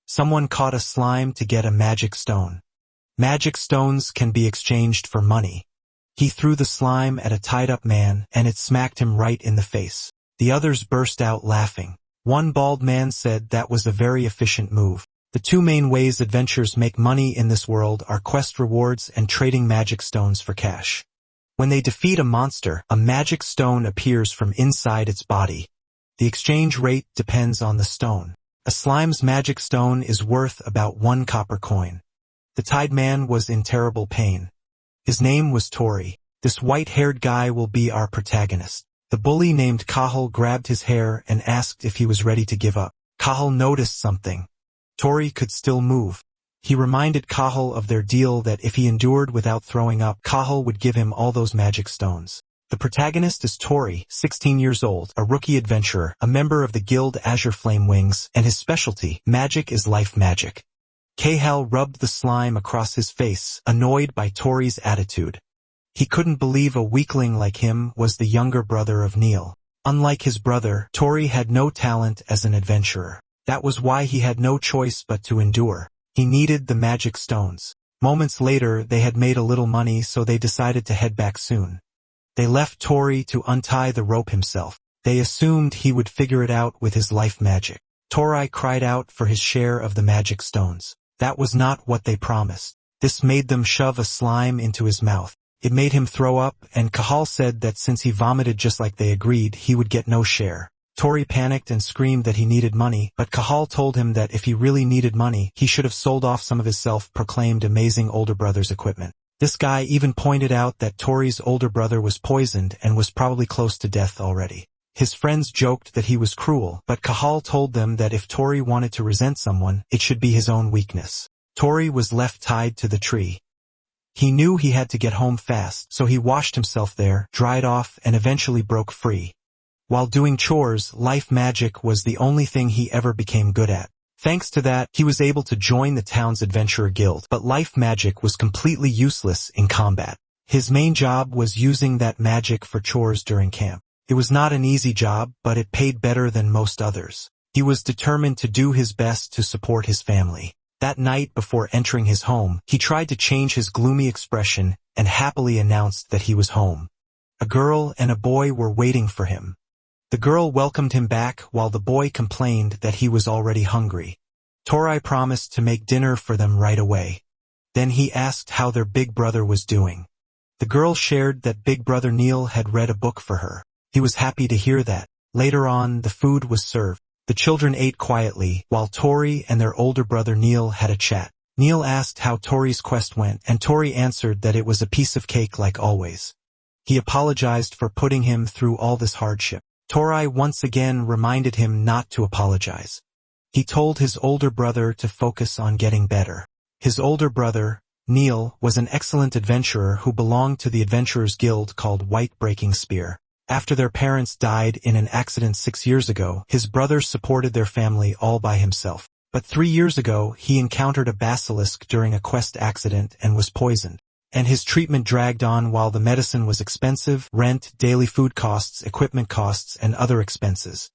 Someone caught a slime to get a magic stone. Magic stones can be exchanged for money. He threw the slime at a tied-up man, and it smacked him right in the face. The others burst out laughing. One bald man said that was a very efficient move. The two main ways adventurers make money in this world are quest rewards and trading magic stones for cash. When they defeat a monster, a magic stone appears from inside its body. The exchange rate depends on the stone. A slime's magic stone is worth about 1 copper coin. The tied man was in terrible pain. His name was Tori. This white-haired guy will be our protagonist. The bully named Kahal grabbed his hair and asked if he was ready to give up. Kahal noticed something. Tori could still move. He reminded Kahal of their deal that if he endured without throwing up, Kahal would give him all those magic stones. The protagonist is Tori, 16 years old, a rookie adventurer, a member of the guild Azure Flame Wings, and his specialty, magic is life magic. Kahal rubbed the slime across his face, annoyed by Tori's attitude. He couldn't believe a weakling like him was the younger brother of Neil. Unlike his brother, Tori had no talent as an adventurer. That was why he had no choice but to endure. He needed the magic stones. Moments later, they had made a little money, so they decided to head back soon. They left Tori to untie the rope himself. They assumed he would figure it out with his life magic. Tori cried out for his share of the magic stones. That was not what they promised. This made them shove a slime into his mouth. It made him throw up, and Kahal said that since he vomited just like they agreed, he would get no share. Tori panicked and screamed that he needed money, but Kahal told him that if he really needed money, he should have sold off some of his self-proclaimed amazing older brother's equipment. This guy even pointed out that Tori's older brother was poisoned and was probably close to death already. His friends joked that he was cruel, but Kahal told them that if Tori wanted to resent someone, it should be his own weakness. Tori was left tied to the tree. He knew he had to get home fast, so he washed himself there, dried off, and eventually broke free. While doing chores, life magic was the only thing he ever became good at. Thanks to that, he was able to join the town's adventurer guild, but life magic was completely useless in combat. His main job was using that magic for chores during camp. It was not an easy job, but it paid better than most others. He was determined to do his best to support his family. That night before entering his home, he tried to change his gloomy expression and happily announced that he was home. A girl and a boy were waiting for him. The girl welcomed him back while the boy complained that he was already hungry. Tori promised to make dinner for them right away. Then he asked how their big brother was doing. The girl shared that big brother Neil had read a book for her. He was happy to hear that. Later on, the food was served. The children ate quietly, while Tori and their older brother Neil had a chat. Neil asked how Tori's quest went, and Tori answered that it was a piece of cake like always. He apologized for putting him through all this hardship. Tori once again reminded him not to apologize. He told his older brother to focus on getting better. His older brother, Neil, was an excellent adventurer who belonged to the Adventurers Guild called White Breaking Spear. After their parents died in an accident 6 years ago, his brother supported their family all by himself. But 3 years ago, he encountered a basilisk during a quest accident and was poisoned. And his treatment dragged on while the medicine was expensive, rent, daily food costs, equipment costs, and other expenses.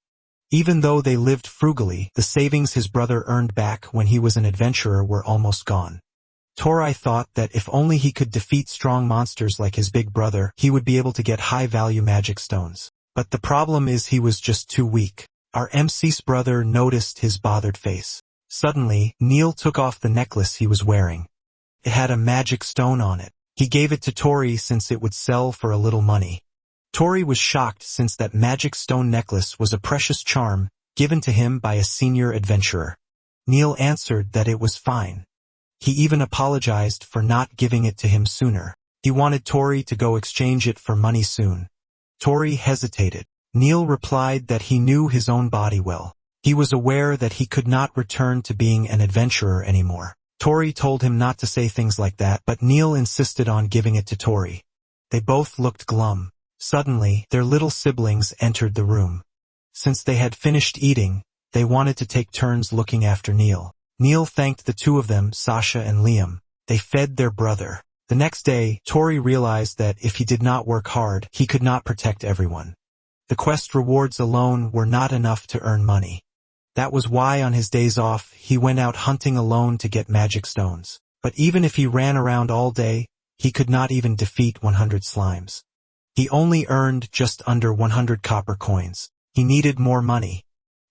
Even though they lived frugally, the savings his brother earned back when he was an adventurer were almost gone. Tori thought that if only he could defeat strong monsters like his big brother, he would be able to get high-value magic stones. But the problem is he was just too weak. Our MC's brother noticed his bothered face. Suddenly, Neil took off the necklace he was wearing. It had a magic stone on it. He gave it to Tori since it would sell for a little money. Tori was shocked since that magic stone necklace was a precious charm given to him by a senior adventurer. Neil answered that it was fine. He even apologized for not giving it to him sooner. He wanted Tori to go exchange it for money soon. Tori hesitated. Neil replied that he knew his own body well. He was aware that he could not return to being an adventurer anymore. Tori told him not to say things like that, but Neil insisted on giving it to Tori. They both looked glum. Suddenly, their little siblings entered the room. Since they had finished eating, they wanted to take turns looking after Neil. Neil thanked the two of them, Sasha and Liam. They fed their brother. The next day, Tori realized that if he did not work hard, he could not protect everyone. The quest rewards alone were not enough to earn money. That was why on his days off he went out hunting alone to get magic stones. But even if he ran around all day, he could not even defeat 100 slimes. He only earned just under 100 copper coins. He needed more money.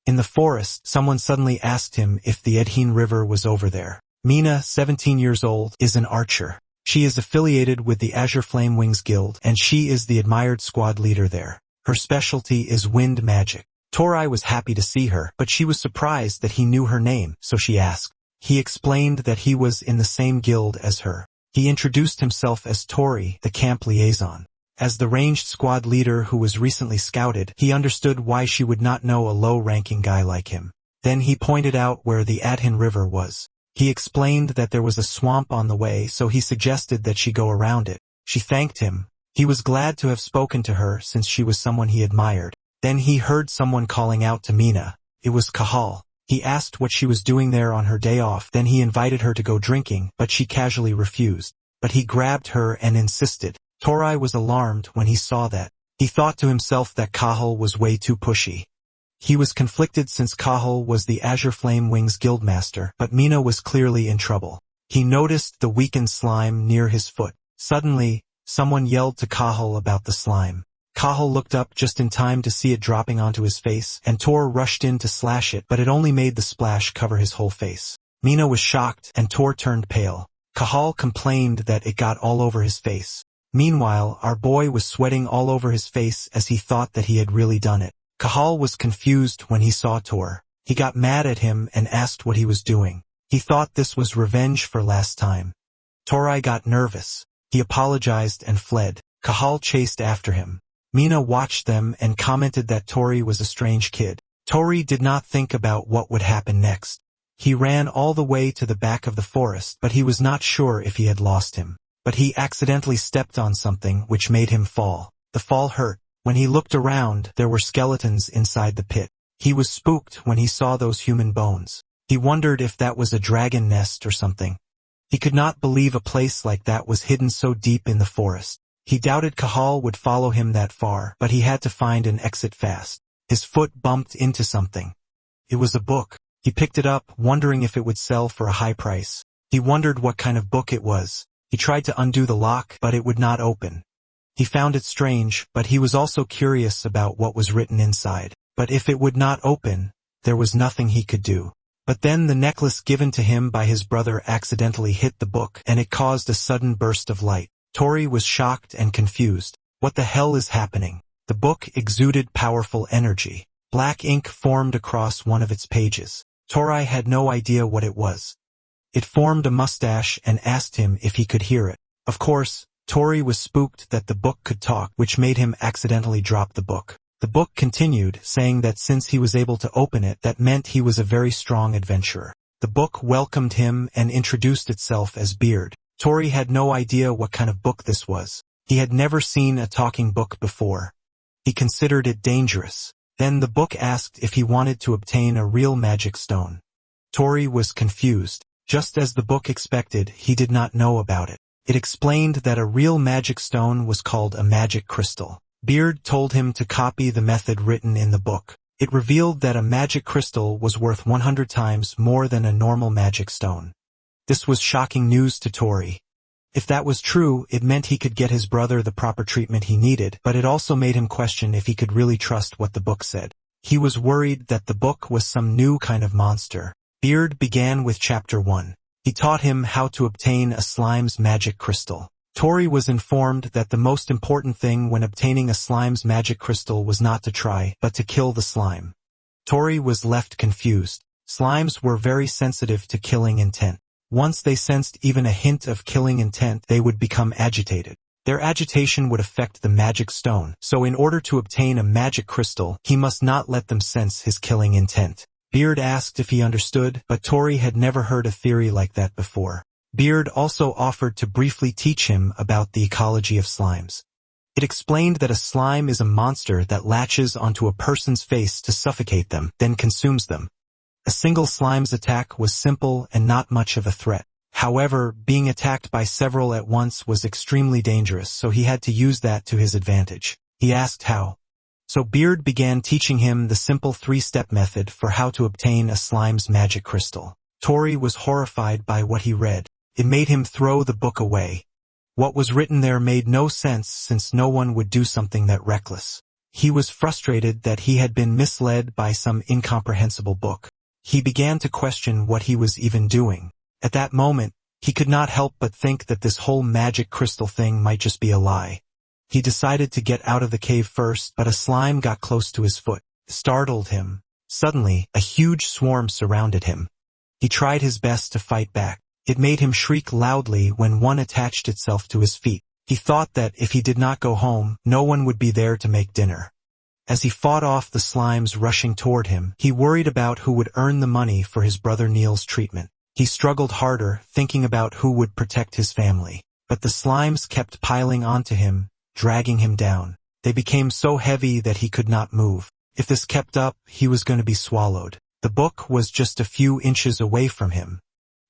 In the forest, someone suddenly asked him if the Edhine River was over there. Mina, 17 years old, is an archer. She is affiliated with the Azure Flame Wings Guild, and she is the admired squad leader there. Her specialty is wind magic. Tori was happy to see her, but she was surprised that he knew her name, so she asked. He explained that he was in the same guild as her. He introduced himself as Tori, the camp liaison. As the ranged squad leader who was recently scouted, he understood why she would not know a low-ranking guy like him. Then he pointed out where the Edhine River was. He explained that there was a swamp on the way, so he suggested that she go around it. She thanked him. He was glad to have spoken to her since she was someone he admired. Then he heard someone calling out to Mina. It was Cahal. He asked what she was doing there on her day off, then he invited her to go drinking, but she casually refused. But he grabbed her and insisted. Tori was alarmed when he saw that. He thought to himself that Cahal was way too pushy. He was conflicted since Cahal was the Azure Flame Wings Guildmaster, but Mina was clearly in trouble. He noticed the weakened slime near his foot. Suddenly, someone yelled to Cahal about the slime. Cahal looked up just in time to see it dropping onto his face, and Tor rushed in to slash it, but it only made the splash cover his whole face. Mina was shocked, and Tor turned pale. Cahal complained that it got all over his face. Meanwhile, our boy was sweating all over his face as he thought that he had really done it. Cahal was confused when he saw Tor. He got mad at him and asked what he was doing. He thought this was revenge for last time. Tori got nervous. He apologized and fled. Cahal chased after him. Mina watched them and commented that Tori was a strange kid. Tori did not think about what would happen next. He ran all the way to the back of the forest, but he was not sure if he had lost him. But he accidentally stepped on something which made him fall. The fall hurt. When he looked around, there were skeletons inside the pit. He was spooked when he saw those human bones. He wondered if that was a dragon nest or something. He could not believe a place like that was hidden so deep in the forest. He doubted Cahal would follow him that far, but he had to find an exit fast. His foot bumped into something. It was a book. He picked it up, wondering if it would sell for a high price. He wondered what kind of book it was. He tried to undo the lock, but it would not open. He found it strange, but he was also curious about what was written inside. But if it would not open, there was nothing he could do. But then the necklace given to him by his brother accidentally hit the book, and it caused a sudden burst of light. Tori was shocked and confused. What the hell is happening? The book exuded powerful energy. Black ink formed across one of its pages. Tori had no idea what it was. It formed a mustache and asked him if he could hear it. Of course, Tori was spooked that the book could talk, which made him accidentally drop the book. The book continued, saying that since he was able to open it, that meant he was a very strong adventurer. The book welcomed him and introduced itself as Beard. Tori had no idea what kind of book this was. He had never seen a talking book before. He considered it dangerous. Then the book asked if he wanted to obtain a real magic stone. Tori was confused. Just as the book expected, he did not know about it. It explained that a real magic stone was called a magic crystal. Beard told him to copy the method written in the book. It revealed that a magic crystal was worth 100 times more than a normal magic stone. This was shocking news to Tori. If that was true, it meant he could get his brother the proper treatment he needed, but it also made him question if he could really trust what the book said. He was worried that the book was some new kind of monster. Beard began with Chapter 1. He taught him how to obtain a slime's magic crystal. Tori was informed that the most important thing when obtaining a slime's magic crystal was not to try, but to kill the slime. Tori was left confused. Slimes were very sensitive to killing intent. Once they sensed even a hint of killing intent, they would become agitated. Their agitation would affect the magic stone, so in order to obtain a magic crystal, he must not let them sense his killing intent. Beard asked if he understood, but Tori had never heard a theory like that before. Beard also offered to briefly teach him about the ecology of slimes. It explained that a slime is a monster that latches onto a person's face to suffocate them, then consumes them. A single slime's attack was simple and not much of a threat. However, being attacked by several at once was extremely dangerous, so he had to use that to his advantage. He asked how. So Beard began teaching him the simple 3-step method for how to obtain a slime's magic crystal. Tori was horrified by what he read. It made him throw the book away. What was written there made no sense since no one would do something that reckless. He was frustrated that he had been misled by some incomprehensible book. He began to question what he was even doing. At that moment, he could not help but think that this whole magic crystal thing might just be a lie. He decided to get out of the cave first, but a slime got close to his foot. Startled him. Suddenly, a huge swarm surrounded him. He tried his best to fight back. It made him shriek loudly when one attached itself to his feet. He thought that if he did not go home, no one would be there to make dinner. As he fought off the slimes rushing toward him, he worried about who would earn the money for his brother Neil's treatment. He struggled harder, thinking about who would protect his family. But the slimes kept piling onto him, dragging him down. They became so heavy that he could not move. If this kept up, he was going to be swallowed. The book was just a few inches away from him.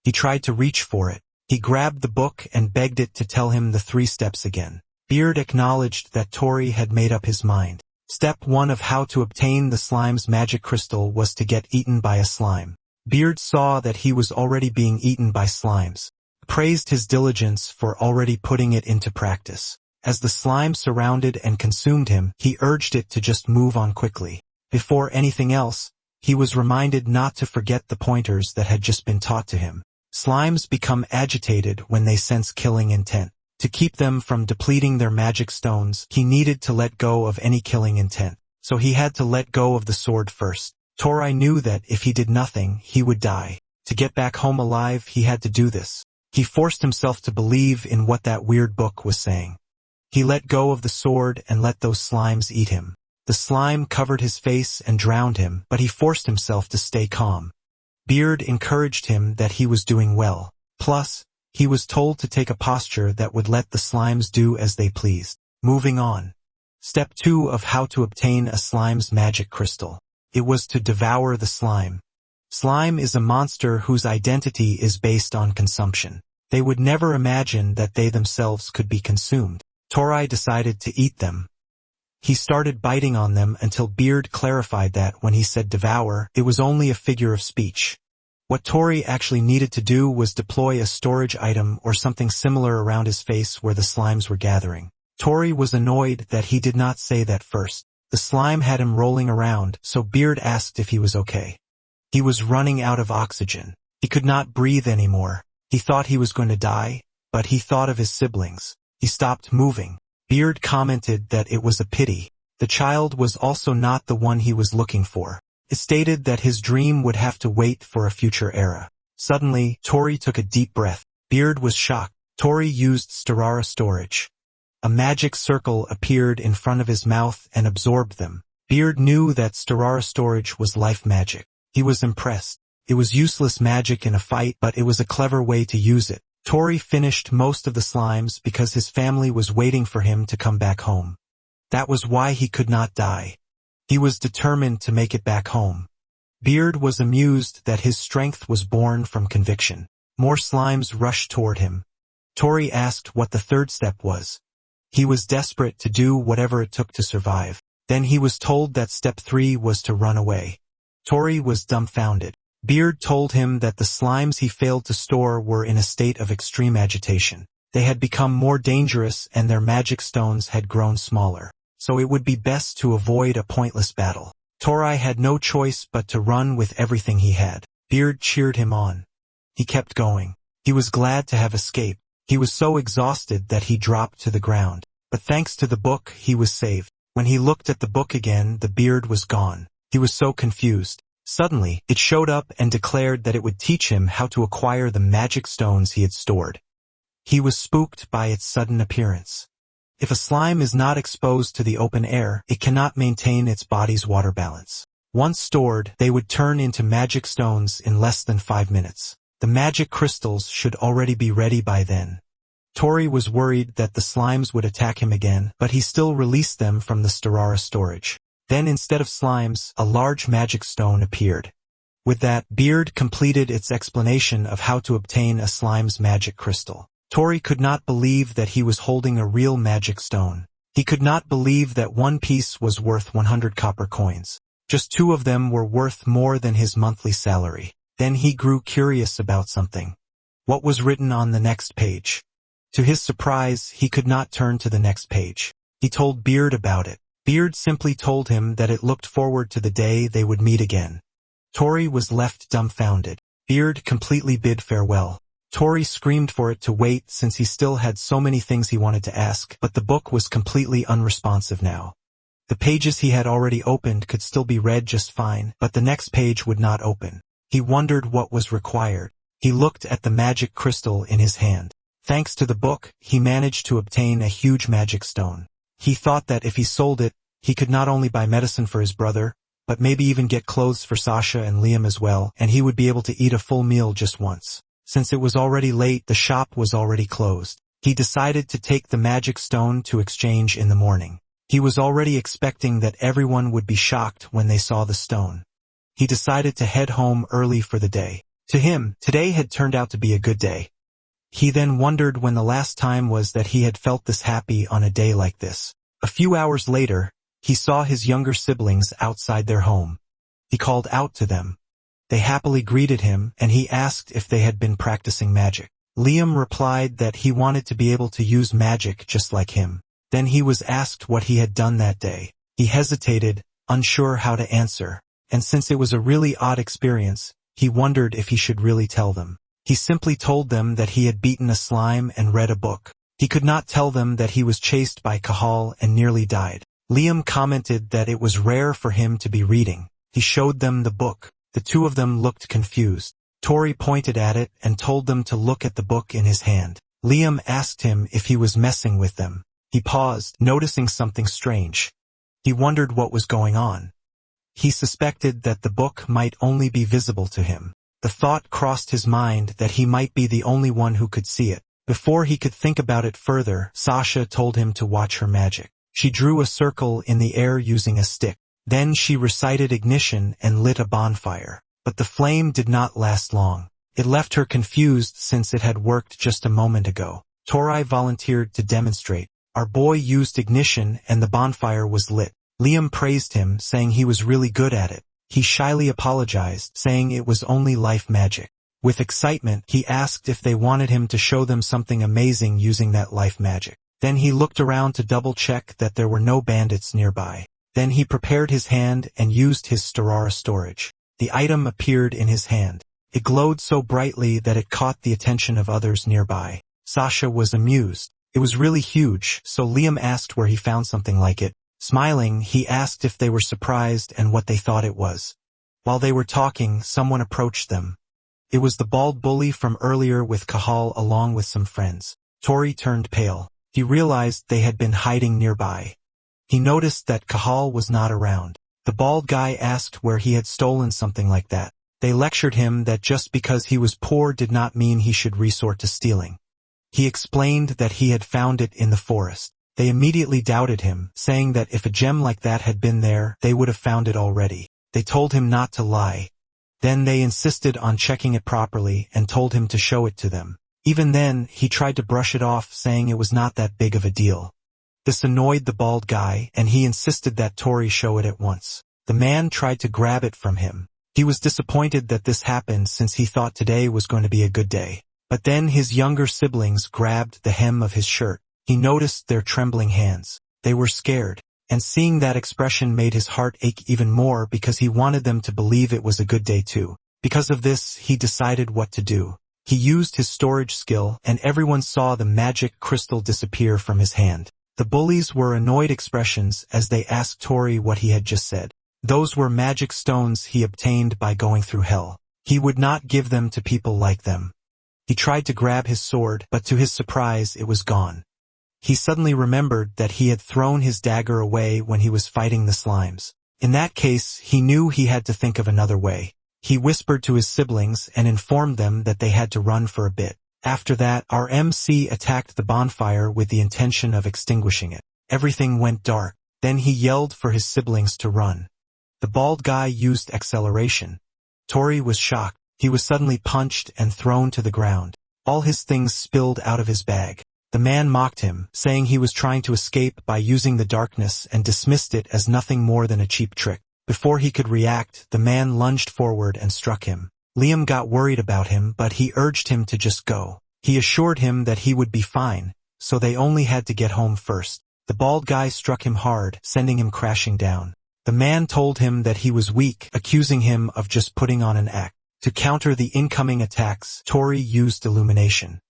He tried to reach for it. He grabbed the book and begged it to tell him the 3 steps again. Beard acknowledged that Tori had made up his mind. Step 1 of how to obtain the slime's magic crystal was to get eaten by a slime. Beard saw that he was already being eaten by slimes. Praised his diligence for already putting it into practice. As the slime surrounded and consumed him, he urged it to just move on quickly. Before anything else, he was reminded not to forget the pointers that had just been taught to him. Slimes become agitated when they sense killing intent. To keep them from depleting their magic stones, he needed to let go of any killing intent. So he had to let go of the sword first. Tori knew that if he did nothing, he would die. To get back home alive, he had to do this. He forced himself to believe in what that weird book was saying. He let go of the sword and let those slimes eat him. The slime covered his face and drowned him, but he forced himself to stay calm. Beard encouraged him that he was doing well. Plus, he was told to take a posture that would let the slimes do as they pleased. Moving on. Step 2 of how to obtain a slime's magic crystal. It was to devour the slime. Slime is a monster whose identity is based on consumption. They would never imagine that they themselves could be consumed. Tori decided to eat them. He started biting on them until Beard clarified that when he said devour, it was only a figure of speech. What Tori actually needed to do was deploy a storage item or something similar around his face where the slimes were gathering. Tori was annoyed that he did not say that first. The slime had him rolling around, so Beard asked if he was okay. He was running out of oxygen. He could not breathe anymore. He thought he was going to die, but he thought of his siblings. He stopped moving. Beard commented that it was a pity. The child was also not the one he was looking for. It stated that his dream would have to wait for a future era. Suddenly, Tori took a deep breath. Beard was shocked. Tori used Starara storage. A magic circle appeared in front of his mouth and absorbed them. Beard knew that Starara storage was life magic. He was impressed. It was useless magic in a fight, but it was a clever way to use it. Tori finished most of the slimes because his family was waiting for him to come back home. That was why he could not die. He was determined to make it back home. Beard was amused that his strength was born from conviction. More slimes rushed toward him. Tori asked what the 3rd step was. He was desperate to do whatever it took to survive. Then he was told that step 3 was to run away. Tori was dumbfounded. Beard told him that the slimes he failed to store were in a state of extreme agitation. They had become more dangerous and their magic stones had grown smaller. So it would be best to avoid a pointless battle. Tori had no choice but to run with everything he had. Beard cheered him on. He kept going. He was glad to have escaped. He was so exhausted that he dropped to the ground. But thanks to the book, he was saved. When he looked at the book again, the beard was gone. He was so confused. Suddenly, it showed up and declared that it would teach him how to acquire the magic stones he had stored. He was spooked by its sudden appearance. If a slime is not exposed to the open air, it cannot maintain its body's water balance. Once stored, they would turn into magic stones in less than 5 minutes. The magic crystals should already be ready by then. Tori was worried that the slimes would attack him again, but he still released them from the Starara storage. Then instead of slimes, a large magic stone appeared. With that, Beard completed its explanation of how to obtain a slime's magic crystal. Tori could not believe that he was holding a real magic stone. He could not believe that one piece was worth 100 copper coins. Just 2 of them were worth more than his monthly salary. Then he grew curious about something. What was written on the next page? To his surprise, he could not turn to the next page. He told Beard about it. Beard simply told him that it looked forward to the day they would meet again. Tori was left dumbfounded. Beard completely bid farewell. Tori screamed for it to wait since he still had so many things he wanted to ask, but the book was completely unresponsive now. The pages he had already opened could still be read just fine, but the next page would not open. He wondered what was required. He looked at the magic crystal in his hand. Thanks to the book, he managed to obtain a huge magic stone. He thought that if he sold it, he could not only buy medicine for his brother, but maybe even get clothes for Sasha and Liam as well, and he would be able to eat a full meal just once. Since it was already late, the shop was already closed. He decided to take the magic stone to exchange in the morning. He was already expecting that everyone would be shocked when they saw the stone. He decided to head home early for the day. To him, today had turned out to be a good day. He then wondered when the last time was that he had felt this happy on a day like this. A few hours later, he saw his younger siblings outside their home. He called out to them. They happily greeted him, and he asked if they had been practicing magic. Liam replied that he wanted to be able to use magic just like him. Then he was asked what he had done that day. He hesitated, unsure how to answer, and since it was a really odd experience, he wondered if he should really tell them. He simply told them that he had beaten a slime and read a book. He could not tell them that he was chased by Cahal and nearly died. Liam commented that it was rare for him to be reading. He showed them the book. The 2 of them looked confused. Tori pointed at it and told them to look at the book in his hand. Liam asked him if he was messing with them. He paused, noticing something strange. He wondered what was going on. He suspected that the book might only be visible to him. The thought crossed his mind that he might be the only one who could see it. Before he could think about it further, Sasha told him to watch her magic. She drew a circle in the air using a stick. Then she recited ignition and lit a bonfire. But the flame did not last long. It left her confused since it had worked just a moment ago. Tori volunteered to demonstrate. Our boy used ignition and the bonfire was lit. Liam praised him, saying he was really good at it. He shyly apologized, saying it was only life magic. With excitement, he asked if they wanted him to show them something amazing using that life magic. Then he looked around to double-check that there were no bandits nearby. Then he prepared his hand and used his Starara storage. The item appeared in his hand. It glowed so brightly that it caught the attention of others nearby. Sasha was amused. It was really huge, so Liam asked where he found something like it. Smiling, he asked if they were surprised and what they thought it was. While they were talking, someone approached them. It was the bald bully from earlier with Cahal along with some friends. Tori turned pale. He realized they had been hiding nearby. He noticed that Cahal was not around. The bald guy asked where he had stolen something like that. They lectured him that just because he was poor did not mean he should resort to stealing. He explained that he had found it in the forest. They immediately doubted him, saying that if a gem like that had been there, they would have found it already. They told him not to lie. Then they insisted on checking it properly and told him to show it to them. Even then, he tried to brush it off, saying it was not that big of a deal. This annoyed the bald guy, and he insisted that Tori show it at once. The man tried to grab it from him. He was disappointed that this happened since he thought today was going to be a good day. But then his younger siblings grabbed the hem of his shirt. He noticed their trembling hands. They were scared, and seeing that expression made his heart ache even more because he wanted them to believe it was a good day too. Because of this, he decided what to do. He used his storage skill, and everyone saw the magic crystal disappear from his hand. The bullies were annoyed expressions as they asked Tori what he had just said. Those were magic stones he obtained by going through hell. He would not give them to people like them. He tried to grab his sword, but to his surprise it was gone. He suddenly remembered that he had thrown his dagger away when he was fighting the slimes. In that case, he knew he had to think of another way. He whispered to his siblings and informed them that they had to run for a bit. After that, our MC attacked the bonfire with the intention of extinguishing it. Everything went dark. Then he yelled for his siblings to run. The bald guy used acceleration. Tori was shocked. He was suddenly punched and thrown to the ground. All his things spilled out of his bag. The man mocked him, saying he was trying to escape by using the darkness and dismissed it as nothing more than a cheap trick. Before he could react, the man lunged forward and struck him. Liam got worried about him, but he urged him to just go. He assured him that he would be fine, so they only had to get home first. The bald guy struck him hard, sending him crashing down. The man told him that he was weak, accusing him of just putting on an act. To counter the incoming attacks, Tori used illumination.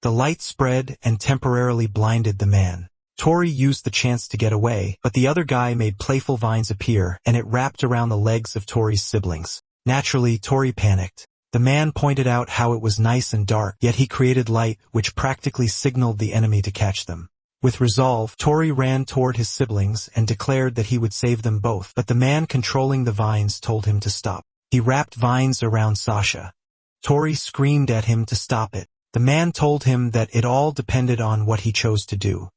The light spread and temporarily blinded the man. Tori used the chance to get away, but the other guy made playful vines appear, and it wrapped around the legs of Tori's siblings. Naturally, Tori panicked. The man pointed out how it was nice and dark, yet he created light, which practically signaled the enemy to catch them. With resolve, Tori ran toward his siblings and declared that he would save them both, but the man controlling the vines told him to stop. He wrapped vines around Sasha. Tori screamed at him to stop it. The man told him that it all depended on what he chose to do.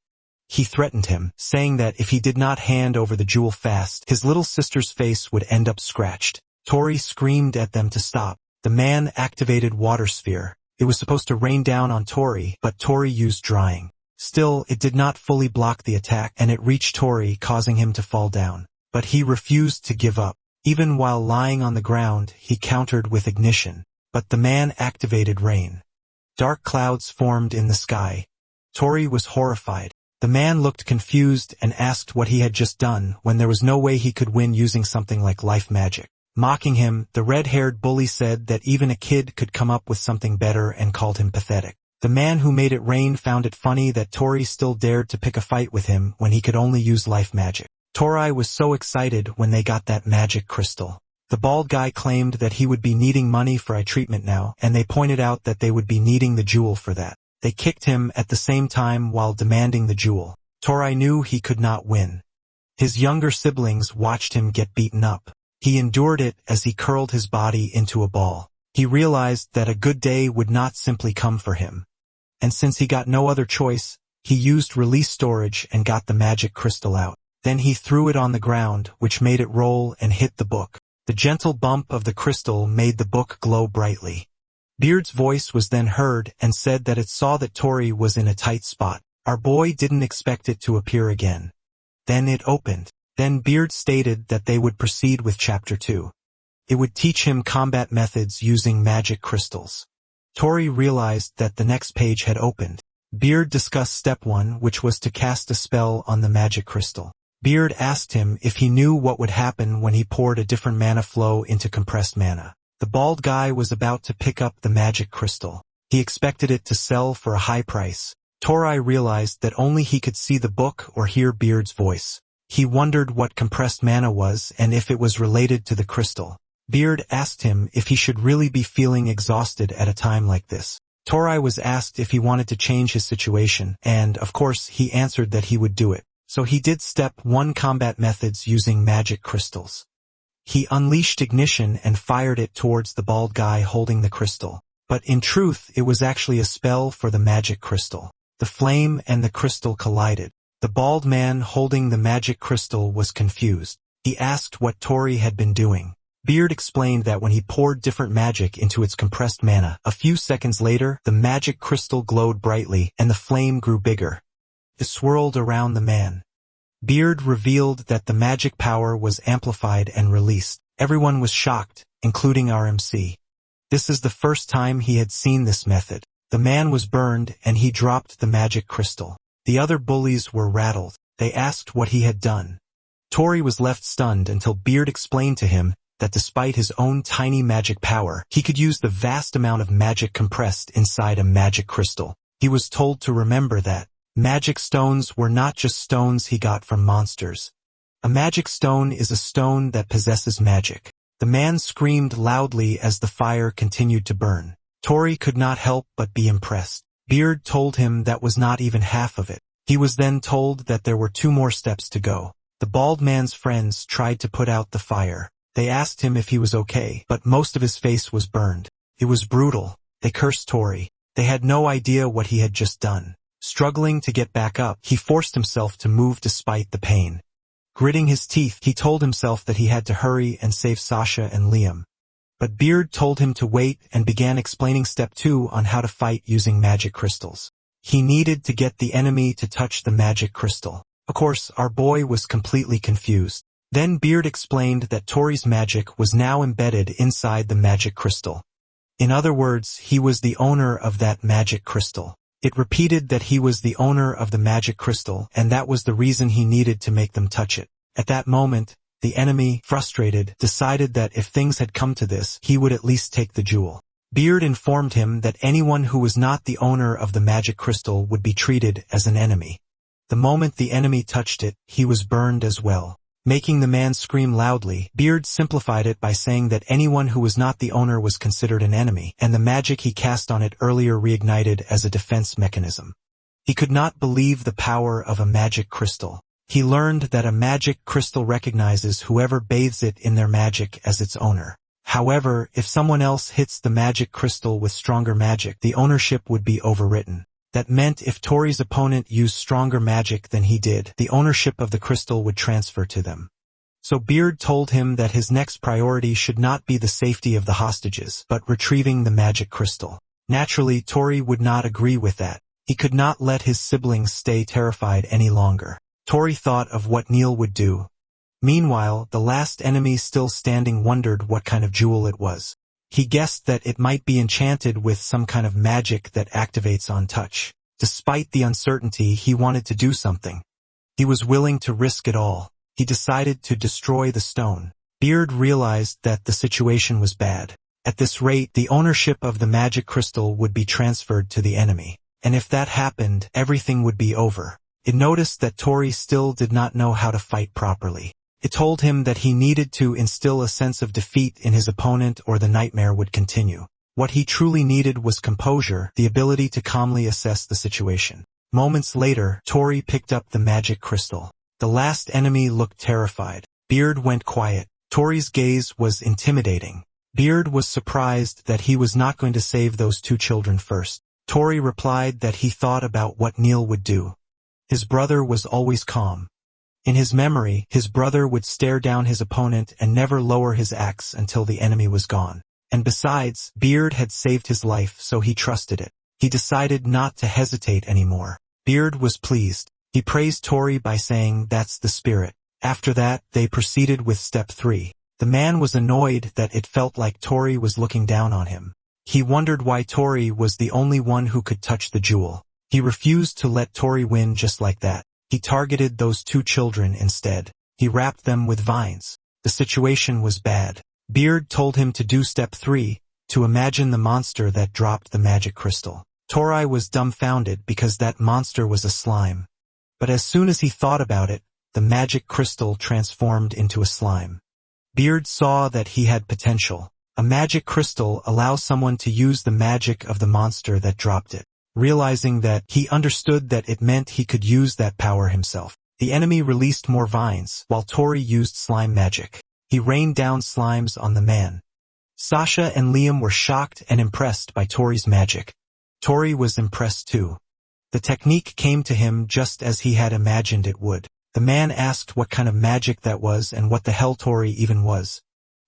He threatened him, saying that if he did not hand over the jewel fast, his little sister's face would end up scratched. Tori screamed at them to stop. The man activated Water Sphere. It was supposed to rain down on Tori, but Tori used drying. Still, it did not fully block the attack, and it reached Tori, causing him to fall down. But he refused to give up. Even while lying on the ground, he countered with ignition. But the man activated rain. Dark clouds formed in the sky. Tori was horrified. The man looked confused and asked what he had just done when there was no way he could win using something like life magic. Mocking him, the red-haired bully said that even a kid could come up with something better and called him pathetic. The man who made it rain found it funny that Tori still dared to pick a fight with him when he could only use life magic. Tori was so excited when they got that magic crystal. The bald guy claimed that he would be needing money for eye treatment now, and they pointed out that they would be needing the jewel for that. They kicked him at the same time while demanding the jewel. Tori knew he could not win. His younger siblings watched him get beaten up. He endured it as he curled his body into a ball. He realized that a good day would not simply come for him. And since he got no other choice, he used release storage and got the magic crystal out. Then he threw it on the ground, which made it roll and hit the book. The gentle bump of the crystal made the book glow brightly. Beard's voice was then heard and said that it saw that Tori was in a tight spot. Our boy didn't expect it to appear again. Then it opened. Then Beard stated that they would proceed with Chapter 2. It would teach him combat methods using magic crystals. Tori realized that the next page had opened. Beard discussed Step 1, which was to cast a spell on the magic crystal. Beard asked him if he knew what would happen when he poured a different mana flow into compressed mana. The bald guy was about to pick up the magic crystal. He expected it to sell for a high price. Tori realized that only he could see the book or hear Beard's voice. He wondered what compressed mana was and if it was related to the crystal. Beard asked him if he should really be feeling exhausted at a time like this. Tori was asked if he wanted to change his situation, and, of course, he answered that he would do it. So he did Step 1 combat methods using magic crystals. He unleashed ignition and fired it towards the bald guy holding the crystal. But in truth, it was actually a spell for the magic crystal. The flame and the crystal collided. The bald man holding the magic crystal was confused. He asked what Tori had been doing. Beard explained that when he poured different magic into its compressed mana, a few seconds later, the magic crystal glowed brightly and the flame grew bigger. It swirled around the man. Beard revealed that the magic power was amplified and released. Everyone was shocked, including our MC. This is the first time he had seen this method. The man was burned and he dropped the magic crystal. The other bullies were rattled. They asked what he had done. Tori was left stunned until Beard explained to him that despite his own tiny magic power, he could use the vast amount of magic compressed inside a magic crystal. He was told to remember that magic stones were not just stones he got from monsters. A magic stone is a stone that possesses magic. The man screamed loudly as the fire continued to burn. Tori could not help but be impressed. Beard told him that was not even half of it. He was then told that there were 2 more steps to go. The bald man's friends tried to put out the fire. They asked him if he was okay, but most of his face was burned. It was brutal. They cursed Tori. They had no idea what he had just done. Struggling to get back up, he forced himself to move despite the pain. Gritting his teeth, he told himself that he had to hurry and save Sasha and Liam. But Beard told him to wait and began explaining Step 2 on how to fight using magic crystals. He needed to get the enemy to touch the magic crystal. Of course, our boy was completely confused. Then Beard explained that Tori's magic was now embedded inside the magic crystal. In other words, he was the owner of that magic crystal. It repeated that he was the owner of the magic crystal, and that was the reason he needed to make them touch it. At that moment, the enemy, frustrated, decided that if things had come to this, he would at least take the jewel. Beard informed him that anyone who was not the owner of the magic crystal would be treated as an enemy. The moment the enemy touched it, he was burned as well. Making the man scream loudly, Beard simplified it by saying that anyone who was not the owner was considered an enemy, and the magic he cast on it earlier reignited as a defense mechanism. He could not believe the power of a magic crystal. He learned that a magic crystal recognizes whoever bathes it in their magic as its owner. However, if someone else hits the magic crystal with stronger magic, the ownership would be overwritten. That meant if Tori's opponent used stronger magic than he did, the ownership of the crystal would transfer to them. So Beard told him that his next priority should not be the safety of the hostages, but retrieving the magic crystal. Naturally, Tori would not agree with that. He could not let his siblings stay terrified any longer. Tori thought of what Neil would do. Meanwhile, the last enemy still standing wondered what kind of jewel it was. He guessed that it might be enchanted with some kind of magic that activates on touch. Despite the uncertainty, he wanted to do something. He was willing to risk it all. He decided to destroy the stone. Beard realized that the situation was bad. At this rate, the ownership of the magic crystal would be transferred to the enemy. And if that happened, everything would be over. It noticed that Tori still did not know how to fight properly. It told him that he needed to instill a sense of defeat in his opponent or the nightmare would continue. What he truly needed was composure, the ability to calmly assess the situation. Moments later, Tori picked up the magic crystal. The last enemy looked terrified. Beard went quiet. Tori's gaze was intimidating. Beard was surprised that he was not going to save those two children first. Tori replied that he thought about what Neil would do. His brother was always calm. In his memory, his brother would stare down his opponent and never lower his axe until the enemy was gone. And besides, Beard had saved his life, so he trusted it. He decided not to hesitate anymore. Beard was pleased. He praised Tori by saying, "That's the spirit." After that, they proceeded with step 3. The man was annoyed that it felt like Tori was looking down on him. He wondered why Tori was the only one who could touch the jewel. He refused to let Tori win just like that. He targeted those two children instead. He wrapped them with vines. The situation was bad. Beard told him to do step 3, to imagine the monster that dropped the magic crystal. Tori was dumbfounded because that monster was a slime. But as soon as he thought about it, the magic crystal transformed into a slime. Beard saw that he had potential. A magic crystal allows someone to use the magic of the monster that dropped it. Realizing that, he understood that it meant he could use that power himself. The enemy released more vines, while Tori used slime magic. He rained down slimes on the man. Sasha and Liam were shocked and impressed by Tori's magic. Tori was impressed too. The technique came to him just as he had imagined it would. The man asked what kind of magic that was and what the hell Tori even was.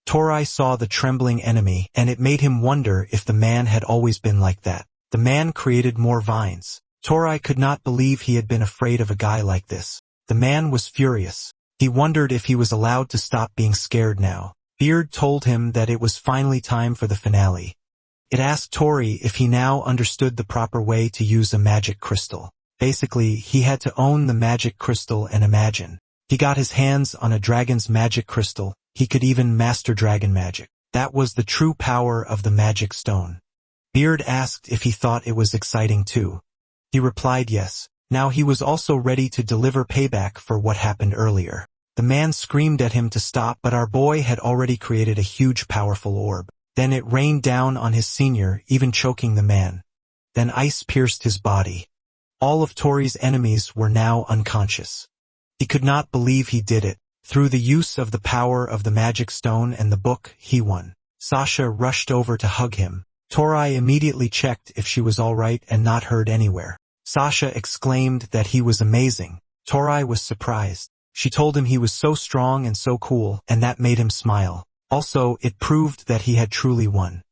Tori saw the trembling enemy, and it made him wonder if the man had always been like that. The man created more vines. Tori could not believe he had been afraid of a guy like this. The man was furious. He wondered if he was allowed to stop being scared now. Beard told him that it was finally time for the finale. It asked Tori if he now understood the proper way to use a magic crystal. Basically, he had to own the magic crystal and imagine. He got his hands on a dragon's magic crystal. He could even master dragon magic. That was the true power of the magic stone. Beard asked if he thought it was exciting too. He replied yes. Now he was also ready to deliver payback for what happened earlier. The man screamed at him to stop, but our boy had already created a huge powerful orb. Then it rained down on his senior, even choking the man. Then ice pierced his body. All of Tori's enemies were now unconscious. He could not believe he did it. Through the use of the power of the magic stone and the book, he won. Sasha rushed over to hug him. Tori immediately checked if she was all right and not hurt anywhere. Sasha exclaimed that he was amazing. Tori was surprised. She told him he was so strong and so cool, and that made him smile. Also, it proved that he had truly won.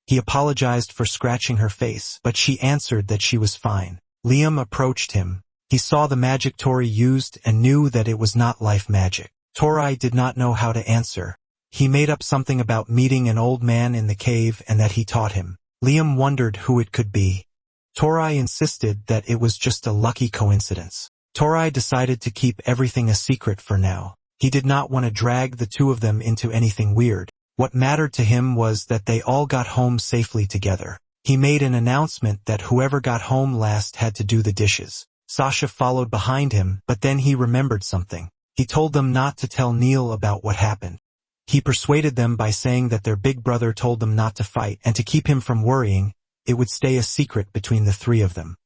He apologized for scratching her face, but she answered that she was fine. Liam approached him. He saw the magic Tori used and knew that it was not life magic. Tori did not know how to answer. He made up something about meeting an old man in the cave and that he taught him. Liam wondered who it could be. Tori insisted that it was just a lucky coincidence. Tori decided to keep everything a secret for now. He did not want to drag the two of them into anything weird. What mattered to him was that they all got home safely together. He made an announcement that whoever got home last had to do the dishes. Sasha followed behind him, but then he remembered something. He told them not to tell Neil about what happened. He persuaded them by saying that their big brother told them not to fight and to keep him from worrying, it would stay a secret between the three of them.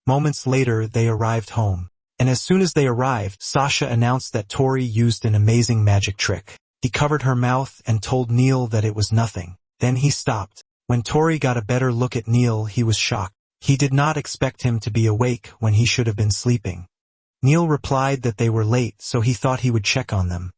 Moments later, they arrived home. And as soon as they arrived, Sasha announced that Tori used an amazing magic trick. He covered her mouth and told Neil that it was nothing. Then he stopped. When Tori got a better look at Neil, he was shocked. He did not expect him to be awake when he should have been sleeping. Neil replied that they were late, so he thought he would check on them.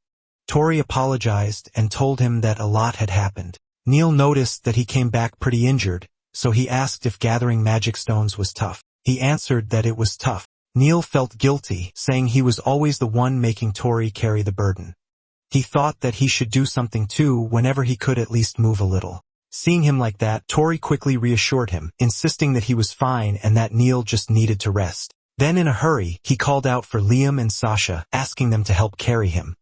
Tori apologized and told him that a lot had happened. Neil noticed that he came back pretty injured, so he asked if gathering magic stones was tough. He answered that it was tough. Neil felt guilty, saying he was always the one making Tori carry the burden. He thought that he should do something too whenever he could at least move a little. Seeing him like that, Tori quickly reassured him, insisting that he was fine and that Neil just needed to rest. Then in a hurry, he called out for Liam and Sasha, asking them to help carry him.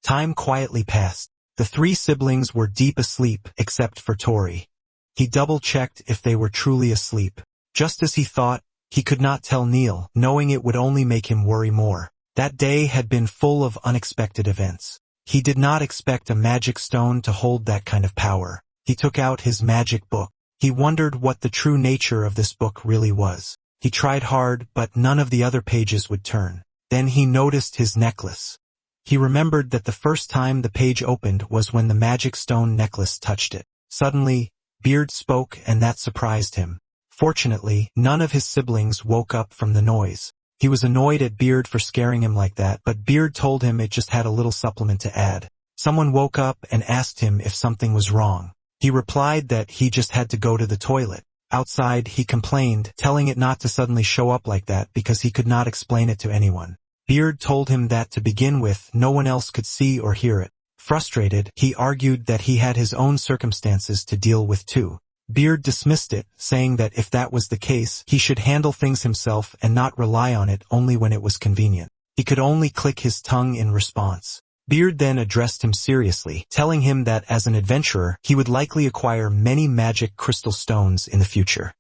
Time quietly passed. The three siblings were deep asleep, except for Tori. He double-checked if they were truly asleep. Just as he thought, he could not tell Neil, knowing it would only make him worry more. That day had been full of unexpected events. He did not expect a magic stone to hold that kind of power. He took out his magic book. He wondered what the true nature of this book really was. He tried hard, but none of the other pages would turn. Then he noticed his necklace. He remembered that the first time the page opened was when the magic stone necklace touched it. Suddenly, Beard spoke and that surprised him. Fortunately, none of his siblings woke up from the noise. He was annoyed at Beard for scaring him like that, but Beard told him it just had a little supplement to add. Someone woke up and asked him if something was wrong. He replied that he just had to go to the toilet. Outside, he complained, telling it not to suddenly show up like that because he could not explain it to anyone. Beard told him that to begin with, no one else could see or hear it. Frustrated, he argued that he had his own circumstances to deal with too. Beard dismissed it, saying that if that was the case, he should handle things himself and not rely on it only when it was convenient. He could only click his tongue in response. Beard then addressed him seriously, telling him that as an adventurer, he would likely acquire many magic crystal stones in the future.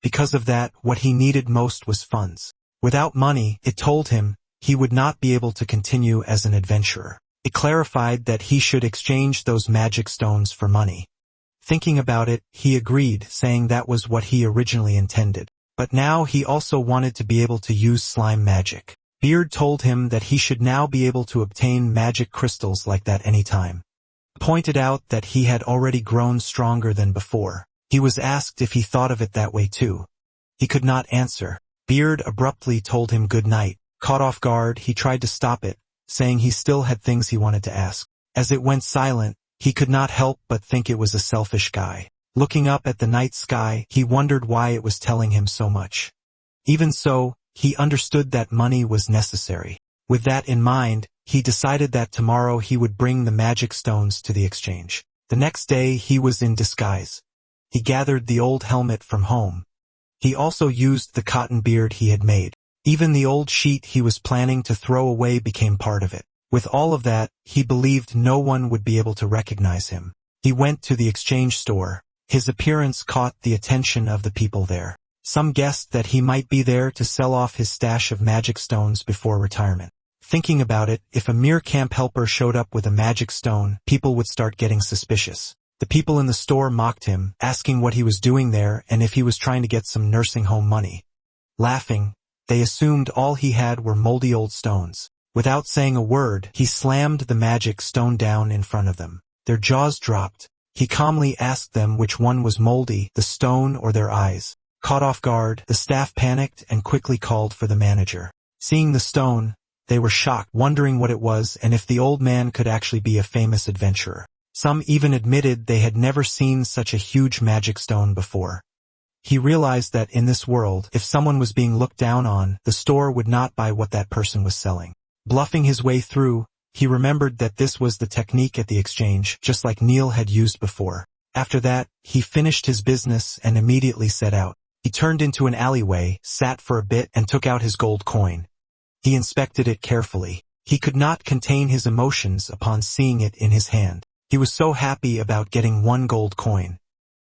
Because of that, what he needed most was funds. Without money, it told him, he would not be able to continue as an adventurer. It clarified that he should exchange those magic stones for money. Thinking about it, he agreed, saying that was what he originally intended. But now he also wanted to be able to use slime magic. Beard told him that he should now be able to obtain magic crystals like that anytime. Pointed out that he had already grown stronger than before. He was asked if he thought of it that way too. He could not answer. Beard abruptly told him good night. Caught off guard, he tried to stop it, saying he still had things he wanted to ask. As it went silent, he could not help but think it was a selfish guy. Looking up at the night sky, he wondered why it was telling him so much. Even so, he understood that money was necessary. With that in mind, he decided that tomorrow he would bring the magic stones to the exchange. The next day, he was in disguise. He gathered the old helmet from home. He also used the cotton beard he had made. Even the old sheet he was planning to throw away became part of it. With all of that, he believed no one would be able to recognize him. He went to the exchange store. His appearance caught the attention of the people there. Some guessed that he might be there to sell off his stash of magic stones before retirement. Thinking about it, if a mere camp helper showed up with a magic stone, people would start getting suspicious. The people in the store mocked him, asking what he was doing there and if he was trying to get some nursing home money. Laughing, they assumed all he had were moldy old stones. Without saying a word, he slammed the magic stone down in front of them. Their jaws dropped. He calmly asked them which one was moldy, the stone or their eyes. Caught off guard, the staff panicked and quickly called for the manager. Seeing the stone, they were shocked, wondering what it was and if the old man could actually be a famous adventurer. Some even admitted they had never seen such a huge magic stone before. He realized that in this world, if someone was being looked down on, the store would not buy what that person was selling. Bluffing his way through, he remembered that this was the technique at the exchange, just like Neil had used before. After that, he finished his business and immediately set out. He turned into an alleyway, sat for a bit, and took out his gold coin. He inspected it carefully. He could not contain his emotions upon seeing it in his hand. He was so happy about getting one gold coin.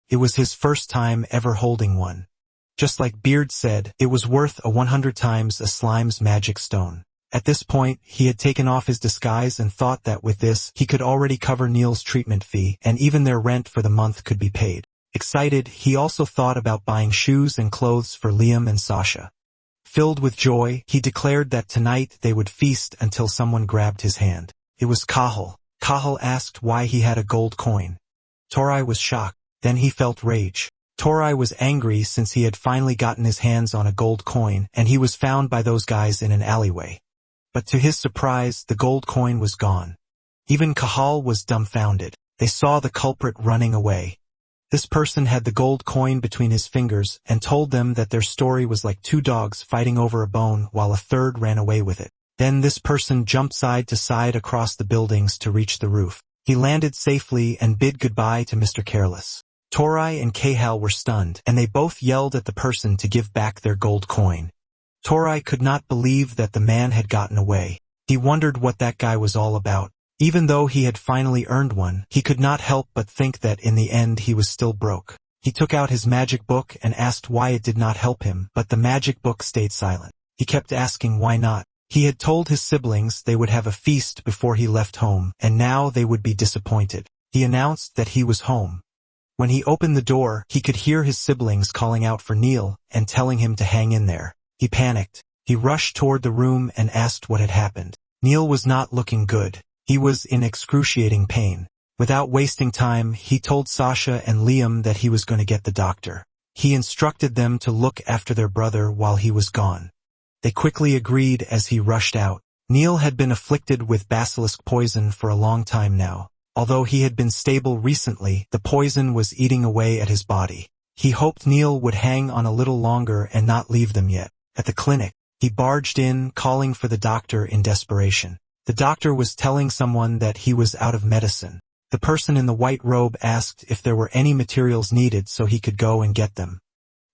It was his first time ever holding one. Just like Beard said, it was worth 100 times a slime's magic stone. At this point, he had taken off his disguise and thought that with this, he could already cover Neil's treatment fee, and even their rent for the month could be paid. Excited, he also thought about buying shoes and clothes for Liam and Sasha. Filled with joy, he declared that tonight they would feast until someone grabbed his hand. It was Cahill. Cahill asked why he had a gold coin. Tori was shocked. Then he felt rage. Tori was angry since he had finally gotten his hands on a gold coin, and he was found by those guys in an alleyway. But to his surprise, the gold coin was gone. Even Cahill was dumbfounded. They saw the culprit running away. This person had the gold coin between his fingers and told them that their story was like two dogs fighting over a bone while a third ran away with it. Then this person jumped side to side across the buildings to reach the roof. He landed safely and bid goodbye to Mr. Careless. Tori and Cahill were stunned, and they both yelled at the person to give back their gold coin. Tori could not believe that the man had gotten away. He wondered what that guy was all about. Even though he had finally earned one, he could not help but think that in the end he was still broke. He took out his magic book and asked why it did not help him, but the magic book stayed silent. He kept asking why not. He had told his siblings they would have a feast before he left home, and now they would be disappointed. He announced that he was home. When he opened the door, he could hear his siblings calling out for Neil and telling him to hang in there. He panicked. He rushed toward the room and asked what had happened. Neil was not looking good. He was in excruciating pain. Without wasting time, he told Sasha and Liam that he was going to get the doctor. He instructed them to look after their brother while he was gone. They quickly agreed as he rushed out. Neil had been afflicted with basilisk poison for a long time now. Although he had been stable recently, the poison was eating away at his body. He hoped Neil would hang on a little longer and not leave them yet. At the clinic, he barged in, calling for the doctor in desperation. The doctor was telling someone that he was out of medicine. The person in the white robe asked if there were any materials needed so he could go and get them.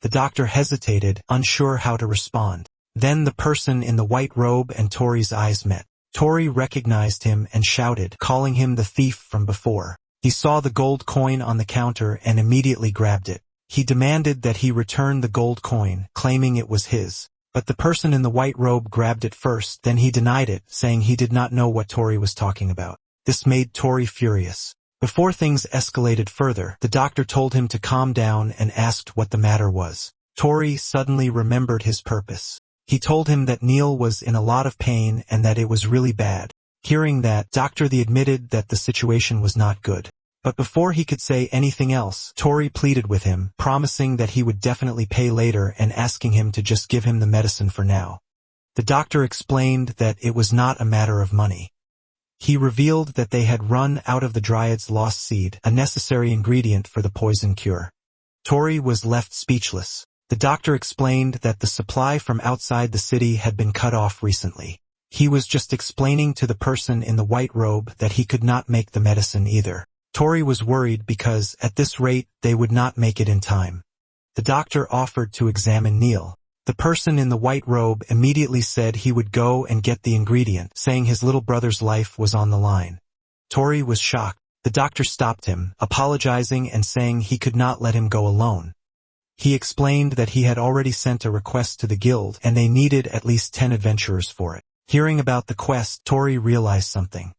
The doctor hesitated, unsure how to respond. Then the person in the white robe and Tori's eyes met. Tori recognized him and shouted, calling him the thief from before. He saw the gold coin on the counter and immediately grabbed it. He demanded that he return the gold coin, claiming it was his. But the person in the white robe grabbed it first, then he denied it, saying he did not know what Tori was talking about. This made Tori furious. Before things escalated further, the doctor told him to calm down and asked what the matter was. Tori suddenly remembered his purpose. He told him that Neil was in a lot of pain and that it was really bad. Hearing that, Dr. Lee admitted that the situation was not good. But before he could say anything else, Tori pleaded with him, promising that he would definitely pay later and asking him to just give him the medicine for now. The doctor explained that it was not a matter of money. He revealed that they had run out of the Dryad's lost seed, a necessary ingredient for the poison cure. Tori was left speechless. The doctor explained that the supply from outside the city had been cut off recently. He was just explaining to the person in the white robe that he could not make the medicine either. Tori was worried because, at this rate, they would not make it in time. The doctor offered to examine Neil. The person in the white robe immediately said he would go and get the ingredient, saying his little brother's life was on the line. Tori was shocked. The doctor stopped him, apologizing and saying he could not let him go alone. He explained that he had already sent a request to the guild and they needed at least 10 adventurers for it. Hearing about the quest, Tori realized something.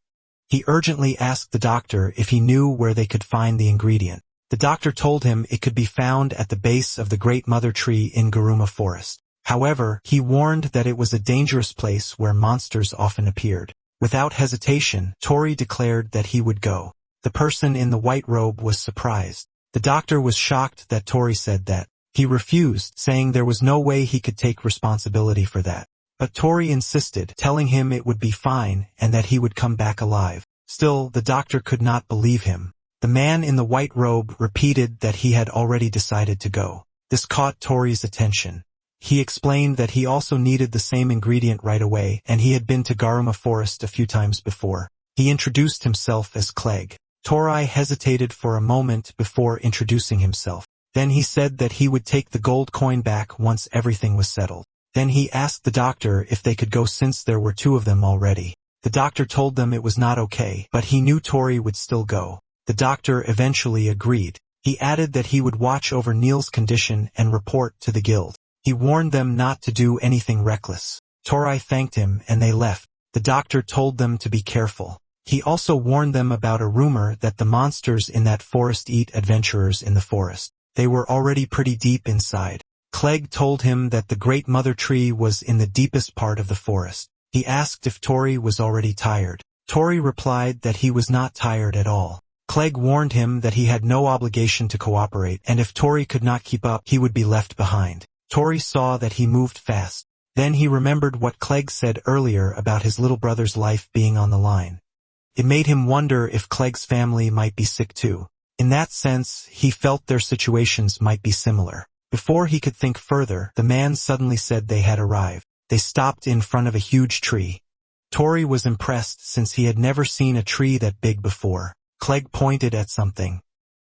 He urgently asked the doctor if he knew where they could find the ingredient. The doctor told him it could be found at the base of the Great Mother Tree in Garuma Forest. However, he warned that it was a dangerous place where monsters often appeared. Without hesitation, Tori declared that he would go. The person in the white robe was surprised. The doctor was shocked that Tori said that. He refused, saying there was no way he could take responsibility for that. But Tori insisted, telling him it would be fine and that he would come back alive. Still, the doctor could not believe him. The man in the white robe repeated that he had already decided to go. This caught Tori's attention. He explained that he also needed the same ingredient right away and he had been to Garuma Forest a few times before. He introduced himself as Clegg. Tori hesitated for a moment before introducing himself. Then he said that he would take the gold coin back once everything was settled. Then he asked the doctor if they could go since there were 2 of them already. The doctor told them it was not okay, but he knew Tori would still go. The doctor eventually agreed. He added that he would watch over Neil's condition and report to the guild. He warned them not to do anything reckless. Tori thanked him and they left. The doctor told them to be careful. He also warned them about a rumor that the monsters in that forest eat adventurers in the forest. They were already pretty deep inside. Clegg told him that the great mother tree was in the deepest part of the forest. He asked if Tori was already tired. Tori replied that he was not tired at all. Clegg warned him that he had no obligation to cooperate and if Tori could not keep up, he would be left behind. Tori saw that he moved fast. Then he remembered what Clegg said earlier about his little brother's life being on the line. It made him wonder if Clegg's family might be sick too. In that sense, he felt their situations might be similar. Before he could think further, the man suddenly said they had arrived. They stopped in front of a huge tree. Tori was impressed since he had never seen a tree that big before. Clegg pointed at something.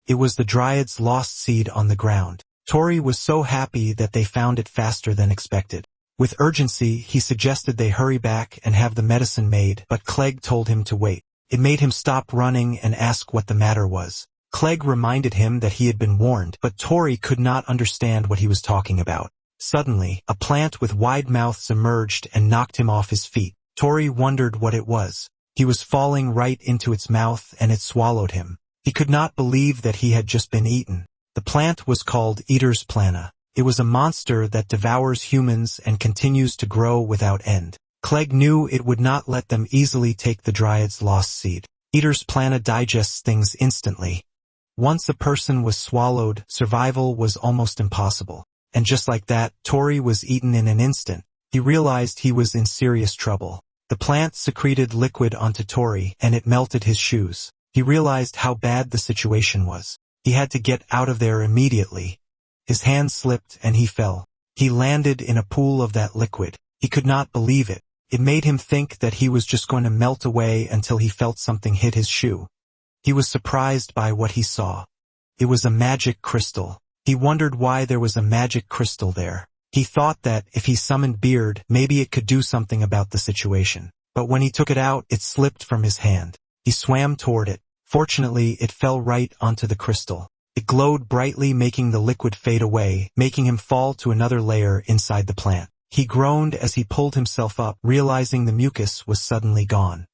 It was the Dryad's lost seed on the ground. Tori was so happy that they found it faster than expected. With urgency, he suggested they hurry back and have the medicine made, but Clegg told him to wait. It made him stop running and ask what the matter was. Clegg reminded him that he had been warned, but Tori could not understand what he was talking about. Suddenly, a plant with wide mouths emerged and knocked him off his feet. Tori wondered what it was. He was falling right into its mouth and it swallowed him. He could not believe that he had just been eaten. The plant was called Eater's Plana. It was a monster that devours humans and continues to grow without end. Clegg knew it would not let them easily take the Dryad's lost seed. Eater's Plana digests things instantly. Once a person was swallowed, survival was almost impossible. And just like that, Tori was eaten in an instant. He realized he was in serious trouble. The plant secreted liquid onto Tori and it melted his shoes. He realized how bad the situation was. He had to get out of there immediately. His hand slipped and he fell. He landed in a pool of that liquid. He could not believe it. It made him think that he was just going to melt away until he felt something hit his shoe. He was surprised by what he saw. It was a magic crystal. He wondered why there was a magic crystal there. He thought that if he summoned Beard, maybe it could do something about the situation. But when he took it out, it slipped from his hand. He swam toward it. Fortunately, it fell right onto the crystal. It glowed brightly, making the liquid fade away, making him fall to another layer inside the plant. He groaned as he pulled himself up, realizing the mucus was suddenly gone.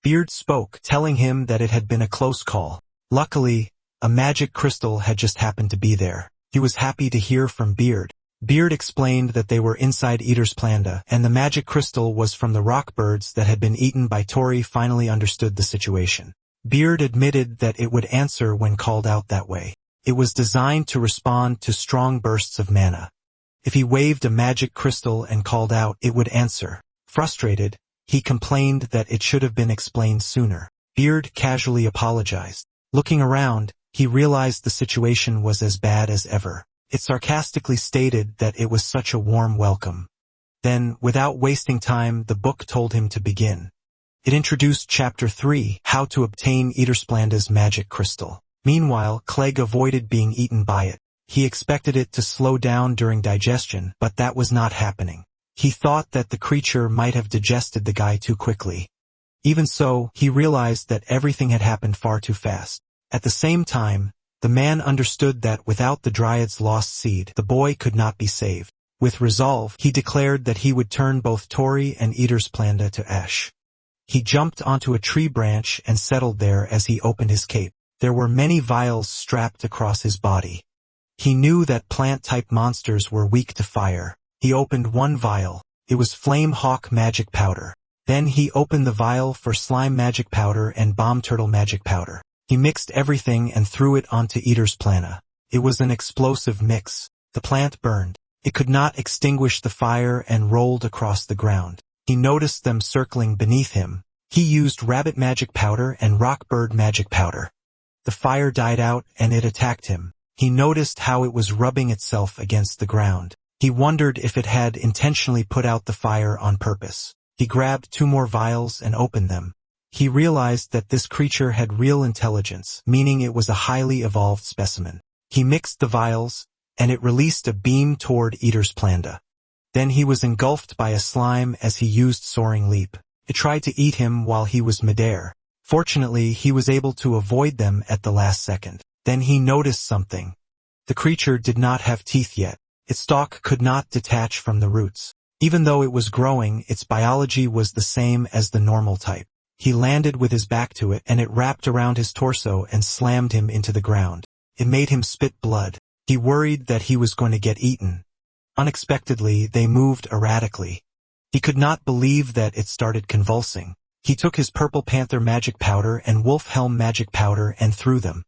Beard spoke, telling him that it had been a close call. Luckily, a magic crystal had just happened to be there. He was happy to hear from Beard. Beard explained that they were inside Eater's Plana, and the magic crystal was from the rock birds that had been eaten by Tori. Finally understood the situation. Beard admitted that it would answer when called out that way. It was designed to respond to strong bursts of mana. If he waved a magic crystal and called out, it would answer. Frustrated, he complained that it should have been explained sooner. Beard casually apologized. Looking around, he realized the situation was as bad as ever. It sarcastically stated that it was such a warm welcome. Then, without wasting time, the book told him to begin. It introduced Chapter 3, How to Obtain Eater's Plana's Magic Crystal. Meanwhile, Clegg avoided being eaten by it. He expected it to slow down during digestion, but that was not happening. He thought that the creature might have digested the guy too quickly. Even so, he realized that everything had happened far too fast. At the same time, the man understood that without the Dryad's lost seed, the boy could not be saved. With resolve, he declared that he would turn both Tori and Eater's Plana to ash. He jumped onto a tree branch and settled there as he opened his cape. There were many vials strapped across his body. He knew that plant-type monsters were weak to fire. He opened one vial. It was Flame Hawk Magic Powder. Then he opened the vial for Slime Magic Powder and Bomb Turtle Magic Powder. He mixed everything and threw it onto Eater's Plana. It was an explosive mix. The plant burned. It could not extinguish the fire and rolled across the ground. He noticed them circling beneath him. He used Rabbit Magic Powder and Rockbird Magic Powder. The fire died out and it attacked him. He noticed how it was rubbing itself against the ground. He wondered if it had intentionally put out the fire on purpose. He grabbed 2 more vials and opened them. He realized that this creature had real intelligence, meaning it was a highly evolved specimen. He mixed the vials, and it released a beam toward Eater's Planda. Then he was engulfed by a slime as he used Soaring Leap. It tried to eat him while he was midair. Fortunately, he was able to avoid them at the last second. Then he noticed something. The creature did not have teeth yet. Its stalk could not detach from the roots. Even though it was growing, its biology was the same as the normal type. He landed with his back to it, and it wrapped around his torso and slammed him into the ground. It made him spit blood. He worried that he was going to get eaten. Unexpectedly, they moved erratically. He could not believe that it started convulsing. He took his Purple Panther magic powder and Wolf Helm magic powder and threw them.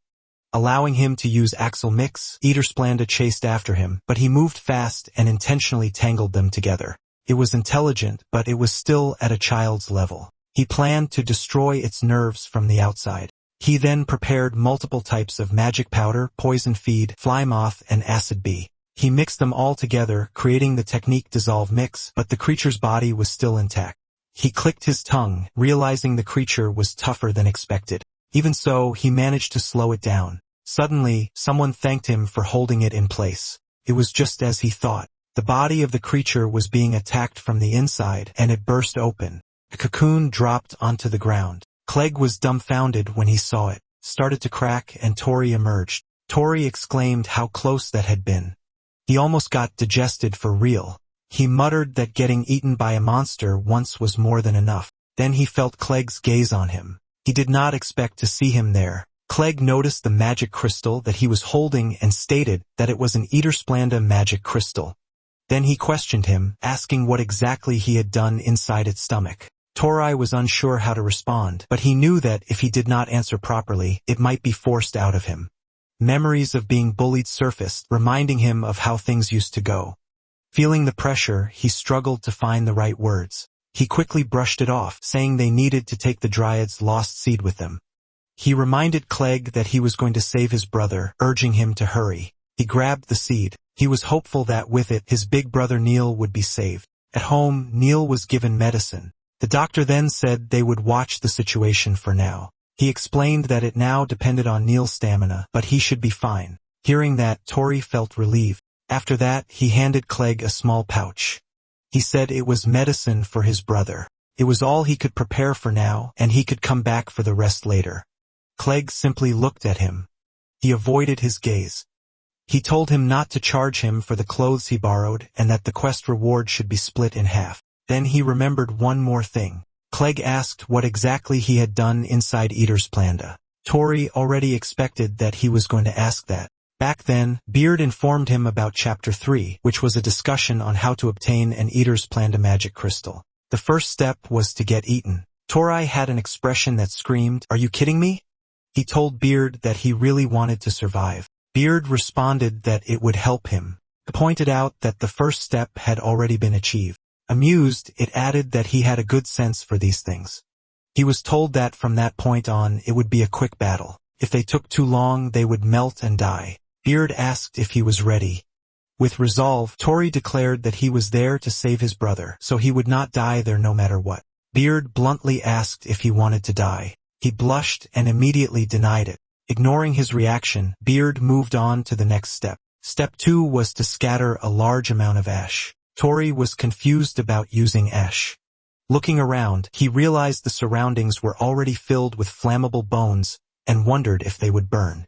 Allowing him to use Axle Mix, Eater's Planda chased after him, but he moved fast and intentionally tangled them together. It was intelligent, but it was still at a child's level. He planned to destroy its nerves from the outside. He then prepared multiple types of magic powder, poison feed, fly moth, and acid bee. He mixed them all together, creating the technique Dissolve Mix, but the creature's body was still intact. He clicked his tongue, realizing the creature was tougher than expected. Even so, he managed to slow it down. Suddenly, someone thanked him for holding it in place. It was just as he thought. The body of the creature was being attacked from the inside, and it burst open. A cocoon dropped onto the ground. Clegg was dumbfounded when he saw it, started to crack, and Tori emerged. Tori exclaimed how close that had been. He almost got digested for real. He muttered that getting eaten by a monster once was more than enough. Then he felt Clegg's gaze on him. He did not expect to see him there. Clegg noticed the magic crystal that he was holding and stated that it was an Eater's Planda magic crystal. Then he questioned him, asking what exactly he had done inside its stomach. Tori was unsure how to respond, but he knew that if he did not answer properly, it might be forced out of him. Memories of being bullied surfaced, reminding him of how things used to go. Feeling the pressure, he struggled to find the right words. He quickly brushed it off, saying they needed to take the Dryad's lost seed with them. He reminded Clegg that he was going to save his brother, urging him to hurry. He grabbed the seed. He was hopeful that with it, his big brother Neil would be saved. At home, Neil was given medicine. The doctor then said they would watch the situation for now. He explained that it now depended on Neil's stamina, but he should be fine. Hearing that, Tori felt relieved. After that, he handed Clegg a small pouch. He said it was medicine for his brother. It was all he could prepare for now, and he could come back for the rest later. Clegg simply looked at him. He avoided his gaze. He told him not to charge him for the clothes he borrowed and that the quest reward should be split in half. Then he remembered one more thing. Clegg asked what exactly he had done inside Eater's Planda. Tori already expected that he was going to ask that. Back then, Beard informed him about Chapter 3, which was a discussion on how to obtain an Eater's Planda magic crystal. The first step was to get eaten. Tori had an expression that screamed, "Are you kidding me?" He told Beard that he really wanted to survive. Beard responded that it would help him. He pointed out that the first step had already been achieved. Amused, it added that he had a good sense for these things. He was told that from that point on, it would be a quick battle. If they took too long, they would melt and die. Beard asked if he was ready. With resolve, Tori declared that he was there to save his brother, so he would not die there no matter what. Beard bluntly asked if he wanted to die. He blushed and immediately denied it. Ignoring his reaction, Beard moved on to the next step. Step 2 was to scatter a large amount of ash. Tori was confused about using ash. Looking around, he realized the surroundings were already filled with flammable bones and wondered if they would burn.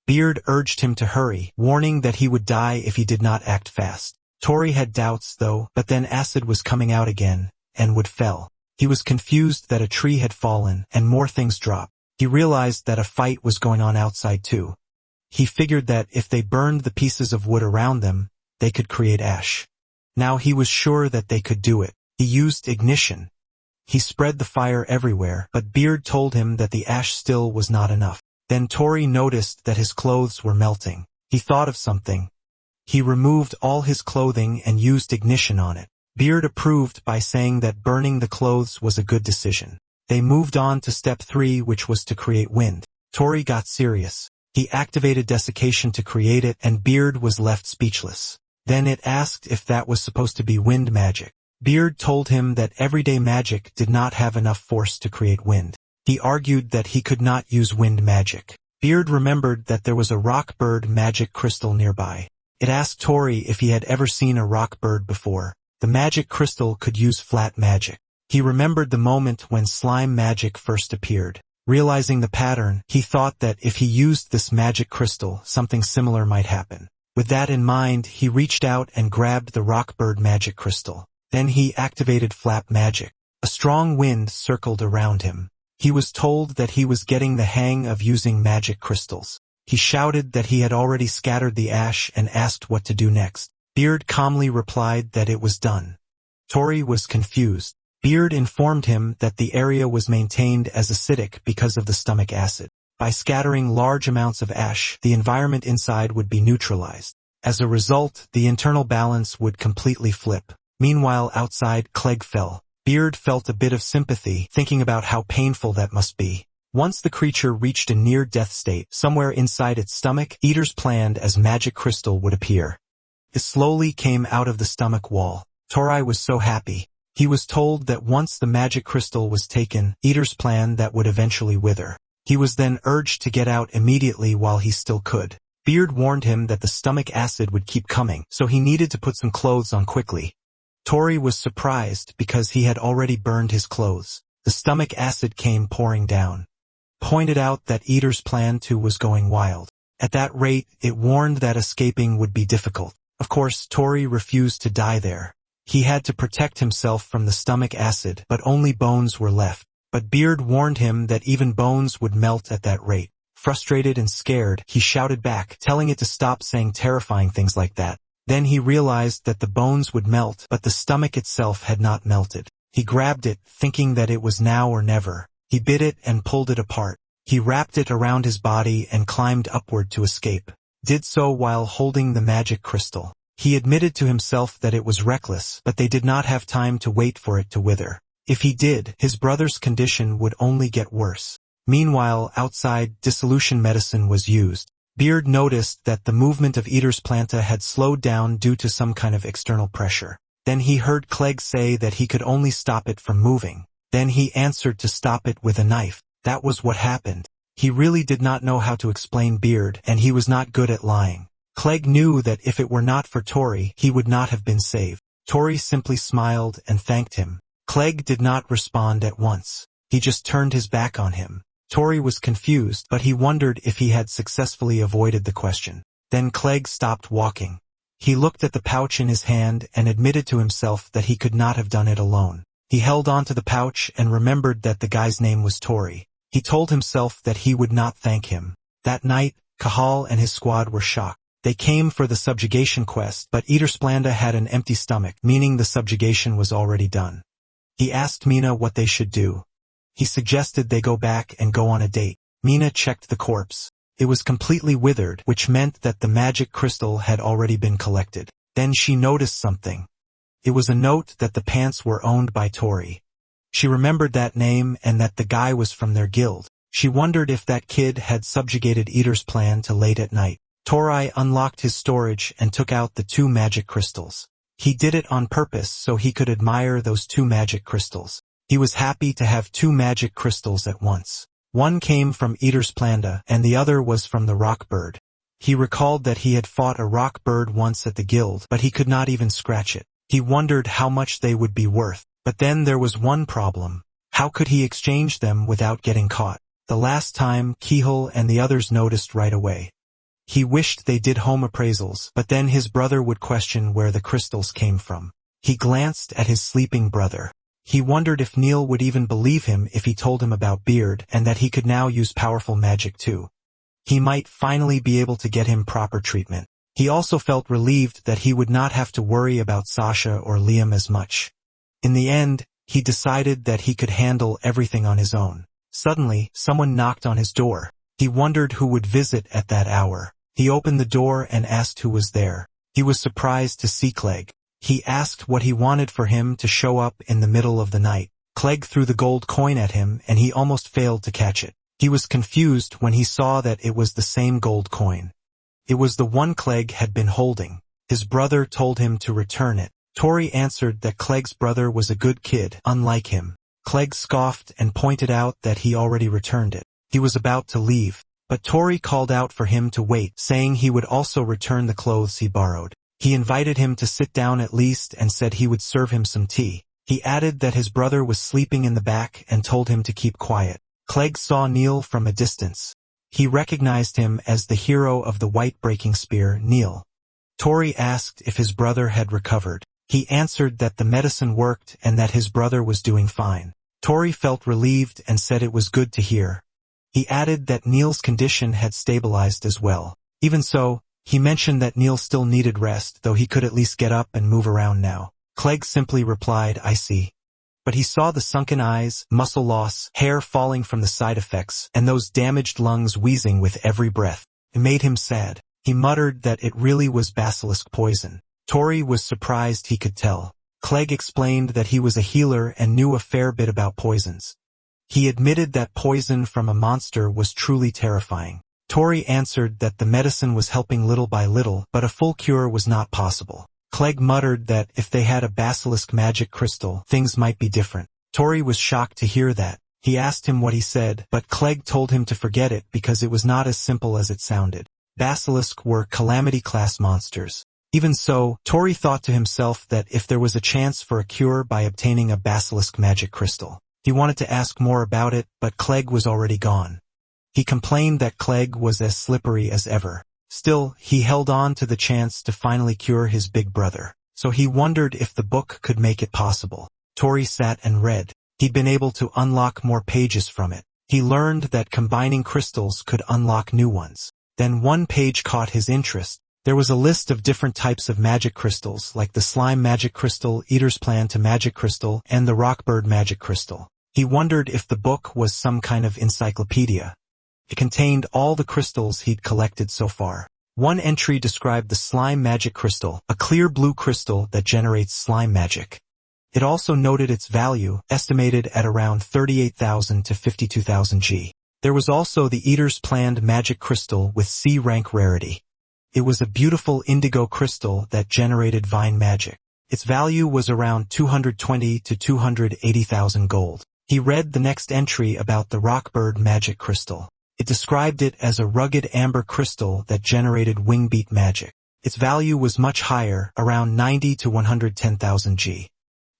Beard urged him to hurry, warning that he would die if he did not act fast. Tori had doubts though, but then acid was coming out again, and wood fell. He was confused that a tree had fallen, and more things dropped. He realized that a fight was going on outside too. He figured that if they burned the pieces of wood around them, they could create ash. Now he was sure that they could do it. He used ignition. He spread the fire everywhere, but Beard told him that the ash still was not enough. Then Tori noticed that his clothes were melting. He thought of something. He removed all his clothing and used ignition on it. Beard approved by saying that burning the clothes was a good decision. They moved on to step 3, which was to create wind. Tori got serious. He activated desiccation to create it, and Beard was left speechless. Then it asked if that was supposed to be wind magic. Beard told him that everyday magic did not have enough force to create wind. He argued that he could not use wind magic. Beard remembered that there was a rock bird magic crystal nearby. It asked Tori if he had ever seen a rock bird before. The magic crystal could use flat magic. He remembered the moment when slime magic first appeared. Realizing the pattern, he thought that if he used this magic crystal, something similar might happen. With that in mind, he reached out and grabbed the rockbird magic crystal. Then he activated flap magic. A strong wind circled around him. He was told that he was getting the hang of using magic crystals. He shouted that he had already scattered the ash and asked what to do next. Beard calmly replied that it was done. Tori was confused. Beard informed him that the area was maintained as acidic because of the stomach acid. By scattering large amounts of ash, the environment inside would be neutralized. As a result, the internal balance would completely flip. Meanwhile, outside, Clegg fell. Beard felt a bit of sympathy, thinking about how painful that must be. Once the creature reached a near-death state, somewhere inside its stomach, Eater's planned as magic crystal would appear. It slowly came out of the stomach wall. Tori was so happy. He was told that once the magic crystal was taken, Eater's plan that would eventually wither. He was then urged to get out immediately while he still could. Beard warned him that the stomach acid would keep coming, so he needed to put some clothes on quickly. Tori was surprised because he had already burned his clothes. The stomach acid came pouring down. Pointed out that Eater's plan too was going wild. At that rate, it warned that escaping would be difficult. Of course, Tori refused to die there. He had to protect himself from the stomach acid, but only bones were left. But Beard warned him that even bones would melt at that rate. Frustrated and scared, he shouted back, telling it to stop saying terrifying things like that. Then he realized that the bones would melt, but the stomach itself had not melted. He grabbed it, thinking that it was now or never. He bit it and pulled it apart. He wrapped it around his body and climbed upward to escape. Did so while holding the magic crystal. He admitted to himself that it was reckless, but they did not have time to wait for it to wither. If he did, his brother's condition would only get worse. Meanwhile, outside, dissolution medicine was used. Beard noticed that the movement of Eater's planta had slowed down due to some kind of external pressure. Then he heard Clegg say that he could only stop it from moving. Then he answered to stop it with a knife. That was what happened. He really did not know how to explain Beard, and he was not good at lying. Clegg knew that if it were not for Tori, he would not have been saved. Tori simply smiled and thanked him. Clegg did not respond at once. He just turned his back on him. Tori was confused, but he wondered if he had successfully avoided the question. Then Clegg stopped walking. He looked at the pouch in his hand and admitted to himself that he could not have done it alone. He held on to the pouch and remembered that the guy's name was Tori. He told himself that he would not thank him. That night, Cahal and his squad were shocked. They came for the subjugation quest, but Eater's planta had an empty stomach, meaning the subjugation was already done. He asked Mina what they should do. He suggested they go back and go on a date. Mina checked the corpse. It was completely withered, which meant that the magic crystal had already been collected. Then she noticed something. It was a note that the pants were owned by Tori. She remembered that name and that the guy was from their guild. She wondered if that kid had subjugated Eater's plan to late at night. Tori unlocked his storage and took out the 2 magic crystals. He did it on purpose so he could admire those 2 magic crystals. He was happy to have 2 magic crystals at once. One came from Eater's planta, and the other was from the rock bird. He recalled that he had fought a rock bird once at the guild, but he could not even scratch it. He wondered how much they would be worth. But then there was one problem. How could he exchange them without getting caught? The last time, Kihel and the others noticed right away. He wished they did home appraisals, but then his brother would question where the crystals came from. He glanced at his sleeping brother. He wondered if Neil would even believe him if he told him about Beard and that he could now use powerful magic too. He might finally be able to get him proper treatment. He also felt relieved that he would not have to worry about Sasha or Liam as much. In the end, he decided that he could handle everything on his own. Suddenly, someone knocked on his door. He wondered who would visit at that hour. He opened the door and asked who was there. He was surprised to see Clegg. He asked what he wanted for him to show up in the middle of the night. Clegg threw the gold coin at him and he almost failed to catch it. He was confused when he saw that it was the same gold coin. It was the one Clegg had been holding. His brother told him to return it. Tori answered that Clegg's brother was a good kid, unlike him. Clegg scoffed and pointed out that he already returned it. He was about to leave, but Tori called out for him to wait, saying he would also return the clothes he borrowed. He invited him to sit down at least and said he would serve him some tea. He added that his brother was sleeping in the back and told him to keep quiet. Clegg saw Neil from a distance. He recognized him as the hero of the white breaking spear, Neil. Tori asked if his brother had recovered. He answered that the medicine worked and that his brother was doing fine. Tori felt relieved and said it was good to hear. He added that Neil's condition had stabilized as well. Even so, he mentioned that Neil still needed rest, though he could at least get up and move around now. Clegg simply replied, "I see." But he saw the sunken eyes, muscle loss, hair falling from the side effects, and those damaged lungs wheezing with every breath. It made him sad. He muttered that it really was basilisk poison. Tori was surprised he could tell. Clegg explained that he was a healer and knew a fair bit about poisons. He admitted that poison from a monster was truly terrifying. Tori answered that the medicine was helping little by little, but a full cure was not possible. Clegg muttered that if they had a basilisk magic crystal, things might be different. Tori was shocked to hear that. He asked him what he said, but Clegg told him to forget it because it was not as simple as it sounded. Basilisk were calamity-class monsters. Even so, Tori thought to himself that if there was a chance for a cure by obtaining a basilisk magic crystal, he wanted to ask more about it, but Clegg was already gone. He complained that Clegg was as slippery as ever. Still, he held on to the chance to finally cure his big brother. So he wondered if the book could make it possible. Tori sat and read. He'd been able to unlock more pages from it. He learned that combining crystals could unlock new ones. Then one page caught his interest. There was a list of different types of magic crystals, like the slime magic crystal, eater's plan to magic crystal, and the rockbird magic crystal. He wondered if the book was some kind of encyclopedia. It contained all the crystals he'd collected so far. One entry described the slime magic crystal, a clear blue crystal that generates slime magic. It also noted its value, estimated at around 38,000 to 52,000 G. There was also the eater's planned magic crystal with C rank rarity. It was a beautiful indigo crystal that generated vine magic. Its value was around 220 to 280,000 gold. He read the next entry about the rockbird magic crystal. It described it as a rugged amber crystal that generated wingbeat magic. Its value was much higher, around 90 to 110,000 G.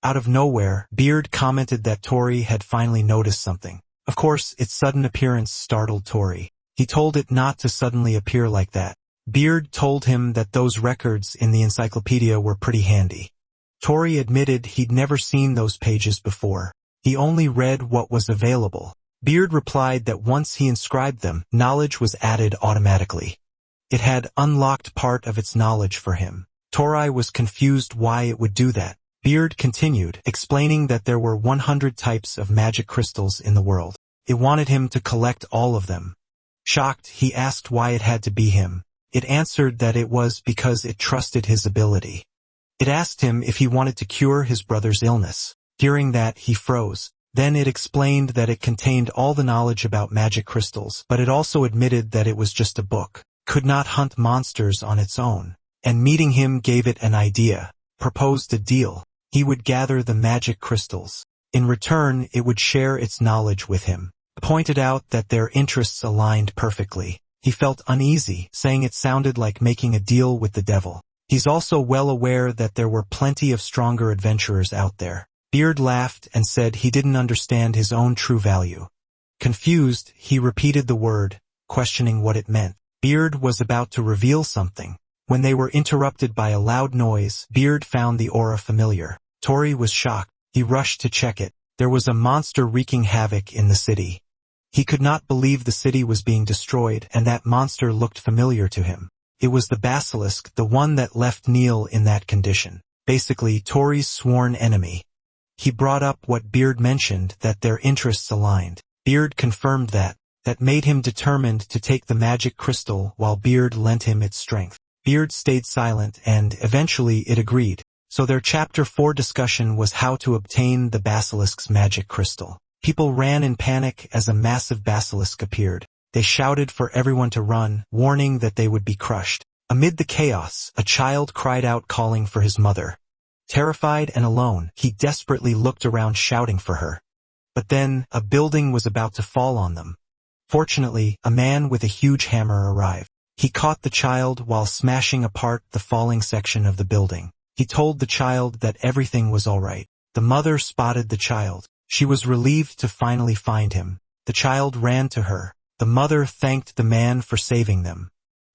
Out of nowhere, Beard commented that Tori had finally noticed something. Of course, its sudden appearance startled Tori. He told it not to suddenly appear like that. Beard told him that those records in the encyclopedia were pretty handy. Tori admitted he'd never seen those pages before. He only read what was available. Beard replied that once he inscribed them, knowledge was added automatically. It had unlocked part of its knowledge for him. Tori was confused why it would do that. Beard continued, explaining that there were 100 types of magic crystals in the world. It wanted him to collect all of them. Shocked, he asked why it had to be him. It answered that it was because it trusted his ability. It asked him if he wanted to cure his brother's illness. Hearing that, he froze. Then it explained that it contained all the knowledge about magic crystals, but it also admitted that it was just a book, could not hunt monsters on its own. And meeting him gave it an idea, proposed a deal. He would gather the magic crystals. In return, it would share its knowledge with him. Pointed out that their interests aligned perfectly. He felt uneasy, saying it sounded like making a deal with the devil. He's also well aware that there were plenty of stronger adventurers out there. Beard laughed and said he didn't understand his own true value. Confused, he repeated the word, questioning what it meant. Beard was about to reveal something. When they were interrupted by a loud noise, Beard found the aura familiar. Tori was shocked. He rushed to check it. There was a monster wreaking havoc in the city. He could not believe the city was being destroyed, and that monster looked familiar to him. It was the basilisk, the one that left Neil in that condition. Basically, Tori's sworn enemy. He brought up what Beard mentioned, that their interests aligned. Beard confirmed that. That made him determined to take the magic crystal while Beard lent him its strength. Beard stayed silent and, eventually, it agreed. So their Chapter 4 discussion was how to obtain the basilisk's magic crystal. People ran in panic as a massive basilisk appeared. They shouted for everyone to run, warning that they would be crushed. Amid the chaos, a child cried out calling for his mother. Terrified and alone, he desperately looked around shouting for her. But then, a building was about to fall on them. Fortunately, a man with a huge hammer arrived. He caught the child while smashing apart the falling section of the building. He told the child that everything was all right. The mother spotted the child. She was relieved to finally find him. The child ran to her. The mother thanked the man for saving them.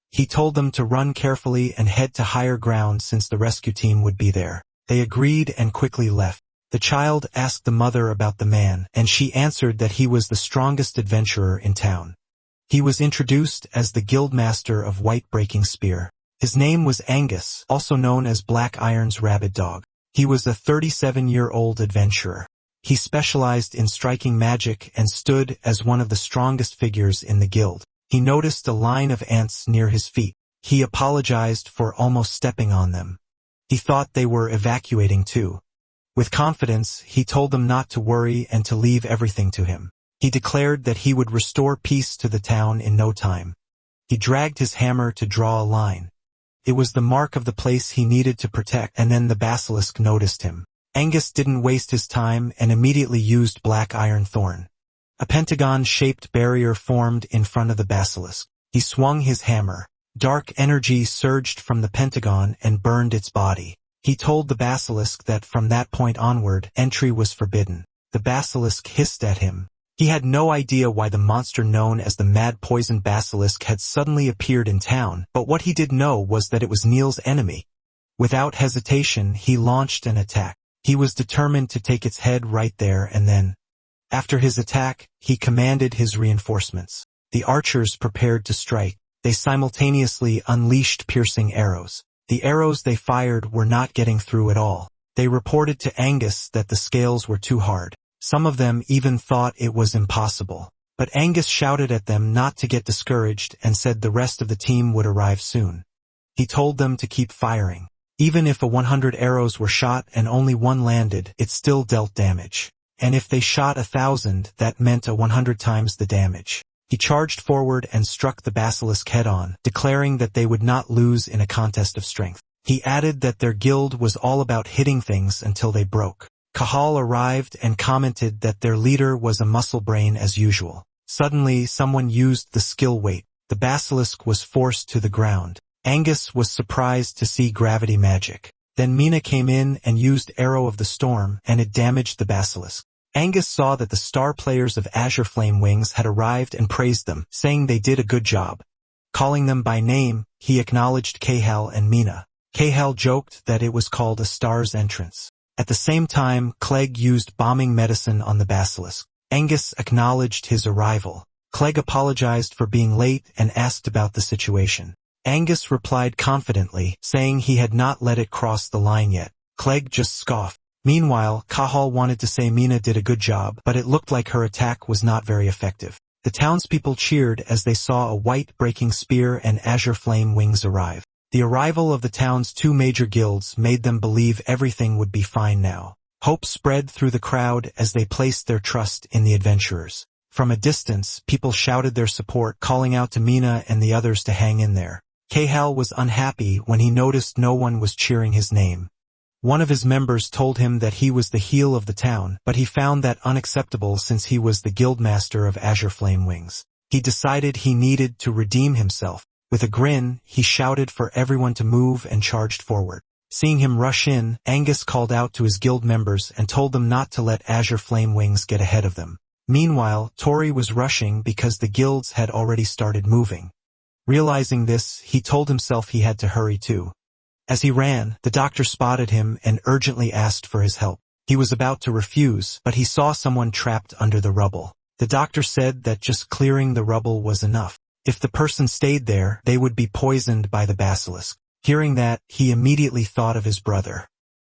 He told them to run carefully and head to higher ground since the rescue team would be there. They agreed and quickly left. The child asked the mother about the man, and she answered that he was the strongest adventurer in town. He was introduced as the guildmaster of White Breaking Spear. His name was Angus, also known as Black Iron's rabid dog. He was a 37-year-old adventurer. He specialized in striking magic and stood as one of the strongest figures in the guild. He noticed a line of ants near his feet. He apologized for almost stepping on them. He thought they were evacuating too. With confidence, he told them not to worry and to leave everything to him. He declared that he would restore peace to the town in no time. He dragged his hammer to draw a line. It was the mark of the place he needed to protect, and then the basilisk noticed him. Angus didn't waste his time and immediately used black iron thorn. A pentagon-shaped barrier formed in front of the basilisk. He swung his hammer. Dark energy surged from the pentagon and burned its body. He told the basilisk that from that point onward, entry was forbidden. The basilisk hissed at him. He had no idea why the monster known as the Mad Poison Basilisk had suddenly appeared in town, but what he did know was that it was Neil's enemy. Without hesitation, he launched an attack. He was determined to take its head right there and then. After his attack, he commanded his reinforcements. The archers prepared to strike. They simultaneously unleashed piercing arrows. The arrows they fired were not getting through at all. They reported to Angus that the scales were too hard. Some of them even thought it was impossible. But Angus shouted at them not to get discouraged and said the rest of the team would arrive soon. He told them to keep firing. Even if 100 arrows were shot and only one landed, it still dealt damage. And if they shot 1,000, that meant 100 times the damage. He charged forward and struck the basilisk head-on, declaring that they would not lose in a contest of strength. He added that their guild was all about hitting things until they broke. Cahal arrived and commented that their leader was a muscle brain as usual. Suddenly, someone used the skill weight. The basilisk was forced to the ground. Angus was surprised to see gravity magic. Then Mina came in and used Arrow of the Storm, and it damaged the basilisk. Angus saw that the star players of Azure Flame Wings had arrived and praised them, saying they did a good job. Calling them by name, he acknowledged Cahal and Mina. Cahal joked that it was called a star's entrance. At the same time, Clegg used bombing medicine on the basilisk. Angus acknowledged his arrival. Clegg apologized for being late and asked about the situation. Angus replied confidently, saying he had not let it cross the line yet. Clegg just scoffed. Meanwhile, Cahal wanted to say Mina did a good job, but it looked like her attack was not very effective. The townspeople cheered as they saw a White Breaking Spear and Azure Flame Wings arrive. The arrival of the town's two major guilds made them believe everything would be fine now. Hope spread through the crowd as they placed their trust in the adventurers. From a distance, people shouted their support, calling out to Mina and the others to hang in there. Cahal was unhappy when he noticed no one was cheering his name. One of his members told him that he was the heel of the town, but he found that unacceptable since he was the guildmaster of Azure Flame Wings. He decided he needed to redeem himself. With a grin, he shouted for everyone to move and charged forward. Seeing him rush in, Angus called out to his guild members and told them not to let Azure Flame Wings get ahead of them. Meanwhile, Tori was rushing because the guilds had already started moving. Realizing this, he told himself he had to hurry too. As he ran, the doctor spotted him and urgently asked for his help. He was about to refuse, but he saw someone trapped under the rubble. The doctor said that just clearing the rubble was enough. If the person stayed there, they would be poisoned by the basilisk. Hearing that, he immediately thought of his brother.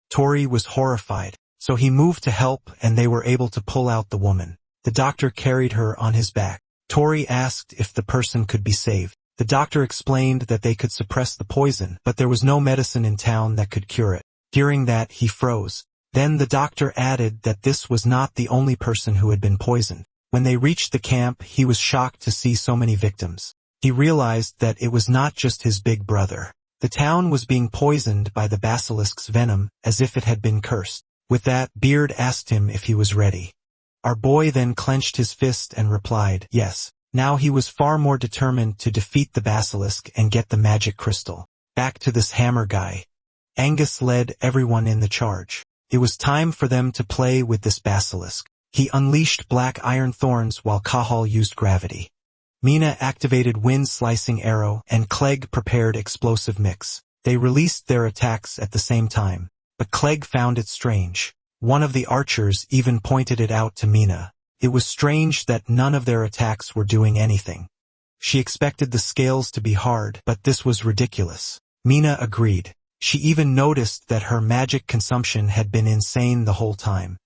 Tori was horrified, so he moved to help and they were able to pull out the woman. The doctor carried her on his back. Tori asked if the person could be saved. The doctor explained that they could suppress the poison, but there was no medicine in town that could cure it. Hearing that, he froze. Then the doctor added that this was not the only person who had been poisoned. When they reached the camp, he was shocked to see so many victims. He realized that it was not just his big brother. The town was being poisoned by the basilisk's venom, as if it had been cursed. With that, Beard asked him if he was ready. Our boy then clenched his fist and replied, yes. Now he was far more determined to defeat the basilisk and get the magic crystal. Back to this hammer guy. Angus led everyone in the charge. It was time for them to play with this basilisk. He unleashed black iron thorns while Cahal used gravity. Mina activated wind-slicing arrow and Clegg prepared explosive mix. They released their attacks at the same time, but Clegg found it strange. One of the archers even pointed it out to Mina. It was strange that none of their attacks were doing anything. She expected the scales to be hard, but this was ridiculous. Mina agreed. She even noticed that her magic consumption had been insane the whole time.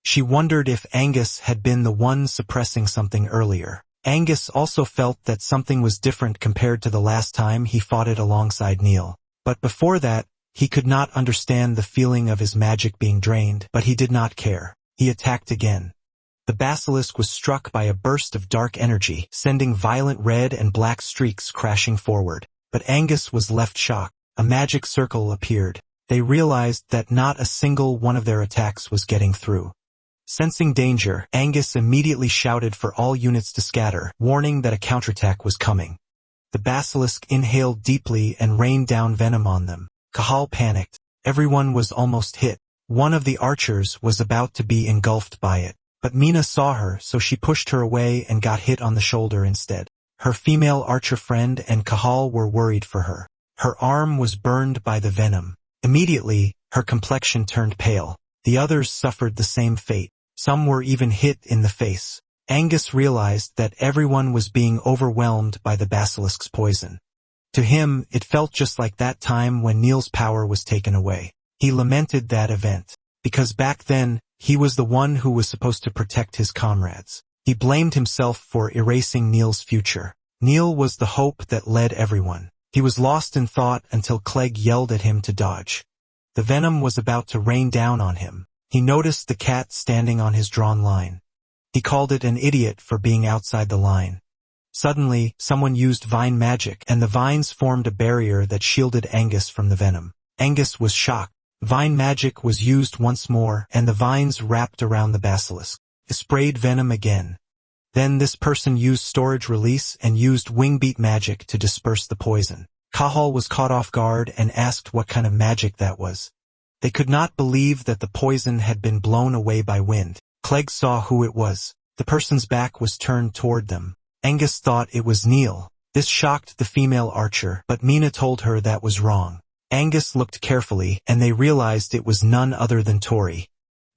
She wondered if Angus had been the one suppressing something earlier. Angus also felt that something was different compared to the last time he fought it alongside Neil. But before that, he could not understand the feeling of his magic being drained, but he did not care. He attacked again. The basilisk was struck by a burst of dark energy, sending violent red and black streaks crashing forward. But Angus was left shocked. A magic circle appeared. They realized that not a single one of their attacks was getting through. Sensing danger, Angus immediately shouted for all units to scatter, warning that a counterattack was coming. The basilisk inhaled deeply and rained down venom on them. Cahal panicked. Everyone was almost hit. One of the archers was about to be engulfed by it. But Mina saw her, so she pushed her away and got hit on the shoulder instead. Her female archer friend and Cahal were worried for her. Her arm was burned by the venom. Immediately, her complexion turned pale. The others suffered the same fate. Some were even hit in the face. Angus realized that everyone was being overwhelmed by the basilisk's poison. To him, it felt just like that time when Neil's power was taken away. He lamented that event. Because back then, he was the one who was supposed to protect his comrades. He blamed himself for erasing Neil's future. Neil was the hope that led everyone. He was lost in thought until Clegg yelled at him to dodge. The venom was about to rain down on him. He noticed the cat standing on his drawn line. He called it an idiot for being outside the line. Suddenly, someone used vine magic, and the vines formed a barrier that shielded Angus from the venom. Angus was shocked. Vine magic was used once more, and the vines wrapped around the basilisk. It sprayed venom again. Then this person used storage release and used wingbeat magic to disperse the poison. Cahal was caught off guard and asked what kind of magic that was. They could not believe that the poison had been blown away by wind. Clegg saw who it was. The person's back was turned toward them. Angus thought it was Neil. This shocked the female archer, but Mina told her that was wrong. Angus looked carefully, and they realized it was none other than Tori.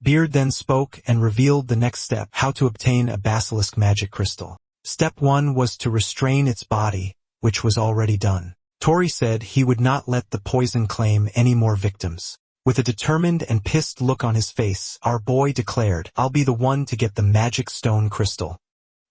Beard then spoke and revealed the next step, how to obtain a basilisk magic crystal. Step 1 was to restrain its body, which was already done. Tori said he would not let the poison claim any more victims. With a determined and pissed look on his face, our boy declared, "I'll be the one to get the magic stone crystal."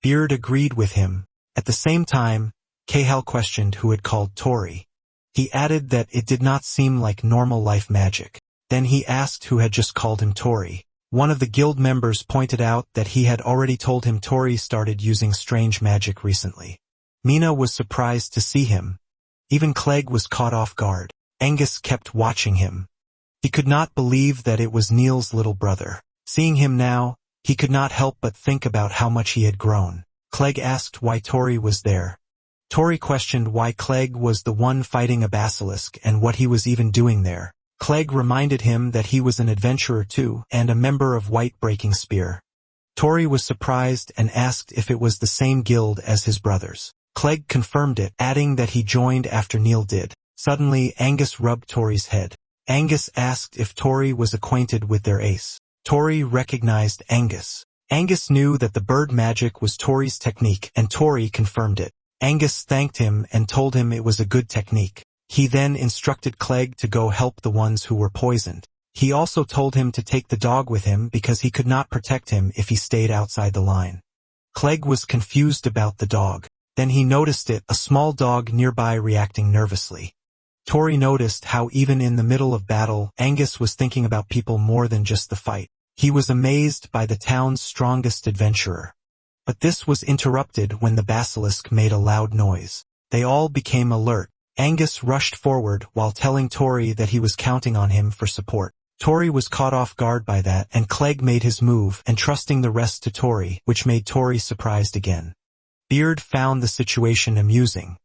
Beard agreed with him. At the same time, Cahal questioned who had called Tori. He added that it did not seem like normal life magic. Then he asked who had just called him Tori. One of the guild members pointed out that he had already told him Tori started using strange magic recently. Mina was surprised to see him. Even Clegg was caught off guard. Angus kept watching him. He could not believe that it was Neil's little brother. Seeing him now, he could not help but think about how much he had grown. Clegg asked why Tori was there. Tori questioned why Clegg was the one fighting a basilisk and what he was even doing there. Clegg reminded him that he was an adventurer too, and a member of White Breaking Spear. Tori was surprised and asked if it was the same guild as his brothers. Clegg confirmed it, adding that he joined after Neil did. Suddenly, Angus rubbed Tori's head. Angus asked if Tori was acquainted with their ace. Tori recognized Angus. Angus knew that the bird magic was Tori's technique, and Tori confirmed it. Angus thanked him and told him it was a good technique. He then instructed Clegg to go help the ones who were poisoned. He also told him to take the dog with him because he could not protect him if he stayed outside the line. Clegg was confused about the dog. Then he noticed it, a small dog nearby reacting nervously. Tori noticed how even in the middle of battle, Angus was thinking about people more than just the fight. He was amazed by the town's strongest adventurer. But this was interrupted when the basilisk made a loud noise. They all became alert. Angus rushed forward while telling Tori that he was counting on him for support. Tori was caught off guard by that, and Clegg made his move, entrusting the rest to Tori, which made Tori surprised again. Beard found the situation amusing.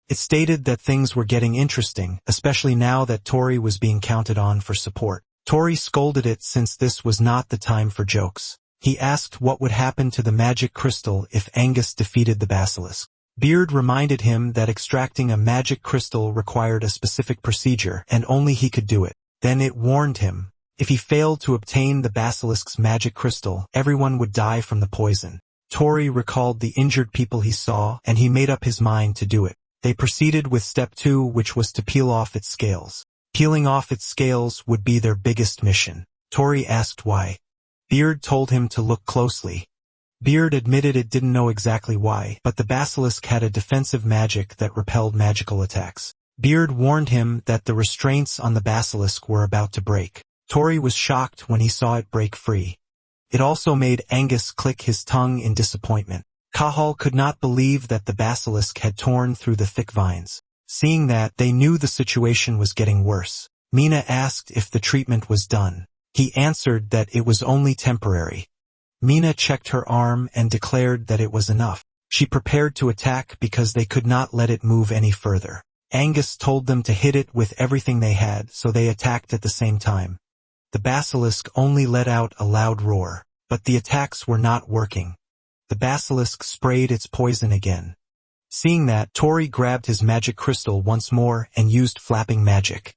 It stated that things were getting interesting, especially now that Tori was being counted on for support. Tori scolded it since this was not the time for jokes. He asked what would happen to the magic crystal if Angus defeated the basilisk. Beard reminded him that extracting a magic crystal required a specific procedure, and only he could do it. Then it warned him, if he failed to obtain the basilisk's magic crystal, everyone would die from the poison. Tori recalled the injured people he saw, and he made up his mind to do it. They proceeded with step 2, which was to peel off its scales. Peeling off its scales would be their biggest mission. Tori asked why. Beard told him to look closely. Beard admitted it didn't know exactly why, but the basilisk had a defensive magic that repelled magical attacks. Beard warned him that the restraints on the basilisk were about to break. Tori was shocked when he saw it break free. It also made Angus click his tongue in disappointment. Cahal could not believe that the basilisk had torn through the thick vines. Seeing that, they knew the situation was getting worse. Mina asked if the treatment was done. He answered that it was only temporary. Mina checked her arm and declared that it was enough. She prepared to attack because they could not let it move any further. Angus told them to hit it with everything they had, so they attacked at the same time. The basilisk only let out a loud roar, but the attacks were not working. The basilisk sprayed its poison again. Seeing that, Tori grabbed his magic crystal once more and used flapping magic.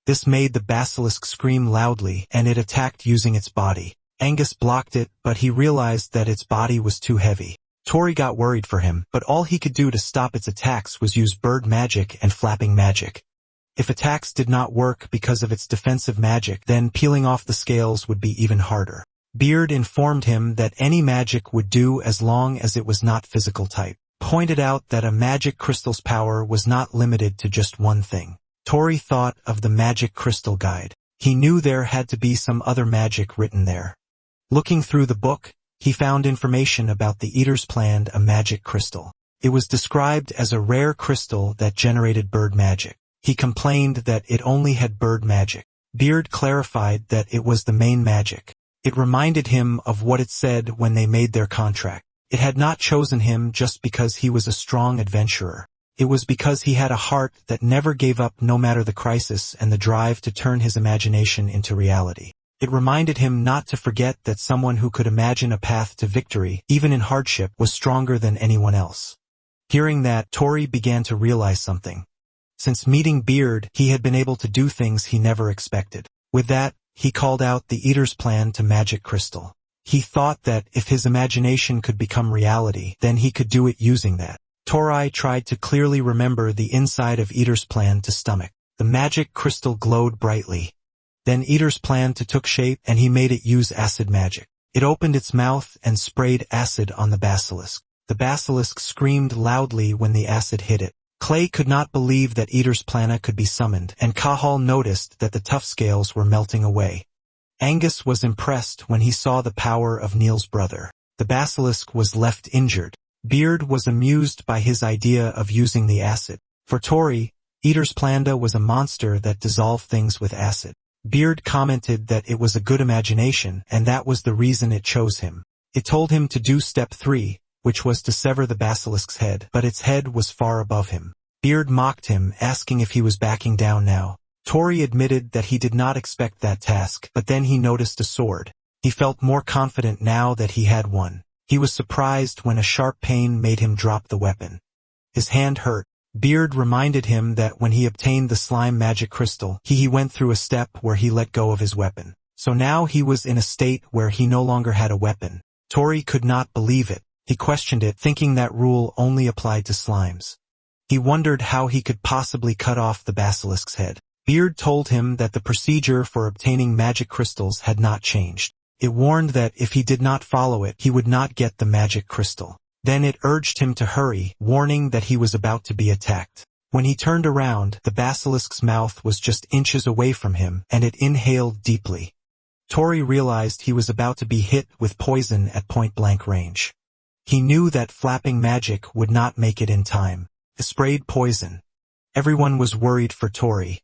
This made the basilisk scream loudly, and it attacked using its body. Angus blocked it, but he realized that its body was too heavy. Tori got worried for him, but all he could do to stop its attacks was use bird magic and flapping magic. If attacks did not work because of its defensive magic, then peeling off the scales would be even harder. Beard informed him that any magic would do as long as it was not physical type. Pointed out that a magic crystal's power was not limited to just one thing. Tori thought of the magic crystal guide. He knew there had to be some other magic written there. Looking through the book, he found information about the Eaters planned a magic crystal. It was described as a rare crystal that generated bird magic. He complained that it only had bird magic. Beard clarified that it was the main magic. It reminded him of what it said when they made their contract. It had not chosen him just because he was a strong adventurer. It was because he had a heart that never gave up no matter the crisis and the drive to turn his imagination into reality. It reminded him not to forget that someone who could imagine a path to victory, even in hardship, was stronger than anyone else. Hearing that, Tori began to realize something. Since meeting Beard, he had been able to do things he never expected. With that, he called out the Eater's plan to Magic Crystal. He thought that if his imagination could become reality, then he could do it using that. Tori tried to clearly remember the inside of Eater's plan to stomach. The magic crystal glowed brightly. Then Eater's plan took shape, and he made it use acid magic. It opened its mouth and sprayed acid on the basilisk. The basilisk screamed loudly when the acid hit it. Clay could not believe that Eater's plana could be summoned, and Cahal noticed that the tough scales were melting away. Angus was impressed when he saw the power of Neil's brother. The basilisk was left injured. Beard was amused by his idea of using the acid. For Tori, Eater's planda was a monster that dissolved things with acid. Beard commented that it was a good imagination, and that was the reason it chose him. It told him to do step 3, which was to sever the basilisk's head, but its head was far above him. Beard mocked him, asking if he was backing down now. Tori admitted that he did not expect that task, but then he noticed a sword. He felt more confident now that he had one. He was surprised when a sharp pain made him drop the weapon. His hand hurt. Beard reminded him that when he obtained the slime magic crystal, he went through a step where he let go of his weapon. So now he was in a state where he no longer had a weapon. Tori could not believe it. He questioned it, thinking that rule only applied to slimes. He wondered how he could possibly cut off the basilisk's head. Beard told him that the procedure for obtaining magic crystals had not changed. It warned that if he did not follow it, he would not get the magic crystal. Then it urged him to hurry, warning that he was about to be attacked. When he turned around, the basilisk's mouth was just inches away from him, and it inhaled deeply. Tori realized he was about to be hit with poison at point-blank range. He knew that flapping magic would not make it in time. He sprayed poison. Everyone was worried for Tori.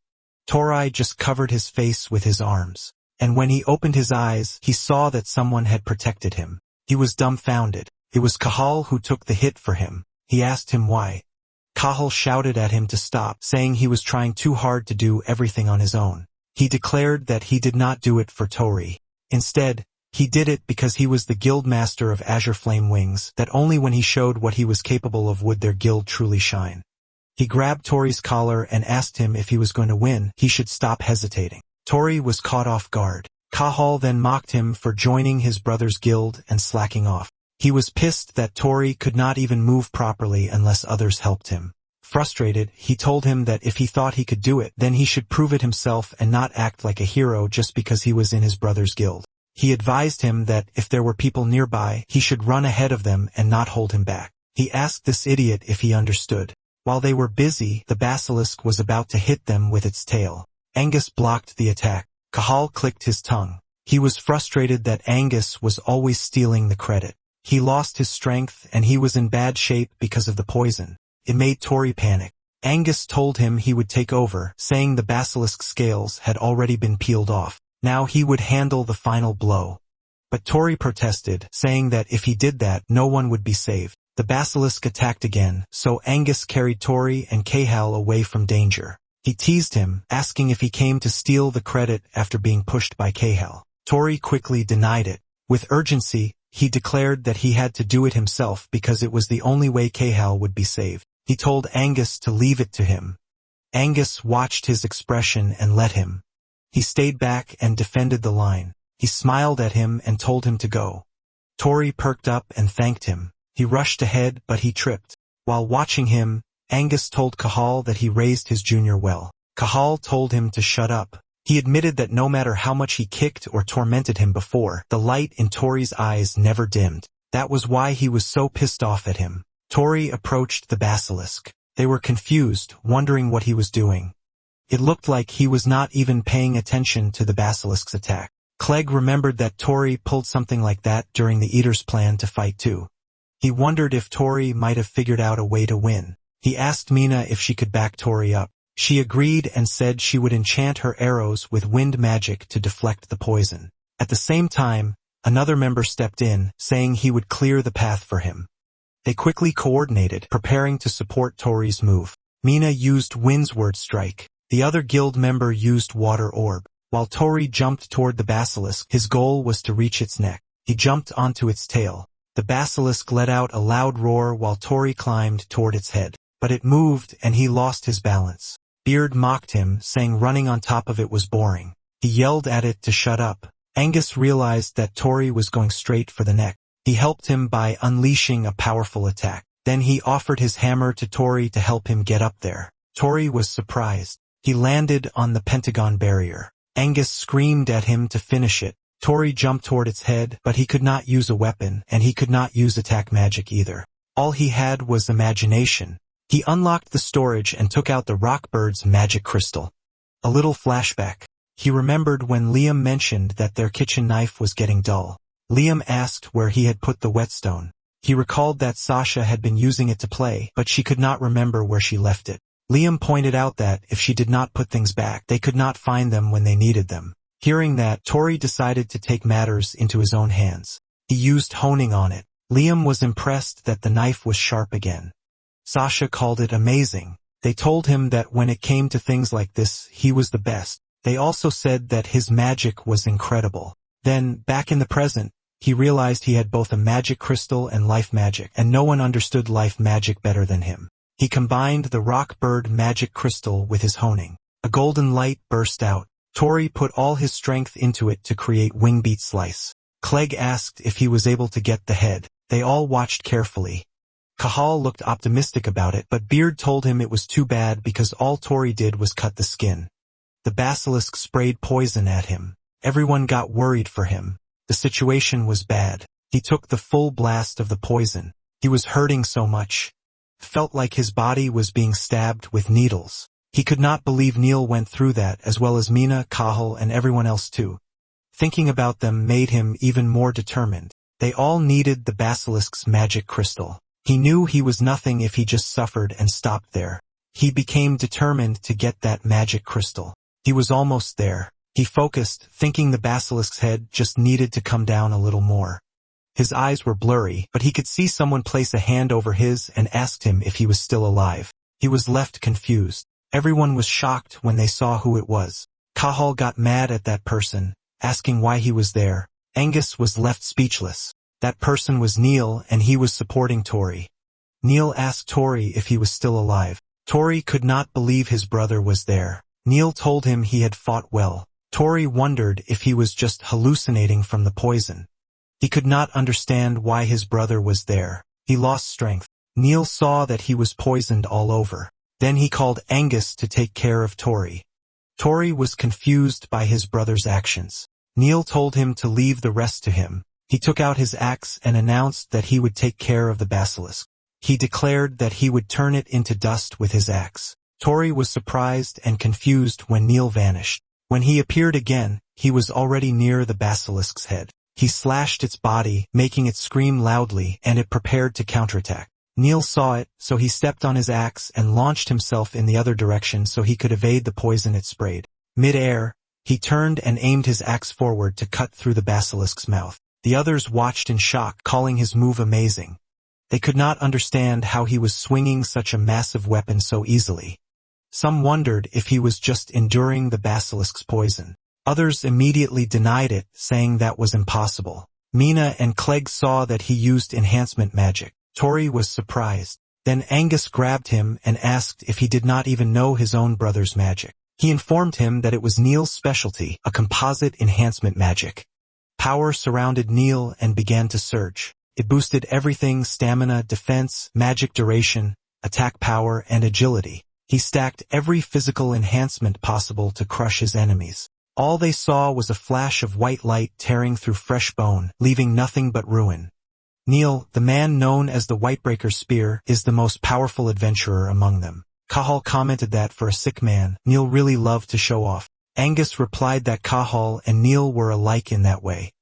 Tori just covered his face with his arms, and when he opened his eyes, he saw that someone had protected him. He was dumbfounded. It was Cahal who took the hit for him. He asked him why. Cahal shouted at him to stop, saying he was trying too hard to do everything on his own. He declared that he did not do it for Tori. Instead, he did it because he was the guild master of Azure Flame Wings, that only when he showed what he was capable of would their guild truly shine. He grabbed Tori's collar and asked him if he was going to win, he should stop hesitating. Tori was caught off guard. Cahal then mocked him for joining his brother's guild and slacking off. He was pissed that Tori could not even move properly unless others helped him. Frustrated, he told him that if he thought he could do it, then he should prove it himself and not act like a hero just because he was in his brother's guild. He advised him that if there were people nearby, he should run ahead of them and not hold him back. He asked this idiot if he understood. While they were busy, the basilisk was about to hit them with its tail. Angus blocked the attack. Cahal clicked his tongue. He was frustrated that Angus was always stealing the credit. He lost his strength and he was in bad shape because of the poison. It made Tori panic. Angus told him he would take over, saying the basilisk's scales had already been peeled off. Now he would handle the final blow. But Tori protested, saying that if he did that, no one would be saved. The basilisk attacked again, so Angus carried Tori and Cahal away from danger. He teased him, asking if he came to steal the credit after being pushed by Cahal. Tori quickly denied it. With urgency, he declared that he had to do it himself because it was the only way Cahal would be saved. He told Angus to leave it to him. Angus watched his expression and let him. He stayed back and defended the line. He smiled at him and told him to go. Tori perked up and thanked him. He rushed ahead, but he tripped. While watching him, Angus told Cahal that he raised his junior well. Cahal told him to shut up. He admitted that no matter how much he kicked or tormented him before, the light in Tori's eyes never dimmed. That was why he was so pissed off at him. Tori approached the basilisk. They were confused, wondering what he was doing. It looked like he was not even paying attention to the basilisk's attack. Clegg remembered that Tori pulled something like that during the Eater's plan to fight too. He wondered if Tori might have figured out a way to win. He asked Mina if she could back Tori up. She agreed and said she would enchant her arrows with wind magic to deflect the poison. At the same time, another member stepped in, saying he would clear the path for him. They quickly coordinated, preparing to support Tori's move. Mina used Windsward Strike. The other guild member used Water Orb. While Tori jumped toward the basilisk, his goal was to reach its neck. He jumped onto its tail. The basilisk let out a loud roar while Tori climbed toward its head. But it moved and he lost his balance. Beard mocked him, saying running on top of it was boring. He yelled at it to shut up. Angus realized that Tori was going straight for the neck. He helped him by unleashing a powerful attack. Then he offered his hammer to Tori to help him get up there. Tori was surprised. He landed on the pentagon barrier. Angus screamed at him to finish it. Tori jumped toward its head, but he could not use a weapon, and he could not use attack magic either. All he had was imagination. He unlocked the storage and took out the Rockbird's magic crystal. A little flashback. He remembered when Liam mentioned that their kitchen knife was getting dull. Liam asked where he had put the whetstone. He recalled that Sasha had been using it to play, but she could not remember where she left it. Liam pointed out that if she did not put things back, they could not find them when they needed them. Hearing that, Tori decided to take matters into his own hands. He used honing on it. Liam was impressed that the knife was sharp again. Sasha called it amazing. They told him that when it came to things like this, he was the best. They also said that his magic was incredible. Then, back in the present, he realized he had both a magic crystal and life magic, and no one understood life magic better than him. He combined the Rockbird magic crystal with his honing. A golden light burst out. Tori put all his strength into it to create Wingbeat Slice. Clegg asked if he was able to get the head. They all watched carefully. Cahal looked optimistic about it, but Beard told him it was too bad because all Tori did was cut the skin. The basilisk sprayed poison at him. Everyone got worried for him. The situation was bad. He took the full blast of the poison. He was hurting so much. felt like his body was being stabbed with needles. He could not believe Neil went through that, as well as Mina, Cahal, and everyone else too. Thinking about them made him even more determined. They all needed the basilisk's magic crystal. He knew he was nothing if he just suffered and stopped there. He became determined to get that magic crystal. He was almost there. He focused, thinking the basilisk's head just needed to come down a little more. His eyes were blurry, but he could see someone place a hand over his and asked him if he was still alive. He was left confused. Everyone was shocked when they saw who it was. Cahal got mad at that person, asking why he was there. Angus was left speechless. That person was Neil, and he was supporting Tori. Neil asked Tori if he was still alive. Tori could not believe his brother was there. Neil told him he had fought well. Tori wondered if he was just hallucinating from the poison. He could not understand why his brother was there. He lost strength. Neil saw that he was poisoned all over. Then he called Angus to take care of Tori. Tori was confused by his brother's actions. Neil told him to leave the rest to him. He took out his axe and announced that he would take care of the basilisk. He declared that he would turn it into dust with his axe. Tori was surprised and confused when Neil vanished. When he appeared again, he was already near the basilisk's head. He slashed its body, making it scream loudly, and it prepared to counterattack. Neil saw it, so he stepped on his axe and launched himself in the other direction so he could evade the poison it sprayed. Mid-air, he turned and aimed his axe forward to cut through the basilisk's mouth. The others watched in shock, calling his move amazing. They could not understand how he was swinging such a massive weapon so easily. Some wondered if he was just enduring the basilisk's poison. Others immediately denied it, saying that was impossible. Mina and Clegg saw that he used enhancement magic. Tori was surprised. Then Angus grabbed him and asked if he did not even know his own brother's magic. He informed him that it was Neil's specialty, a composite enhancement magic. Power surrounded Neil and began to surge. It boosted everything: stamina, defense, magic duration, attack power, and agility. He stacked every physical enhancement possible to crush his enemies. All they saw was a flash of white light tearing through fresh bone, leaving nothing but ruin. Neil, the man known as the Whitebreaker's Spear, is the most powerful adventurer among them. Cahal commented that for a sick man, Neil really loved to show off. Angus replied that Cahal and Neil were alike in that way.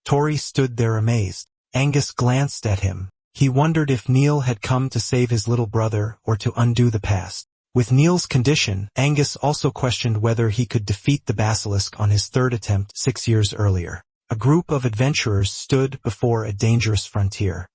Tori stood there amazed. Angus glanced at him. He wondered if Neil had come to save his little brother or to undo the past. With Neil's condition, Angus also questioned whether he could defeat the basilisk on his third attempt 6 years earlier. A group of adventurers stood before a dangerous frontier.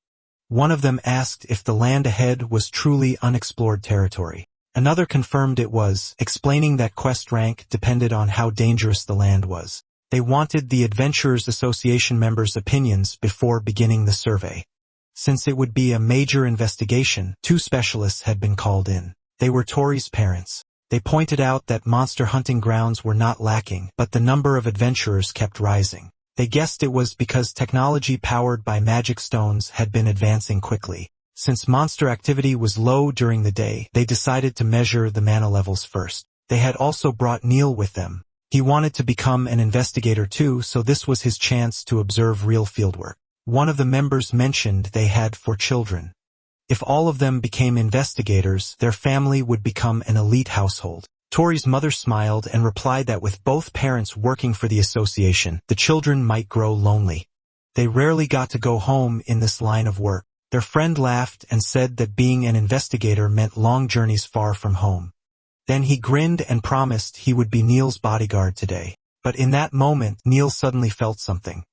One of them asked if the land ahead was truly unexplored territory. Another confirmed it was, explaining that quest rank depended on how dangerous the land was. They wanted the Adventurers Association members' opinions before beginning the survey. Since it would be a major investigation, 2 specialists had been called in. They were Tori's parents. They pointed out that monster hunting grounds were not lacking, but the number of adventurers kept rising. They guessed it was because technology powered by magic stones had been advancing quickly. Since monster activity was low during the day, they decided to measure the mana levels first. They had also brought Neil with them. He wanted to become an investigator too, so this was his chance to observe real fieldwork. One of the members mentioned they had 4 children. If all of them became investigators, their family would become an elite household. Tori's mother smiled and replied that with both parents working for the association, the children might grow lonely. They rarely got to go home in this line of work. Their friend laughed and said that being an investigator meant long journeys far from home. Then he grinned and promised he would be Neil's bodyguard today. But in that moment, Neil suddenly felt something.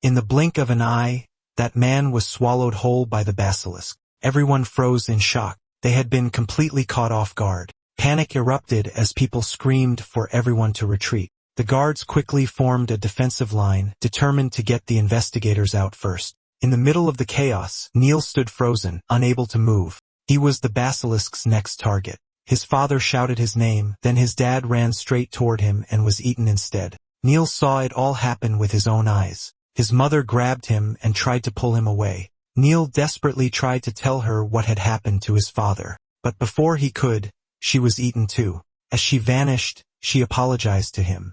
In the blink of an eye, that man was swallowed whole by the basilisk. Everyone froze in shock. They had been completely caught off guard. Panic erupted as people screamed for everyone to retreat. The guards quickly formed a defensive line, determined to get the investigators out first. In the middle of the chaos, Neil stood frozen, unable to move. He was the basilisk's next target. His father shouted his name, then his dad ran straight toward him and was eaten instead. Neil saw it all happen with his own eyes. His mother grabbed him and tried to pull him away. Neil desperately tried to tell her what had happened to his father. But before he could, she was eaten too. As she vanished, she apologized to him.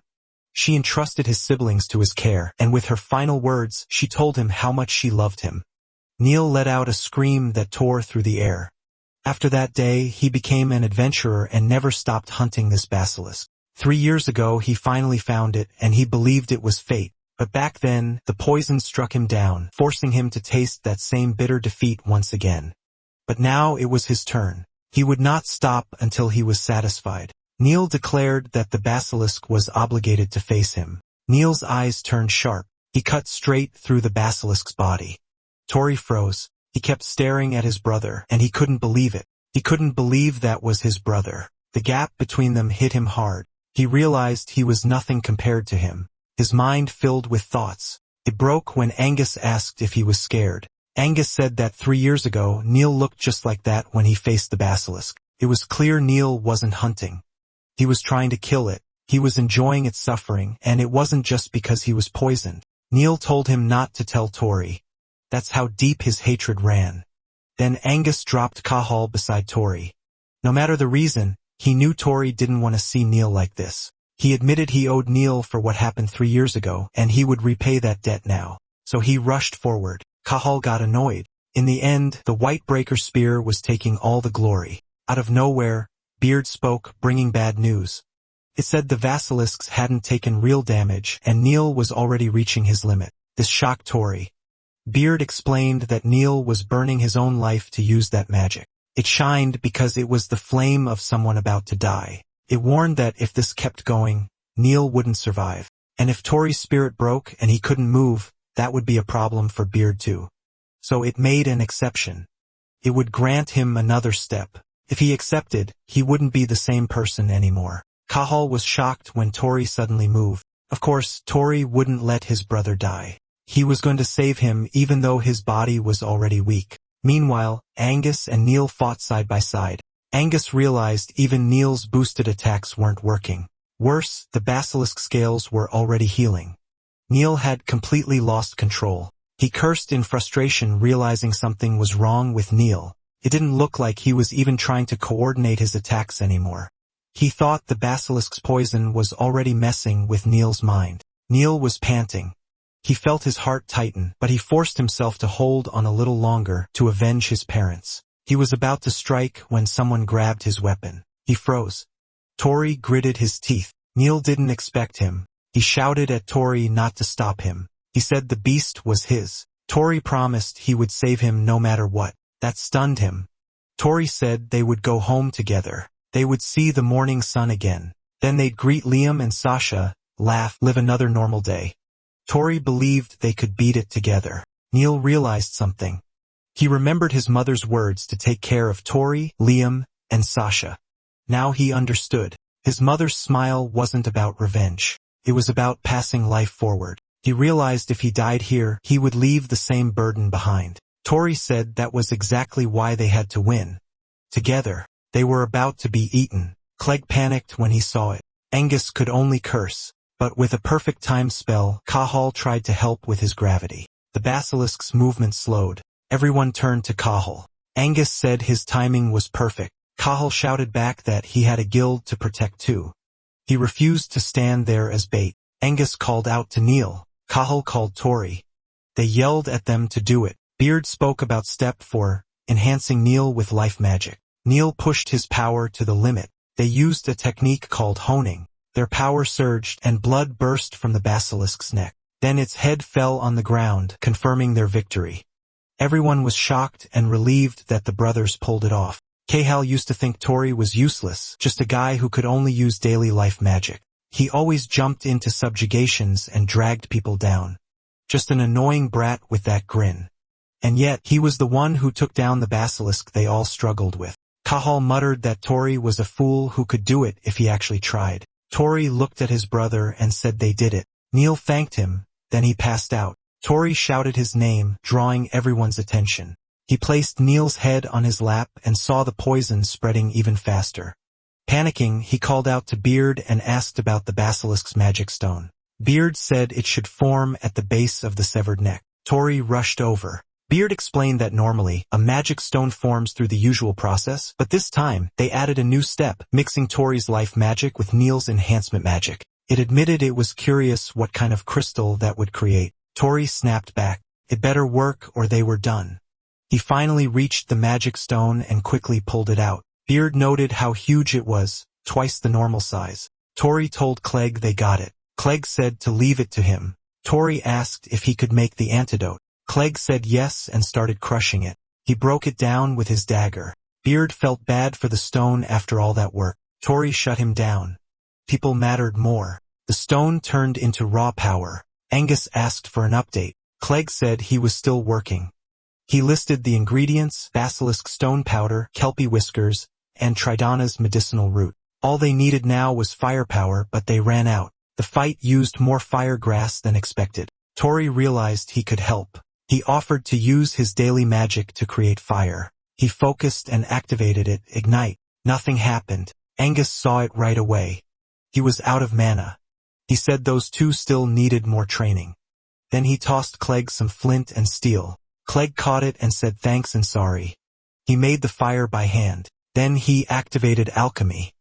She entrusted his siblings to his care, and with her final words, she told him how much she loved him. Neil let out a scream that tore through the air. After that day, he became an adventurer and never stopped hunting this basilisk. 3 years ago, he finally found it, and he believed it was fate. But back then, the poison struck him down, forcing him to taste that same bitter defeat once again. But now it was his turn. He would not stop until he was satisfied. Neil declared that the basilisk was obligated to face him. Neil's eyes turned sharp. He cut straight through the basilisk's body. Tori froze. He kept staring at his brother, and he couldn't believe it. He couldn't believe that was his brother. The gap between them hit him hard. He realized he was nothing compared to him. His mind filled with thoughts. It broke when Angus asked if he was scared. Angus said that 3 years ago, Neil looked just like that when he faced the basilisk. It was clear Neil wasn't hunting. He was trying to kill it. He was enjoying its suffering, and it wasn't just because he was poisoned. Neil told him not to tell Tori. That's how deep his hatred ran. Then Angus dropped Cahal beside Tori. No matter the reason, he knew Tori didn't want to see Neil like this. He admitted he owed Neil for what happened 3 years ago, and he would repay that debt now. So he rushed forward. Cahal got annoyed. In the end, the Whitebreaker spear was taking all the glory. Out of nowhere, Beard spoke, bringing bad news. It said the basilisks hadn't taken real damage, and Neil was already reaching his limit. This shocked Tori. Beard explained that Neil was burning his own life to use that magic. It shined because it was the flame of someone about to die. It warned that if this kept going, Neil wouldn't survive. And if Tori's spirit broke and he couldn't move, that would be a problem for Beard too. So it made an exception. It would grant him another step. If he accepted, he wouldn't be the same person anymore. Cahal was shocked when Tori suddenly moved. Of course, Tori wouldn't let his brother die. He was going to save him even though his body was already weak. Meanwhile, Angus and Neil fought side by side. Angus realized even Neil's boosted attacks weren't working. Worse, the basilisk scales were already healing. Neil had completely lost control. He cursed in frustration, realizing something was wrong with Neil. It didn't look like he was even trying to coordinate his attacks anymore. He thought the basilisk's poison was already messing with Neil's mind. Neil was panting. He felt his heart tighten, but he forced himself to hold on a little longer to avenge his parents. He was about to strike when someone grabbed his weapon. He froze. Tori gritted his teeth. Neil didn't expect him. He shouted at Tori not to stop him. He said the beast was his. Tori promised he would save him no matter what. That stunned him. Tori said they would go home together. They would see the morning sun again. Then they'd greet Liam and Sasha, laugh, live another normal day. Tori believed they could beat it together. Neil realized something. He remembered his mother's words to take care of Tori, Liam, and Sasha. Now he understood. His mother's smile wasn't about revenge. It was about passing life forward. He realized if he died here, he would leave the same burden behind. Tori said that was exactly why they had to win. Together, they were about to be eaten. Clegg panicked when he saw it. Angus could only curse. But with a perfect time spell, Cahal tried to help with his gravity. The basilisk's movement slowed. Everyone turned to Cahal. Angus said his timing was perfect. Cahal shouted back that he had a guild to protect too. He refused to stand there as bait. Angus called out to Neil. Cahal called Tori. They yelled at them to do it. Beard spoke about step 4, enhancing Neil with life magic. Neil pushed his power to the limit. They used a technique called honing. Their power surged and blood burst from the basilisk's neck. Then its head fell on the ground, confirming their victory. Everyone was shocked and relieved that the brothers pulled it off. Cahal used to think Tori was useless, just a guy who could only use daily life magic. He always jumped into subjugations and dragged people down. Just an annoying brat with that grin. And yet, he was the one who took down the basilisk they all struggled with. Cahal muttered that Tori was a fool who could do it if he actually tried. Tori looked at his brother and said they did it. Neil thanked him, then he passed out. Tori shouted his name, drawing everyone's attention. He placed Neil's head on his lap and saw the poison spreading even faster. Panicking, he called out to Beard and asked about the basilisk's magic stone. Beard said it should form at the base of the severed neck. Tori rushed over. Beard explained that normally, a magic stone forms through the usual process, but this time, they added a new step, mixing Tori's life magic with Neil's enhancement magic. It admitted it was curious what kind of crystal that would create. Tori snapped back. It better work or they were done. He finally reached the magic stone and quickly pulled it out. Beard noted how huge it was, twice the normal size. Tori told Clegg they got it. Clegg said to leave it to him. Tori asked if he could make the antidote. Clegg said yes and started crushing it. He broke it down with his dagger. Beard felt bad for the stone after all that work. Tori shut him down. People mattered more. The stone turned into raw power. Angus asked for an update. Clegg said he was still working. He listed the ingredients: basilisk stone powder, kelpie whiskers, and Tridana's medicinal root. All they needed now was firepower, but they ran out. The fight used more fire grass than expected. Tori realized he could help. He offered to use his daily magic to create fire. He focused and activated it. Ignite. Nothing happened. Angus saw it right away. He was out of mana. He said those two still needed more training. Then he tossed Clegg some flint and steel. Clegg caught it and said thanks and sorry. He made the fire by hand. Then he activated alchemy.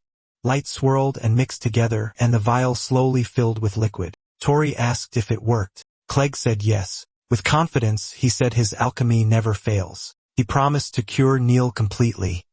Light swirled and mixed together, and the vial slowly filled with liquid. Tori asked if it worked. Clegg said yes. With confidence, he said his alchemy never fails. He promised to cure Neil completely.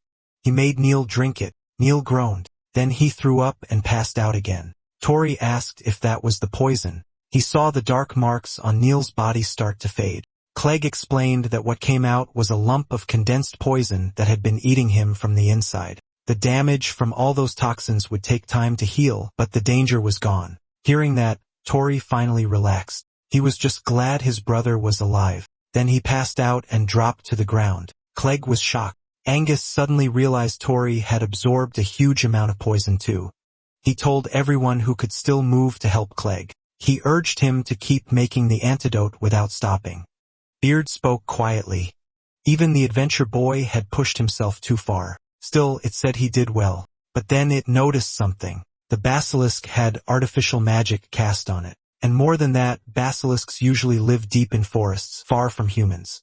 He made Neil drink it. Neil groaned. Then he threw up and passed out again. Tori asked if that was the poison. He saw the dark marks on Neil's body start to fade. Clegg explained that what came out was a lump of condensed poison that had been eating him from the inside. The damage from all those toxins would take time to heal, but the danger was gone. Hearing that, Tori finally relaxed. He was just glad his brother was alive. Then he passed out and dropped to the ground. Clegg was shocked. Angus suddenly realized Tori had absorbed a huge amount of poison too. He told everyone who could still move to help Clegg. He urged him to keep making the antidote without stopping. Beard spoke quietly. Even the adventure boy had pushed himself too far. Still, it said he did well. But then it noticed something. The basilisk had artificial magic cast on it. And more than that, basilisks usually live deep in forests, far from humans.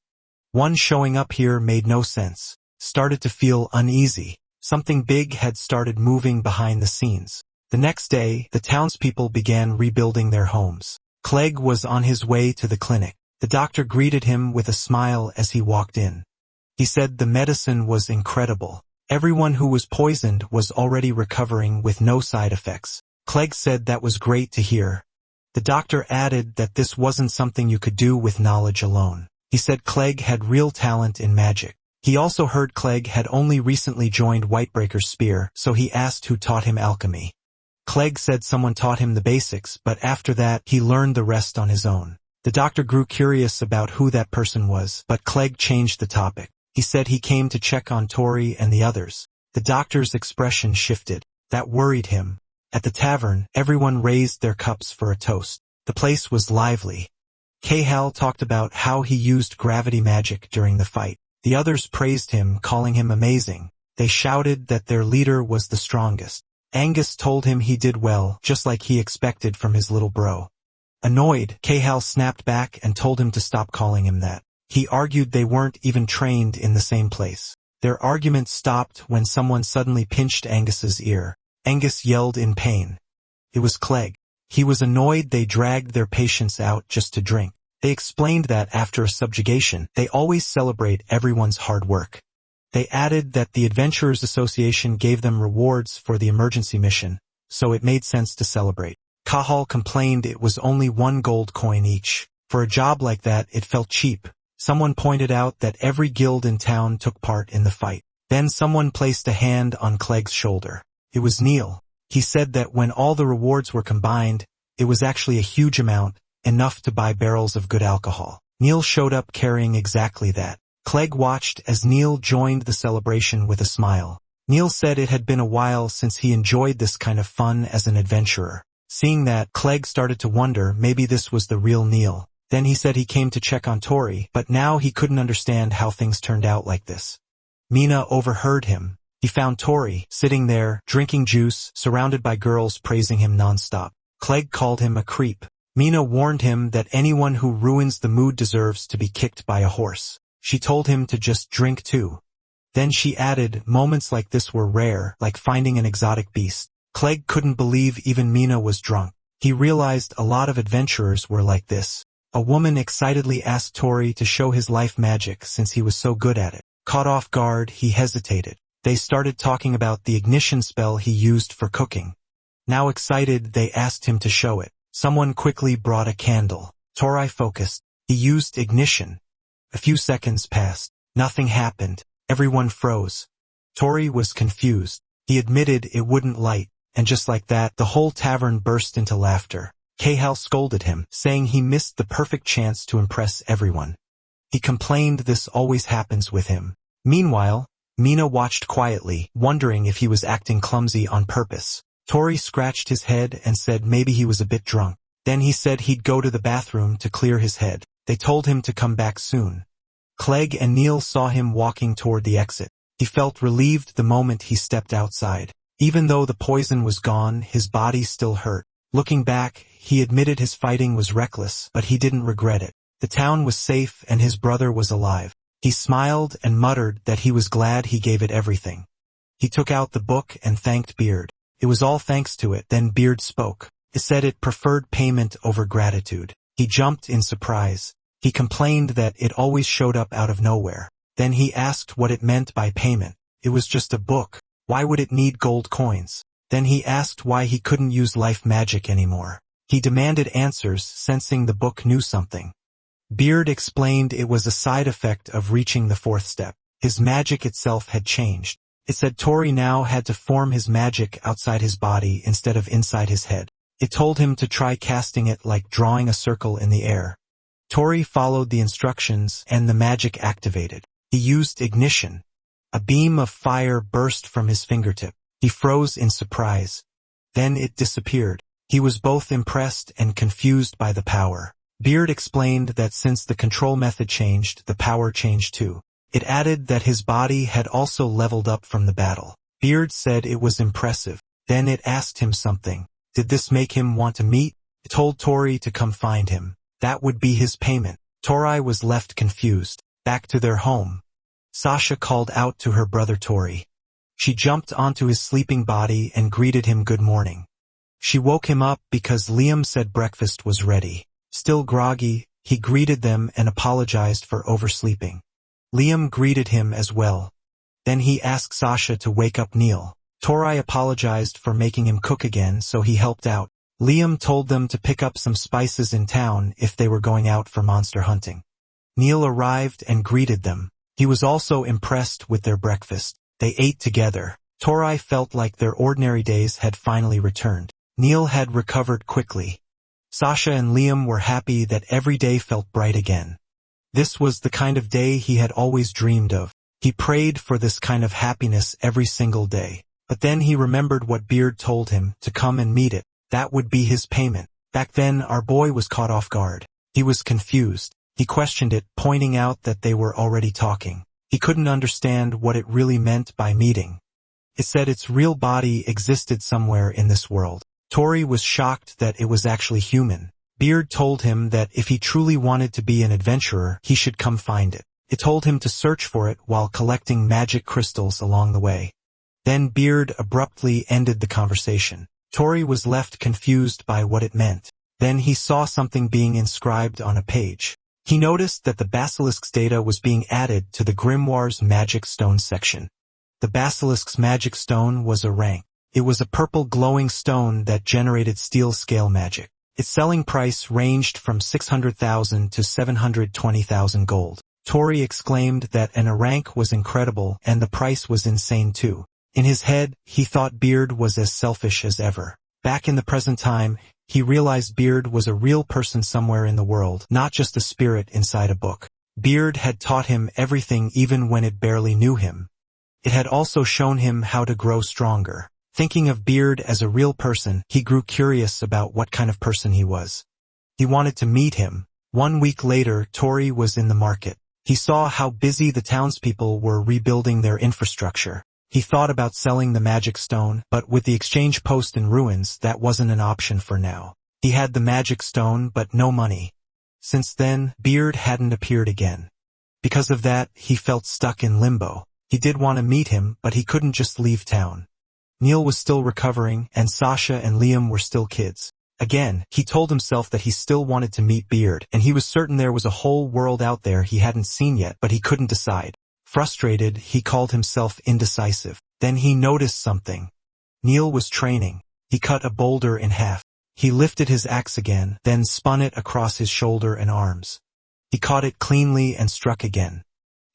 One showing up here made no sense. Started to feel uneasy. Something big had started moving behind the scenes. The next day, the townspeople began rebuilding their homes. Clegg was on his way to the clinic. The doctor greeted him with a smile as he walked in. He said the medicine was incredible. Everyone who was poisoned was already recovering with no side effects. Clegg said that was great to hear. The doctor added that this wasn't something you could do with knowledge alone. He said Clegg had real talent in magic. He also heard Clegg had only recently joined Whitebreaker's Spear, so he asked who taught him alchemy. Clegg said someone taught him the basics, but after that he learned the rest on his own. The doctor grew curious about who that person was, but Clegg changed the topic. He said he came to check on Tori and the others. The doctor's expression shifted. That worried him. At the tavern, everyone raised their cups for a toast. The place was lively. Yahello talked about how he used gravity magic during the fight. The others praised him, calling him amazing. They shouted that their leader was the strongest. Angus told him he did well, just like he expected from his little bro. Annoyed, Yahello snapped back and told him to stop calling him that. He argued they weren't even trained in the same place. Their argument stopped when someone suddenly pinched Angus's ear. Angus yelled in pain. It was Clegg. He was annoyed they dragged their patients out just to drink. They explained that after a subjugation, they always celebrate everyone's hard work. They added that the Adventurers Association gave them rewards for the emergency mission, so it made sense to celebrate. Yahello complained it was only 1 gold coin each. For a job like that, it felt cheap. Someone pointed out that every guild in town took part in the fight. Then someone placed a hand on Clegg's shoulder. It was Neil. He said that when all the rewards were combined, it was actually a huge amount, enough to buy barrels of good alcohol. Neil showed up carrying exactly that. Clegg watched as Neil joined the celebration with a smile. Neil said it had been a while since he enjoyed this kind of fun as an adventurer. Seeing that, Clegg started to wonder maybe this was the real Neil. Then he said he came to check on Tori, but now he couldn't understand how things turned out like this. Mina overheard him. He found Tori, sitting there, drinking juice, surrounded by girls praising him nonstop. Clegg called him a creep. Mina warned him that anyone who ruins the mood deserves to be kicked by a horse. She told him to just drink too. Then she added, moments like this were rare, like finding an exotic beast. Clegg couldn't believe even Mina was drunk. He realized a lot of adventurers were like this. A woman excitedly asked Tori to show his life magic since he was so good at it. Caught off guard, he hesitated. They started talking about the ignition spell he used for cooking. Now excited, they asked him to show it. Someone quickly brought a candle. Tori focused. He used ignition. A few seconds passed. Nothing happened. Everyone froze. Tori was confused. He admitted it wouldn't light, and just like that, the whole tavern burst into laughter. Yahello scolded him, saying he missed the perfect chance to impress everyone. He complained this always happens with him. Meanwhile, Mina watched quietly, wondering if he was acting clumsy on purpose. Tori scratched his head and said maybe he was a bit drunk. Then he said he'd go to the bathroom to clear his head. They told him to come back soon. Clegg and Neil saw him walking toward the exit. He felt relieved the moment he stepped outside. Even though the poison was gone, his body still hurt. Looking back, he admitted his fighting was reckless, but he didn't regret it. The town was safe and his brother was alive. He smiled and muttered that he was glad he gave it everything. He took out the book and thanked Beard. It was all thanks to it. Then Beard spoke. It said it preferred payment over gratitude. He jumped in surprise. He complained that it always showed up out of nowhere. Then he asked what it meant by payment. It was just a book. Why would it need gold coins? Then he asked why he couldn't use life magic anymore. He demanded answers, sensing the book knew something. Beard explained it was a side effect of reaching the fourth step. His magic itself had changed. It said Tori now had to form his magic outside his body instead of inside his head. It told him to try casting it like drawing a circle in the air. Tori followed the instructions and the magic activated. He used ignition. A beam of fire burst from his fingertip. He froze in surprise. Then it disappeared. He was both impressed and confused by the power. Beard explained that since the control method changed, the power changed too. It added that his body had also leveled up from the battle. Beard said it was impressive. Then it asked him something. Did this make him want to meet? It told Tori to come find him. That would be his payment. Tori was left confused. Back to their home. Sasha called out to her brother Tori. She jumped onto his sleeping body and greeted him good morning. She woke him up because Liam said breakfast was ready. Still groggy, he greeted them and apologized for oversleeping. Liam greeted him as well. Then he asked Sasha to wake up Neil. Tori apologized for making him cook again, so he helped out. Liam told them to pick up some spices in town if they were going out for monster hunting. Neil arrived and greeted them. He was also impressed with their breakfast. They ate together. Tori felt like their ordinary days had finally returned. Neil had recovered quickly. Sasha and Liam were happy that every day felt bright again. This was the kind of day he had always dreamed of. He prayed for this kind of happiness every single day. But then he remembered what Beard told him, to come and meet it. That would be his payment. Back then, our boy was caught off guard. He was confused. He questioned it, pointing out that they were already talking. He couldn't understand what it really meant by meeting. It said its real body existed somewhere in this world. Tori was shocked that it was actually human. Beard told him that if he truly wanted to be an adventurer, he should come find it. It told him to search for it while collecting magic crystals along the way. Then Beard abruptly ended the conversation. Tori was left confused by what it meant. Then he saw something being inscribed on a page. He noticed that the basilisk's data was being added to the grimoire's magic stone section. The basilisk's magic stone was a rank. It was a purple glowing stone that generated steel scale magic. Its selling price ranged from 600,000 to 720,000 gold. Tori exclaimed that an rank was incredible and the price was insane too. In his head, he thought Beard was as selfish as ever. Back in the present time, he realized Beard was a real person somewhere in the world, not just a spirit inside a book. Beard had taught him everything even when it barely knew him. It had also shown him how to grow stronger. Thinking of Beard as a real person, he grew curious about what kind of person he was. He wanted to meet him. 1 week later, Tori was in the market. He saw how busy the townspeople were rebuilding their infrastructure. He thought about selling the magic stone, but with the exchange post in ruins, that wasn't an option for now. He had the magic stone, but no money. Since then, Beard hadn't appeared again. Because of that, he felt stuck in limbo. He did want to meet him, but he couldn't just leave town. Neil was still recovering, and Sasha and Liam were still kids. Again, he told himself that he still wanted to meet Beard, and he was certain there was a whole world out there he hadn't seen yet, but he couldn't decide. Frustrated, he called himself indecisive. Then he noticed something. Neil was training. He cut a boulder in half. He lifted his axe again, then spun it across his shoulder and arms. He caught it cleanly and struck again.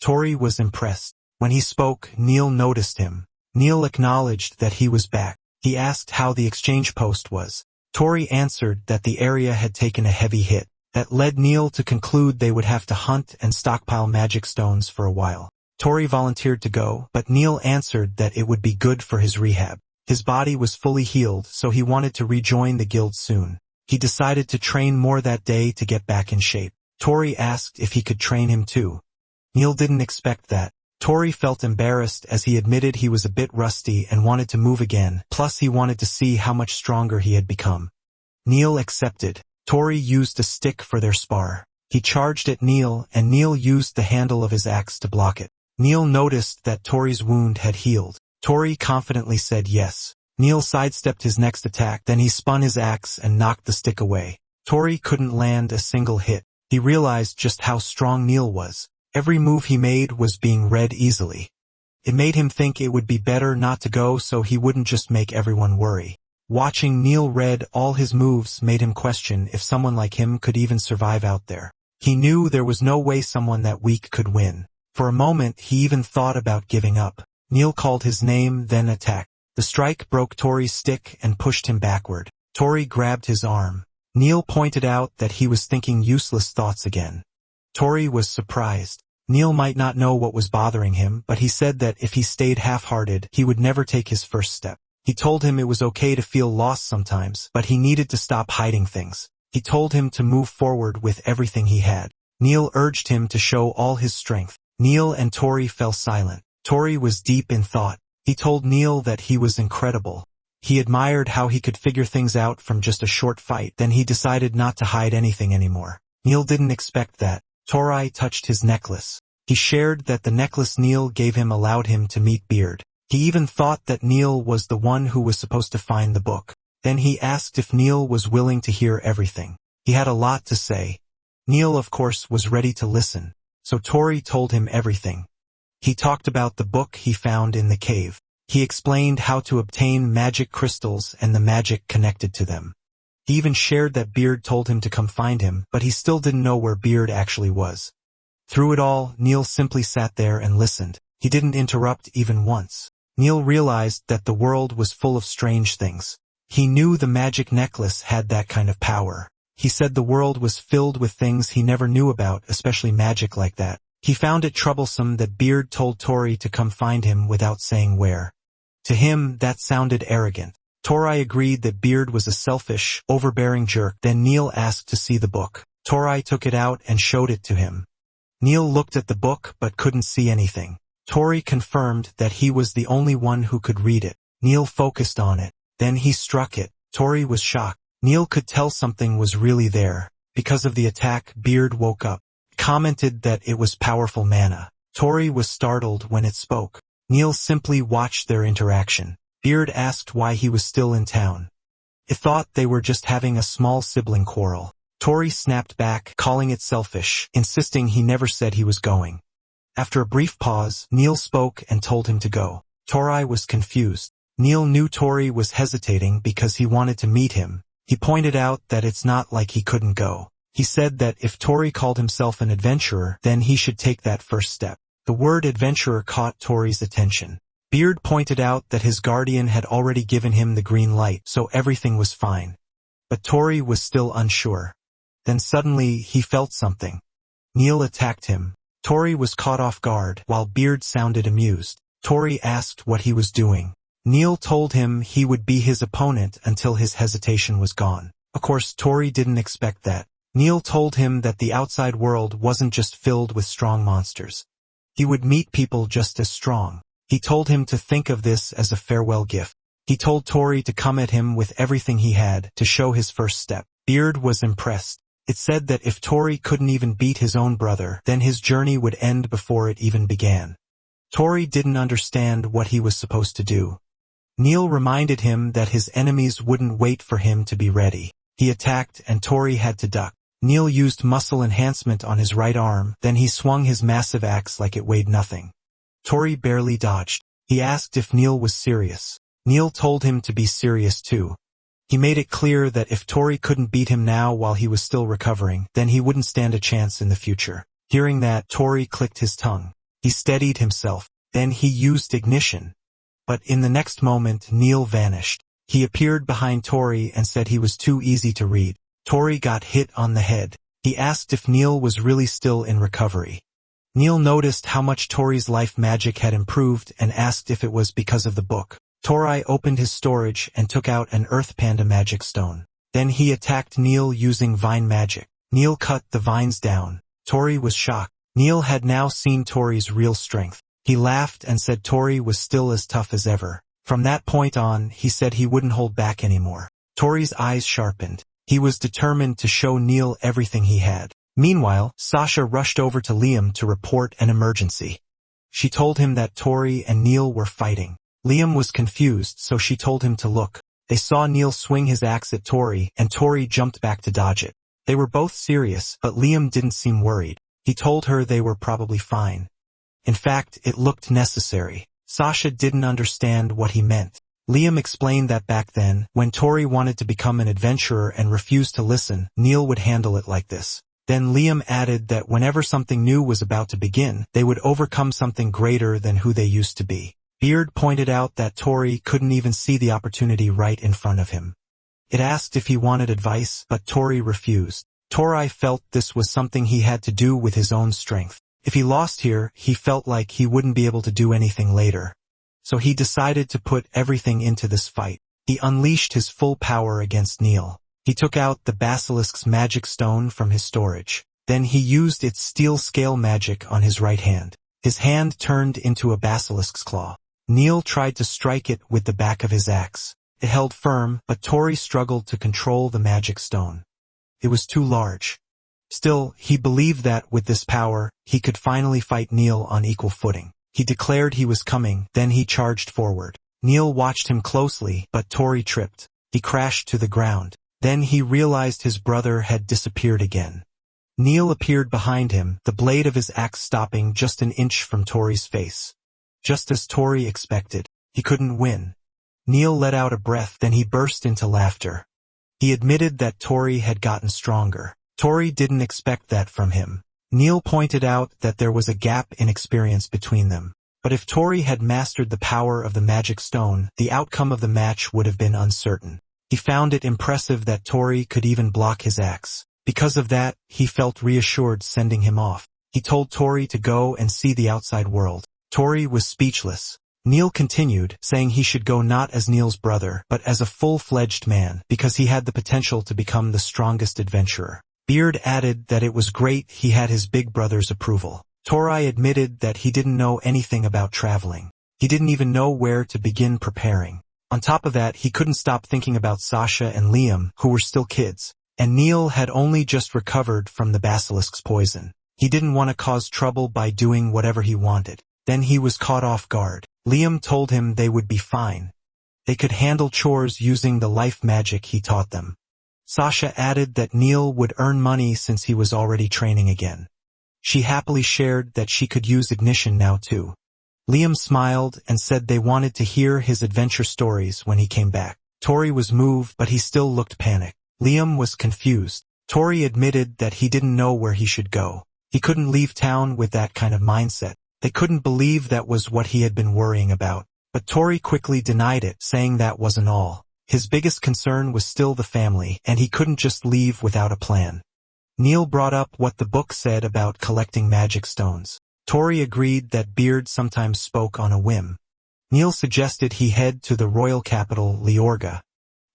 Tori was impressed. When he spoke, Neil noticed him. Neil acknowledged that he was back. He asked how the exchange post was. Tori answered that the area had taken a heavy hit. That led Neil to conclude they would have to hunt and stockpile magic stones for a while. Tori volunteered to go, but Neil answered that it would be good for his rehab. His body was fully healed, so he wanted to rejoin the guild soon. He decided to train more that day to get back in shape. Tori asked if he could train him too. Neil didn't expect that. Tori felt embarrassed as he admitted he was a bit rusty and wanted to move again, plus he wanted to see how much stronger he had become. Neil accepted. Tori used a stick for their spar. He charged at Neil, and Neil used the handle of his axe to block it. Neil noticed that Tori's wound had healed. Tori confidently said yes. Neil sidestepped his next attack, then he spun his axe and knocked the stick away. Tori couldn't land a single hit. He realized just how strong Neil was. Every move he made was being read easily. It made him think it would be better not to go so he wouldn't just make everyone worry. Watching Neil read all his moves made him question if someone like him could even survive out there. He knew there was no way someone that weak could win. For a moment he even thought about giving up. Neil called his name, then attacked. The strike broke Tori's stick and pushed him backward. Tori grabbed his arm. Neil pointed out that he was thinking useless thoughts again. Tori was surprised. Neil might not know what was bothering him, but he said that if he stayed half-hearted, he would never take his first step. He told him it was okay to feel lost sometimes, but he needed to stop hiding things. He told him to move forward with everything he had. Neil urged him to show all his strength. Neil and Tori fell silent. Tori was deep in thought. He told Neil that he was incredible. He admired how he could figure things out from just a short fight. Then he decided not to hide anything anymore. Neil didn't expect that. Tori touched his necklace. He shared that the necklace Neil gave him allowed him to meet Beard. He even thought that Neil was the one who was supposed to find the book. Then he asked if Neil was willing to hear everything. He had a lot to say. Neil, of course, was ready to listen. So Tori told him everything. He talked about the book he found in the cave. He explained how to obtain magic crystals and the magic connected to them. He even shared that Beard told him to come find him, but he still didn't know where Beard actually was. Through it all, Neil simply sat there and listened. He didn't interrupt even once. Neil realized that the world was full of strange things. He knew the magic necklace had that kind of power. He said the world was filled with things he never knew about, especially magic like that. He found it troublesome that Beard told Tori to come find him without saying where. To him, that sounded arrogant. Tori agreed that Beard was a selfish, overbearing jerk. Then Neil asked to see the book. Tori took it out and showed it to him. Neil looked at the book but couldn't see anything. Tori confirmed that he was the only one who could read it. Neil focused on it. Then he struck it. Tori was shocked. Neil could tell something was really there. Because of the attack, Beard woke up. Commented that it was powerful mana. Tori was startled when it spoke. Neil simply watched their interaction. Beard asked why he was still in town. It thought they were just having a small sibling quarrel. Tori snapped back, calling it selfish, insisting he never said he was going. After a brief pause, Neil spoke and told him to go. Tori was confused. Neil knew Tori was hesitating because he wanted to meet him. He pointed out that it's not like he couldn't go. He said that if Tori called himself an adventurer, then he should take that first step. The word adventurer caught Tori's attention. Beard pointed out that his guardian had already given him the green light, so everything was fine. But Tori was still unsure. Then suddenly he felt something. Neil attacked him. Tori was caught off guard, while Beard sounded amused. Tori asked what he was doing. Neil told him he would be his opponent until his hesitation was gone. Of course, Tori didn't expect that. Neil told him that the outside world wasn't just filled with strong monsters. He would meet people just as strong. He told him to think of this as a farewell gift. He told Tori to come at him with everything he had to show his first step. Beard was impressed. It said that if Tori couldn't even beat his own brother, then his journey would end before it even began. Tori didn't understand what he was supposed to do. Neil reminded him that his enemies wouldn't wait for him to be ready. He attacked and Tori had to duck. Neil used muscle enhancement on his right arm, then he swung his massive axe like it weighed nothing. Tori barely dodged. He asked if Neil was serious. Neil told him to be serious too. He made it clear that if Tori couldn't beat him now while he was still recovering, then he wouldn't stand a chance in the future. Hearing that, Tori clicked his tongue. He steadied himself. Then he used ignition. But in the next moment, Neil vanished. He appeared behind Tori and said he was too easy to read. Tori got hit on the head. He asked if Neil was really still in recovery. Neil noticed how much Tori's life magic had improved and asked if it was because of the book. Tori opened his storage and took out an Earth Panda magic stone. Then he attacked Neil using vine magic. Neil cut the vines down. Tori was shocked. Neil had now seen Tori's real strength. He laughed and said Tori was still as tough as ever. From that point on, he said he wouldn't hold back anymore. Tori's eyes sharpened. He was determined to show Neil everything he had. Meanwhile, Sasha rushed over to Liam to report an emergency. She told him that Tori and Neil were fighting. Liam was confused, so she told him to look. They saw Neil swing his axe at Tori, and Tori jumped back to dodge it. They were both serious, but Liam didn't seem worried. He told her they were probably fine. In fact, it looked necessary. Sasha didn't understand what he meant. Liam explained that back then, when Tori wanted to become an adventurer and refused to listen, Neil would handle it like this. Then Liam added that whenever something new was about to begin, they would overcome something greater than who they used to be. Beard pointed out that Tori couldn't even see the opportunity right in front of him. It asked if he wanted advice, but Tori refused. Tori felt this was something he had to do with his own strength. If he lost here, he felt like he wouldn't be able to do anything later. So he decided to put everything into this fight. He unleashed his full power against Neil. He took out the basilisk's magic stone from his storage. Then he used its steel scale magic on his right hand. His hand turned into a basilisk's claw. Neil tried to strike it with the back of his axe. It held firm, but Tori struggled to control the magic stone. It was too large. Still, he believed that with this power, he could finally fight Neil on equal footing. He declared he was coming, then he charged forward. Neil watched him closely, but Tori tripped. He crashed to the ground. Then he realized his brother had disappeared again. Neil appeared behind him, the blade of his axe stopping just an inch from Tori's face. Just as Tori expected, he couldn't win. Neil let out a breath, then he burst into laughter. He admitted that Tori had gotten stronger. Tori didn't expect that from him. Neil pointed out that there was a gap in experience between them. But if Tori had mastered the power of the magic stone, the outcome of the match would have been uncertain. He found it impressive that Tori could even block his axe. Because of that, he felt reassured sending him off. He told Tori to go and see the outside world. Tori was speechless. Neil continued, saying he should go not as Neil's brother, but as a full-fledged man, because he had the potential to become the strongest adventurer. Beard added that it was great he had his big brother's approval. Tori admitted that he didn't know anything about traveling. He didn't even know where to begin preparing. On top of that, he couldn't stop thinking about Sasha and Liam, who were still kids. And Neil had only just recovered from the basilisk's poison. He didn't want to cause trouble by doing whatever he wanted. Then he was caught off guard. Liam told him they would be fine. They could handle chores using the life magic he taught them. Sasha added that Neil would earn money since he was already training again. She happily shared that she could use ignition now too. Liam smiled and said they wanted to hear his adventure stories when he came back. Tori was moved, but he still looked panicked. Liam was confused. Tori admitted that he didn't know where he should go. He couldn't leave town with that kind of mindset. They couldn't believe that was what he had been worrying about. But Tori quickly denied it, saying that wasn't all. His biggest concern was still the family, and he couldn't just leave without a plan. Neil brought up what the book said about collecting magic stones. Tori agreed that Beard sometimes spoke on a whim. Neil suggested he head to the royal capital, Leorga.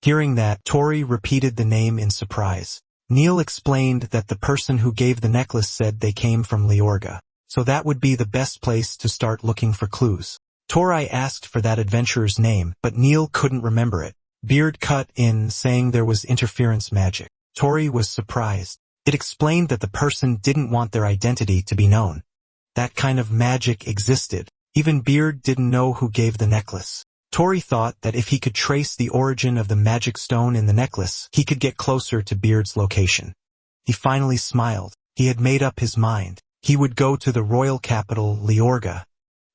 Hearing that, Tori repeated the name in surprise. Neil explained that the person who gave the necklace said they came from Leorga, so that would be the best place to start looking for clues. Tori asked for that adventurer's name, but Neil couldn't remember it. Beard cut in, saying there was interference magic. Tori was surprised. It explained that the person didn't want their identity to be known. That kind of magic existed. Even Beard didn't know who gave the necklace. Tori thought that if he could trace the origin of the magic stone in the necklace, he could get closer to Beard's location. He finally smiled. He had made up his mind. He would go to the royal capital, Leorga.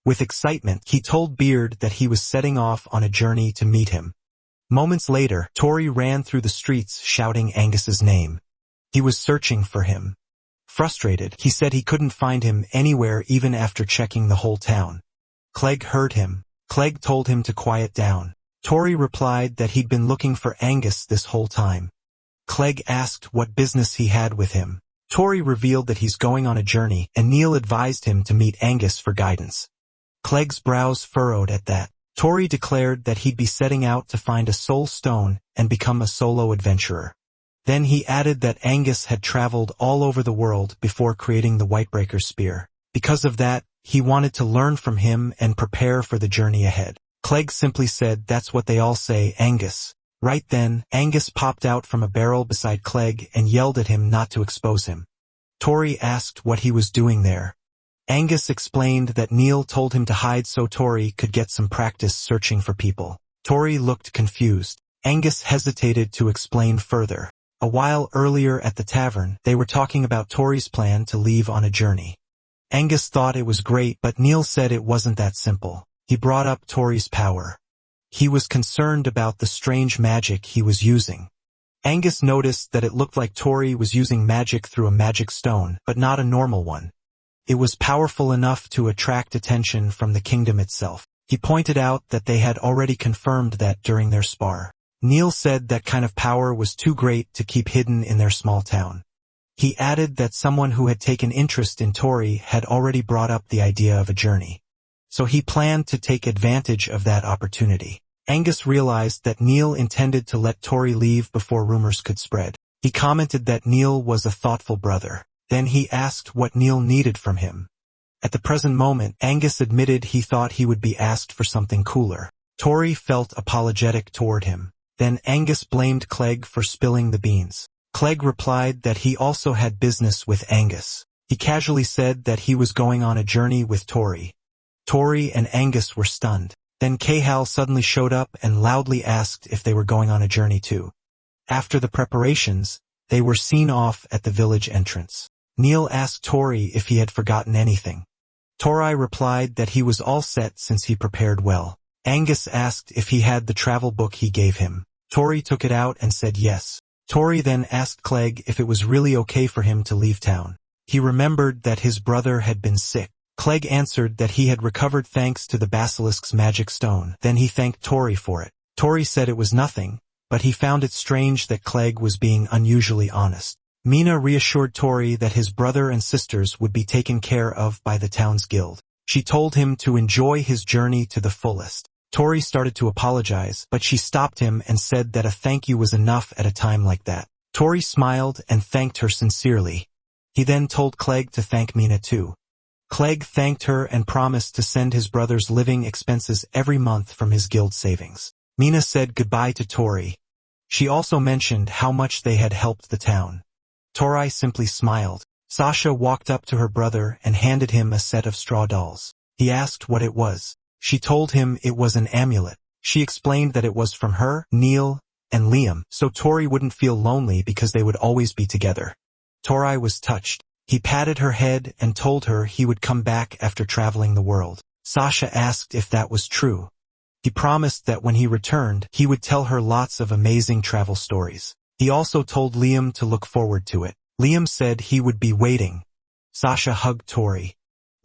With excitement, he told Beard that he was setting off on a journey to meet him. Moments later, Tori ran through the streets shouting Angus's name. He was searching for him. Frustrated, he said he couldn't find him anywhere even after checking the whole town. Clegg heard him. Clegg told him to quiet down. Tori replied that he'd been looking for Angus this whole time. Clegg asked what business he had with him. Tori revealed that he's going on a journey, and Neil advised him to meet Angus for guidance. Clegg's brows furrowed at that. Tori declared that he'd be setting out to find a soul stone and become a solo adventurer. Then he added that Angus had traveled all over the world before creating the Whitebreaker spear. Because of that, he wanted to learn from him and prepare for the journey ahead. Clegg simply said, "That's what they all say, Angus." Right then, Angus popped out from a barrel beside Clegg and yelled at him not to expose him. Tori asked what he was doing there. Angus explained that Neil told him to hide so Tori could get some practice searching for people. Tori looked confused. Angus hesitated to explain further. A while earlier at the tavern, they were talking about Tori's plan to leave on a journey. Angus thought it was great, but Neil said it wasn't that simple. He brought up Tori's power. He was concerned about the strange magic he was using. Angus noticed that it looked like Tori was using magic through a magic stone, but not a normal one. It was powerful enough to attract attention from the kingdom itself. He pointed out that they had already confirmed that during their spar. Neil said that kind of power was too great to keep hidden in their small town. He added that someone who had taken interest in Tori had already brought up the idea of a journey. So he planned to take advantage of that opportunity. Angus realized that Neil intended to let Tori leave before rumors could spread. He commented that Neil was a thoughtful brother. Then he asked what Neil needed from him. At the present moment, Angus admitted he thought he would be asked for something cooler. Tori felt apologetic toward him. Then Angus blamed Clegg for spilling the beans. Clegg replied that he also had business with Angus. He casually said that he was going on a journey with Tori. Tori and Angus were stunned. Then Cahill suddenly showed up and loudly asked if they were going on a journey too. After the preparations, they were seen off at the village entrance. Neil asked Tori if he had forgotten anything. Tori replied that he was all set since he prepared well. Angus asked if he had the travel book he gave him. Tori took it out and said yes. Tori then asked Clegg if it was really okay for him to leave town. He remembered that his brother had been sick. Clegg answered that he had recovered thanks to the basilisk's magic stone. Then he thanked Tori for it. Tori said it was nothing, but he found it strange that Clegg was being unusually honest. Mina reassured Tori that his brother and sisters would be taken care of by the town's guild. She told him to enjoy his journey to the fullest. Tori started to apologize, but she stopped him and said that a thank you was enough at a time like that. Tori smiled and thanked her sincerely. He then told Clegg to thank Mina too. Clegg thanked her and promised to send his brother's living expenses every month from his guild savings. Mina said goodbye to Tori. She also mentioned how much they had helped the town. Tori simply smiled. Sasha walked up to her brother and handed him a set of straw dolls. He asked what it was. She told him it was an amulet. She explained that it was from her, Neil, and Liam, so Tori wouldn't feel lonely because they would always be together. Tori was touched. He patted her head and told her he would come back after traveling the world. Sasha asked if that was true. He promised that when he returned, he would tell her lots of amazing travel stories. He also told Liam to look forward to it. Liam said he would be waiting. Sasha hugged Tori.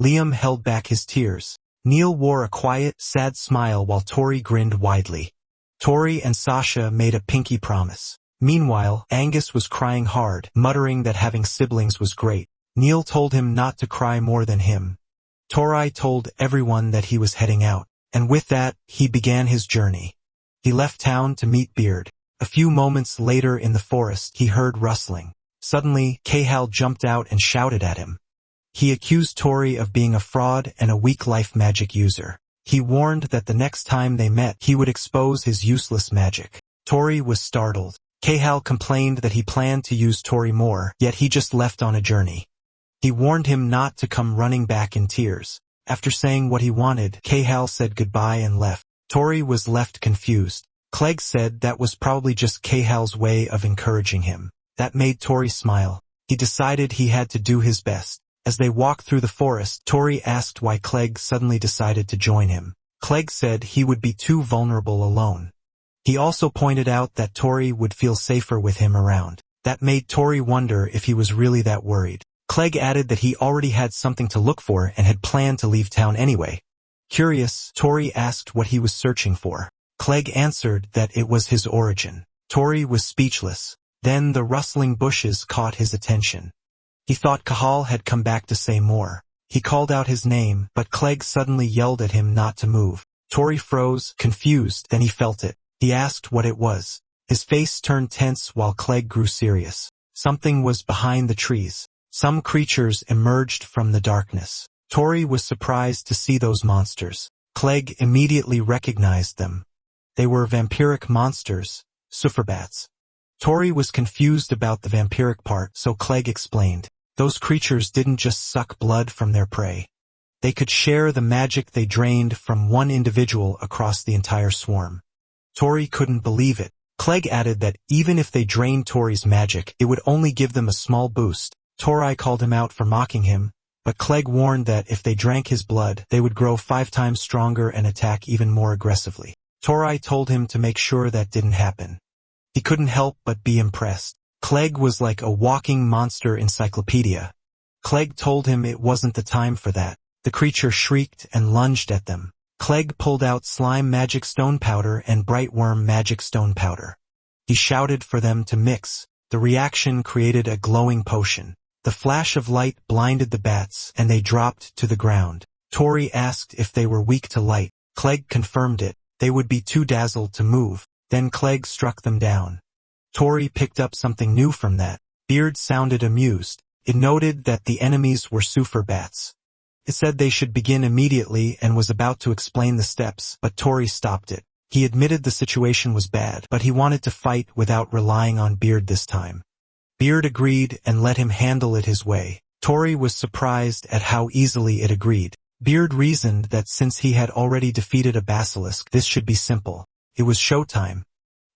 Liam held back his tears. Neil wore a quiet, sad smile while Tori grinned widely. Tori and Sasha made a pinky promise. Meanwhile, Angus was crying hard, muttering that having siblings was great. Neil told him not to cry more than him. Tori told everyone that he was heading out, and with that, he began his journey. He left town to meet Beard. A few moments later in the forest, he heard rustling. Suddenly, Cahill jumped out and shouted at him. He accused Tori of being a fraud and a weak life magic user. He warned that the next time they met, he would expose his useless magic. Tori was startled. Cahill complained that he planned to use Tori more, yet he just left on a journey. He warned him not to come running back in tears. After saying what he wanted, Cahill said goodbye and left. Tori was left confused. Clegg said that was probably just Cahal's way of encouraging him. That made Tori smile. He decided he had to do his best. As they walked through the forest, Tori asked why Clegg suddenly decided to join him. Clegg said he would be too vulnerable alone. He also pointed out that Tori would feel safer with him around. That made Tori wonder if he was really that worried. Clegg added that he already had something to look for and had planned to leave town anyway. Curious, Tori asked what he was searching for. Clegg answered that it was his origin. Tori was speechless. Then the rustling bushes caught his attention. He thought Cahal had come back to say more. He called out his name, but Clegg suddenly yelled at him not to move. Tori froze, confused, then he felt it. He asked what it was. His face turned tense while Clegg grew serious. Something was behind the trees. Some creatures emerged from the darkness. Tori was surprised to see those monsters. Clegg immediately recognized them. They were vampiric monsters, sufferbats. Tori was confused about the vampiric part, so Clegg explained. Those creatures didn't just suck blood from their prey. They could share the magic they drained from one individual across the entire swarm. Tori couldn't believe it. Clegg added that even if they drained Tori's magic, it would only give them a small boost. Tori called him out for mocking him, but Clegg warned that if they drank his blood, they would grow 5 times stronger and attack even more aggressively. Tori told him to make sure that didn't happen. He couldn't help but be impressed. Clegg was like a walking monster encyclopedia. Clegg told him it wasn't the time for that. The creature shrieked and lunged at them. Clegg pulled out slime magic stone powder and bright worm magic stone powder. He shouted for them to mix. The reaction created a glowing potion. The flash of light blinded the bats and they dropped to the ground. Tori asked if they were weak to light. Clegg confirmed it. They would be too dazzled to move. Then Clegg struck them down. Tori picked up something new from that. Beard sounded amused. It noted that the enemies were super bats. It said they should begin immediately and was about to explain the steps, but Tori stopped it. He admitted the situation was bad, but he wanted to fight without relying on Beard this time. Beard agreed and let him handle it his way. Tori was surprised at how easily it agreed. Beard reasoned that since he had already defeated a basilisk, this should be simple. It was showtime.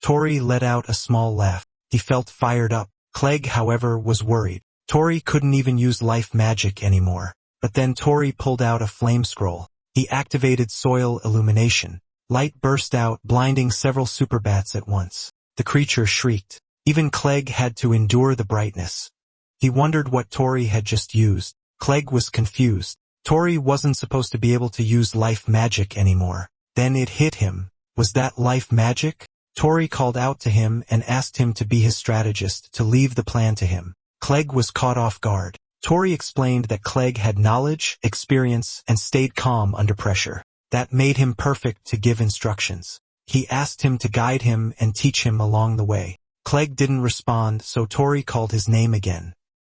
Tori let out a small laugh. He felt fired up. Clegg, however, was worried. Tori couldn't even use life magic anymore. But then Tori pulled out a flame scroll. He activated soil illumination. Light burst out, blinding several superbats at once. The creature shrieked. Even Clegg had to endure the brightness. He wondered what Tori had just used. Clegg was confused. Tori wasn't supposed to be able to use life magic anymore. Then it hit him. Was that life magic? Tori called out to him and asked him to be his strategist, to leave the plan to him. Clegg was caught off guard. Tori explained that Clegg had knowledge, experience, and stayed calm under pressure. That made him perfect to give instructions. He asked him to guide him and teach him along the way. Clegg didn't respond, so Tori called his name again.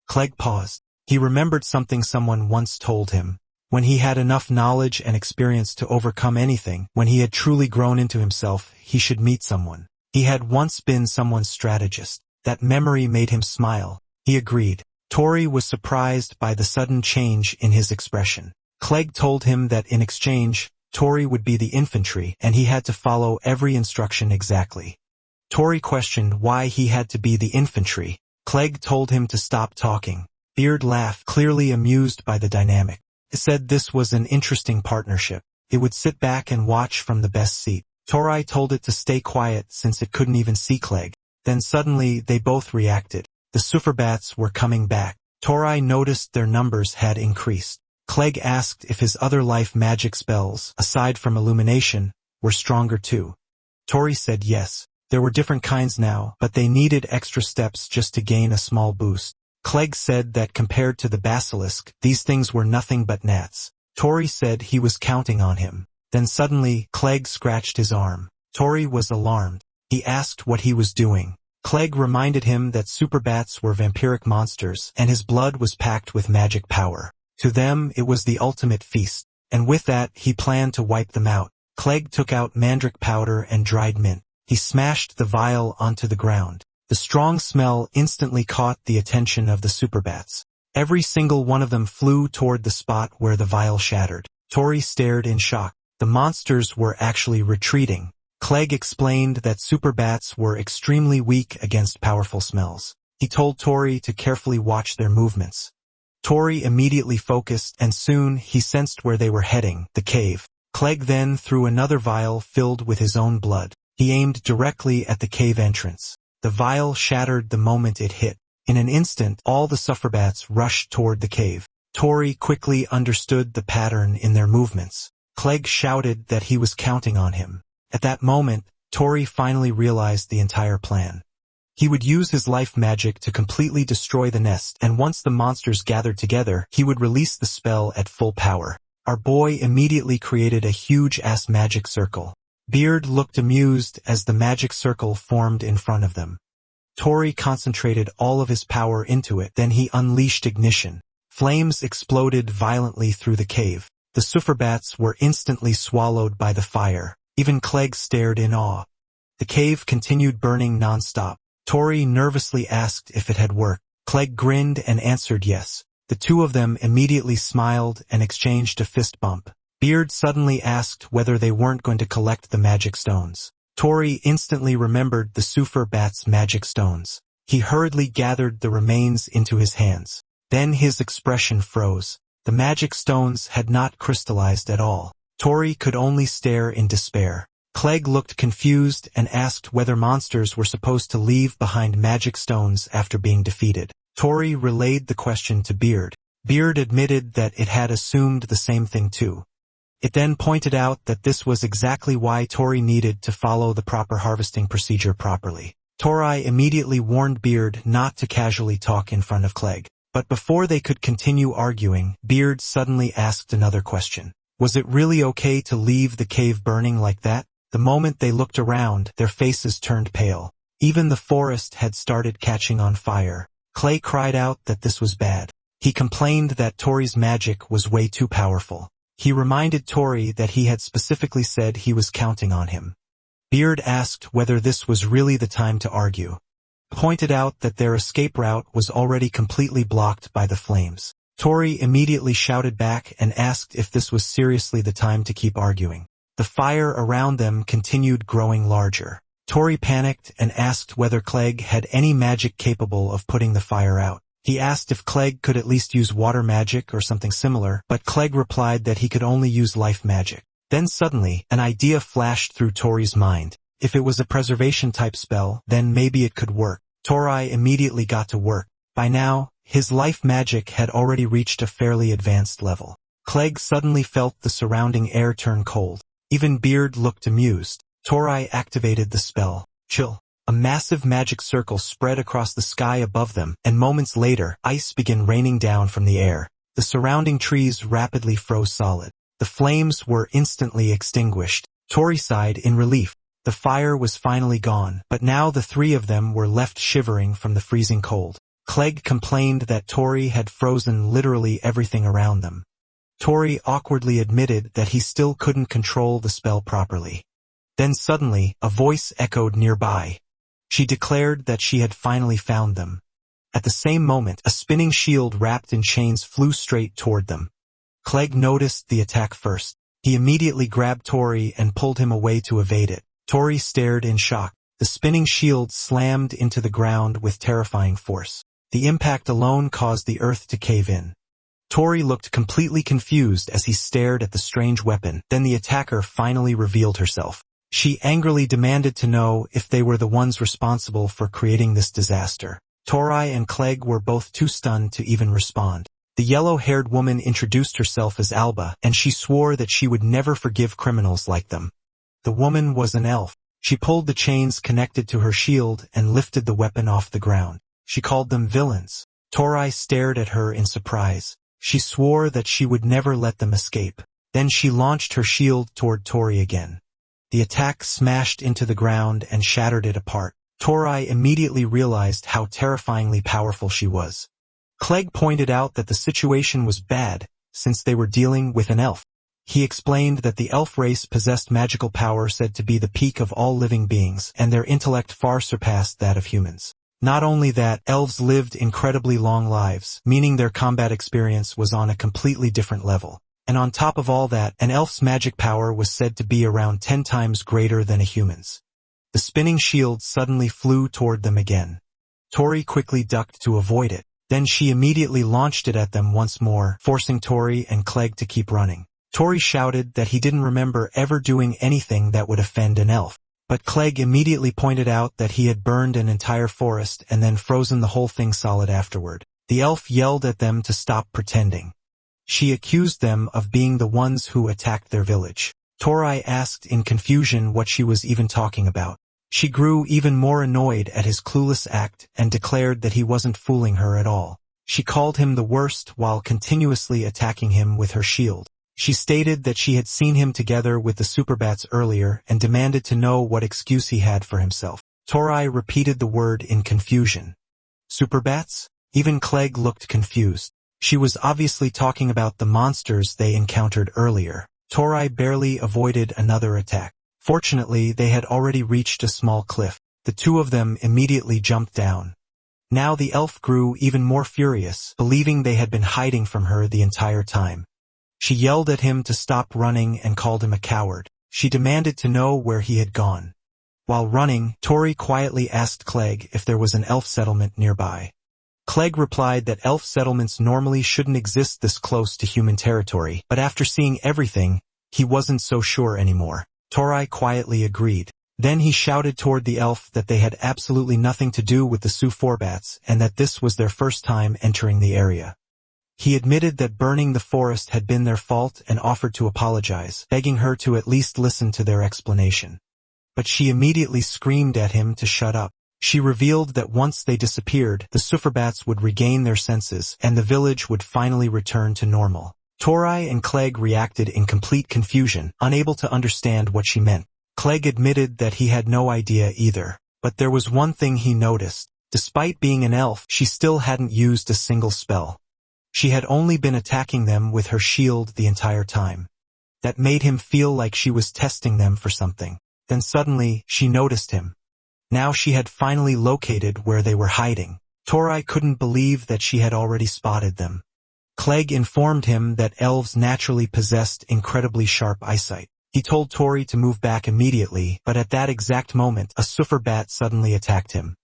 Clegg paused. He remembered something someone once told him. When he had enough knowledge and experience to overcome anything, when he had truly grown into himself, he should meet someone. He had once been someone's strategist. That memory made him smile. He agreed. Tori was surprised by the sudden change in his expression. Clegg told him that in exchange, Tori would be the infantry, and he had to follow every instruction exactly. Tori questioned why he had to be the infantry. Clegg told him to stop talking. Beard laughed, clearly amused by the dynamic. He said this was an interesting partnership. It would sit back and watch from the best seat. Tori told it to stay quiet since it couldn't even see Clegg. Then suddenly they both reacted. The superbats were coming back. Tori noticed their numbers had increased. Clegg asked if his other life magic spells, aside from illumination, were stronger too. Tori said yes. There were different kinds now, but they needed extra steps just to gain a small boost. Clegg said that compared to the basilisk, these things were nothing but gnats. Tori said he was counting on him. Then suddenly, Clegg scratched his arm. Tori was alarmed. He asked what he was doing. Clegg reminded him that superbats were vampiric monsters, and his blood was packed with magic power. To them, it was the ultimate feast. And with that, he planned to wipe them out. Clegg took out mandrake powder and dried mint. He smashed the vial onto the ground. The strong smell instantly caught the attention of the superbats. Every single one of them flew toward the spot where the vial shattered. Tori stared in shock. The monsters were actually retreating. Clegg explained that super bats were extremely weak against powerful smells. He told Tori to carefully watch their movements. Tori immediately focused, and soon he sensed where they were heading, the cave. Clegg then threw another vial filled with his own blood. He aimed directly at the cave entrance. The vial shattered the moment it hit. In an instant, all the sufferbats rushed toward the cave. Tori quickly understood the pattern in their movements. Clegg shouted that he was counting on him. At that moment, Tori finally realized the entire plan. He would use his life magic to completely destroy the nest, and once the monsters gathered together, he would release the spell at full power. Our boy immediately created a huge-ass magic circle. Beard looked amused as the magic circle formed in front of them. Tori concentrated all of his power into it, then he unleashed ignition. Flames exploded violently through the cave. The sufferbats were instantly swallowed by the fire. Even Clegg stared in awe. The cave continued burning non-stop. Tori nervously asked if it had worked. Clegg grinned and answered yes. The two of them immediately smiled and exchanged a fist bump. Beard suddenly asked whether they weren't going to collect the magic stones. Tori instantly remembered the sufferbats' magic stones. He hurriedly gathered the remains into his hands. Then his expression froze. The magic stones had not crystallized at all. Tori could only stare in despair. Clegg looked confused and asked whether monsters were supposed to leave behind magic stones after being defeated. Tori relayed the question to Beard. Beard admitted that it had assumed the same thing too. It then pointed out that this was exactly why Tori needed to follow the proper harvesting procedure properly. Tori immediately warned Beard not to casually talk in front of Clegg. But before they could continue arguing, Beard suddenly asked another question. Was it really okay to leave the cave burning like that? The moment they looked around, their faces turned pale. Even the forest had started catching on fire. Clay cried out that this was bad. He complained that Tori's magic was way too powerful. He reminded Tori that he had specifically said he was counting on him. Beard asked whether this was really the time to argue. Pointed out that their escape route was already completely blocked by the flames. Tori immediately shouted back and asked if this was seriously the time to keep arguing. The fire around them continued growing larger. Tori panicked and asked whether Clegg had any magic capable of putting the fire out. He asked if Clegg could at least use water magic or something similar, but Clegg replied that he could only use life magic. Then suddenly, an idea flashed through Tori's mind. If it was a preservation-type spell, then maybe it could work. Tori immediately got to work. By now, his life magic had already reached a fairly advanced level. Clegg suddenly felt the surrounding air turn cold. Even Beard looked amused. Tori activated the spell, Chill. A massive magic circle spread across the sky above them, and moments later, ice began raining down from the air. The surrounding trees rapidly froze solid. The flames were instantly extinguished. Tori sighed in relief. The fire was finally gone, but now the three of them were left shivering from the freezing cold. Clegg complained that Tori had frozen literally everything around them. Tori awkwardly admitted that he still couldn't control the spell properly. Then suddenly, a voice echoed nearby. She declared that she had finally found them. At the same moment, a spinning shield wrapped in chains flew straight toward them. Clegg noticed the attack first. He immediately grabbed Tori and pulled him away to evade it. Tori stared in shock. The spinning shield slammed into the ground with terrifying force. The impact alone caused the earth to cave in. Tori looked completely confused as he stared at the strange weapon. Then the attacker finally revealed herself. She angrily demanded to know if they were the ones responsible for creating this disaster. Tori and Clegg were both too stunned to even respond. The yellow-haired woman introduced herself as Alba, and she swore that she would never forgive criminals like them. The woman was an elf. She pulled the chains connected to her shield and lifted the weapon off the ground. She called them villains. Tori stared at her in surprise. She swore that she would never let them escape. Then she launched her shield toward Tori again. The attack smashed into the ground and shattered it apart. Tori immediately realized how terrifyingly powerful she was. Clegg pointed out that the situation was bad, since they were dealing with an elf. He explained that the elf race possessed magical power said to be the peak of all living beings, and their intellect far surpassed that of humans. Not only that, elves lived incredibly long lives, meaning their combat experience was on a completely different level. And on top of all that, an elf's magic power was said to be around 10 times greater than a human's. The spinning shield suddenly flew toward them again. Tori quickly ducked to avoid it. Then she immediately launched it at them once more, forcing Tori and Clegg to keep running. Tori shouted that he didn't remember ever doing anything that would offend an elf. But Clegg immediately pointed out that he had burned an entire forest and then frozen the whole thing solid afterward. The elf yelled at them to stop pretending. She accused them of being the ones who attacked their village. Tori asked in confusion what she was even talking about. She grew even more annoyed at his clueless act and declared that he wasn't fooling her at all. She called him the worst while continuously attacking him with her shield. She stated that she had seen him together with the superbats earlier and demanded to know what excuse he had for himself. Tori repeated the word in confusion. Superbats? Even Clegg looked confused. She was obviously talking about the monsters they encountered earlier. Tori barely avoided another attack. Fortunately, they had already reached a small cliff. The two of them immediately jumped down. Now the elf grew even more furious, believing they had been hiding from her the entire time. She yelled at him to stop running and called him a coward. She demanded to know where he had gone. While running, Tori quietly asked Clegg if there was an elf settlement nearby. Clegg replied that elf settlements normally shouldn't exist this close to human territory, but after seeing everything, he wasn't so sure anymore. Tori quietly agreed. Then he shouted toward the elf that they had absolutely nothing to do with the Su-Forbats and that this was their first time entering the area. He admitted that burning the forest had been their fault and offered to apologize, begging her to at least listen to their explanation. But she immediately screamed at him to shut up. She revealed that once they disappeared, the Su-Forbats would regain their senses and the village would finally return to normal. Tori and Clegg reacted in complete confusion, unable to understand what she meant. Clegg admitted that he had no idea either. But there was one thing he noticed. Despite being an elf, she still hadn't used a single spell. She had only been attacking them with her shield the entire time. That made him feel like she was testing them for something. Then suddenly, she noticed him. Now she had finally located where they were hiding. Tori couldn't believe that she had already spotted them. Clegg informed him that elves naturally possessed incredibly sharp eyesight. He told Tori to move back immediately, but at that exact moment, a Su-Forbat suddenly attacked him.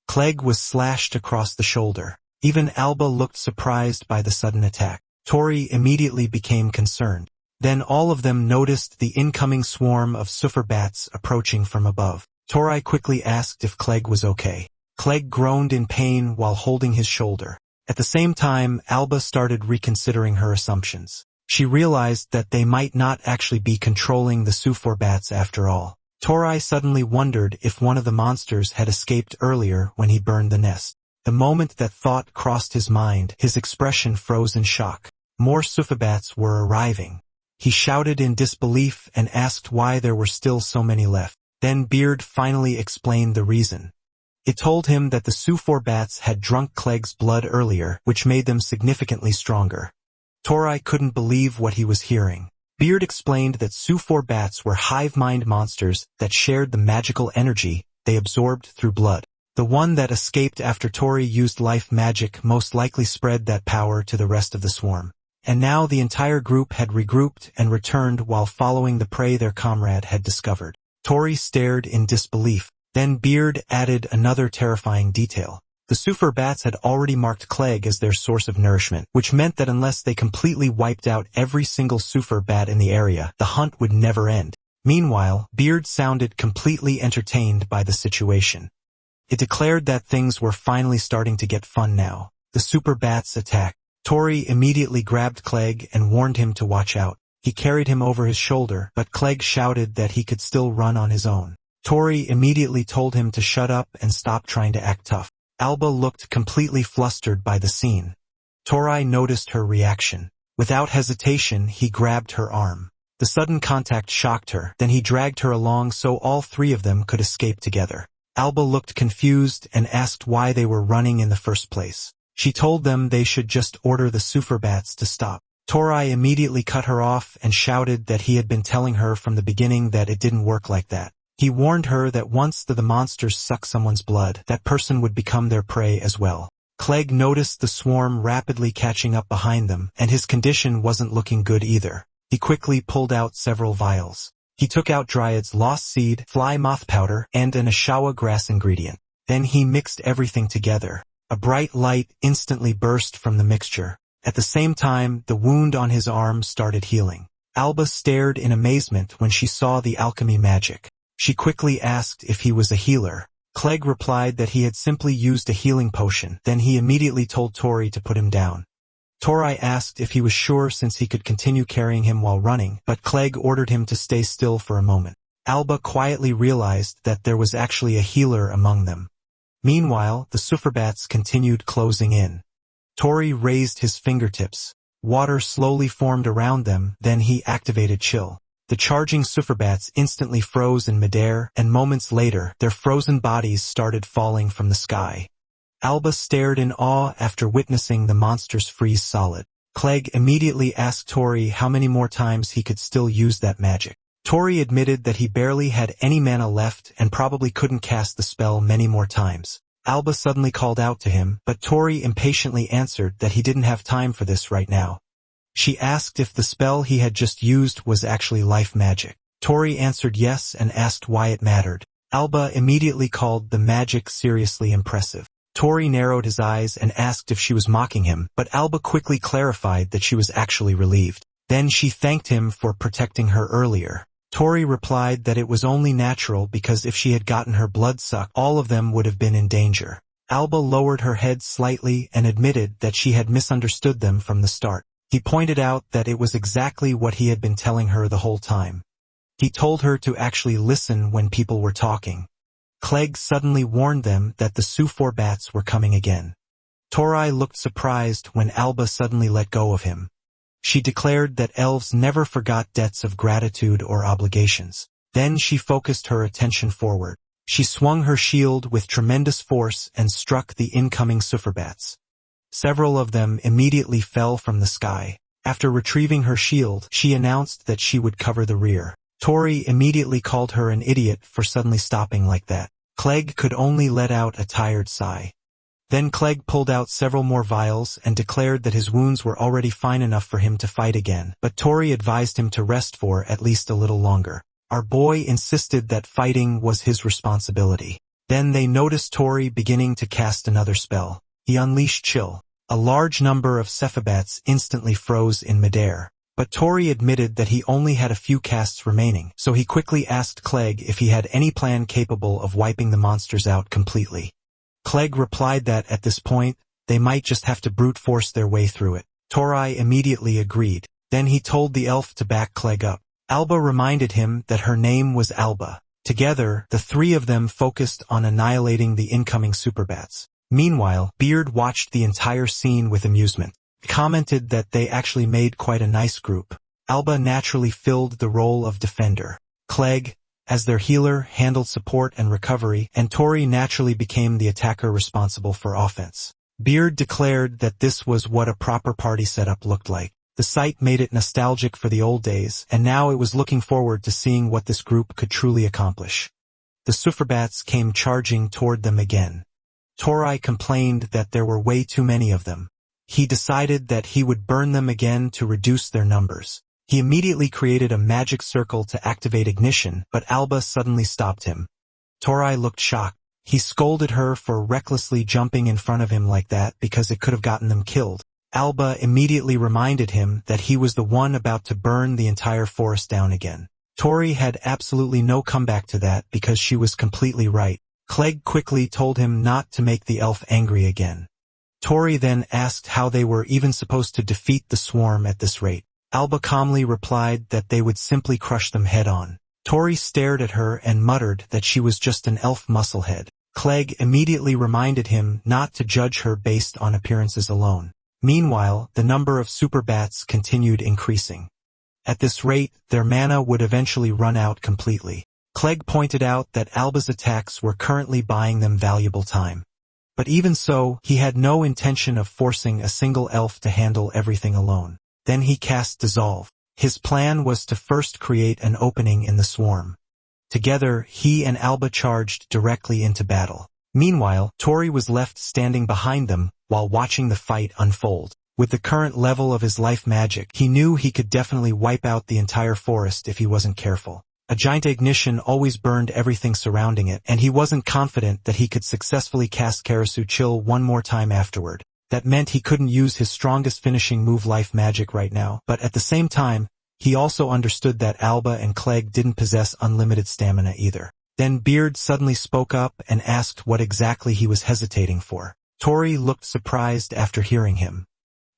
Clegg was slashed across the shoulder. Even Alba looked surprised by the sudden attack. Tori immediately became concerned. Then all of them noticed the incoming swarm of Su-Forbats approaching from above. Tori quickly asked if Clegg was okay. Clegg groaned in pain while holding his shoulder. At the same time, Alba started reconsidering her assumptions. She realized that they might not actually be controlling the Su-Forbats after all. Tori suddenly wondered if one of the monsters had escaped earlier when he burned the nest. The moment that thought crossed his mind, his expression froze in shock. More Su-Forbats were arriving. He shouted in disbelief and asked why there were still so many left. Then Beard finally explained the reason. It told him that the Su-Forbats had drunk Clegg's blood earlier, which made them significantly stronger. Tori couldn't believe what he was hearing. Beard explained that Su-Forbats were hive-mind monsters that shared the magical energy they absorbed through blood. The one that escaped after Tori used life magic most likely spread that power to the rest of the swarm. And now the entire group had regrouped and returned while following the prey their comrade had discovered. Tori stared in disbelief. Then Beard added another terrifying detail. The Su-Forbats had already marked Clegg as their source of nourishment, which meant that unless they completely wiped out every single Su-Forbat in the area, the hunt would never end. Meanwhile, Beard sounded completely entertained by the situation. It declared that things were finally starting to get fun now. The Su-Forbats attacked. Tori immediately grabbed Clegg and warned him to watch out. He carried him over his shoulder, but Clegg shouted that he could still run on his own. Tori immediately told him to shut up and stop trying to act tough. Alba looked completely flustered by the scene. Tori noticed her reaction. Without hesitation, he grabbed her arm. The sudden contact shocked her, then he dragged her along so all three of them could escape together. Alba looked confused and asked why they were running in the first place. She told them they should just order the Su-Forbats to stop. Tori immediately cut her off and shouted that he had been telling her from the beginning that it didn't work like that. He warned her that once the monsters suck someone's blood, that person would become their prey as well. Clegg noticed the swarm rapidly catching up behind them, and his condition wasn't looking good either. He quickly pulled out several vials. He took out Dryad's lost seed, fly moth powder, and an Ashawa grass ingredient. Then he mixed everything together. A bright light instantly burst from the mixture. At the same time, the wound on his arm started healing. Alba stared in amazement when she saw the alchemy magic. She quickly asked if he was a healer. Clegg replied that he had simply used a healing potion. Then he immediately told Tori to put him down. Tori asked if he was sure since he could continue carrying him while running, but Clegg ordered him to stay still for a moment. Alba quietly realized that there was actually a healer among them. Meanwhile, the Sufferbats continued closing in. Tori raised his fingertips. Water slowly formed around them, then he activated Chill. The charging Sufferbats instantly froze in midair, and moments later, their frozen bodies started falling from the sky. Alba stared in awe after witnessing the monsters freeze solid. Clegg immediately asked Tori how many more times he could still use that magic. Tori admitted that he barely had any mana left and probably couldn't cast the spell many more times. Alba suddenly called out to him, but Tori impatiently answered that he didn't have time for this right now. She asked if the spell he had just used was actually life magic. Tori answered yes and asked why it mattered. Alba immediately called the magic seriously impressive. Tori narrowed his eyes and asked if she was mocking him, but Alba quickly clarified that she was actually relieved. Then she thanked him for protecting her earlier. Tori replied that it was only natural because if she had gotten her blood sucked, all of them would have been in danger. Alba lowered her head slightly and admitted that she had misunderstood them from the start. He pointed out that it was exactly what he had been telling her the whole time. He told her to actually listen when people were talking. Clegg suddenly warned them that the Sufferbats were coming again. Tori looked surprised when Alba suddenly let go of him. She declared that elves never forgot debts of gratitude or obligations. Then she focused her attention forward. She swung her shield with tremendous force and struck the incoming Sufferbats. Several of them immediately fell from the sky. After retrieving her shield, she announced that she would cover the rear. Tori immediately called her an idiot for suddenly stopping like that. Clegg could only let out a tired sigh. Then Clegg pulled out several more vials and declared that his wounds were already fine enough for him to fight again, but Tori advised him to rest for at least a little longer. Our boy insisted that fighting was his responsibility. Then they noticed Tori beginning to cast another spell. He unleashed Chill. A large number of Sufferbats instantly froze in midair. But Tori admitted that he only had a few casts remaining, so he quickly asked Clegg if he had any plan capable of wiping the monsters out completely. Clegg replied that at this point, they might just have to brute force their way through it. Tori immediately agreed. Then he told the elf to back Clegg up. Alba reminded him that her name was Alba. Together, the three of them focused on annihilating the incoming Sufferbats. Meanwhile, Beard watched the entire scene with amusement. He commented that they actually made quite a nice group. Alba naturally filled the role of defender. Clegg, as their healer, handled support and recovery, and Tori naturally became the attacker responsible for offense. Beard declared that this was what a proper party setup looked like. The sight made it nostalgic for the old days, and now it was looking forward to seeing what this group could truly accomplish. The Sufferbats came charging toward them again. Tori complained that there were way too many of them. He decided that he would burn them again to reduce their numbers. He immediately created a magic circle to activate ignition, but Alba suddenly stopped him. Tori looked shocked. He scolded her for recklessly jumping in front of him like that because it could have gotten them killed. Alba immediately reminded him that he was the one about to burn the entire forest down again. Tori had absolutely no comeback to that because she was completely right. Clegg quickly told him not to make the elf angry again. Tori then asked how they were even supposed to defeat the swarm at this rate. Alba calmly replied that they would simply crush them head-on. Tori stared at her and muttered that she was just an elf musclehead. Clegg immediately reminded him not to judge her based on appearances alone. Meanwhile, the number of Sufferbats continued increasing. At this rate, their mana would eventually run out completely. Clegg pointed out that Alba's attacks were currently buying them valuable time. But even so, he had no intention of forcing a single elf to handle everything alone. Then he cast Dissolve. His plan was to first create an opening in the swarm. Together, he and Alba charged directly into battle. Meanwhile, Tori was left standing behind them while watching the fight unfold. With the current level of his life magic, he knew he could definitely wipe out the entire forest if he wasn't careful. A giant ignition always burned everything surrounding it, and he wasn't confident that he could successfully cast Karasu Chill one more time afterward. That meant he couldn't use his strongest finishing move life magic right now, but at the same time, he also understood that Alba and Clegg didn't possess unlimited stamina either. Then Beard suddenly spoke up and asked what exactly he was hesitating for. Tori looked surprised after hearing him.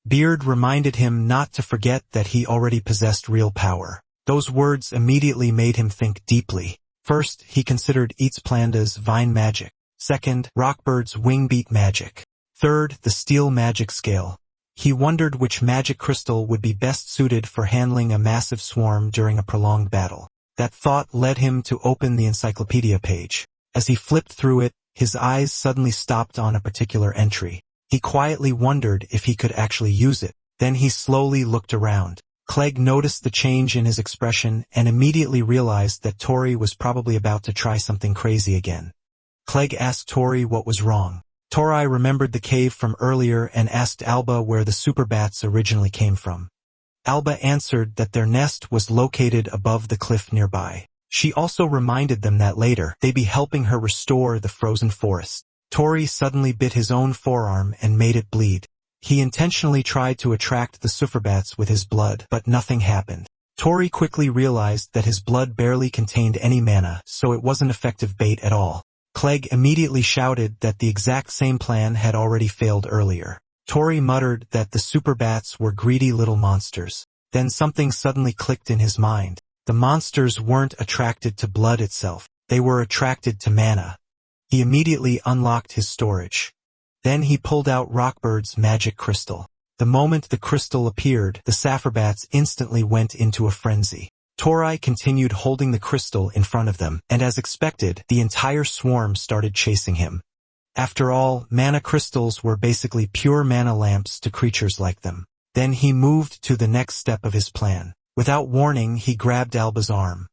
Beard reminded him not to forget that he already possessed real power. Those words immediately made him think deeply. First, he considered Eats Planda's vine magic. Second, Rockbird's wing beat magic. Third, the steel magic scale. He wondered which magic crystal would be best suited for handling a massive swarm during a prolonged battle. That thought led him to open the encyclopedia page. As he flipped through it, his eyes suddenly stopped on a particular entry. He quietly wondered if he could actually use it. Then he slowly looked around. Clegg noticed the change in his expression and immediately realized that Tori was probably about to try something crazy again. Clegg asked Tori what was wrong. Tori remembered the cave from earlier and asked Alba where the super bats originally came from. Alba answered that their nest was located above the cliff nearby. She also reminded them that later they'd be helping her restore the frozen forest. Tori suddenly bit his own forearm and made it bleed. He intentionally tried to attract the Sufferbats with his blood, but nothing happened. Tori quickly realized that his blood barely contained any mana, so it wasn't effective bait at all. Clegg immediately shouted that the exact same plan had already failed earlier. Tori muttered that the Superbats were greedy little monsters. Then something suddenly clicked in his mind. The monsters weren't attracted to blood itself, they were attracted to mana. He immediately unlocked his storage. Then he pulled out Rockbird's magic crystal. The moment the crystal appeared, the Sapphire-bats instantly went into a frenzy. Tori continued holding the crystal in front of them, and as expected, the entire swarm started chasing him. After all, mana crystals were basically pure mana lamps to creatures like them. Then he moved to the next step of his plan. Without warning, he grabbed Alba's arm.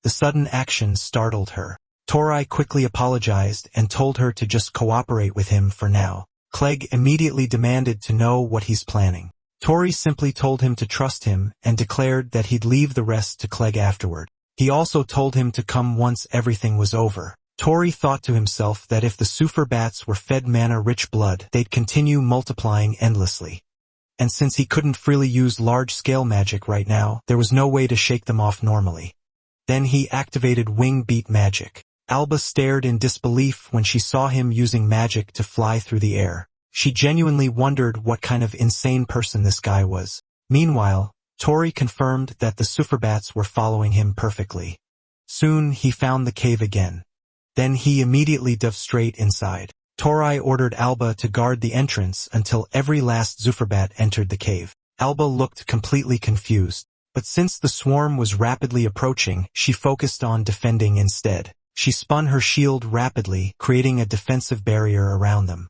The sudden action startled her. Tori quickly apologized and told her to just cooperate with him for now. Clegg immediately demanded to know what he's planning. Tori simply told him to trust him and declared that he'd leave the rest to Clegg afterward. He also told him to come once everything was over. Tori thought to himself that if the Suffer-bats were fed mana-rich blood, they'd continue multiplying endlessly. And since he couldn't freely use large-scale magic right now, there was no way to shake them off normally. Then he activated wing beat magic. Alba stared in disbelief when she saw him using magic to fly through the air. She genuinely wondered what kind of insane person this guy was. Meanwhile, Tori confirmed that the Suffer-bats were following him perfectly. Soon he found the cave again. Then he immediately dove straight inside. Tori ordered Alba to guard the entrance until every last Zufferbat entered the cave. Alba looked completely confused, but since the swarm was rapidly approaching, she focused on defending instead. She spun her shield rapidly, creating a defensive barrier around them.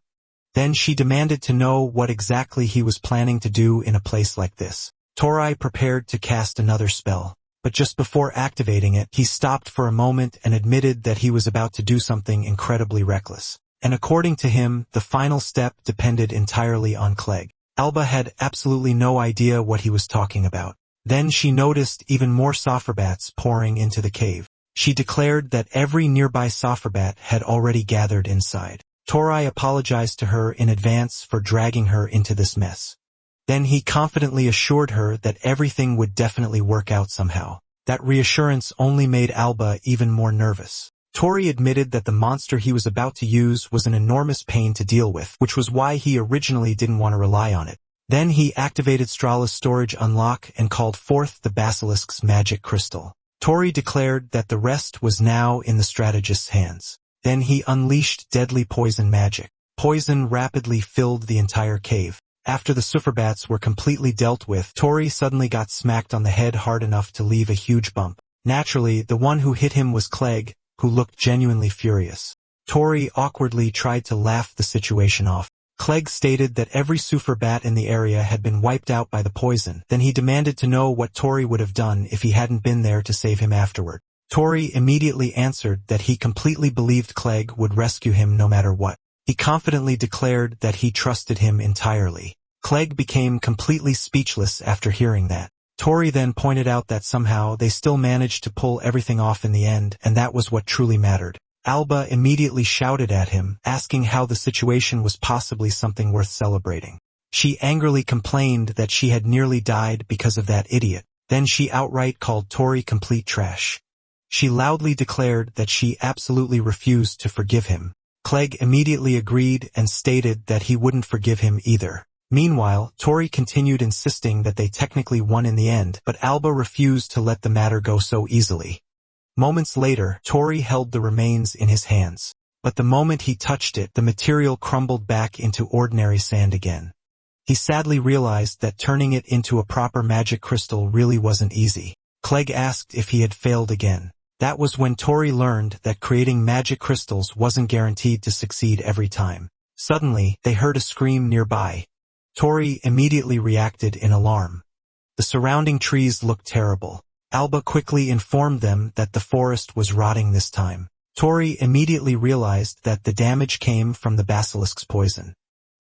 Then she demanded to know what exactly he was planning to do in a place like this. Tori prepared to cast another spell, but just before activating it, he stopped for a moment and admitted that he was about to do something incredibly reckless. And according to him, the final step depended entirely on Clegg. Alba had absolutely no idea what he was talking about. Then she noticed even more Sofferbats pouring into the cave. She declared that every nearby Sofferbat had already gathered inside. Tori apologized to her in advance for dragging her into this mess. Then he confidently assured her that everything would definitely work out somehow. That reassurance only made Alba even more nervous. Tori admitted that the monster he was about to use was an enormous pain to deal with, which was why he originally didn't want to rely on it. Then he activated Strala's storage unlock and called forth the basilisk's magic crystal. Tori declared that the rest was now in the strategist's hands. Then he unleashed deadly poison magic. Poison rapidly filled the entire cave. After the Sufferbats were completely dealt with, Tori suddenly got smacked on the head hard enough to leave a huge bump. Naturally, the one who hit him was Clegg, who looked genuinely furious. Tori awkwardly tried to laugh the situation off. Clegg stated that every Sufferbat in the area had been wiped out by the poison. Then he demanded to know what Tori would have done if he hadn't been there to save him afterward. Tori immediately answered that he completely believed Clegg would rescue him no matter what. He confidently declared that he trusted him entirely. Clegg became completely speechless after hearing that. Tori then pointed out that somehow they still managed to pull everything off in the end, and that was what truly mattered. Alba immediately shouted at him, asking how the situation was possibly something worth celebrating. She angrily complained that she had nearly died because of that idiot. Then she outright called Tori complete trash. She loudly declared that she absolutely refused to forgive him. Clegg immediately agreed and stated that he wouldn't forgive him either. Meanwhile, Tori continued insisting that they technically won in the end, but Alba refused to let the matter go so easily. Moments later, Tori held the remains in his hands. But the moment he touched it, the material crumbled back into ordinary sand again. He sadly realized that turning it into a proper magic crystal really wasn't easy. Clegg asked if he had failed again. That was when Tori learned that creating magic crystals wasn't guaranteed to succeed every time. Suddenly, they heard a scream nearby. Tori immediately reacted in alarm. The surrounding trees looked terrible. Alba quickly informed them that the forest was rotting this time. Tori immediately realized that the damage came from the basilisk's poison.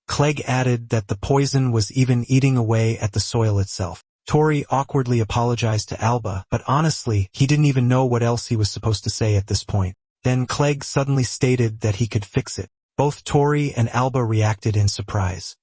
Clegg added that the poison was even eating away at the soil itself. Tori awkwardly apologized to Alba, but honestly, he didn't even know what else he was supposed to say at this point. Then Clegg suddenly stated that he could fix it. Both Tori and Alba reacted in surprise.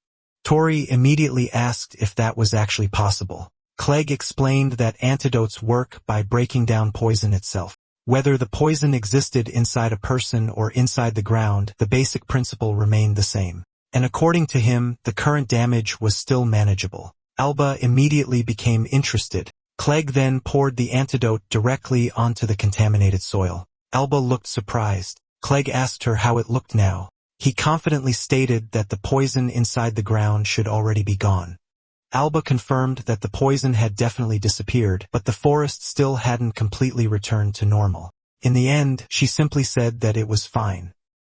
Tori immediately asked if that was actually possible. Clegg explained that antidotes work by breaking down poison itself. Whether the poison existed inside a person or inside the ground, the basic principle remained the same. And according to him, the current damage was still manageable. Alba immediately became interested. Clegg then poured the antidote directly onto the contaminated soil. Alba looked surprised. Clegg asked her how it looked now. He confidently stated that the poison inside the ground should already be gone. Alba confirmed that the poison had definitely disappeared, but the forest still hadn't completely returned to normal. In the end, she simply said that it was fine.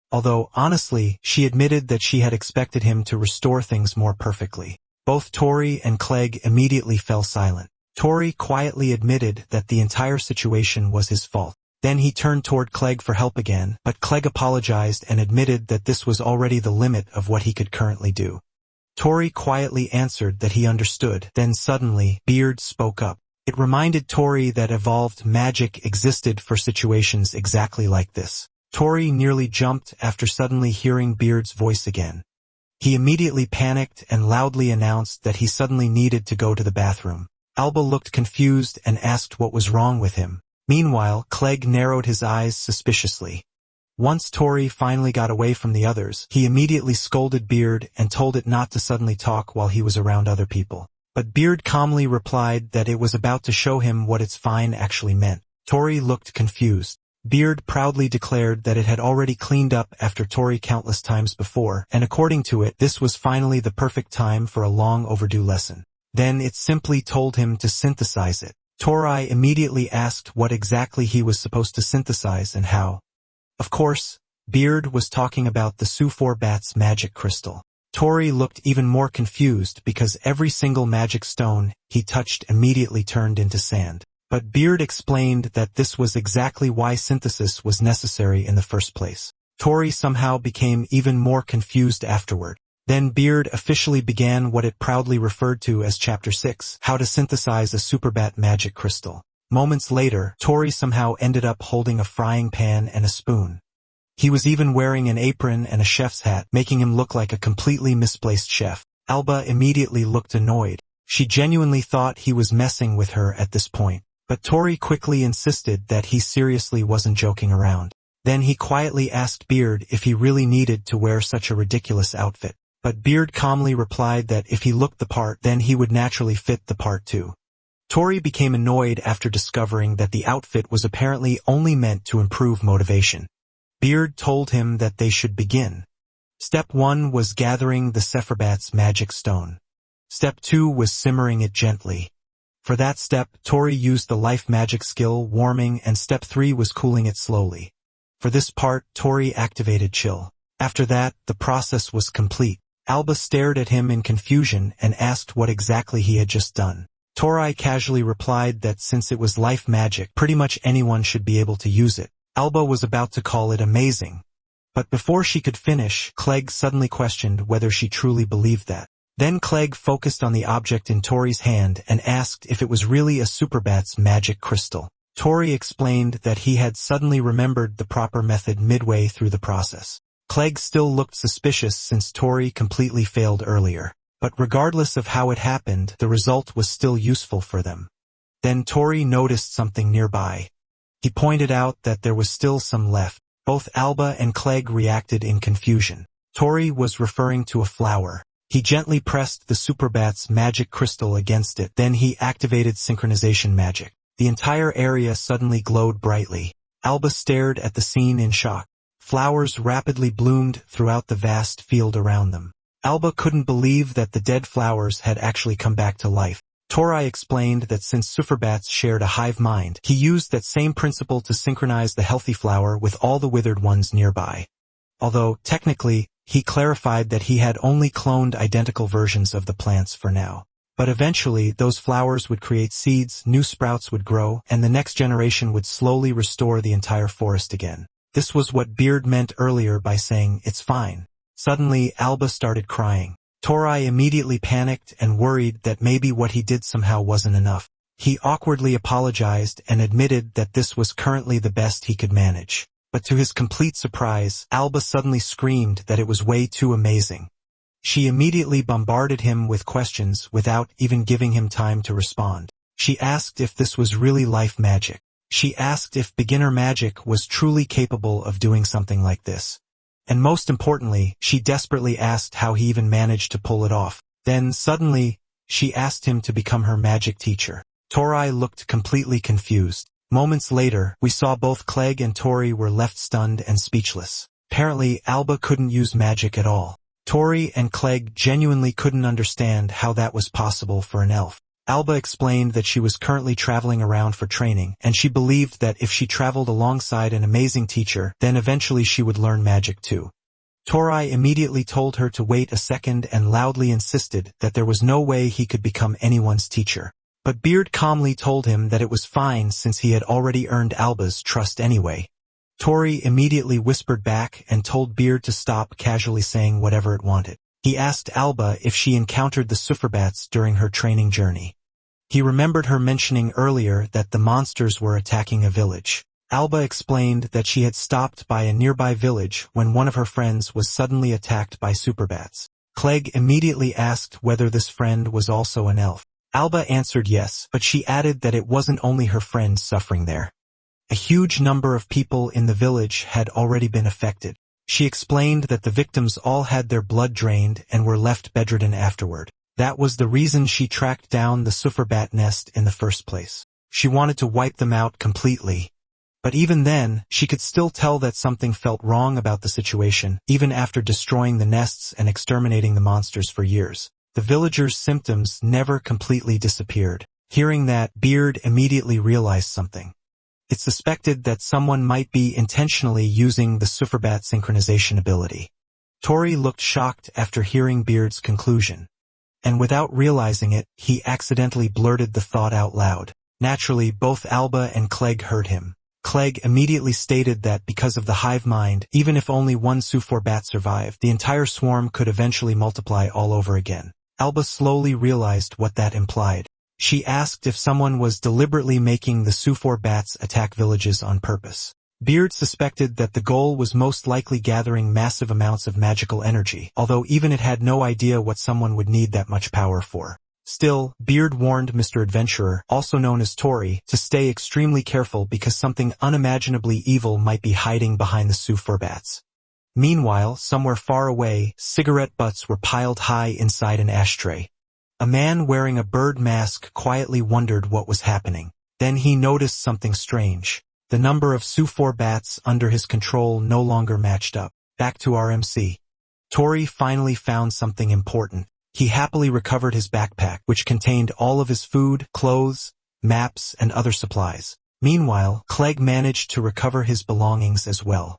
Although, honestly, she admitted that she had expected him to restore things more perfectly. Both Tori and Clegg immediately fell silent. Tori quietly admitted that the entire situation was his fault. Then he turned toward Clegg for help again, but Clegg apologized and admitted that this was already the limit of what he could currently do. Tori quietly answered that he understood. Then suddenly, Beard spoke up. It reminded Tori that evolved magic existed for situations exactly like this. Tori nearly jumped after suddenly hearing Beard's voice again. He immediately panicked and loudly announced that he suddenly needed to go to the bathroom. Alba looked confused and asked what was wrong with him. Meanwhile, Clegg narrowed his eyes suspiciously. Once Tori finally got away from the others, he immediately scolded Beard and told it not to suddenly talk while he was around other people. But Beard calmly replied that it was about to show him what its fine actually meant. Tori looked confused. Beard proudly declared that it had already cleaned up after Tori countless times before, and according to it, this was finally the perfect time for a long overdue lesson. Then it simply told him to synthesize it. Tori immediately asked what exactly he was supposed to synthesize and how. Of course, Beard was talking about the Su-4-Bat's magic crystal. Tori looked even more confused because every single magic stone he touched immediately turned into sand. But Beard explained that this was exactly why synthesis was necessary in the first place. Tori somehow became even more confused afterward. Then Beard officially began what it proudly referred to as Chapter 6, How to Synthesize a Super-Bat Magic Crystal. Moments later, Tori somehow ended up holding a frying pan and a spoon. He was even wearing an apron and a chef's hat, making him look like a completely misplaced chef. Alba immediately looked annoyed. She genuinely thought he was messing with her at this point. But Tori quickly insisted that he seriously wasn't joking around. Then he quietly asked Beard if he really needed to wear such a ridiculous outfit. But Beard calmly replied that if he looked the part, then he would naturally fit the part too. Tori became annoyed after discovering that the outfit was apparently only meant to improve motivation. Beard told him that they should begin. Step 1 was gathering the Su-4-Bat's magic stone. Step 2 was simmering it gently. For that step, Tori used the life magic skill warming, and step 3 was cooling it slowly. For this part, Tori activated chill. After that, the process was complete. Alba stared at him in confusion and asked what exactly he had just done. Tori casually replied that since it was life magic, pretty much anyone should be able to use it. Alba was about to call it amazing. But before she could finish, Clegg suddenly questioned whether she truly believed that. Then Clegg focused on the object in Tori's hand and asked if it was really a superbat's magic crystal. Tori explained that he had suddenly remembered the proper method midway through the process. Clegg still looked suspicious since Tori completely failed earlier. But regardless of how it happened, the result was still useful for them. Then Tori noticed something nearby. He pointed out that there was still some left. Both Alba and Clegg reacted in confusion. Tori was referring to a flower. He gently pressed the superbat's magic crystal against it, then he activated synchronization magic. The entire area suddenly glowed brightly. Alba stared at the scene in shock. Flowers rapidly bloomed throughout the vast field around them. Alba couldn't believe that the dead flowers had actually come back to life. Tori explained that since superbats shared a hive mind, he used that same principle to synchronize the healthy flower with all the withered ones nearby. Although, technically, he clarified that he had only cloned identical versions of the plants for now. But eventually, those flowers would create seeds, new sprouts would grow, and the next generation would slowly restore the entire forest again. This was what Beard meant earlier by saying, "It's fine." Suddenly, Alba started crying. Tori immediately panicked and worried that maybe what he did somehow wasn't enough. He awkwardly apologized and admitted that this was currently the best he could manage. But to his complete surprise, Alba suddenly screamed that it was way too amazing. She immediately bombarded him with questions without even giving him time to respond. She asked if this was really life magic. She asked if beginner magic was truly capable of doing something like this. And most importantly, she desperately asked how he even managed to pull it off. Then, suddenly, she asked him to become her magic teacher. Tori looked completely confused. Moments later, we saw both Clegg and Tori were left stunned and speechless. Apparently, Alba couldn't use magic at all. Tori and Clegg genuinely couldn't understand how that was possible for an elf. Alba explained that she was currently traveling around for training, and she believed that if she traveled alongside an amazing teacher, then eventually she would learn magic too. Tori immediately told her to wait a second and loudly insisted that there was no way he could become anyone's teacher. But Beard calmly told him that it was fine since he had already earned Alba's trust anyway. Tori immediately whispered back and told Beard to stop casually saying whatever it wanted. He asked Alba if she encountered the superbats during her training journey. He remembered her mentioning earlier that the monsters were attacking a village. Alba explained that she had stopped by a nearby village when one of her friends was suddenly attacked by superbats. Clegg immediately asked whether this friend was also an elf. Alba answered yes, but she added that it wasn't only her friend suffering there. A huge number of people in the village had already been affected. She explained that the victims all had their blood drained and were left bedridden afterward. That was the reason she tracked down the superbat nest in the first place. She wanted to wipe them out completely. But even then, she could still tell that something felt wrong about the situation, even after destroying the nests and exterminating the monsters for years. The villagers' symptoms never completely disappeared. Hearing that, Beard immediately realized something. It's suspected that someone might be intentionally using the superbat synchronization ability. Tori looked shocked after hearing Beard's conclusion. And without realizing it, he accidentally blurted the thought out loud. Naturally, both Alba and Clegg heard him. Clegg immediately stated that because of the hive mind, even if only one Su4bat survived, the entire swarm could eventually multiply all over again. Alba slowly realized what that implied. She asked if someone was deliberately making the Su4bats attack villages on purpose. Beard suspected that the goal was most likely gathering massive amounts of magical energy, although even it had no idea what someone would need that much power for. Still, Beard warned Mr. Adventurer, also known as Tori, to stay extremely careful because something unimaginably evil might be hiding behind the Su4bats. Meanwhile, somewhere far away, cigarette butts were piled high inside an ashtray. A man wearing a bird mask quietly wondered what was happening. Then he noticed something strange. The number of Su4bats under his control no longer matched up. Back to RMC. Tori finally found something important. He happily recovered his backpack, which contained all of his food, clothes, maps, and other supplies. Meanwhile, Clegg managed to recover his belongings as well.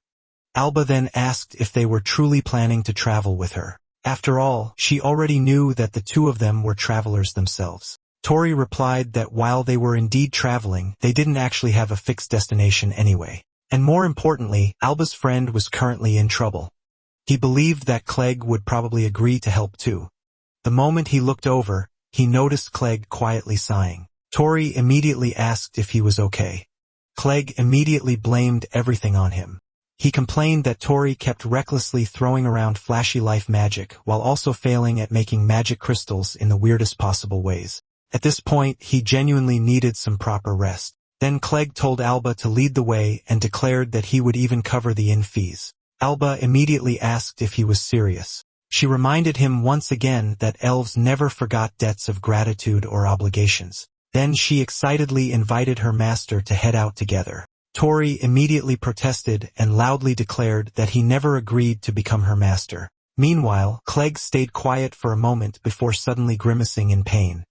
Alba then asked if they were truly planning to travel with her. After all, she already knew that the two of them were travelers themselves. Tori replied that while they were indeed traveling, they didn't actually have a fixed destination anyway. And more importantly, Alba's friend was currently in trouble. He believed that Clegg would probably agree to help too. The moment he looked over, he noticed Clegg quietly sighing. Tori immediately asked if he was okay. Clegg immediately blamed everything on him. He complained that Tori kept recklessly throwing around flashy life magic while also failing at making magic crystals in the weirdest possible ways. At this point, he genuinely needed some proper rest. Then Clegg told Alba to lead the way and declared that he would even cover the inn fees. Alba immediately asked if he was serious. She reminded him once again that elves never forgot debts of gratitude or obligations. Then she excitedly invited her master to head out together. Tori immediately protested and loudly declared that he never agreed to become her master. Meanwhile, Clegg stayed quiet for a moment before suddenly grimacing in pain.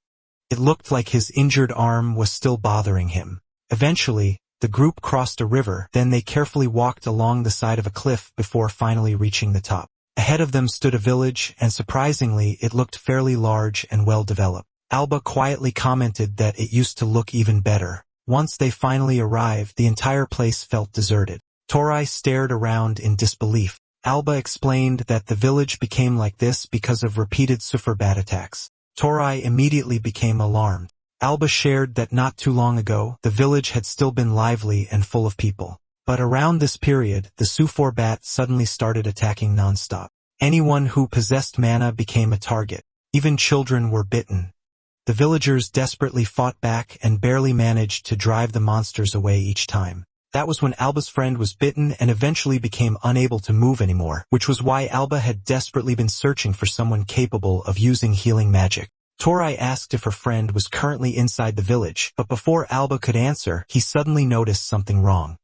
It looked like his injured arm was still bothering him. Eventually, the group crossed a river, then they carefully walked along the side of a cliff before finally reaching the top. Ahead of them stood a village, and surprisingly, it looked fairly large and well-developed. Alba quietly commented that it used to look even better. Once they finally arrived, the entire place felt deserted. Tori stared around in disbelief. Alba explained that the village became like this because of repeated Sufferbat attacks. Tori immediately became alarmed. Alba shared that not too long ago, the village had still been lively and full of people. But around this period, the Sufferbat suddenly started attacking non-stop. Anyone who possessed mana became a target. Even children were bitten. The villagers desperately fought back and barely managed to drive the monsters away each time. That was when Alba's friend was bitten and eventually became unable to move anymore, which was why Alba had desperately been searching for someone capable of using healing magic. Tori asked if her friend was currently inside the village, but before Alba could answer, he suddenly noticed something wrong.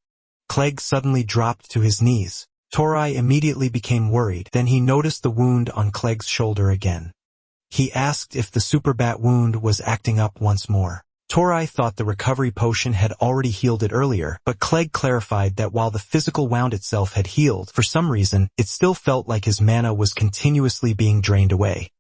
Clegg suddenly dropped to his knees. Tori immediately became worried, then he noticed the wound on Clegg's shoulder again. He asked if the Superbat wound was acting up once more. Tori thought the recovery potion had already healed it earlier, but Clegg clarified that while the physical wound itself had healed, for some reason, it still felt like his mana was continuously being drained away.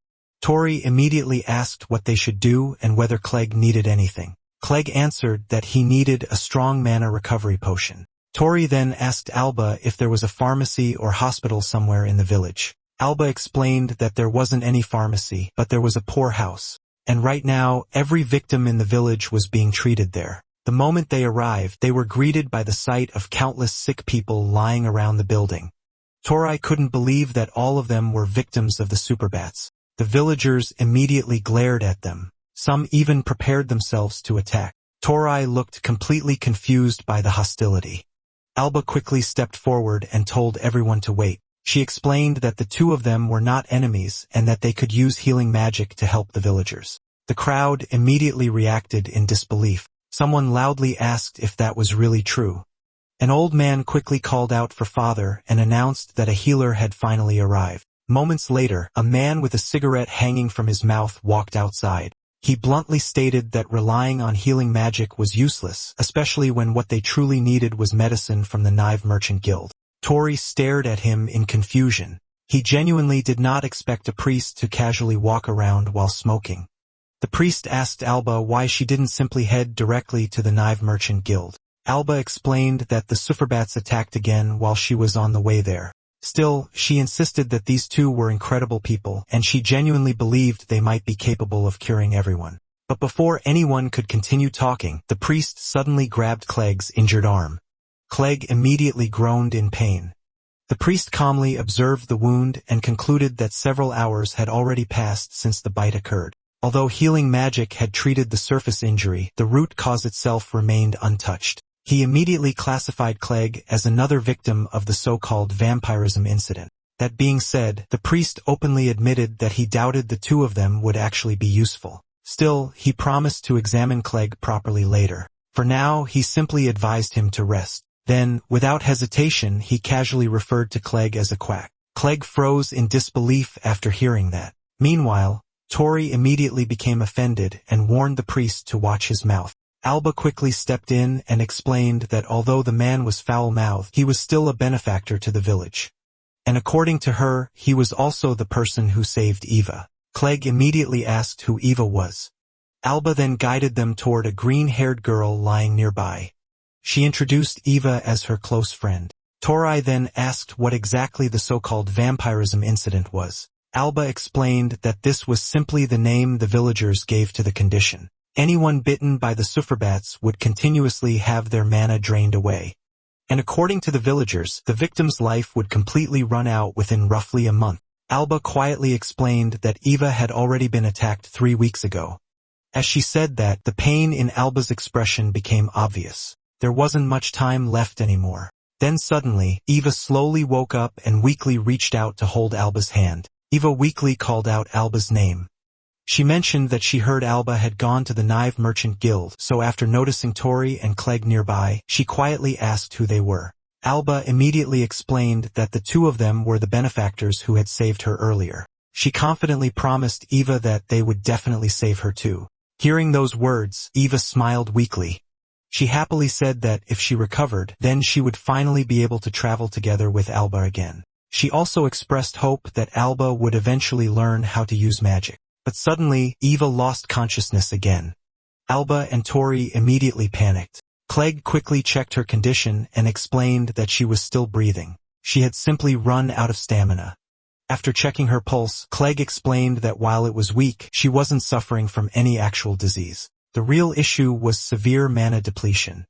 Tori immediately asked what they should do and whether Clegg needed anything. Clegg answered that he needed a strong mana recovery potion. Tori then asked Alba if there was a pharmacy or hospital somewhere in the village. Alba explained that there wasn't any pharmacy, but there was a poorhouse. And right now, every victim in the village was being treated there. The moment they arrived, they were greeted by the sight of countless sick people lying around the building. Tori couldn't believe that all of them were victims of the Superbats. The villagers immediately glared at them. Some even prepared themselves to attack. Tori looked completely confused by the hostility. Alba quickly stepped forward and told everyone to wait. She explained that the two of them were not enemies and that they could use healing magic to help the villagers. The crowd immediately reacted in disbelief. Someone loudly asked if that was really true. An old man quickly called out for father and announced that a healer had finally arrived. Moments later, a man with a cigarette hanging from his mouth walked outside. He bluntly stated that relying on healing magic was useless, especially when what they truly needed was medicine from the Neve Merchant Guild. Tori stared at him in confusion. He genuinely did not expect a priest to casually walk around while smoking. The priest asked Alba why she didn't simply head directly to the Neve Merchant Guild. Alba explained that the Sufferbats attacked again while she was on the way there. Still, she insisted that these two were incredible people, and she genuinely believed they might be capable of curing everyone. But before anyone could continue talking, the priest suddenly grabbed Clegg's injured arm. Clegg immediately groaned in pain. The priest calmly observed the wound and concluded that several hours had already passed since the bite occurred. Although healing magic had treated the surface injury, the root cause itself remained untouched. He immediately classified Clegg as another victim of the so-called vampirism incident. That being said, the priest openly admitted that he doubted the two of them would actually be useful. Still, he promised to examine Clegg properly later. For now, he simply advised him to rest. Then, without hesitation, he casually referred to Clegg as a quack. Clegg froze in disbelief after hearing that. Meanwhile, Tori immediately became offended and warned the priest to watch his mouth. Alba quickly stepped in and explained that although the man was foul-mouthed, he was still a benefactor to the village. And according to her, he was also the person who saved Eva. Clegg immediately asked who Eva was. Alba then guided them toward a green-haired girl lying nearby. She introduced Eva as her close friend. Tori then asked what exactly the so-called vampirism incident was. Alba explained that this was simply the name the villagers gave to the condition. Anyone bitten by the sufferbats would continuously have their mana drained away. And according to the villagers, the victim's life would completely run out within roughly a month. Alba quietly explained that Eva had already been attacked 3 weeks ago. As she said that, the pain in Alba's expression became obvious. There wasn't much time left anymore. Then suddenly, Eva slowly woke up and weakly reached out to hold Alba's hand. Eva weakly called out Alba's name. She mentioned that she heard Alba had gone to the Neve Merchant Guild, so after noticing Tori and Clegg nearby, she quietly asked who they were. Alba immediately explained that the two of them were the benefactors who had saved her earlier. She confidently promised Eva that they would definitely save her too. Hearing those words, Eva smiled weakly. She happily said that if she recovered, then she would finally be able to travel together with Alba again. She also expressed hope that Alba would eventually learn how to use magic. But suddenly, Eva lost consciousness again. Alba and Tori immediately panicked. Clegg quickly checked her condition and explained that she was still breathing. She had simply run out of stamina. After checking her pulse, Clegg explained that while it was weak, she wasn't suffering from any actual disease. The real issue was severe mana depletion.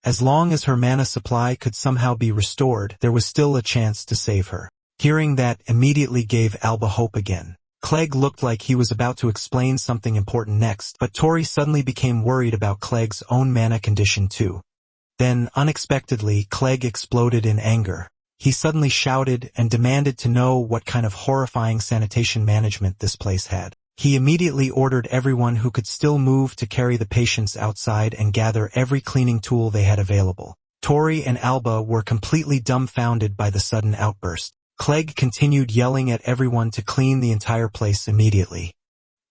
As long as her mana supply could somehow be restored, there was still a chance to save her. Hearing that immediately gave Alba hope again. Clegg looked like he was about to explain something important next, but Tori suddenly became worried about Clegg's own mana condition too. Then, unexpectedly, Clegg exploded in anger. He suddenly shouted and demanded to know what kind of horrifying sanitation management this place had. He immediately ordered everyone who could still move to carry the patients outside and gather every cleaning tool they had available. Tori and Alba were completely dumbfounded by the sudden outburst. Clegg continued yelling at everyone to clean the entire place immediately.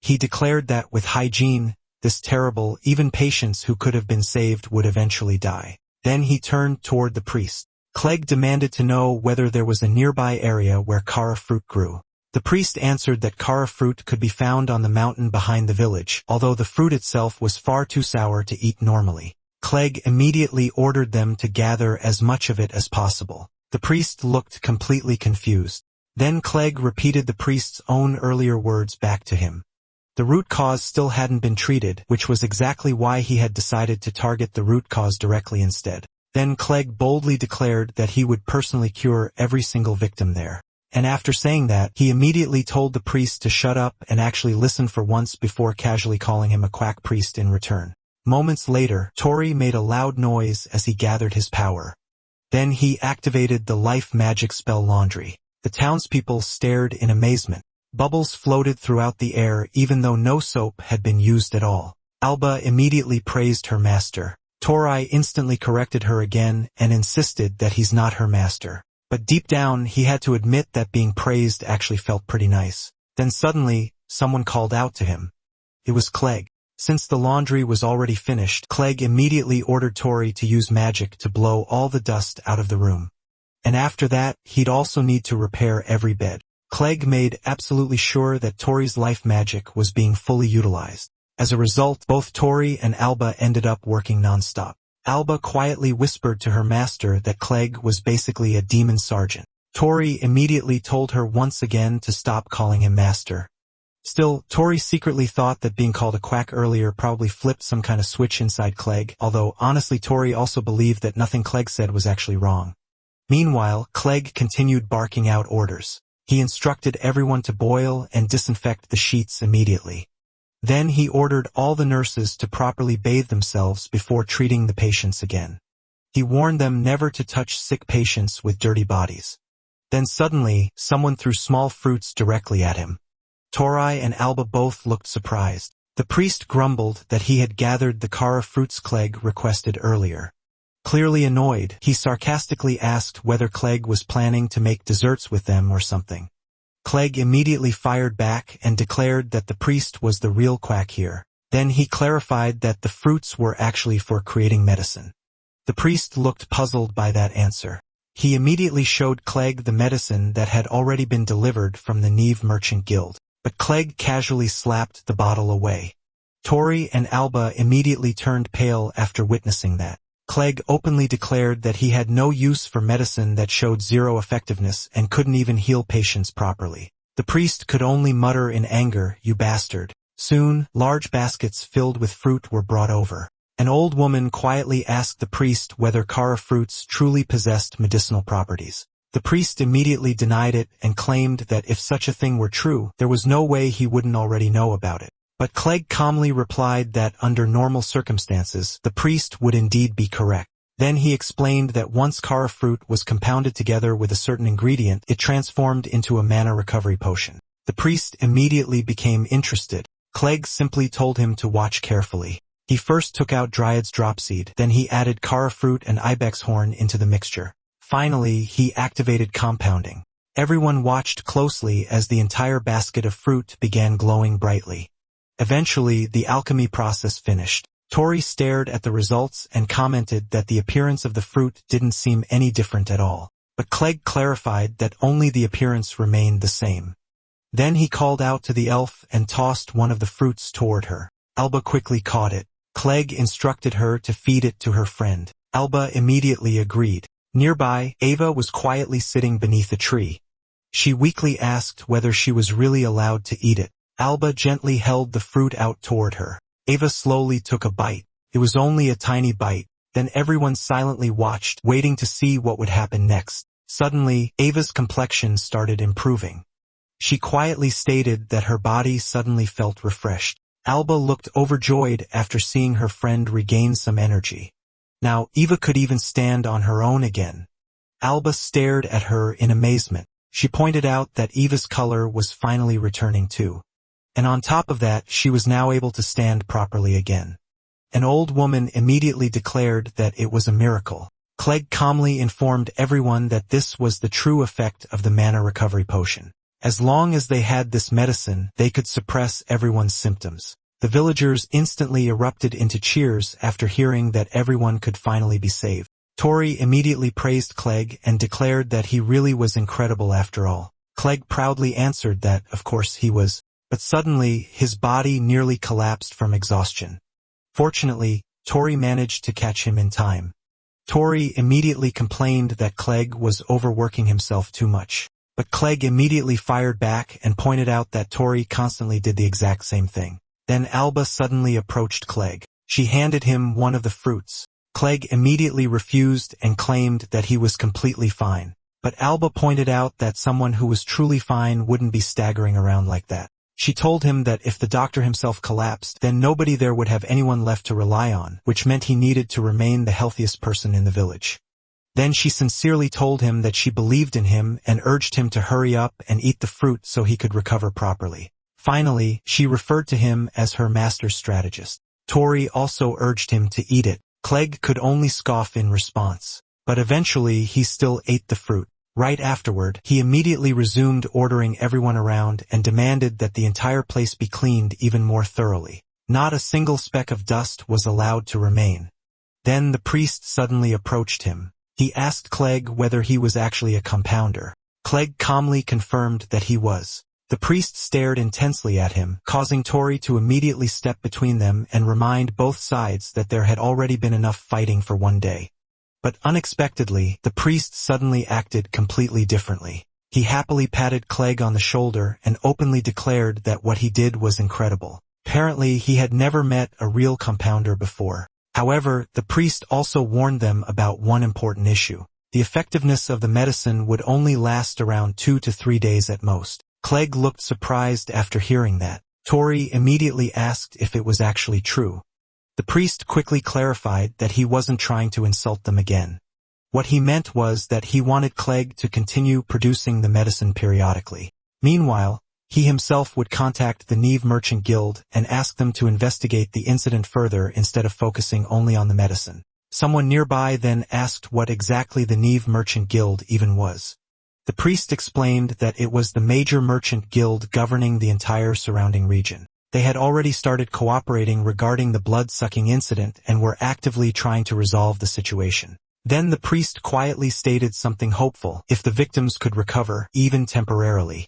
He declared that with hygiene, this terrible, even patients who could have been saved would eventually die. Then he turned toward the priest. Clegg demanded to know whether there was a nearby area where kara fruit grew. The priest answered that kara fruit could be found on the mountain behind the village, although the fruit itself was far too sour to eat normally. Clegg immediately ordered them to gather as much of it as possible. The priest looked completely confused. Then Clegg repeated the priest's own earlier words back to him. The root cause still hadn't been treated, which was exactly why he had decided to target the root cause directly instead. Then Clegg boldly declared that he would personally cure every single victim there. And after saying that, he immediately told the priest to shut up and actually listen for once before casually calling him a quack priest in return. Moments later, Tori made a loud noise as he gathered his power. Then he activated the life magic spell Laundry. The townspeople stared in amazement. Bubbles floated throughout the air even though no soap had been used at all. Alba immediately praised her master. Tori instantly corrected her again and insisted that he's not her master. But deep down he had to admit that being praised actually felt pretty nice. Then suddenly, someone called out to him. It was Clegg. Since the laundry was already finished, Clegg immediately ordered Tori to use magic to blow all the dust out of the room. And after that, he'd also need to repair every bed. Clegg made absolutely sure that Tori's life magic was being fully utilized. As a result, both Tori and Alba ended up working non-stop. Alba quietly whispered to her master that Clegg was basically a demon sergeant. Tori immediately told her once again to stop calling him master. Still, Tori secretly thought that being called a quack earlier probably flipped some kind of switch inside Clegg, although honestly Tori also believed that nothing Clegg said was actually wrong. Meanwhile, Clegg continued barking out orders. He instructed everyone to boil and disinfect the sheets immediately. Then he ordered all the nurses to properly bathe themselves before treating the patients again. He warned them never to touch sick patients with dirty bodies. Then suddenly, someone threw small fruits directly at him. Tori and Alba both looked surprised. The priest grumbled that he had gathered the kara fruits Clegg requested earlier. Clearly annoyed, he sarcastically asked whether Clegg was planning to make desserts with them or something. Clegg immediately fired back and declared that the priest was the real quack here. Then he clarified that the fruits were actually for creating medicine. The priest looked puzzled by that answer. He immediately showed Clegg the medicine that had already been delivered from the Neve Merchant Guild. But Clegg casually slapped the bottle away. Tori and Alba immediately turned pale after witnessing that. Clegg openly declared that he had no use for medicine that showed zero effectiveness and couldn't even heal patients properly. The priest could only mutter in anger, "You bastard." Soon, large baskets filled with fruit were brought over. An old woman quietly asked the priest whether kara fruits truly possessed medicinal properties. The priest immediately denied it and claimed that if such a thing were true, there was no way he wouldn't already know about it. But Clegg calmly replied that under normal circumstances, the priest would indeed be correct. Then he explained that once kara fruit was compounded together with a certain ingredient, it transformed into a mana recovery potion. The priest immediately became interested. Clegg simply told him to watch carefully. He first took out Dryad's dropseed, then he added kara fruit and ibex horn into the mixture. Finally, he activated compounding. Everyone watched closely as the entire basket of fruit began glowing brightly. Eventually, the alchemy process finished. Tori stared at the results and commented that the appearance of the fruit didn't seem any different at all. But Clegg clarified that only the appearance remained the same. Then he called out to the elf and tossed one of the fruits toward her. Alba quickly caught it. Clegg instructed her to feed it to her friend. Alba immediately agreed. Nearby, Ava was quietly sitting beneath a tree. She weakly asked whether she was really allowed to eat it. Alba gently held the fruit out toward her. Ava slowly took a bite. It was only a tiny bite. Then everyone silently watched, waiting to see what would happen next. Suddenly, Ava's complexion started improving. She quietly stated that her body suddenly felt refreshed. Alba looked overjoyed after seeing her friend regain some energy. Now, Eva could even stand on her own again. Alba stared at her in amazement. She pointed out that Eva's color was finally returning too. And on top of that, she was now able to stand properly again. An old woman immediately declared that it was a miracle. Clegg calmly informed everyone that this was the true effect of the mana recovery potion. As long as they had this medicine, they could suppress everyone's symptoms. The villagers instantly erupted into cheers after hearing that everyone could finally be saved. Tori immediately praised Clegg and declared that he really was incredible after all. Clegg proudly answered that, of course, he was. But suddenly, his body nearly collapsed from exhaustion. Fortunately, Tori managed to catch him in time. Tori immediately complained that Clegg was overworking himself too much. But Clegg immediately fired back and pointed out that Tori constantly did the exact same thing. Then Alba suddenly approached Clegg. She handed him one of the fruits. Clegg immediately refused and claimed that he was completely fine. But Alba pointed out that someone who was truly fine wouldn't be staggering around like that. She told him that if the doctor himself collapsed, then nobody there would have anyone left to rely on, which meant he needed to remain the healthiest person in the village. Then she sincerely told him that she believed in him and urged him to hurry up and eat the fruit so he could recover properly. Finally, she referred to him as her master strategist. Tori also urged him to eat it. Clegg could only scoff in response. But eventually he still ate the fruit. Right afterward, he immediately resumed ordering everyone around and demanded that the entire place be cleaned even more thoroughly. Not a single speck of dust was allowed to remain. Then the priest suddenly approached him. He asked Clegg whether he was actually a compounder. Clegg calmly confirmed that he was. The priest stared intensely at him, causing Tori to immediately step between them and remind both sides that there had already been enough fighting for one day. But unexpectedly, the priest suddenly acted completely differently. He happily patted Clegg on the shoulder and openly declared that what he did was incredible. Apparently, he had never met a real compounder before. However, the priest also warned them about one important issue. The effectiveness of the medicine would only last around 2 to 3 days at most. Clegg looked surprised after hearing that. Tori immediately asked if it was actually true. The priest quickly clarified that he wasn't trying to insult them again. What he meant was that he wanted Clegg to continue producing the medicine periodically. Meanwhile, he himself would contact the Neve Merchant Guild and ask them to investigate the incident further instead of focusing only on the medicine. Someone nearby then asked what exactly the Neve Merchant Guild even was. The priest explained that it was the major merchant guild governing the entire surrounding region. They had already started cooperating regarding the blood-sucking incident and were actively trying to resolve the situation. Then the priest quietly stated something hopeful, if the victims could recover, even temporarily.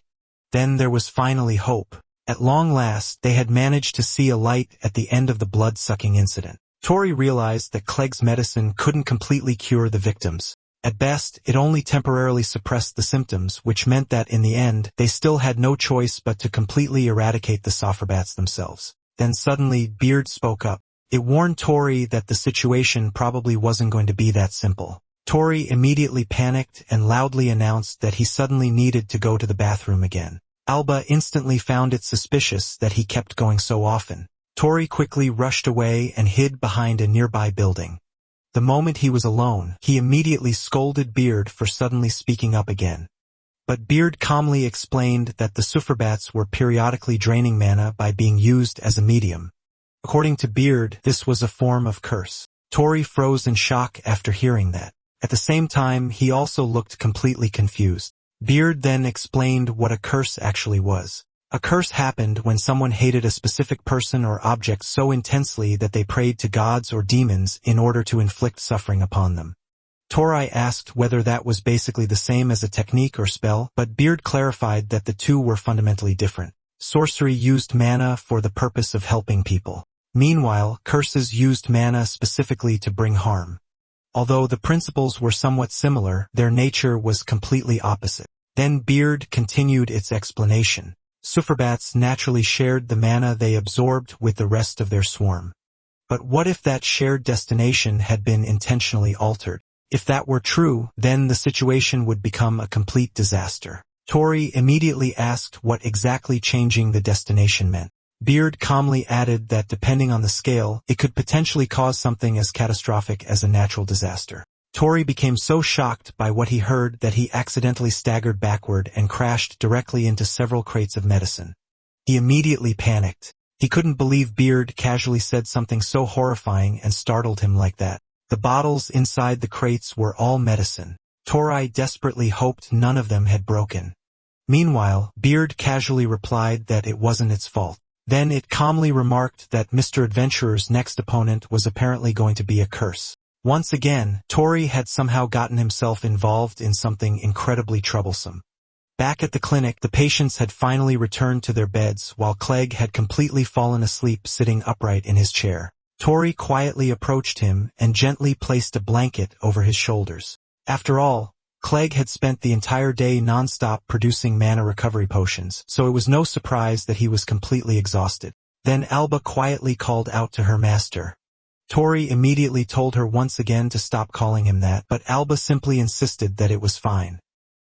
Then there was finally hope. At long last, they had managed to see a light at the end of the blood-sucking incident. Tori realized that Clegg's medicine couldn't completely cure the victims. At best, it only temporarily suppressed the symptoms, which meant that in the end, they still had no choice but to completely eradicate the softerbats themselves. Then suddenly, Beard spoke up. It warned Tori that the situation probably wasn't going to be that simple. Tori immediately panicked and loudly announced that he suddenly needed to go to the bathroom again. Alba instantly found it suspicious that he kept going so often. Tori quickly rushed away and hid behind a nearby building. The moment he was alone, he immediately scolded Beard for suddenly speaking up again. But Beard calmly explained that the softerbats were periodically draining mana by being used as a medium. According to Beard, this was a form of curse. Tori froze in shock after hearing that. At the same time, he also looked completely confused. Beard then explained what a curse actually was. A curse happened when someone hated a specific person or object so intensely that they prayed to gods or demons in order to inflict suffering upon them. Tori asked whether that was basically the same as a technique or spell, but Beard clarified that the two were fundamentally different. Sorcery used mana for the purpose of helping people. Meanwhile, curses used mana specifically to bring harm. Although the principles were somewhat similar, their nature was completely opposite. Then Beard continued its explanation. Softerbats naturally shared the mana they absorbed with the rest of their swarm. But what if that shared destination had been intentionally altered? If that were true, then the situation would become a complete disaster. Tori immediately asked what exactly changing the destination meant. Beard calmly added that depending on the scale, it could potentially cause something as catastrophic as a natural disaster. Tori became so shocked by what he heard that he accidentally staggered backward and crashed directly into several crates of medicine. He immediately panicked. He couldn't believe Beard casually said something so horrifying and startled him like that. The bottles inside the crates were all medicine. Tori desperately hoped none of them had broken. Meanwhile, Beard casually replied that it wasn't its fault. Then it calmly remarked that Mr. Adventurer's next opponent was apparently going to be a curse. Once again, Tori had somehow gotten himself involved in something incredibly troublesome. Back at the clinic, the patients had finally returned to their beds while Clegg had completely fallen asleep sitting upright in his chair. Tori quietly approached him and gently placed a blanket over his shoulders. After all, Clegg had spent the entire day non-stop producing mana recovery potions, so it was no surprise that he was completely exhausted. Then Alba quietly called out to her master. Tori immediately told her once again to stop calling him that, but Alba simply insisted that it was fine.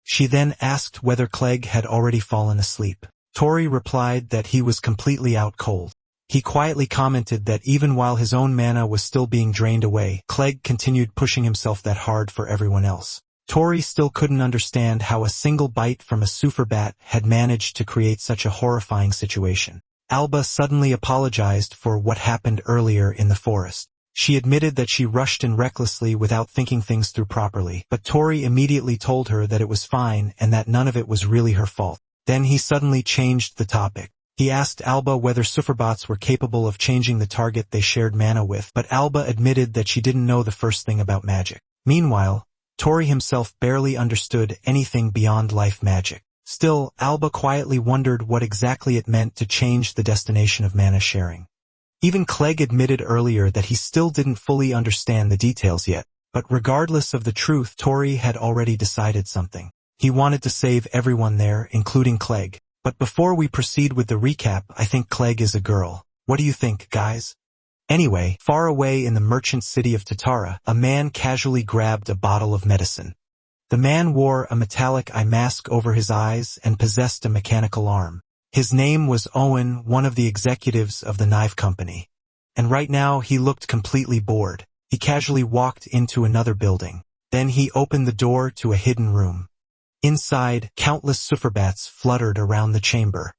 She then asked whether Clegg had already fallen asleep. Tori replied that he was completely out cold. He quietly commented that even while his own mana was still being drained away, Clegg continued pushing himself that hard for everyone else. Tori still couldn't understand how a single bite from a softerbat had managed to create such a horrifying situation. Alba suddenly apologized for what happened earlier in the forest. She admitted that she rushed in recklessly without thinking things through properly, but Tori immediately told her that it was fine and that none of it was really her fault. Then he suddenly changed the topic. He asked Alba whether softerbots were capable of changing the target they shared mana with, but Alba admitted that she didn't know the first thing about magic. Meanwhile, Tori himself barely understood anything beyond life magic. Still, Alba quietly wondered what exactly it meant to change the destination of mana sharing. Even Clegg admitted earlier that he still didn't fully understand the details yet, but regardless of the truth, Tori had already decided something. He wanted to save everyone there, including Clegg. But before we proceed with the recap, I think Clegg is a girl. What do you think, guys? Anyway, far away in the merchant city of Tatara, a man casually grabbed a bottle of medicine. The man wore a metallic eye mask over his eyes and possessed a mechanical arm. His name was Owen, one of the executives of the knife company. And right now he looked completely bored. He casually walked into another building. Then he opened the door to a hidden room. Inside, countless softerbats fluttered around the chamber.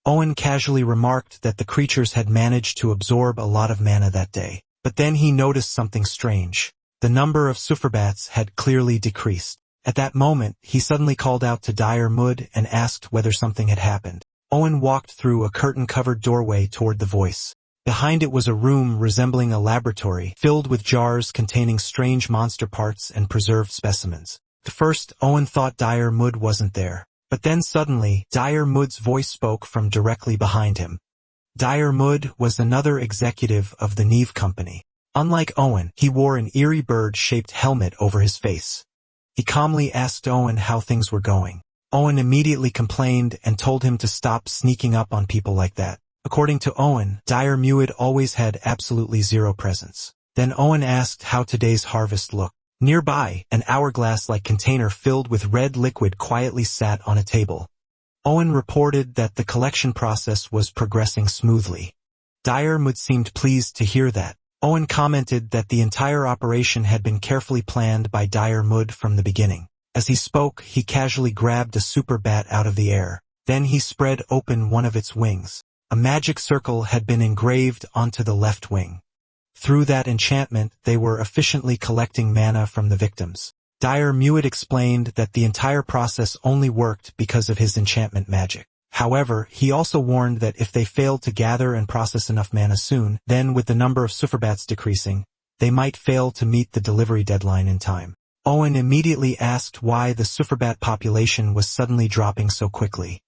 Owen casually remarked that the creatures had managed to absorb a lot of mana that day. But then he noticed something strange. The number of softerbats had clearly decreased. At that moment, he suddenly called out to Dire Mud and asked whether something had happened. Owen walked through a curtain-covered doorway toward the voice. Behind it was a room resembling a laboratory, filled with jars containing strange monster parts and preserved specimens. At first, Owen thought Dire Mud wasn't there, But then suddenly, Dire Mood's voice spoke from directly behind him. Dire Mood was another executive of the Neve Company. Unlike Owen, he wore an eerie bird-shaped helmet over his face. He calmly asked Owen how things were going. Owen immediately complained and told him to stop sneaking up on people like that. According to Owen, Dire Mood always had absolutely zero presence. Then Owen asked how today's harvest looked. Nearby, an hourglass-like container filled with red liquid quietly sat on a table. Owen reported that the collection process was progressing smoothly. Dire Mood seemed pleased to hear that. Owen commented that the entire operation had been carefully planned by Dire Mood from the beginning. As he spoke, he casually grabbed a super bat out of the air. Then he spread open one of its wings. A magic circle had been engraved onto the left wing. Through that enchantment, they were efficiently collecting mana from the victims. Dire Mood explained that the entire process only worked because of his enchantment magic. However, he also warned that if they failed to gather and process enough mana soon, then with the number of Sufferbats decreasing, they might fail to meet the delivery deadline in time. Owen immediately asked why the Sufferbat population was suddenly dropping so quickly.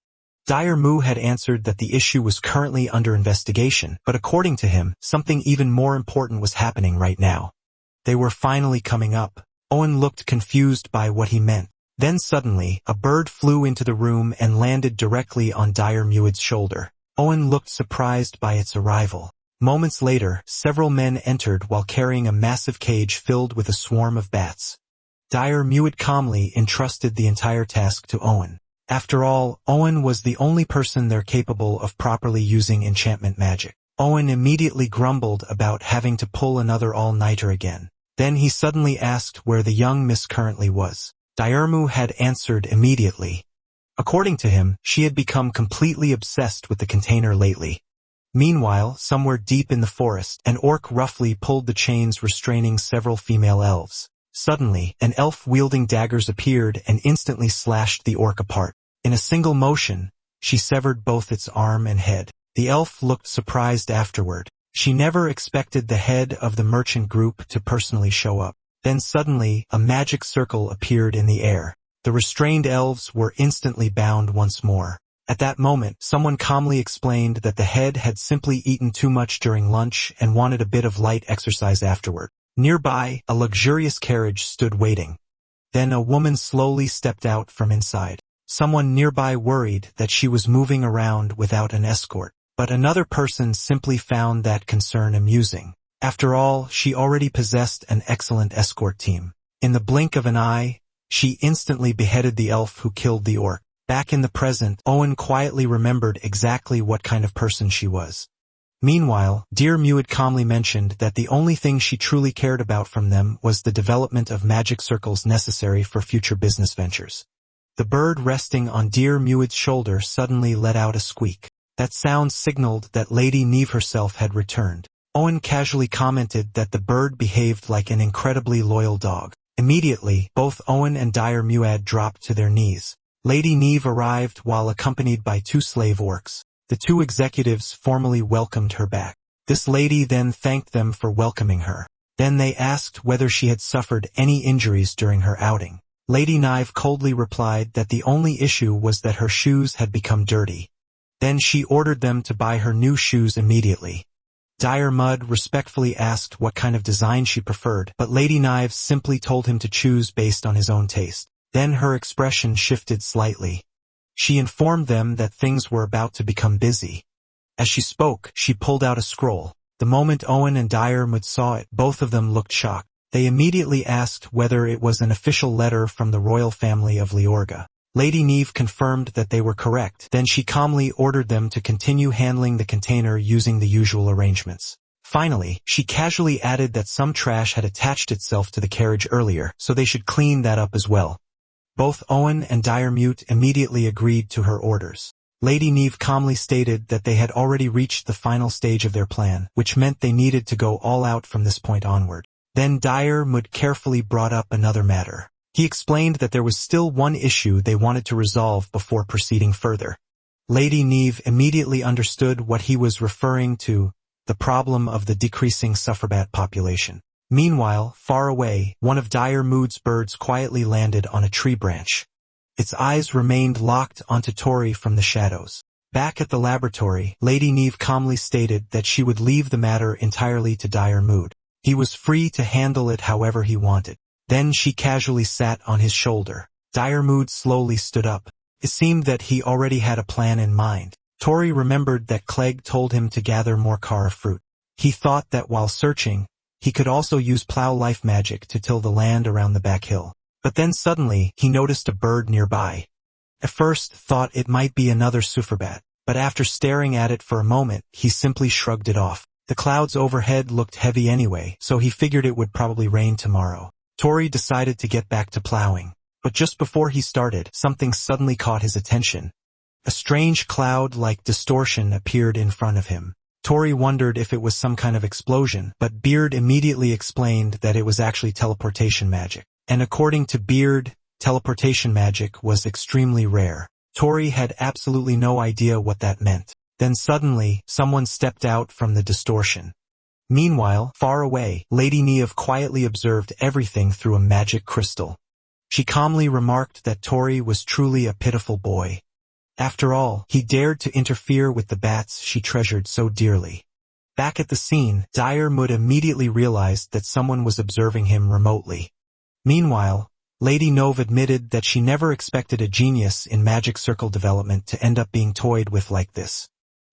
Dire Mood had answered that the issue was currently under investigation, but according to him, something even more important was happening right now. They were finally coming up. Owen looked confused by what he meant. Then suddenly, a bird flew into the room and landed directly on Dire Mood's shoulder. Owen looked surprised by its arrival. Moments later, several men entered while carrying a massive cage filled with a swarm of bats. Dire Mood calmly entrusted the entire task to Owen. After all, Owen was the only person there capable of properly using enchantment magic. Owen immediately grumbled about having to pull another all-nighter again. Then he suddenly asked where the young miss currently was. Dire Mood had answered immediately. According to him, she had become completely obsessed with the container lately. Meanwhile, somewhere deep in the forest, an orc roughly pulled the chains restraining several female elves. Suddenly, an elf wielding daggers appeared and instantly slashed the orc apart. In a single motion, she severed both its arm and head. The elf looked surprised afterward. She never expected the head of the merchant group to personally show up. Then suddenly, a magic circle appeared in the air. The restrained elves were instantly bound once more. At that moment, someone calmly explained that the head had simply eaten too much during lunch and wanted a bit of light exercise afterward. Nearby, a luxurious carriage stood waiting. Then a woman slowly stepped out from inside. Someone nearby worried that she was moving around without an escort, but another person simply found that concern amusing. After all, she already possessed an excellent escort team. In the blink of an eye, she instantly beheaded the elf who killed the orc. Back in the present, Owen quietly remembered exactly what kind of person she was. Meanwhile, Dire Mood calmly mentioned that the only thing she truly cared about from them was the development of magic circles necessary for future business ventures. The bird resting on Dire Mood's shoulder suddenly let out a squeak. That sound signaled that Lady Neve herself had returned. Owen casually commented that the bird behaved like an incredibly loyal dog. Immediately, both Owen and Dire Mood dropped to their knees. Lady Neve arrived while accompanied by 2 slave orcs. The 2 executives formally welcomed her back. This lady then thanked them for welcoming her. Then they asked whether she had suffered any injuries during her outing. Lady Neve coldly replied that the only issue was that her shoes had become dirty. Then she ordered them to buy her new shoes immediately. Dire Mood respectfully asked what kind of design she preferred, but Lady Neve simply told him to choose based on his own taste. Then her expression shifted slightly. She informed them that things were about to become busy. As she spoke, she pulled out a scroll. The moment Owen and Dire Mood saw it, both of them looked shocked. They immediately asked whether it was an official letter from the royal family of Leorga. Lady Neve confirmed that they were correct. Then she calmly ordered them to continue handling the container using the usual arrangements. Finally, she casually added that some trash had attached itself to the carriage earlier, so they should clean that up as well. Both Owen and Dire Mood immediately agreed to her orders. Lady Neve calmly stated that they had already reached the final stage of their plan, which meant they needed to go all out from this point onward. Then Dire Mood carefully brought up another matter. He explained that there was still one issue they wanted to resolve before proceeding further. Lady Neve immediately understood what he was referring to, the problem of the decreasing Sufferbat population. Meanwhile, far away, one of Dire Mood's birds quietly landed on a tree branch. Its eyes remained locked onto Tori from the shadows. Back at the laboratory, Lady Neve calmly stated that she would leave the matter entirely to Dire Mood. He was free to handle it however he wanted. Then she casually sat on his shoulder. Dire Mood slowly stood up. It seemed that he already had a plan in mind. Tori remembered that Clegg told him to gather more Kara fruit. He thought that while searching, he could also use plow life magic to till the land around the back hill. But then suddenly, he noticed a bird nearby. At first, thought it might be another sufferbat, but after staring at it for a moment, he simply shrugged it off. The clouds overhead looked heavy anyway, so he figured it would probably rain tomorrow. Tori decided to get back to plowing. But just before he started, something suddenly caught his attention. A strange cloud-like distortion appeared in front of him. Tori wondered if it was some kind of explosion, but Beard immediately explained that it was actually teleportation magic. And according to Beard, teleportation magic was extremely rare. Tori had absolutely no idea what that meant. Then suddenly, someone stepped out from the distortion. Meanwhile, far away, Lady Neve quietly observed everything through a magic crystal. She calmly remarked that Tori was truly a pitiful boy. After all, he dared to interfere with the bats she treasured so dearly. Back at the scene, Dire Mood immediately realized that someone was observing him remotely. Meanwhile, Lady Neve admitted that she never expected a genius in magic circle development to end up being toyed with like this.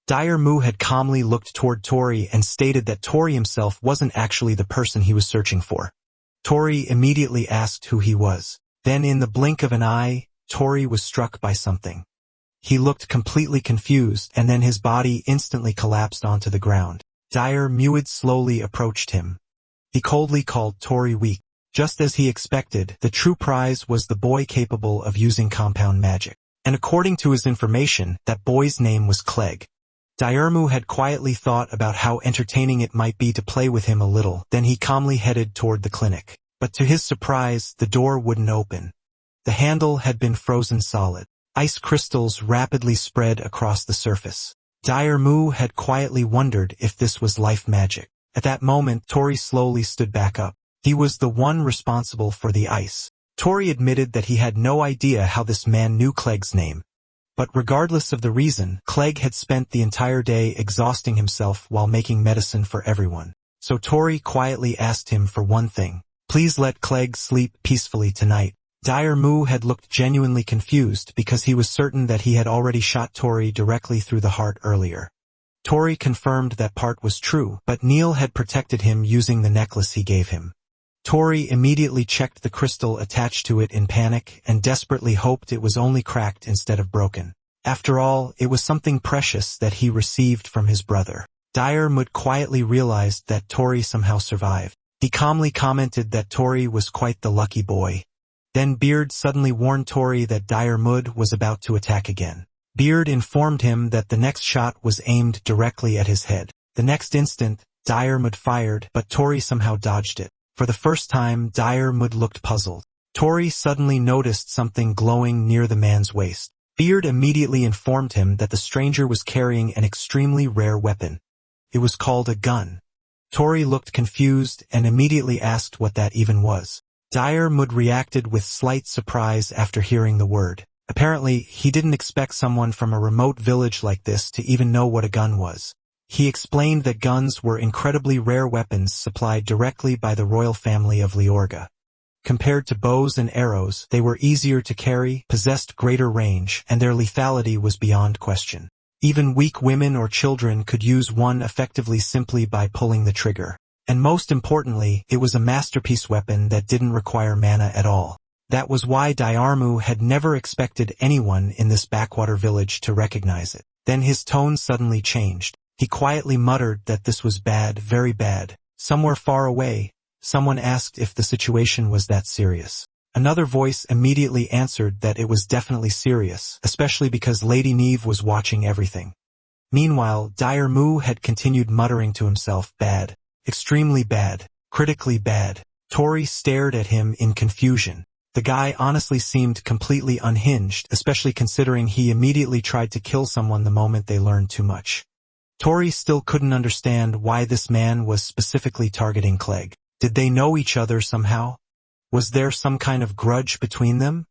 Dire Mood had calmly looked toward Tori and stated that Tori himself wasn't actually the person he was searching for. Tori immediately asked who he was. Then in the blink of an eye, Tori was struck by something. He looked completely confused, and then his body instantly collapsed onto the ground. Dire Mood slowly approached him. He coldly called Tori weak. Just as he expected, the true prize was the boy capable of using compound magic. And according to his information, that boy's name was Clegg. Dire Mood had quietly thought about how entertaining it might be to play with him a little, then he calmly headed toward the clinic. But to his surprise, the door wouldn't open. The handle had been frozen solid. Ice crystals rapidly spread across the surface. Dire Mood had quietly wondered if this was life magic. At that moment, Tori slowly stood back up. He was the one responsible for the ice. Tori admitted that he had no idea how this man knew Clegg's name. But regardless of the reason, Clegg had spent the entire day exhausting himself while making medicine for everyone. So Tori quietly asked him for one thing. Please let Clegg sleep peacefully tonight. Dire Mood had looked genuinely confused because he was certain that he had already shot Tori directly through the heart earlier. Tori confirmed that part was true, but Neil had protected him using the necklace he gave him. Tori immediately checked the crystal attached to it in panic and desperately hoped it was only cracked instead of broken. After all, it was something precious that he received from his brother. Dire Mood quietly realized that Tori somehow survived. He calmly commented that Tori was quite the lucky boy. Then Beard suddenly warned Tori that Dire Mood was about to attack again. Beard informed him that the next shot was aimed directly at his head. The next instant, Dire Mood fired, but Tori somehow dodged it. For the first time, Dire Mood looked puzzled. Tori suddenly noticed something glowing near the man's waist. Beard immediately informed him that the stranger was carrying an extremely rare weapon. It was called a gun. Tori looked confused and immediately asked what that even was. Dire Mood reacted with slight surprise after hearing the word. Apparently, he didn't expect someone from a remote village like this to even know what a gun was. He explained that guns were incredibly rare weapons supplied directly by the royal family of Leorga. Compared to bows and arrows, they were easier to carry, possessed greater range, and their lethality was beyond question. Even weak women or children could use one effectively simply by pulling the trigger. And most importantly, it was a masterpiece weapon that didn't require mana at all. That was why Dire Mood had never expected anyone in this backwater village to recognize it. Then his tone suddenly changed. He quietly muttered that this was bad, very bad. Somewhere far away, someone asked if the situation was that serious. Another voice immediately answered that it was definitely serious, especially because Lady Neve was watching everything. Meanwhile, Dire Mood had continued muttering to himself, bad. Extremely bad. Critically bad. Tori stared at him in confusion. The guy honestly seemed completely unhinged, especially considering he immediately tried to kill someone the moment they learned too much. Tori still couldn't understand why this man was specifically targeting Clegg. Did they know each other somehow? Was there some kind of grudge between them?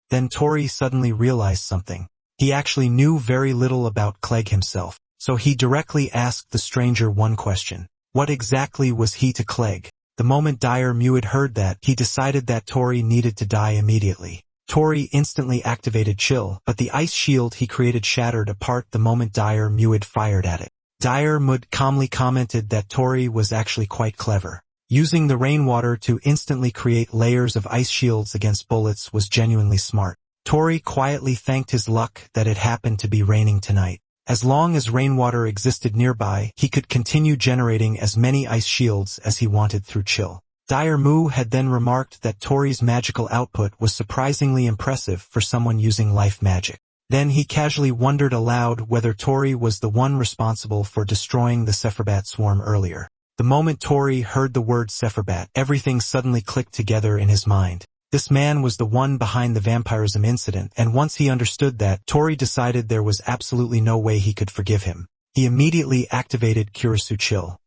Then Tori suddenly realized something. He actually knew very little about Clegg himself, so he directly asked the stranger one question. What exactly was he to Clegg? The moment Dire Muid heard that, he decided that Tori needed to die immediately. Tori instantly activated Chill, but the ice shield he created shattered apart the moment Dire Muid fired at it. Dire Muid calmly commented that Tori was actually quite clever. Using the rainwater to instantly create layers of ice shields against bullets was genuinely smart. Tori quietly thanked his luck that it happened to be raining tonight. As long as rainwater existed nearby, he could continue generating as many ice shields as he wanted through Chill. Dire Mu had then remarked that Tori's magical output was surprisingly impressive for someone using life magic. Then he casually wondered aloud whether Tori was the one responsible for destroying the Sephiroth swarm earlier. The moment Tori heard the word Sephiroth, everything suddenly clicked together in his mind. This man was the one behind the vampirism incident, and once he understood that, Tori decided there was absolutely no way he could forgive him. He immediately activated Kurisu Chill.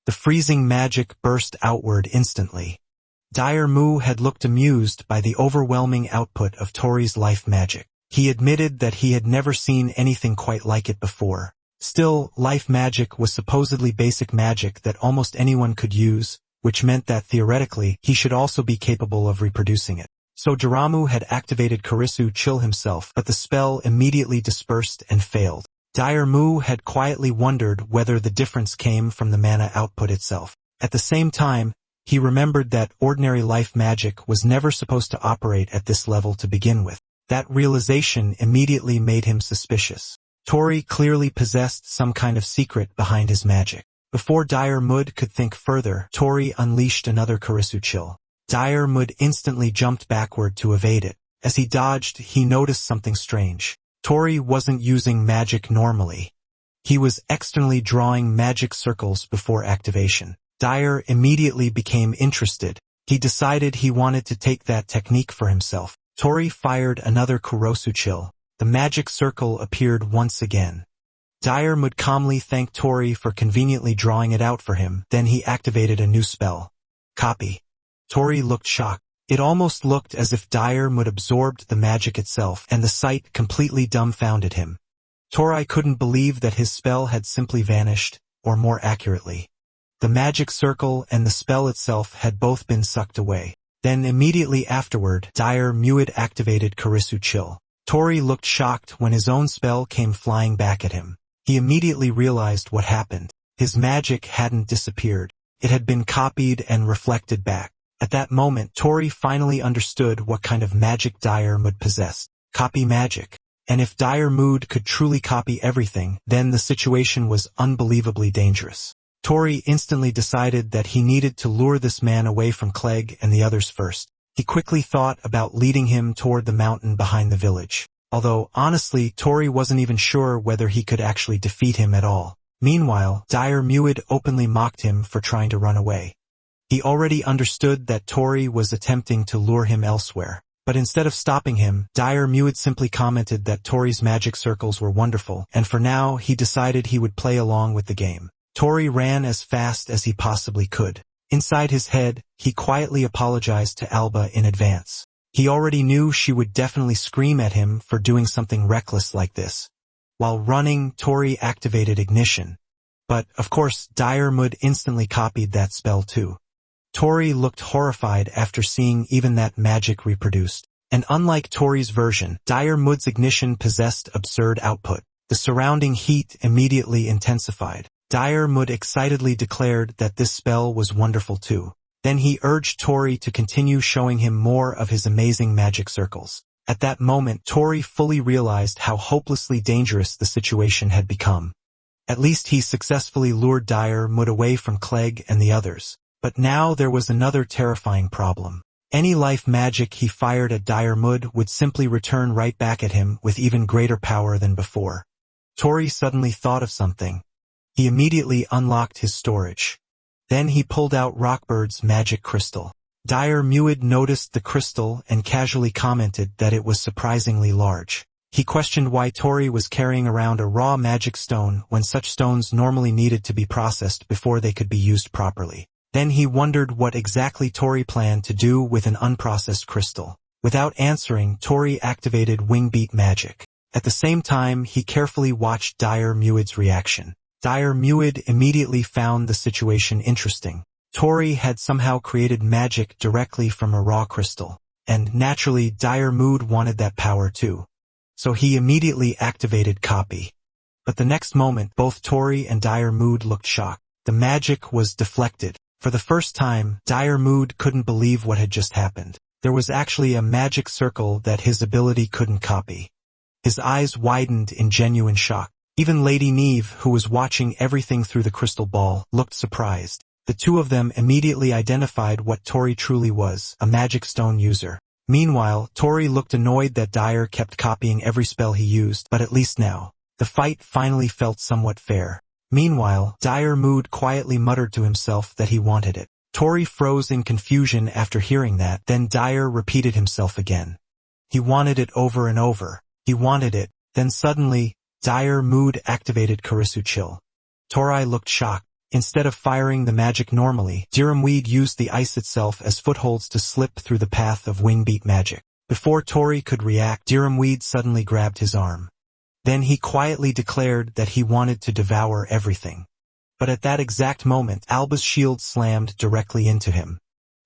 The freezing magic burst outward instantly. Dire Mu had looked amused by the overwhelming output of Tori's life magic. He admitted that he had never seen anything quite like it before. Still, life magic was supposedly basic magic that almost anyone could use, which meant that theoretically, he should also be capable of reproducing it. So Jiramu had activated Kurisu Chill himself, but the spell immediately dispersed and failed. Dire Mu had quietly wondered whether the difference came from the mana output itself. At the same time, he remembered that ordinary life magic was never supposed to operate at this level to begin with. That realization immediately made him suspicious. Tori clearly possessed some kind of secret behind his magic. Before Dire Muid could think further, Tori unleashed another Kurisu Chill. Dire Muid instantly jumped backward to evade it. As he dodged, he noticed something strange. Tori wasn't using magic normally. He was externally drawing magic circles before activation. Dire immediately became interested. He decided he wanted to take that technique for himself. Tori fired another Kurosu Chill. The magic circle appeared once again. Dire Muid calmly thanked Tori for conveniently drawing it out for him, then he activated a new spell. Copy. Tori looked shocked. It almost looked as if Dire Muid absorbed the magic itself, and the sight completely dumbfounded him. Tori couldn't believe that his spell had simply vanished, or more accurately, the magic circle and the spell itself had both been sucked away. Then immediately afterward, Dire Muid activated Kurisu Chill. Tori looked shocked when his own spell came flying back at him. He immediately realized what happened. His magic hadn't disappeared. It had been copied and reflected back. At that moment, Tori finally understood what kind of magic Dire Muid possessed. Copy magic. And if Dire Muid could truly copy everything, then the situation was unbelievably dangerous. Tori instantly decided that he needed to lure this man away from Clegg and the others first. He quickly thought about leading him toward the mountain behind the village. Although, honestly, Tori wasn't even sure whether he could actually defeat him at all. Meanwhile, Dire Muid openly mocked him for trying to run away. He already understood that Tori was attempting to lure him elsewhere. But instead of stopping him, Dire Muid simply commented that Tori's magic circles were wonderful, and for now he decided he would play along with the game. Tori ran as fast as he possibly could. Inside his head, he quietly apologized to Alba in advance. He already knew she would definitely scream at him for doing something reckless like this. While running, Tori activated Ignition. But, of course, Dire Muid instantly copied that spell too. Tori looked horrified after seeing even that magic reproduced. And unlike Tori's version, Dire Muid's Ignition possessed absurd output. The surrounding heat immediately intensified. Dire Muid excitedly declared that this spell was wonderful too. Then he urged Tori to continue showing him more of his amazing magic circles. At that moment, Tori fully realized how hopelessly dangerous the situation had become. At least he successfully lured Dire Muid away from Clegg and the others. But now there was another terrifying problem. Any life magic he fired at Dire Muid would simply return right back at him with even greater power than before. Tori suddenly thought of something. He immediately unlocked his storage. Then he pulled out Rockbird's magic crystal. Dire Muid noticed the crystal and casually commented that it was surprisingly large. He questioned why Tori was carrying around a raw magic stone when such stones normally needed to be processed before they could be used properly. Then he wondered what exactly Tori planned to do with an unprocessed crystal. Without answering, Tori activated wing beat magic. At the same time, he carefully watched Dire Muid's reaction. Dire Muid immediately found the situation interesting. Tori had somehow created magic directly from a raw crystal. And naturally, Dire Muid wanted that power too. So he immediately activated copy. But the next moment, both Tori and Dire Muid looked shocked. The magic was deflected. For the first time, Dire Muid couldn't believe what had just happened. There was actually a magic circle that his ability couldn't copy. His eyes widened in genuine shock. Even Lady Neve, who was watching everything through the crystal ball, looked surprised. The two of them immediately identified what Tori truly was, a magic stone user. Meanwhile, Tori looked annoyed that Dire kept copying every spell he used, but at least now, the fight finally felt somewhat fair. Meanwhile, Dire Muid quietly muttered to himself that he wanted it. Tori froze in confusion after hearing that, then Dire repeated himself again. He wanted it over and over. He wanted it. Then suddenly, Dire Muid activated Karisu Chill. Tori looked shocked. Instead of firing the magic normally, Dire Muid used the ice itself as footholds to slip through the path of wing beat magic. Before Tori could react, Dire Muid suddenly grabbed his arm. Then he quietly declared that he wanted to devour everything. But at that exact moment, Alba's shield slammed directly into him.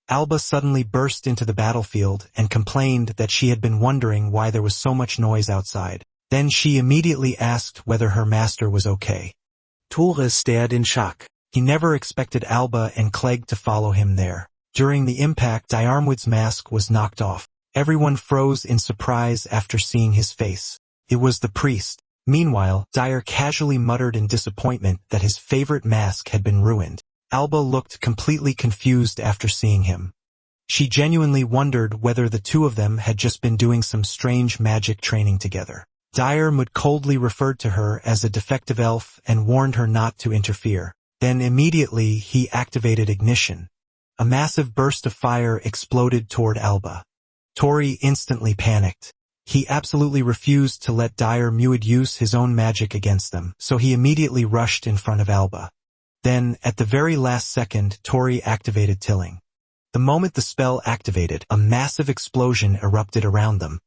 Alba suddenly burst into the battlefield and complained that she had been wondering why there was so much noise outside. Then she immediately asked whether her master was okay. Tori stared in shock. He never expected Alba and Clegg to follow him there. During the impact, Dire Muid's mask was knocked off. Everyone froze in surprise after seeing his face. It was the priest. Meanwhile, Dire casually muttered in disappointment that his favorite mask had been ruined. Alba looked completely confused after seeing him. She genuinely wondered whether the two of them had just been doing some strange magic training together. Dire Muid coldly referred to her as a defective elf and warned her not to interfere. Then immediately he activated ignition. A massive burst of fire exploded toward Alba. Tori instantly panicked. He absolutely refused to let Dire Muid use his own magic against them, so he immediately rushed in front of Alba. Then, at the very last second, Tori activated Tilling. The moment the spell activated, a massive explosion erupted around them.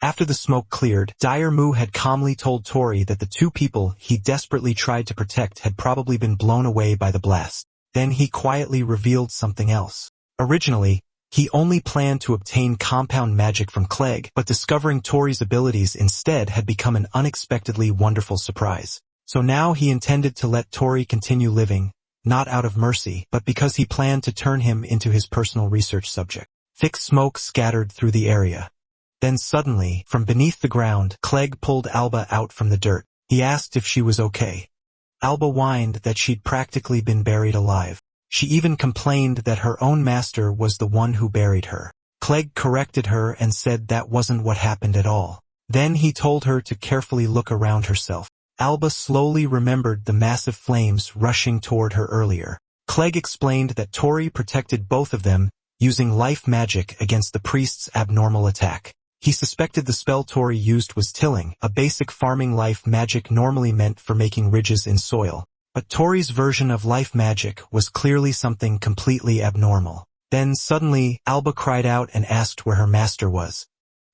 After the smoke cleared, Dire Muid had calmly told Tori that the two people he desperately tried to protect had probably been blown away by the blast. Then he quietly revealed something else. Originally, he only planned to obtain compound magic from Clegg, but discovering Tori's abilities instead had become an unexpectedly wonderful surprise. So now he intended to let Tori continue living, not out of mercy, but because he planned to turn him into his personal research subject. Thick smoke scattered through the area. Then suddenly, from beneath the ground, Clegg pulled Alba out from the dirt. He asked if she was okay. Alba whined that she'd practically been buried alive. She even complained that her own master was the one who buried her. Clegg corrected her and said that wasn't what happened at all. Then he told her to carefully look around herself. Alba slowly remembered the massive flames rushing toward her earlier. Clegg explained that Tori protected both of them, using life magic against the priest's abnormal attack. He suspected the spell Tori used was tilling, a basic farming life magic normally meant for making ridges in soil. But Tori's version of life magic was clearly something completely abnormal. Then suddenly, Alba cried out and asked where her master was.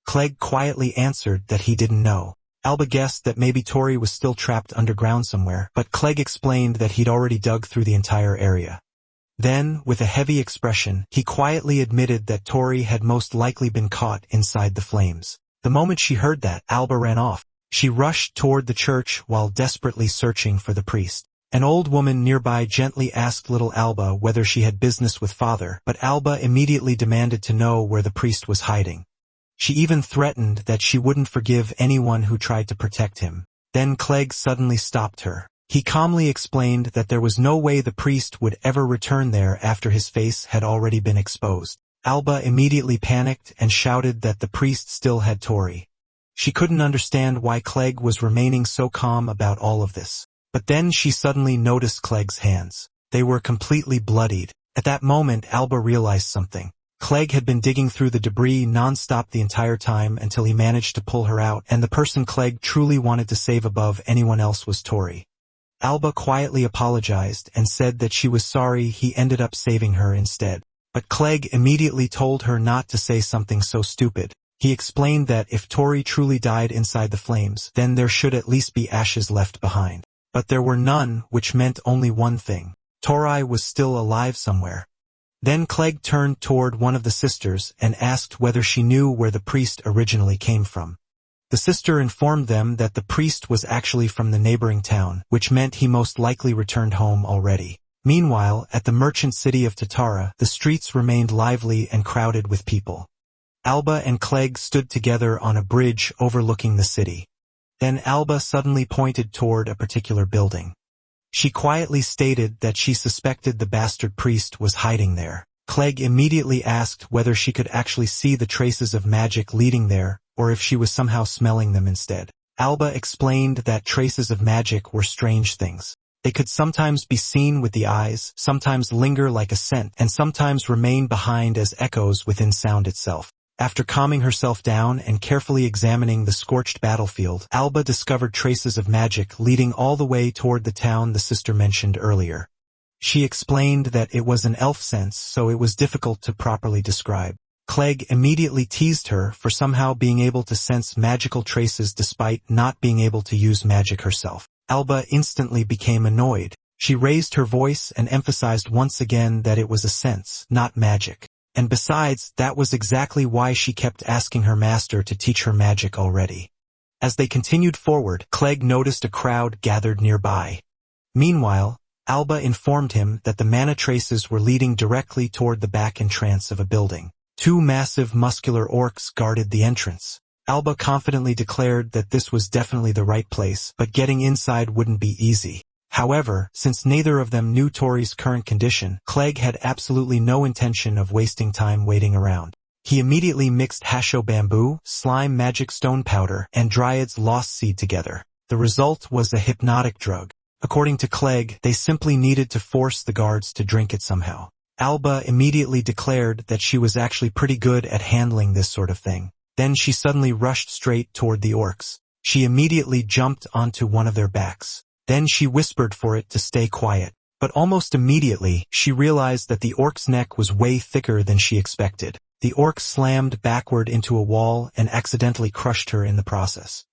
Clegg quietly answered that he didn't know. Alba guessed that maybe Tori was still trapped underground somewhere, but Clegg explained that he'd already dug through the entire area. Then, with a heavy expression, he quietly admitted that Tori had most likely been caught inside the flames. The moment she heard that, Alba ran off. She rushed toward the church while desperately searching for the priest. An old woman nearby gently asked little Alba whether she had business with father, but Alba immediately demanded to know where the priest was hiding. She even threatened that she wouldn't forgive anyone who tried to protect him. Then Clegg suddenly stopped her. He calmly explained that there was no way the priest would ever return there after his face had already been exposed. Alba immediately panicked and shouted that the priest still had Tori. She couldn't understand why Clegg was remaining so calm about all of this. But then she suddenly noticed Clegg's hands. They were completely bloodied. At that moment, Alba realized something. Clegg had been digging through the debris non-stop the entire time until he managed to pull her out, and the person Clegg truly wanted to save above anyone else was Tori. Alba quietly apologized and said that she was sorry he ended up saving her instead. But Clegg immediately told her not to say something so stupid. He explained that if Tori truly died inside the flames, then there should at least be ashes left behind. But there were none, which meant only one thing. Tori was still alive somewhere. Then Clegg turned toward one of the sisters and asked whether she knew where the priest originally came from. The sister informed them that the priest was actually from the neighboring town, which meant he most likely returned home already. Meanwhile, at the merchant city of Tatara, the streets remained lively and crowded with people. Alba and Clegg stood together on a bridge overlooking the city. Then Alba suddenly pointed toward a particular building. She quietly stated that she suspected the bastard priest was hiding there. Clegg immediately asked whether she could actually see the traces of magic leading there, or if she was somehow smelling them instead. Alba explained that traces of magic were strange things. They could sometimes be seen with the eyes, sometimes linger like a scent, and sometimes remain behind as echoes within sound itself. After calming herself down and carefully examining the scorched battlefield, Alba discovered traces of magic leading all the way toward the town the sister mentioned earlier. She explained that it was an elf sense, so it was difficult to properly describe. Clegg immediately teased her for somehow being able to sense magical traces despite not being able to use magic herself. Alba instantly became annoyed. She raised her voice and emphasized once again that it was a sense, not magic. And besides, that was exactly why she kept asking her master to teach her magic already. As they continued forward, Clegg noticed a crowd gathered nearby. Meanwhile, Alba informed him that the mana traces were leading directly toward the back entrance of a building. 2 massive muscular orcs guarded the entrance. Alba confidently declared that this was definitely the right place, but getting inside wouldn't be easy. However, since neither of them knew Tori's current condition, Clegg had absolutely no intention of wasting time waiting around. He immediately mixed Hasho bamboo, slime magic stone powder, and Dryad's lost seed together. The result was a hypnotic drug. According to Clegg, they simply needed to force the guards to drink it somehow. Alba immediately declared that she was actually pretty good at handling this sort of thing. Then she suddenly rushed straight toward the orcs. She immediately jumped onto one of their backs. Then she whispered for it to stay quiet. But almost immediately, she realized that the orc's neck was way thicker than she expected. The orc slammed backward into a wall and accidentally crushed her in the process.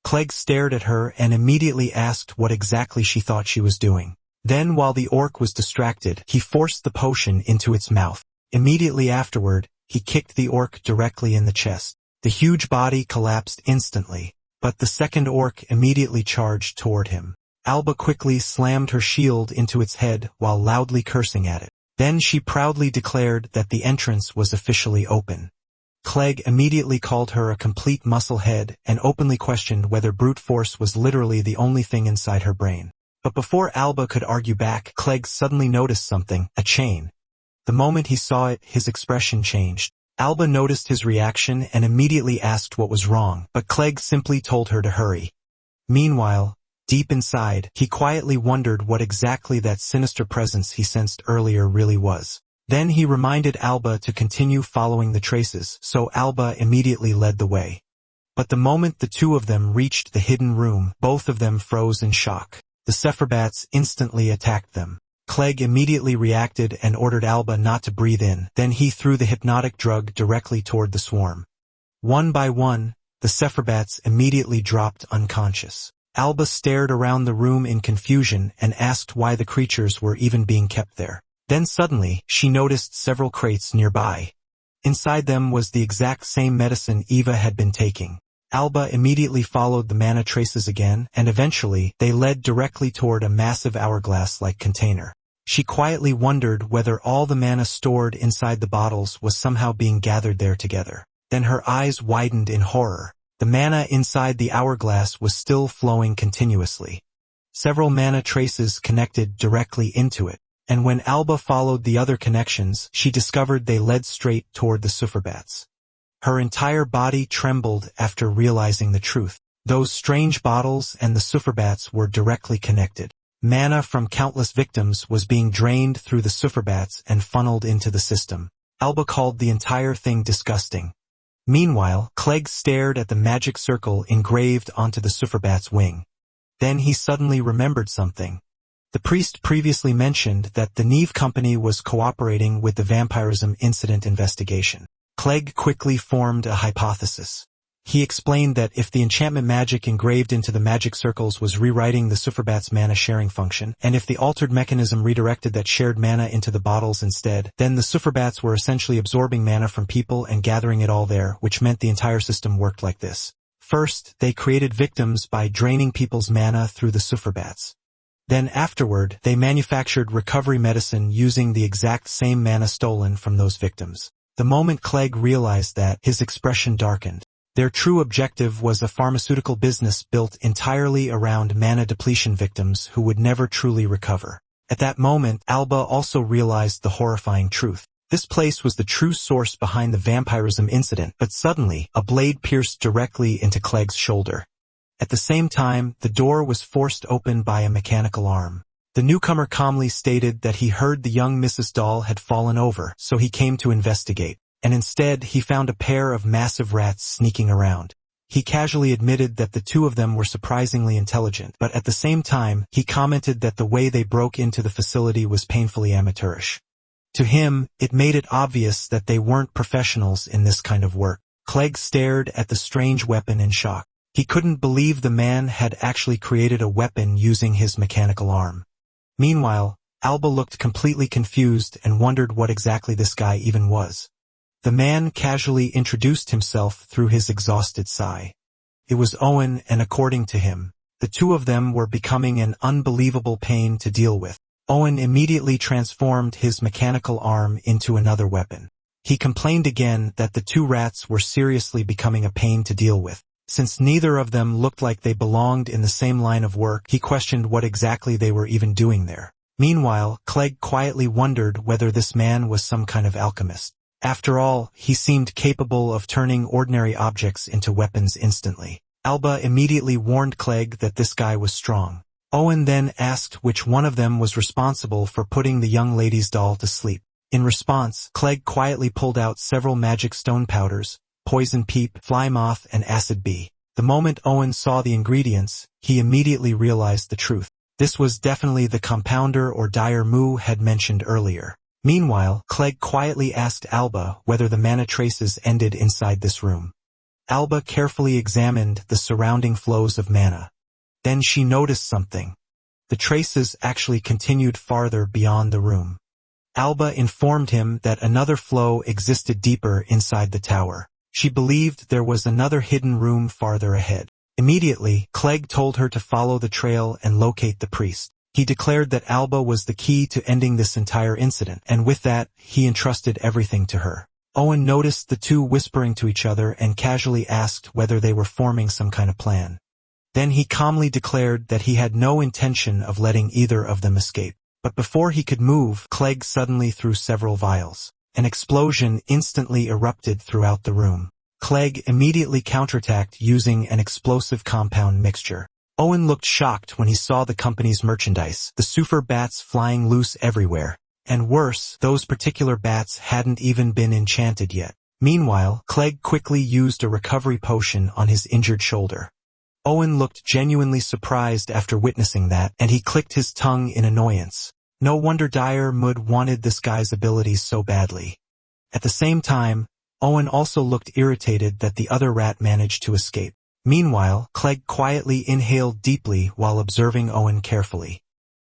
Clegg stared at her and immediately asked what exactly she thought she was doing. Then, while the orc was distracted, he forced the potion into its mouth. Immediately afterward, he kicked the orc directly in the chest. The huge body collapsed instantly, but the second orc immediately charged toward him. Alba quickly slammed her shield into its head while loudly cursing at it. Then she proudly declared that the entrance was officially open. Clegg immediately called her a complete muscle head and openly questioned whether brute force was literally the only thing inside her brain. But before Alba could argue back, Clegg suddenly noticed something, a chain. The moment he saw it, his expression changed. Alba noticed his reaction and immediately asked what was wrong, but Clegg simply told her to hurry. Meanwhile, deep inside, he quietly wondered what exactly that sinister presence he sensed earlier really was. Then he reminded Alba to continue following the traces, so Alba immediately led the way. But the moment the two of them reached the hidden room, both of them froze in shock. The Sephirbats instantly attacked them. Clegg immediately reacted and ordered Alba not to breathe in. Then he threw the hypnotic drug directly toward the swarm. One by one, the Sephirbats immediately dropped unconscious. Alba stared around the room in confusion and asked why the creatures were even being kept there. Then suddenly, she noticed several crates nearby. Inside them was the exact same medicine Eva had been taking. Alba immediately followed the mana traces again, and eventually, they led directly toward a massive hourglass-like container. She quietly wondered whether all the mana stored inside the bottles was somehow being gathered there together. Then her eyes widened in horror. The mana inside the hourglass was still flowing continuously. Several mana traces connected directly into it, and when Alba followed the other connections, she discovered they led straight toward the Sephirbats. Her entire body trembled after realizing the truth. Those strange bottles and the Sephirbats were directly connected. Mana from countless victims was being drained through the Sephirbats and funneled into the system. Alba called the entire thing disgusting. Meanwhile, Clegg stared at the magic circle engraved onto the Sephirbats' wing. Then he suddenly remembered something. The priest previously mentioned that the Neve company was cooperating with the vampirism incident investigation. Clegg quickly formed a hypothesis. He explained that if the enchantment magic engraved into the magic circles was rewriting the Sufferbat's mana sharing function, and if the altered mechanism redirected that shared mana into the bottles instead, then the Sufferbats were essentially absorbing mana from people and gathering it all there, which meant the entire system worked like this. First, they created victims by draining people's mana through the Sufferbats. Then afterward, they manufactured recovery medicine using the exact same mana stolen from those victims. The moment Clegg realized that, his expression darkened. Their true objective was a pharmaceutical business built entirely around mana depletion victims who would never truly recover. At that moment, Alba also realized the horrifying truth. This place was the true source behind the vampirism incident, but suddenly, a blade pierced directly into Clegg's shoulder. At the same time, the door was forced open by a mechanical arm. The newcomer calmly stated that he heard the young Mrs. Doll had fallen over, so he came to investigate. And instead he found a pair of massive rats sneaking around. He casually admitted that the two of them were surprisingly intelligent, but at the same time, he commented that the way they broke into the facility was painfully amateurish. To him, it made it obvious that they weren't professionals in this kind of work. Clegg stared at the strange weapon in shock. He couldn't believe the man had actually created a weapon using his mechanical arm. Meanwhile, Alba looked completely confused and wondered what exactly this guy even was. The man casually introduced himself through his exhausted sigh. It was Owen, and according to him, the two of them were becoming an unbelievable pain to deal with. Owen immediately transformed his mechanical arm into another weapon. He complained again that the two rats were seriously becoming a pain to deal with. Since neither of them looked like they belonged in the same line of work, he questioned what exactly they were even doing there. Meanwhile, Clegg quietly wondered whether this man was some kind of alchemist. After all, he seemed capable of turning ordinary objects into weapons instantly. Alba immediately warned Clegg that this guy was strong. Owen then asked which one of them was responsible for putting the young lady's doll to sleep. In response, Clegg quietly pulled out several magic stone powders, poison peep, fly moth, and acid bee. The moment Owen saw the ingredients, he immediately realized the truth. This was definitely the compounder or dyer Mu had mentioned earlier. Meanwhile, Clegg quietly asked Alba whether the mana traces ended inside this room. Alba carefully examined the surrounding flows of mana. Then she noticed something. The traces actually continued farther beyond the room. Alba informed him that another flow existed deeper inside the tower. She believed there was another hidden room farther ahead. Immediately, Clegg told her to follow the trail and locate the priest. He declared that Alba was the key to ending this entire incident, and with that, he entrusted everything to her. Owen noticed the two whispering to each other and casually asked whether they were forming some kind of plan. Then he calmly declared that he had no intention of letting either of them escape. But before he could move, Clegg suddenly threw several vials. An explosion instantly erupted throughout the room. Clegg immediately counterattacked using an explosive compound mixture. Owen looked shocked when he saw the company's merchandise, the super bats flying loose everywhere. And worse, those particular bats hadn't even been enchanted yet. Meanwhile, Clegg quickly used a recovery potion on his injured shoulder. Owen looked genuinely surprised after witnessing that, and he clicked his tongue in annoyance. No wonder Dyer Mud wanted this guy's abilities so badly. At the same time, Owen also looked irritated that the other rat managed to escape. Meanwhile, Clegg quietly inhaled deeply while observing Owen carefully.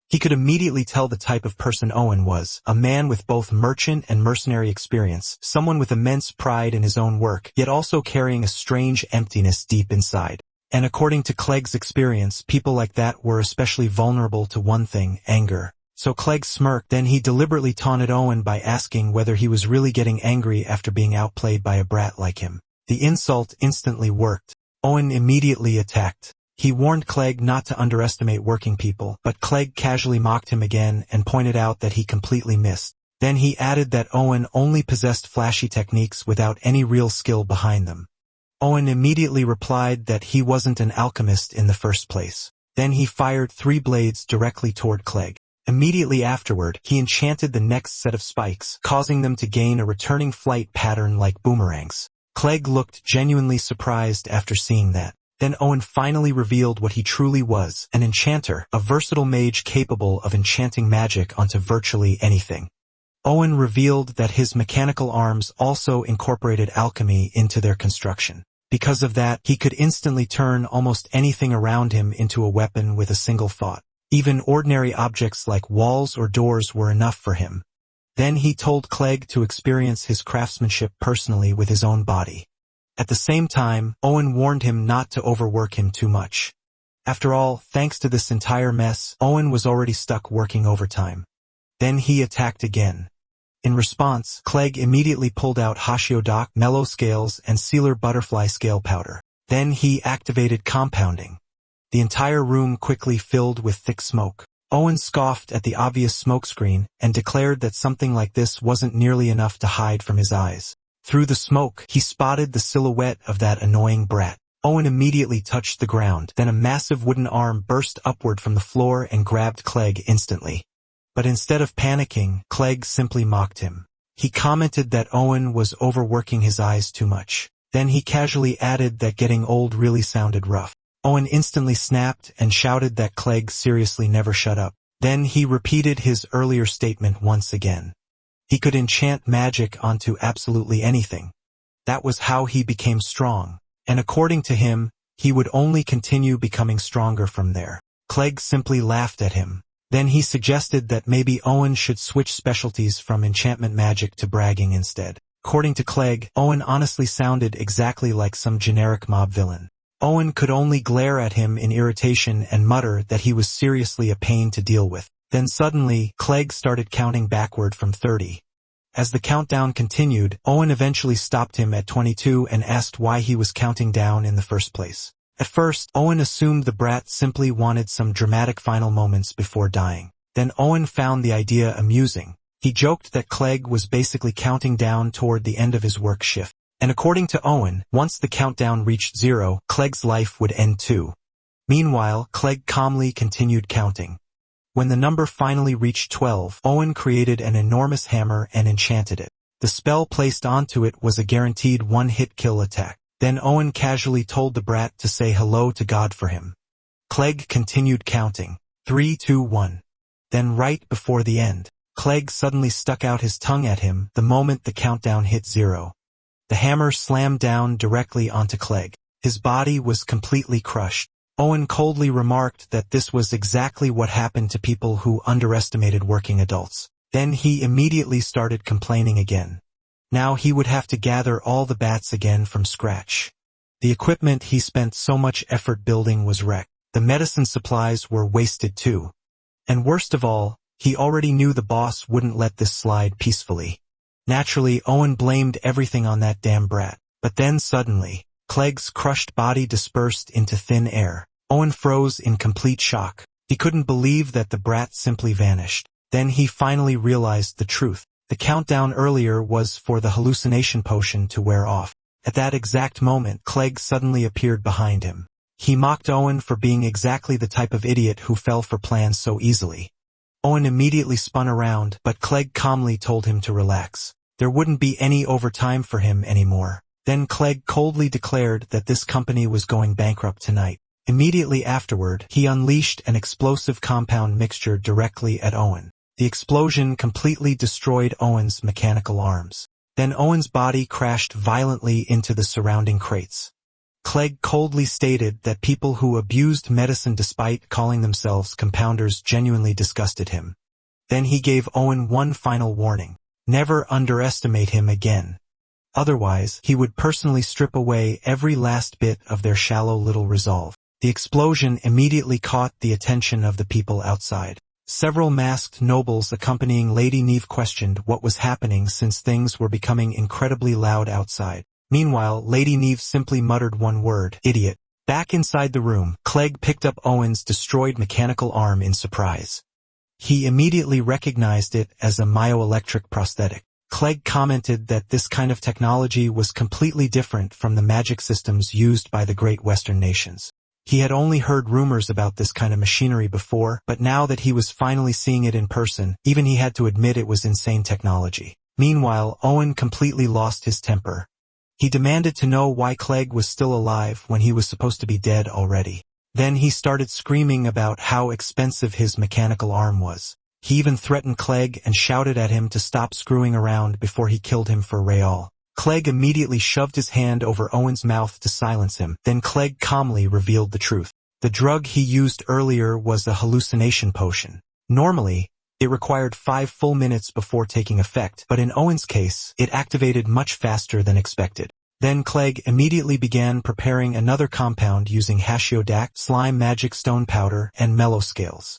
He could immediately tell the type of person Owen was, a man with both merchant and mercenary experience, someone with immense pride in his own work, yet also carrying a strange emptiness deep inside. And according to Clegg's experience, people like that were especially vulnerable to one thing, anger. So Clegg smirked, then he deliberately taunted Owen by asking whether he was really getting angry after being outplayed by a brat like him. The insult instantly worked. Owen immediately attacked. He warned Clegg not to underestimate working people, but Clegg casually mocked him again and pointed out that he completely missed. Then he added that Owen only possessed flashy techniques without any real skill behind them. Owen immediately replied that he wasn't an alchemist in the first place. Then he fired 3 blades directly toward Clegg. Immediately afterward, he enchanted the next set of spikes, causing them to gain a returning flight pattern like boomerangs. Clegg looked genuinely surprised after seeing that. Then Owen finally revealed what he truly was, an enchanter, a versatile mage capable of enchanting magic onto virtually anything. Owen revealed that his mechanical arms also incorporated alchemy into their construction. Because of that, he could instantly turn almost anything around him into a weapon with a single thought. Even ordinary objects like walls or doors were enough for him. Then he told Clegg to experience his craftsmanship personally with his own body. At the same time, Owen warned him not to overwork him too much. After all, thanks to this entire mess, Owen was already stuck working overtime. Then he attacked again. In response, Clegg immediately pulled out Hashiodoc, mellow scales, and sealer butterfly scale powder. Then he activated compounding. The entire room quickly filled with thick smoke. Owen scoffed at the obvious smokescreen and declared that something like this wasn't nearly enough to hide from his eyes. Through the smoke, he spotted the silhouette of that annoying brat. Owen immediately touched the ground, then a massive wooden arm burst upward from the floor and grabbed Clegg instantly. But instead of panicking, Clegg simply mocked him. He commented that Owen was overworking his eyes too much. Then he casually added that getting old really sounded rough. Owen instantly snapped and shouted that Clegg seriously never shut up. Then he repeated his earlier statement once again. He could enchant magic onto absolutely anything. That was how he became strong. And according to him, he would only continue becoming stronger from there. Clegg simply laughed at him. Then he suggested that maybe Owen should switch specialties from enchantment magic to bragging instead. According to Clegg, Owen honestly sounded exactly like some generic mob villain. Owen could only glare at him in irritation and mutter that he was seriously a pain to deal with. Then suddenly, Clegg started counting backward from 30. As the countdown continued, Owen eventually stopped him at 22 and asked why he was counting down in the first place. At first, Owen assumed the brat simply wanted some dramatic final moments before dying. Then Owen found the idea amusing. He joked that Clegg was basically counting down toward the end of his work shift. And according to Owen, once the countdown reached 0, Clegg's life would end too. Meanwhile, Clegg calmly continued counting. When the number finally reached 12, Owen created an enormous hammer and enchanted it. The spell placed onto it was a guaranteed one-hit kill attack. Then Owen casually told the brat to say hello to God for him. Clegg continued counting. 3, 2, 1. Then right before the end, Clegg suddenly stuck out his tongue at him the moment the countdown hit 0. The hammer slammed down directly onto Clegg. His body was completely crushed. Owen coldly remarked that this was exactly what happened to people who underestimated working adults. Then he immediately started complaining again. Now he would have to gather all the bats again from scratch. The equipment he spent so much effort building was wrecked. The medicine supplies were wasted too. And worst of all, he already knew the boss wouldn't let this slide peacefully. Naturally, Owen blamed everything on that damn brat. But then suddenly, Clegg's crushed body dispersed into thin air. Owen froze in complete shock. He couldn't believe that the brat simply vanished. Then he finally realized the truth. The countdown earlier was for the hallucination potion to wear off. At that exact moment, Clegg suddenly appeared behind him. He mocked Owen for being exactly the type of idiot who fell for plans so easily. Owen immediately spun around, but Clegg calmly told him to relax. There wouldn't be any overtime for him anymore. Then Clegg coldly declared that this company was going bankrupt tonight. Immediately afterward, he unleashed an explosive compound mixture directly at Owen. The explosion completely destroyed Owen's mechanical arms. Then Owen's body crashed violently into the surrounding crates. Clegg coldly stated that people who abused medicine despite calling themselves compounders genuinely disgusted him. Then he gave Owen one final warning. Never underestimate him again. Otherwise, he would personally strip away every last bit of their shallow little resolve. The explosion immediately caught the attention of the people outside. Several masked nobles accompanying Lady Neve questioned what was happening since things were becoming incredibly loud outside. Meanwhile, Lady Neve simply muttered one word, idiot. Back inside the room, Clegg picked up Owen's destroyed mechanical arm in surprise. He immediately recognized it as a myoelectric prosthetic. Clegg commented that this kind of technology was completely different from the magic systems used by the great Western nations. He had only heard rumors about this kind of machinery before, but now that he was finally seeing it in person, even he had to admit it was insane technology. Meanwhile, Owen completely lost his temper. He demanded to know why Clegg was still alive when he was supposed to be dead already. Then he started screaming about how expensive his mechanical arm was. He even threatened Clegg and shouted at him to stop screwing around before he killed him for real. Clegg immediately shoved his hand over Owen's mouth to silence him. Then Clegg calmly revealed the truth. The drug he used earlier was a hallucination potion. Normally, it required 5 full minutes before taking effect, but in Owen's case, it activated much faster than expected. Then Clegg immediately began preparing another compound using Hashiodact, slime magic stone powder, and mellow scales.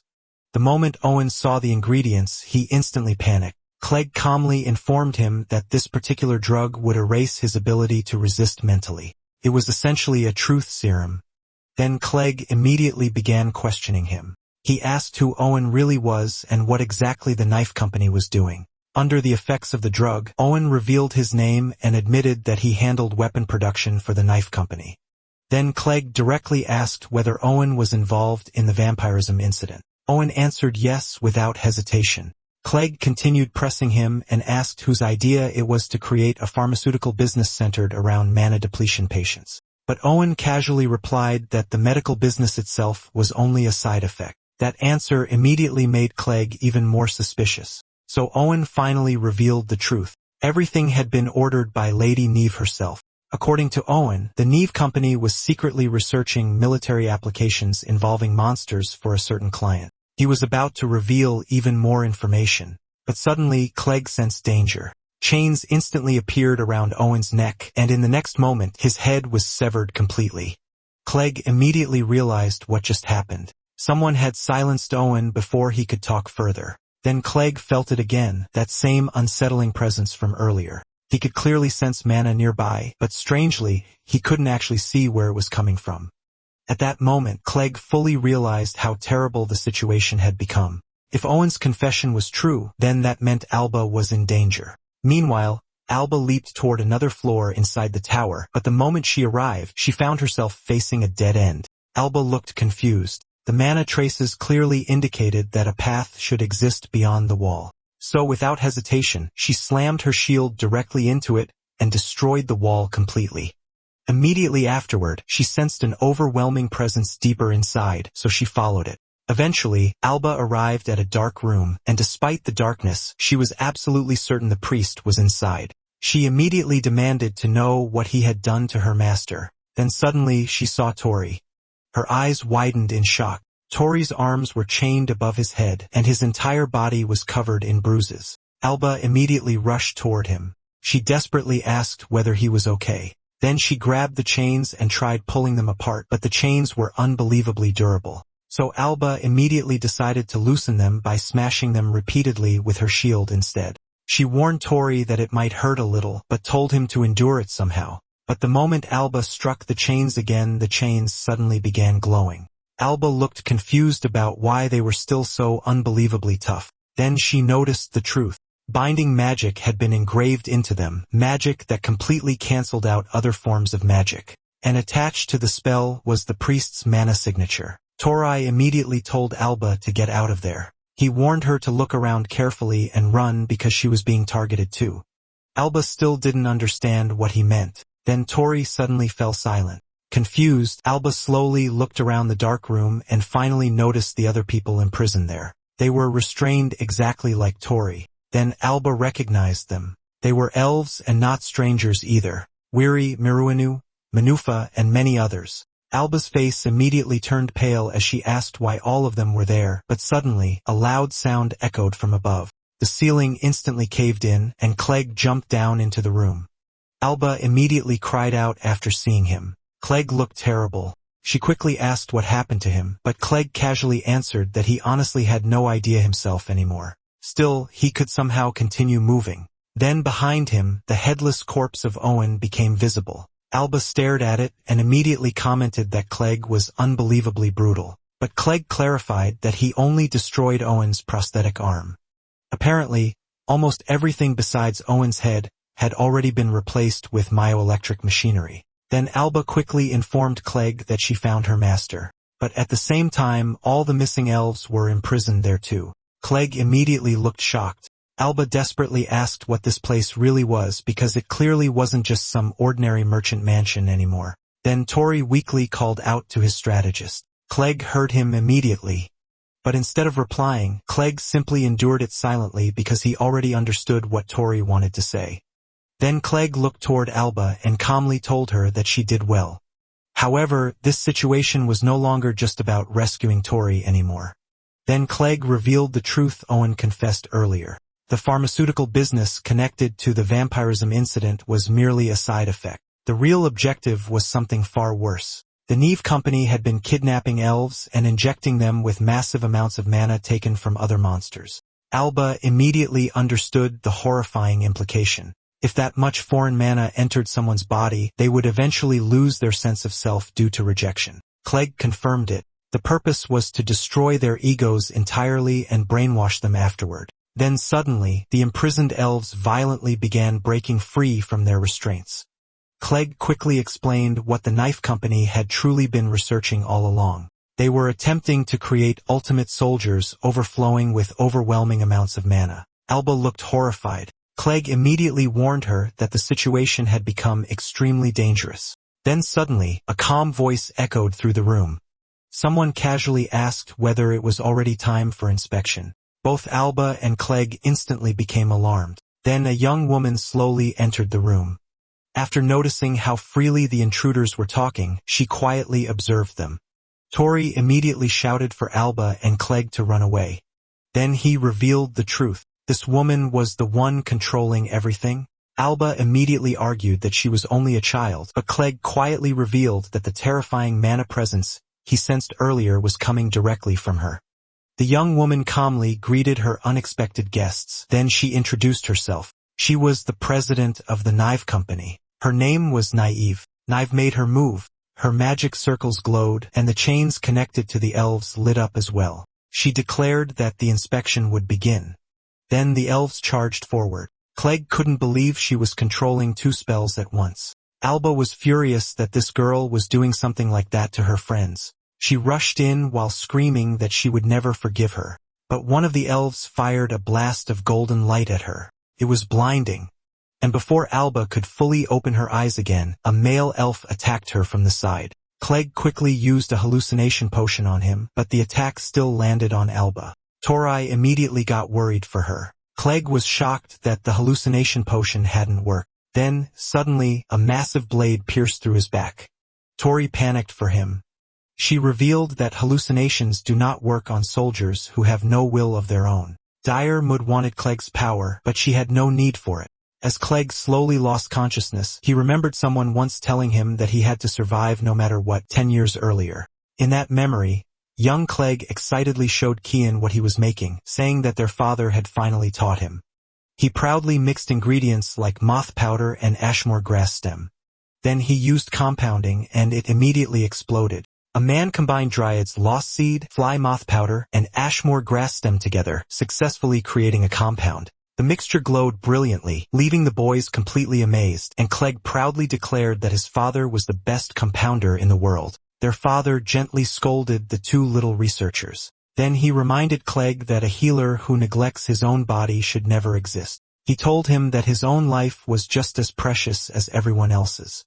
The moment Owen saw the ingredients, he instantly panicked. Clegg calmly informed him that this particular drug would erase his ability to resist mentally. It was essentially a truth serum. Then Clegg immediately began questioning him. He asked who Owen really was and what exactly the knife company was doing. Under the effects of the drug, Owen revealed his name and admitted that he handled weapon production for the knife company. Then Clegg directly asked whether Owen was involved in the vampirism incident. Owen answered yes without hesitation. Clegg continued pressing him and asked whose idea it was to create a pharmaceutical business centered around mana depletion patients. But Owen casually replied that the medical business itself was only a side effect. That answer immediately made Clegg even more suspicious. So Owen finally revealed the truth. Everything had been ordered by Lady Neve herself. According to Owen, the Neve company was secretly researching military applications involving monsters for a certain client. He was about to reveal even more information, but suddenly Clegg sensed danger. Chains instantly appeared around Owen's neck, and in the next moment his head was severed completely. Clegg immediately realized what just happened. Someone had silenced Owen before he could talk further. Then Clegg felt it again, that same unsettling presence from earlier. He could clearly sense mana nearby, but strangely, he couldn't actually see where it was coming from. At that moment, Clegg fully realized how terrible the situation had become. If Owen's confession was true, then that meant Alba was in danger. Meanwhile, Alba leaped toward another floor inside the tower, but the moment she arrived, she found herself facing a dead end. Alba looked confused. The mana traces clearly indicated that a path should exist beyond the wall. So without hesitation, she slammed her shield directly into it and destroyed the wall completely. Immediately afterward, she sensed an overwhelming presence deeper inside, so she followed it. Eventually, Alba arrived at a dark room, and despite the darkness, she was absolutely certain the priest was inside. She immediately demanded to know what he had done to her master. Then suddenly she saw Tori. Her eyes widened in shock. Tori's arms were chained above his head, and his entire body was covered in bruises. Alba immediately rushed toward him. She desperately asked whether he was okay. Then she grabbed the chains and tried pulling them apart, but the chains were unbelievably durable. So Alba immediately decided to loosen them by smashing them repeatedly with her shield instead. She warned Tori that it might hurt a little, but told him to endure it somehow. But the moment Alba struck the chains again, the chains suddenly began glowing. Alba looked confused about why they were still so unbelievably tough. Then she noticed the truth. Binding magic had been engraved into them, magic that completely cancelled out other forms of magic. And attached to the spell was the priest's mana signature. Tori immediately told Alba to get out of there. He warned her to look around carefully and run because she was being targeted too. Alba still didn't understand what he meant. Then Tori suddenly fell silent. Confused, Alba slowly looked around the dark room and finally noticed the other people imprisoned there. They were restrained exactly like Tori. Then Alba recognized them. They were elves and not strangers either. Wiri, Miruinu, Manufa, and many others. Alba's face immediately turned pale as she asked why all of them were there, but suddenly, a loud sound echoed from above. The ceiling instantly caved in, and Clegg jumped down into the room. Alba immediately cried out after seeing him. Clegg looked terrible. She quickly asked what happened to him, but Clegg casually answered that he honestly had no idea himself anymore. Still, he could somehow continue moving. Then behind him, the headless corpse of Owen became visible. Alba stared at it and immediately commented that Clegg was unbelievably brutal. But Clegg clarified that he only destroyed Owen's prosthetic arm. Apparently, almost everything besides Owen's head had already been replaced with myoelectric machinery. Then Alba quickly informed Clegg that she found her master. But at the same time, all the missing elves were imprisoned there too. Clegg immediately looked shocked. Alba desperately asked what this place really was because it clearly wasn't just some ordinary merchant mansion anymore. Then Tori weakly called out to his strategist. Clegg heard him immediately. But instead of replying, Clegg simply endured it silently because he already understood what Tori wanted to say. Then Clegg looked toward Alba and calmly told her that she did well. However, this situation was no longer just about rescuing Tori anymore. Then Clegg revealed the truth Owen confessed earlier. The pharmaceutical business connected to the vampirism incident was merely a side effect. The real objective was something far worse. The Neve company had been kidnapping elves and injecting them with massive amounts of mana taken from other monsters. Alba immediately understood the horrifying implication. If that much foreign mana entered someone's body, they would eventually lose their sense of self due to rejection. Clegg confirmed it. The purpose was to destroy their egos entirely and brainwash them afterward. Then suddenly, the imprisoned elves violently began breaking free from their restraints. Clegg quickly explained what the knife company had truly been researching all along. They were attempting to create ultimate soldiers overflowing with overwhelming amounts of mana. Alba looked horrified. Clegg immediately warned her that the situation had become extremely dangerous. Then suddenly, a calm voice echoed through the room. Someone casually asked whether it was already time for inspection. Both Alba and Clegg instantly became alarmed. Then a young woman slowly entered the room. After noticing how freely the intruders were talking, she quietly observed them. Tori immediately shouted for Alba and Clegg to run away. Then he revealed the truth. This woman was the one controlling everything. Alba immediately argued that she was only a child, but Clegg quietly revealed that the terrifying mana presence he sensed earlier was coming directly from her. The young woman calmly greeted her unexpected guests. Then she introduced herself. She was the president of the knife company. Her name was Naive. Naive made her move. Her magic circles glowed, and the chains connected to the elves lit up as well. She declared that the inspection would begin. Then the elves charged forward. Clegg couldn't believe she was controlling two spells at once. Alba was furious that this girl was doing something like that to her friends. She rushed in while screaming that she would never forgive her. But one of the elves fired a blast of golden light at her. It was blinding. And before Alba could fully open her eyes again, a male elf attacked her from the side. Clegg quickly used a hallucination potion on him, but the attack still landed on Alba. Tori immediately got worried for her. Clegg was shocked that the hallucination potion hadn't worked. Then, suddenly, a massive blade pierced through his back. Tori panicked for him. She revealed that hallucinations do not work on soldiers who have no will of their own. Dire Mood wanted Clegg's power, but she had no need for it. As Clegg slowly lost consciousness, he remembered someone once telling him that he had to survive no matter what 10 years earlier. In that memory, young Clegg excitedly showed Kian what he was making, saying that their father had finally taught him. He proudly mixed ingredients like moth powder and ashmore grass stem. Then he used compounding and it immediately exploded. A man combined Dryad's lost seed, fly moth powder, and ashmore grass stem together, successfully creating a compound. The mixture glowed brilliantly, leaving the boys completely amazed, and Clegg proudly declared that his father was the best compounder in the world. Their father gently scolded the two little researchers. Then he reminded Clegg that a healer who neglects his own body should never exist. He told him that his own life was just as precious as everyone else's.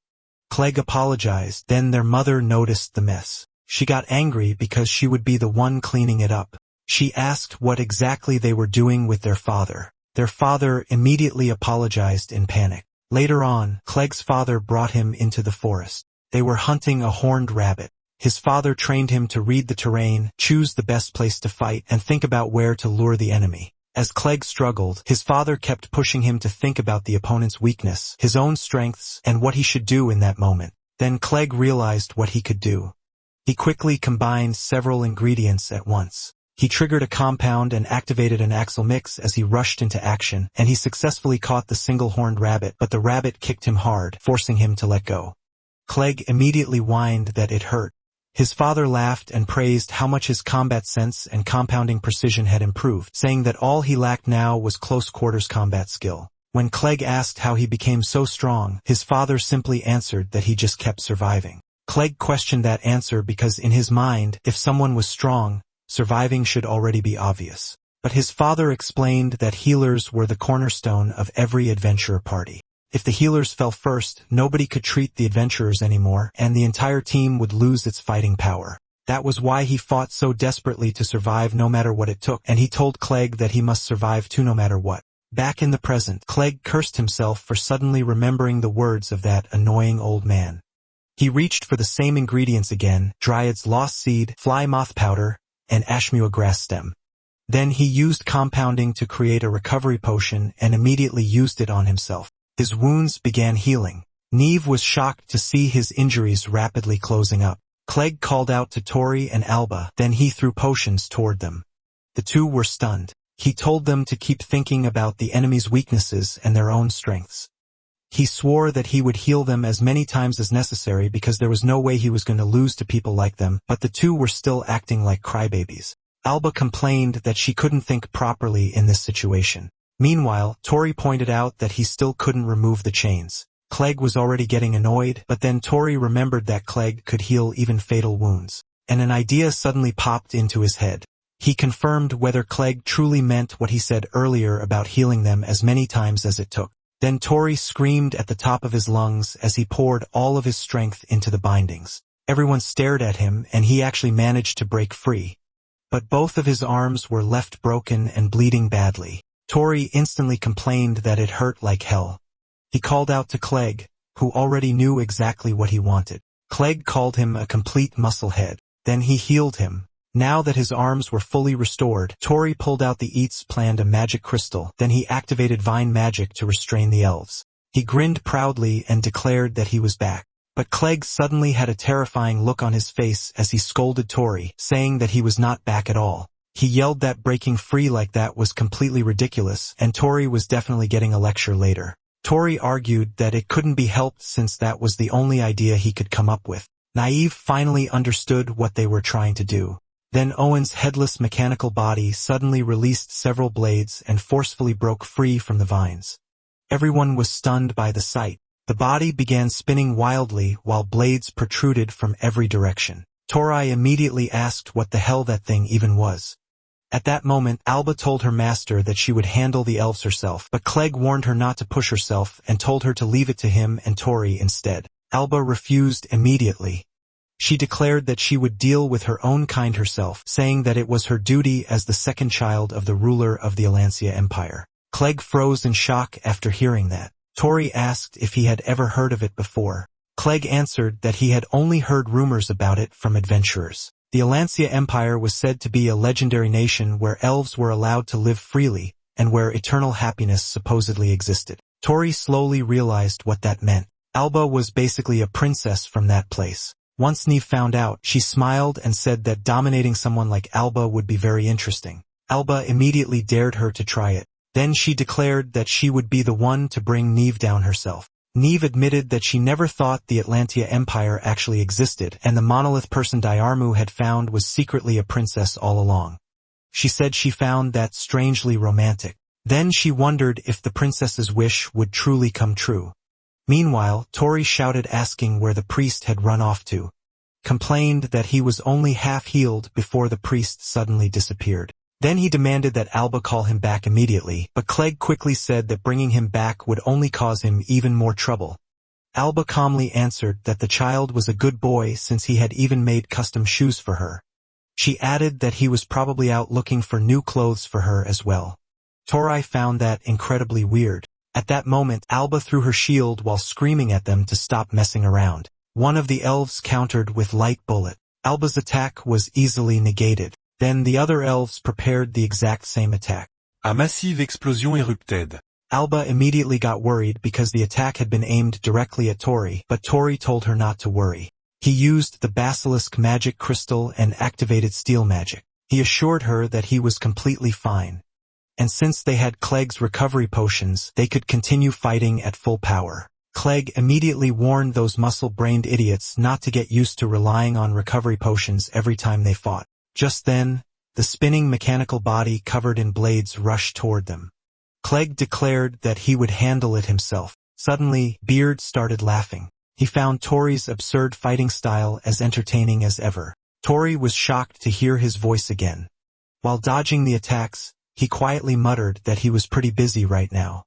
Clegg apologized. Then their mother noticed the mess. She got angry because she would be the one cleaning it up. She asked what exactly they were doing with their father. Their father immediately apologized in panic. Later on, Clegg's father brought him into the forest. They were hunting a horned rabbit. His father trained him to read the terrain, choose the best place to fight, and think about where to lure the enemy. As Clegg struggled, his father kept pushing him to think about the opponent's weakness, his own strengths, and what he should do in that moment. Then Clegg realized what he could do. He quickly combined several ingredients at once. He triggered a compound and activated an axle mix as he rushed into action, and he successfully caught the single-horned rabbit, but the rabbit kicked him hard, forcing him to let go. Clegg immediately whined that it hurt. His father laughed and praised how much his combat sense and compounding precision had improved, saying that all he lacked now was close-quarters combat skill. When Clegg asked how he became so strong, his father simply answered that he just kept surviving. Clegg questioned that answer because in his mind, if someone was strong, surviving should already be obvious. But his father explained that healers were the cornerstone of every adventurer party. If the healers fell first, nobody could treat the adventurers anymore, and the entire team would lose its fighting power. That was why he fought so desperately to survive no matter what it took, and he told Clegg that he must survive too no matter what. Back in the present, Clegg cursed himself for suddenly remembering the words of that annoying old man. He reached for the same ingredients again, Dryad's lost seed, fly moth powder, and ashmua grass stem. Then he used compounding to create a recovery potion and immediately used it on himself. His wounds began healing. Neve was shocked to see his injuries rapidly closing up. Clegg called out to Tori and Alba, then he threw potions toward them. The two were stunned. He told them to keep thinking about the enemy's weaknesses and their own strengths. He swore that he would heal them as many times as necessary because there was no way he was going to lose to people like them, but the two were still acting like crybabies. Alba complained that she couldn't think properly in this situation. Meanwhile, Tori pointed out that he still couldn't remove the chains. Clegg was already getting annoyed, but then Tori remembered that Clegg could heal even fatal wounds. And an idea suddenly popped into his head. He confirmed whether Clegg truly meant what he said earlier about healing them as many times as it took. Then Tori screamed at the top of his lungs as he poured all of his strength into the bindings. Everyone stared at him, and he actually managed to break free. But both of his arms were left broken and bleeding badly. Tori instantly complained that it hurt like hell. He called out to Clegg, who already knew exactly what he wanted. Clegg called him a complete musclehead. Then he healed him. Now that his arms were fully restored, Tori pulled out the Eats planned a magic crystal, then he activated vine magic to restrain the elves. He grinned proudly and declared that he was back. But Clegg suddenly had a terrifying look on his face as he scolded Tori, saying that he was not back at all. He yelled that breaking free like that was completely ridiculous, and Tori was definitely getting a lecture later. Tori argued that it couldn't be helped since that was the only idea he could come up with. Naive finally understood what they were trying to do. Then Owen's headless mechanical body suddenly released several blades and forcefully broke free from the vines. Everyone was stunned by the sight. The body began spinning wildly while blades protruded from every direction. Tori immediately asked what the hell that thing even was. At that moment, Alba told her master that she would handle the elves herself, but Clegg warned her not to push herself and told her to leave it to him and Tori instead. Alba refused immediately. She declared that she would deal with her own kind herself, saying that it was her duty as the second child of the ruler of the Alancia Empire. Clegg froze in shock after hearing that. Tori asked if he had ever heard of it before. Clegg answered that he had only heard rumors about it from adventurers. The Alancia Empire was said to be a legendary nation where elves were allowed to live freely, and where eternal happiness supposedly existed. Tori slowly realized what that meant. Alba was basically a princess from that place. Once Neve found out, she smiled and said that dominating someone like Alba would be very interesting. Alba immediately dared her to try it. Then she declared that she would be the one to bring Neve down herself. Neve admitted that she never thought the Atlantia Empire actually existed, and the monolith person Diarmu had found was secretly a princess all along. She said she found that strangely romantic. Then she wondered if the princess's wish would truly come true. Meanwhile, Tori shouted asking where the priest had run off to. Complained that he was only half healed before the priest suddenly disappeared. Then he demanded that Alba call him back immediately, but Clegg quickly said that bringing him back would only cause him even more trouble. Alba calmly answered that the child was a good boy since he had even made custom shoes for her. She added that he was probably out looking for new clothes for her as well. Tori found that incredibly weird. At that moment, Alba threw her shield while screaming at them to stop messing around. One of the elves countered with light bullet. Alba's attack was easily negated. Then the other elves prepared the exact same attack. A massive explosion erupted. Alba immediately got worried because the attack had been aimed directly at Tori, but Tori told her not to worry. He used the basilisk magic crystal and activated steel magic. He assured her that he was completely fine. And since they had Clegg's recovery potions, they could continue fighting at full power. Clegg immediately warned those muscle-brained idiots not to get used to relying on recovery potions every time they fought. Just then, the spinning mechanical body covered in blades rushed toward them. Clegg declared that he would handle it himself. Suddenly, Beard started laughing. He found Tori's absurd fighting style as entertaining as ever. Tori was shocked to hear his voice again. While dodging the attacks, He quietly muttered that he was pretty busy right now.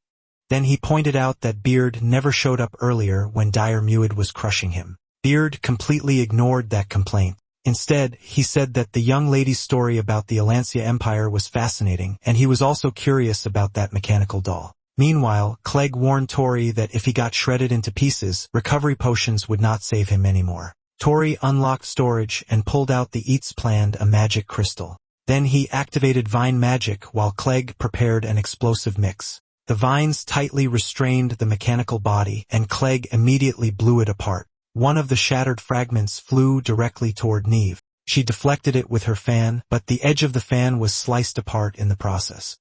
Then he pointed out that Beard never showed up earlier when Dire Muid was crushing him. Beard completely ignored that complaint. Instead, he said that the young lady's story about the Alancia Empire was fascinating, and he was also curious about that mechanical doll. Meanwhile, Clegg warned Tori that if he got shredded into pieces, recovery potions would not save him anymore. Tori unlocked storage and pulled out the Eats planned a magic crystal. Then he activated vine magic while Clegg prepared an explosive mix. The vines tightly restrained the mechanical body, and Clegg immediately blew it apart. One of the shattered fragments flew directly toward Neve. She deflected it with her fan, but the edge of the fan was sliced apart in the process.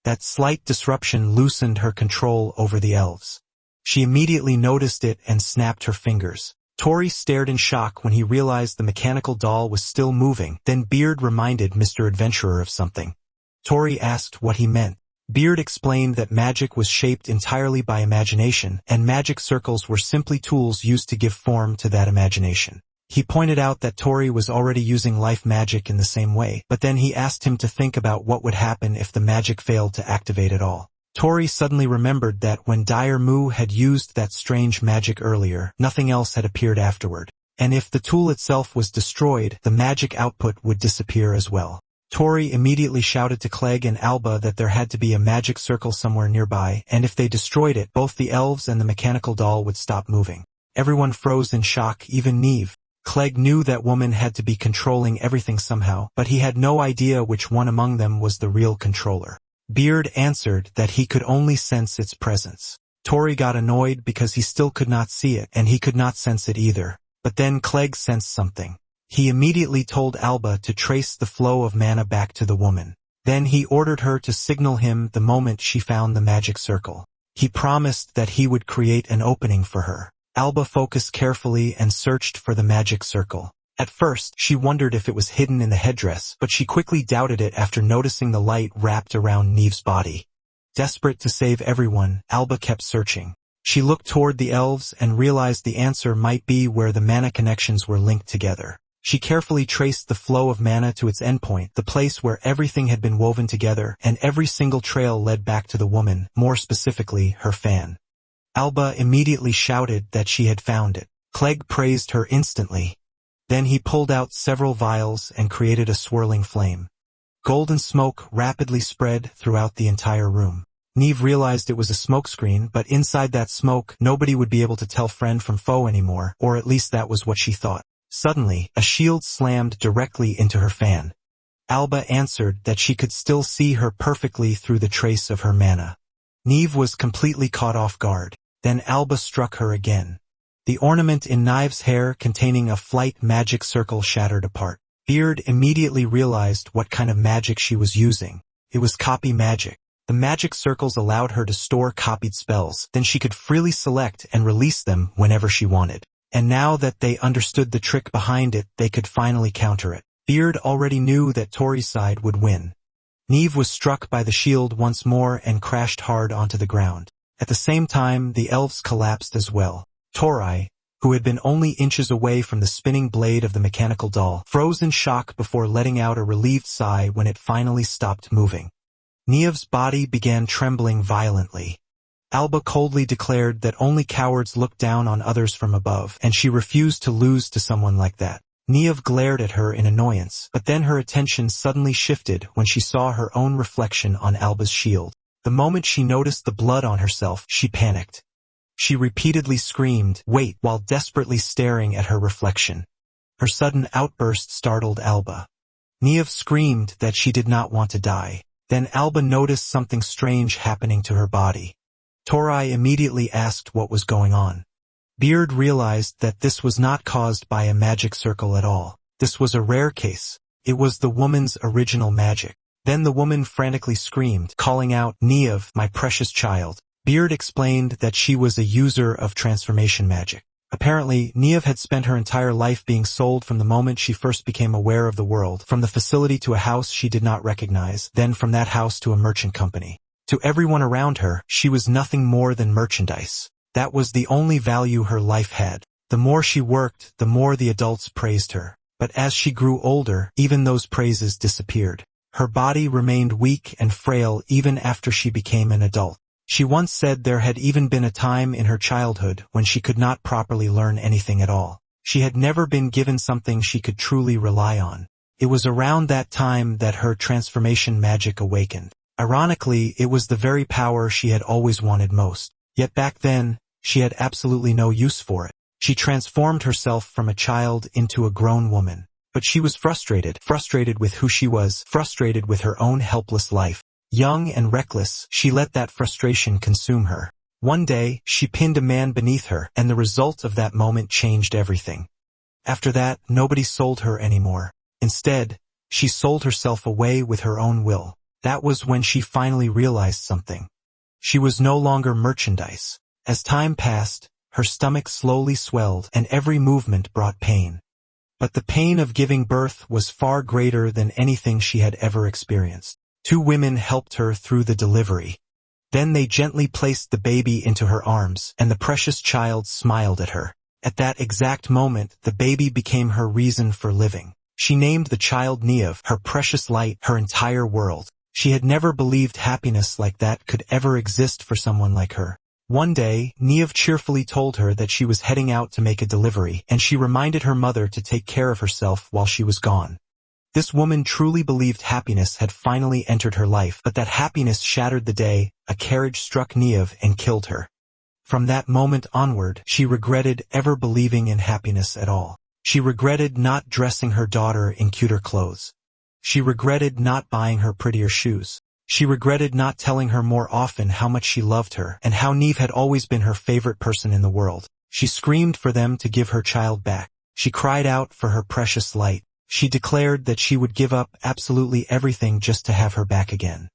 That slight disruption loosened her control over the elves. She immediately noticed it and snapped her fingers. Tori stared in shock when he realized the mechanical doll was still moving. Then Beard reminded Mr. Adventurer of something. Tori asked what he meant. Beard explained that magic was shaped entirely by imagination, and magic circles were simply tools used to give form to that imagination. He pointed out that Tori was already using life magic in the same way, but then he asked him to think about what would happen if the magic failed to activate at all. Tori suddenly remembered that when Dire Mu had used that strange magic earlier, nothing else had appeared afterward. And if the tool itself was destroyed, the magic output would disappear as well. Tori immediately shouted to Clegg and Alba that there had to be a magic circle somewhere nearby, and if they destroyed it, both the elves and the mechanical doll would stop moving. Everyone froze in shock, even Neve. Clegg knew that woman had to be controlling everything somehow, but he had no idea which one among them was the real controller. Beard answered that he could only sense its presence. Tori got annoyed because he still could not see it, and he could not sense it either. But then Clegg sensed something. He immediately told Alba to trace the flow of mana back to the woman. Then he ordered her to signal him the moment she found the magic circle. He promised that he would create an opening for her. Alba focused carefully and searched for the magic circle. At first, she wondered if it was hidden in the headdress, but she quickly doubted it after noticing the light wrapped around Neve's body. Desperate to save everyone, Alba kept searching. She looked toward the elves and realized the answer might be where the mana connections were linked together. She carefully traced the flow of mana to its endpoint, the place where everything had been woven together, and every single trail led back to the woman, more specifically, her fan. Alba immediately shouted that she had found it. Clegg praised her instantly. Then he pulled out several vials and created a swirling flame. Golden smoke rapidly spread throughout the entire room. Neve realized it was a smokescreen, but inside that smoke, nobody would be able to tell friend from foe anymore, or at least that was what she thought. Suddenly, a shield slammed directly into her fan. Alba answered that she could still see her perfectly through the trace of her mana. Neve was completely caught off guard. Then Alba struck her again. The ornament in Neve's hair containing a flight magic circle shattered apart. Beard immediately realized what kind of magic she was using. It was copy magic. The magic circles allowed her to store copied spells, then she could freely select and release them whenever she wanted. And now that they understood the trick behind it, they could finally counter it. Beard already knew that Tori's side would win. Neve was struck by the shield once more and crashed hard onto the ground. At the same time, the elves collapsed as well. Tori, who had been only inches away from the spinning blade of the mechanical doll, froze in shock before letting out a relieved sigh when it finally stopped moving. Neve's body began trembling violently. Alba coldly declared that only cowards look down on others from above, and she refused to lose to someone like that. Neve glared at her in annoyance, but then her attention suddenly shifted when she saw her own reflection on Alba's shield. The moment she noticed the blood on herself, she panicked. She repeatedly screamed, "Wait," while desperately staring at her reflection. Her sudden outburst startled Alba. Neve screamed that she did not want to die. Then Alba noticed something strange happening to her body. Tori immediately asked what was going on. Beard realized that this was not caused by a magic circle at all. This was a rare case. It was the woman's original magic. Then the woman frantically screamed, calling out, "Neve, my precious child." Beard explained that she was a user of transformation magic. Apparently, Neve had spent her entire life being sold from the moment she first became aware of the world, from the facility to a house she did not recognize, then from that house to a merchant company. To everyone around her, she was nothing more than merchandise. That was the only value her life had. The more she worked, the more the adults praised her. But as she grew older, even those praises disappeared. Her body remained weak and frail even after she became an adult. She once said there had even been a time in her childhood when she could not properly learn anything at all. She had never been given something she could truly rely on. It was around that time that her transformation magic awakened. Ironically, it was the very power she had always wanted most. Yet back then, she had absolutely no use for it. She transformed herself from a child into a grown woman. But she was frustrated with who she was, frustrated with her own helpless life. Young and reckless, she let that frustration consume her. One day, she pinned a man beneath her, and the result of that moment changed everything. After that, nobody sold her anymore. Instead, she sold herself away with her own will. That was when she finally realized something. She was no longer merchandise. As time passed, her stomach slowly swelled, and every movement brought pain. But the pain of giving birth was far greater than anything she had ever experienced. 2 women helped her through the delivery. Then they gently placed the baby into her arms, and the precious child smiled at her. At that exact moment, the baby became her reason for living. She named the child Neve, her precious light, her entire world. She had never believed happiness like that could ever exist for someone like her. One day, Neve cheerfully told her that she was heading out to make a delivery, and she reminded her mother to take care of herself while she was gone. This woman truly believed happiness had finally entered her life, but that happiness shattered the day a carriage struck Neve and killed her. From that moment onward, she regretted ever believing in happiness at all. She regretted not dressing her daughter in cuter clothes. She regretted not buying her prettier shoes. She regretted not telling her more often how much she loved her and how Neve had always been her favorite person in the world. She screamed for them to give her child back. She cried out for her precious light. She declared that she would give up absolutely everything just to have her back again.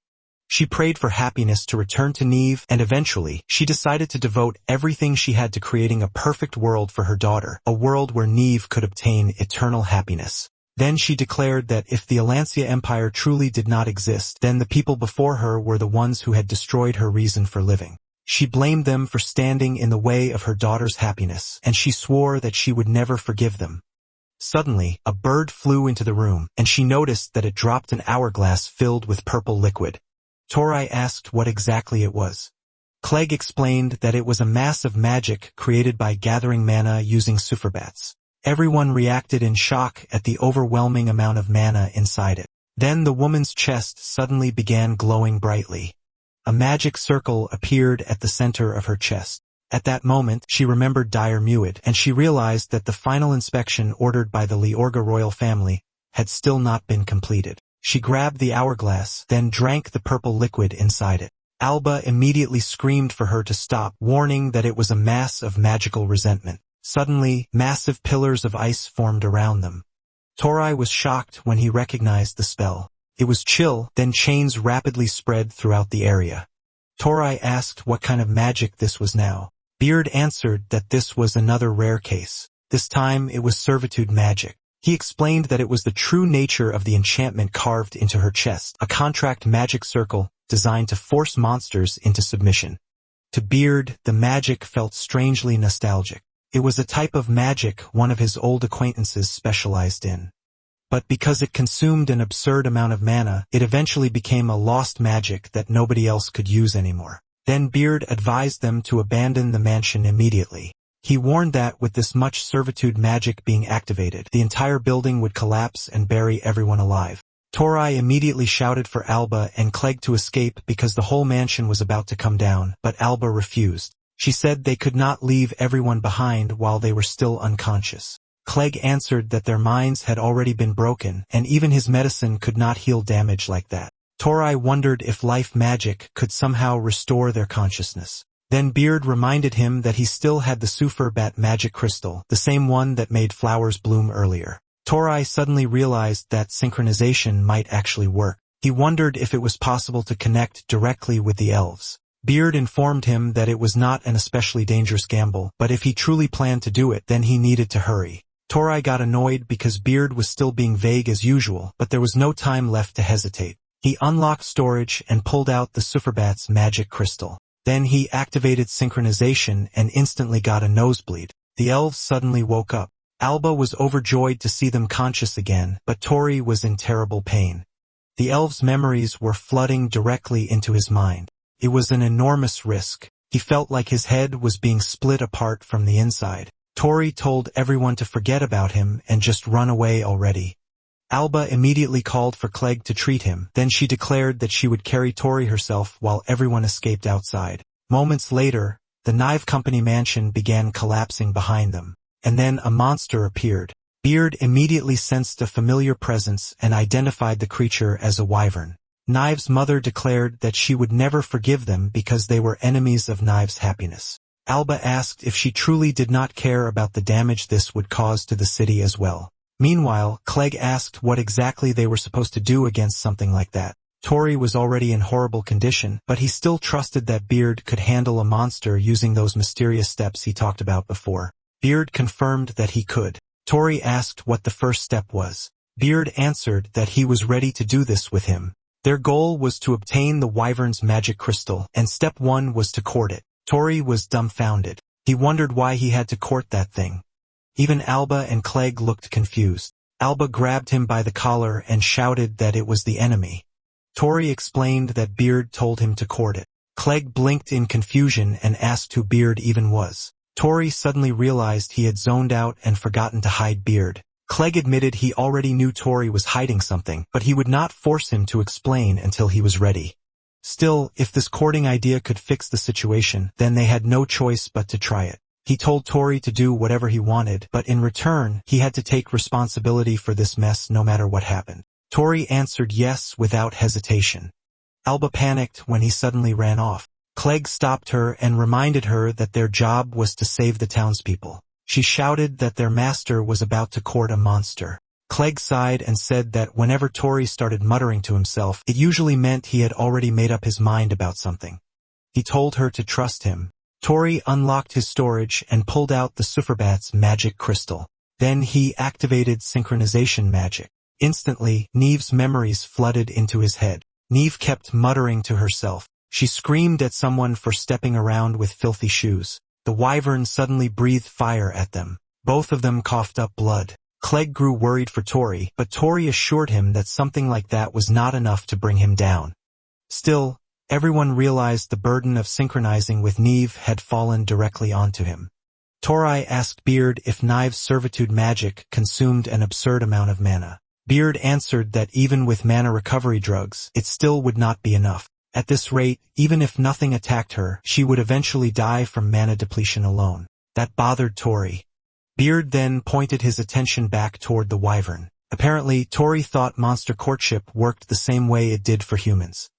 She prayed for happiness to return to Neve, and eventually, she decided to devote everything she had to creating a perfect world for her daughter, a world where Neve could obtain eternal happiness. Then she declared that if the Alancia Empire truly did not exist, then the people before her were the ones who had destroyed her reason for living. She blamed them for standing in the way of her daughter's happiness, and she swore that she would never forgive them. Suddenly, a bird flew into the room, and she noticed that it dropped an hourglass filled with purple liquid. Tori asked what exactly it was. Clegg explained that it was a mass of magic created by gathering mana using superbats. Everyone reacted in shock at the overwhelming amount of mana inside it. Then the woman's chest suddenly began glowing brightly. A magic circle appeared at the center of her chest. At that moment, she remembered Dire Muid, and she realized that the final inspection ordered by the Leorga royal family had still not been completed. She grabbed the hourglass, then drank the purple liquid inside it. Alba immediately screamed for her to stop, warning that it was a mass of magical resentment. Suddenly, massive pillars of ice formed around them. Tori was shocked when he recognized the spell. It was chill, then chains rapidly spread throughout the area. Tori asked what kind of magic this was now. Beard answered that this was another rare case. This time it was servitude magic. He explained that it was the true nature of the enchantment carved into her chest, a contract magic circle designed to force monsters into submission. To Beard, the magic felt strangely nostalgic. It was a type of magic one of his old acquaintances specialized in. But because it consumed an absurd amount of mana, it eventually became a lost magic that nobody else could use anymore. Then Beard advised them to abandon the mansion immediately. He warned that with this much servitude magic being activated, the entire building would collapse and bury everyone alive. Tori immediately shouted for Alba and Clegg to escape because the whole mansion was about to come down, but Alba refused. She said they could not leave everyone behind while they were still unconscious. Clegg answered that their minds had already been broken, and even his medicine could not heal damage like that. Tori wondered if life magic could somehow restore their consciousness. Then Beard reminded him that he still had the Superbat magic crystal, the same one that made flowers bloom earlier. Tori suddenly realized that synchronization might actually work. He wondered if it was possible to connect directly with the elves. Beard informed him that it was not an especially dangerous gamble, but if he truly planned to do it, then he needed to hurry. Tori got annoyed because Beard was still being vague as usual, but there was no time left to hesitate. He unlocked storage and pulled out the Superbat's magic crystal. Then he activated synchronization and instantly got a nosebleed. The elves suddenly woke up. Alba was overjoyed to see them conscious again, but Tori was in terrible pain. The elf's memories were flooding directly into his mind. It was an enormous risk. He felt like his head was being split apart from the inside. Tori told everyone to forget about him and just run away already. Alba immediately called for Clegg to treat him. Then she declared that she would carry Tori herself while everyone escaped outside. Moments later, the Neve Company mansion began collapsing behind them. And then a monster appeared. Beard immediately sensed a familiar presence and identified the creature as a wyvern. Nive's mother declared that she would never forgive them because they were enemies of Nive's happiness. Alba asked if she truly did not care about the damage this would cause to the city as well. Meanwhile, Clegg asked what exactly they were supposed to do against something like that. Tori was already in horrible condition, but he still trusted that Beard could handle a monster using those mysterious steps he talked about before. Beard confirmed that he could. Tori asked what the first step was. Beard answered that he was ready to do this with him. Their goal was to obtain the wyvern's magic crystal, and step 1 was to court it. Tori was dumbfounded. He wondered why he had to court that thing. Even Alba and Clegg looked confused. Alba grabbed him by the collar and shouted that it was the enemy. Tori explained that Beard told him to court it. Clegg blinked in confusion and asked who Beard even was. Tori suddenly realized he had zoned out and forgotten to hide Beard. Clegg admitted he already knew Tori was hiding something, but he would not force him to explain until he was ready. Still, if this courting idea could fix the situation, then they had no choice but to try it. He told Tori to do whatever he wanted, but in return, he had to take responsibility for this mess no matter what happened. Tori answered yes without hesitation. Alba panicked when he suddenly ran off. Clegg stopped her and reminded her that their job was to save the townspeople. She shouted that their master was about to court a monster. Clegg sighed and said that whenever Tori started muttering to himself, it usually meant he had already made up his mind about something. He told her to trust him. Tori unlocked his storage and pulled out the Sufferbat's magic crystal. Then he activated synchronization magic. Instantly, Neve's memories flooded into his head. Neve kept muttering to herself. She screamed at someone for stepping around with filthy shoes. The wyvern suddenly breathed fire at them. Both of them coughed up blood. Clegg grew worried for Tori, but Tori assured him that something like that was not enough to bring him down. Still, everyone realized the burden of synchronizing with Neve had fallen directly onto him. Tori asked Beard if Nive's servitude magic consumed an absurd amount of mana. Beard answered that even with mana recovery drugs, it still would not be enough. At this rate, even if nothing attacked her, she would eventually die from mana depletion alone. That bothered Tori. Beard then pointed his attention back toward the wyvern. Apparently, Tori thought monster courtship worked the same way it did for humans.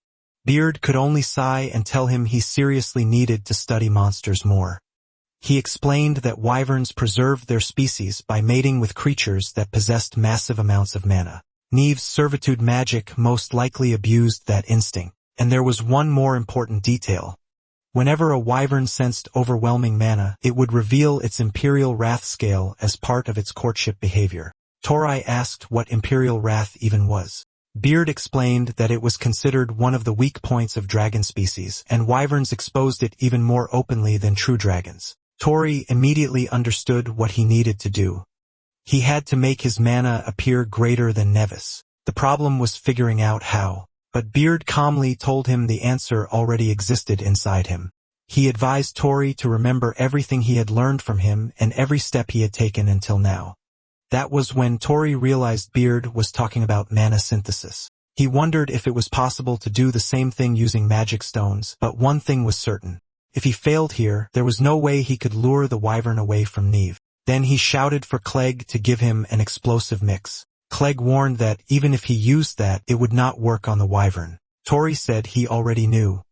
Beard could only sigh and tell him he seriously needed to study monsters more. He explained that wyverns preserved their species by mating with creatures that possessed massive amounts of mana. Neve's servitude magic most likely abused that instinct. And there was one more important detail. Whenever a wyvern sensed overwhelming mana, it would reveal its imperial wrath scale as part of its courtship behavior. Tori asked what imperial wrath even was. Beard explained that it was considered one of the weak points of dragon species, and wyverns exposed it even more openly than true dragons. Tori immediately understood what he needed to do. He had to make his mana appear greater than Nevis. The problem was figuring out how. But Beard calmly told him the answer already existed inside him. He advised Tori to remember everything he had learned from him and every step he had taken until now. That was when Tori realized Beard was talking about mana synthesis. He wondered if it was possible to do the same thing using magic stones, but one thing was certain. If he failed here, there was no way he could lure the wyvern away from Neve. Then he shouted for Clegg to give him an explosive mix. Clegg warned that even if he used that, it would not work on the wyvern. Tori said he already knew.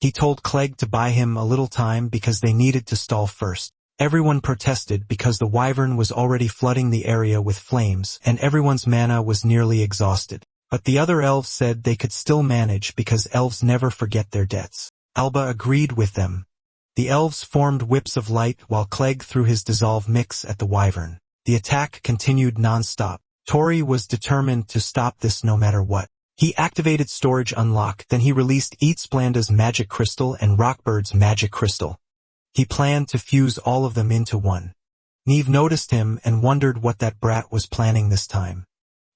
He told Clegg to buy him a little time because they needed to stall first. Everyone protested because the wyvern was already flooding the area with flames, and everyone's mana was nearly exhausted. But the other elves said they could still manage because elves never forget their debts. Alba agreed with them. The elves formed whips of light while Clegg threw his dissolve mix at the wyvern. The attack continued non-stop. Tori was determined to stop this no matter what. He activated storage unlock, then he released Eatsplanda's magic crystal and Rockbird's magic crystal. He planned to fuse all of them into one. Neve noticed him and wondered what that brat was planning this time.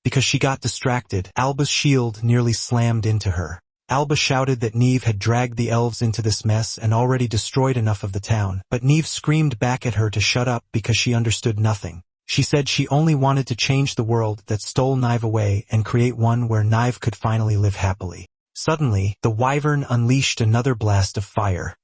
Because she got distracted, Alba's shield nearly slammed into her. Alba shouted that Neve had dragged the elves into this mess and already destroyed enough of the town, but Neve screamed back at her to shut up because she understood nothing. She said she only wanted to change the world that stole Neve away and create one where Neve could finally live happily. Suddenly, the wyvern unleashed another blast of fire.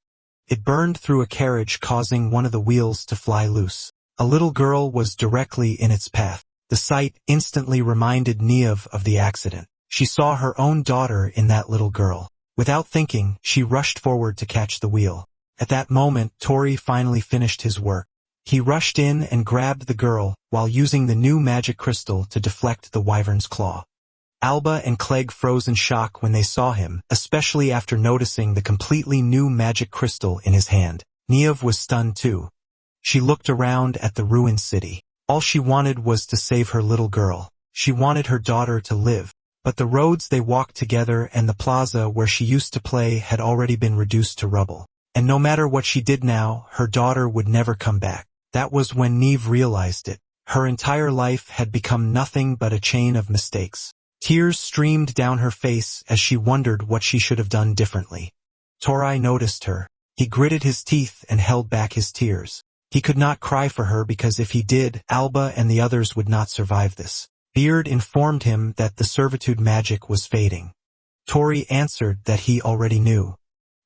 It burned through a carriage, causing one of the wheels to fly loose. A little girl was directly in its path. The sight instantly reminded Neve of the accident. She saw her own daughter in that little girl. Without thinking, she rushed forward to catch the wheel. At that moment, Tori finally finished his work. He rushed in and grabbed the girl, while using the new magic crystal to deflect the wyvern's claw. Alba and Clegg froze in shock when they saw him, especially after noticing the completely new magic crystal in his hand. Neve was stunned too. She looked around at the ruined city. All she wanted was to save her little girl. She wanted her daughter to live. But the roads they walked together and the plaza where she used to play had already been reduced to rubble. And no matter what she did now, her daughter would never come back. That was when Neve realized it. Her entire life had become nothing but a chain of mistakes. Tears streamed down her face as she wondered what she should have done differently. Tori noticed her. He gritted his teeth and held back his tears. He could not cry for her because if he did, Alba and the others would not survive this. Beard informed him that the servitude magic was fading. Tori answered that he already knew.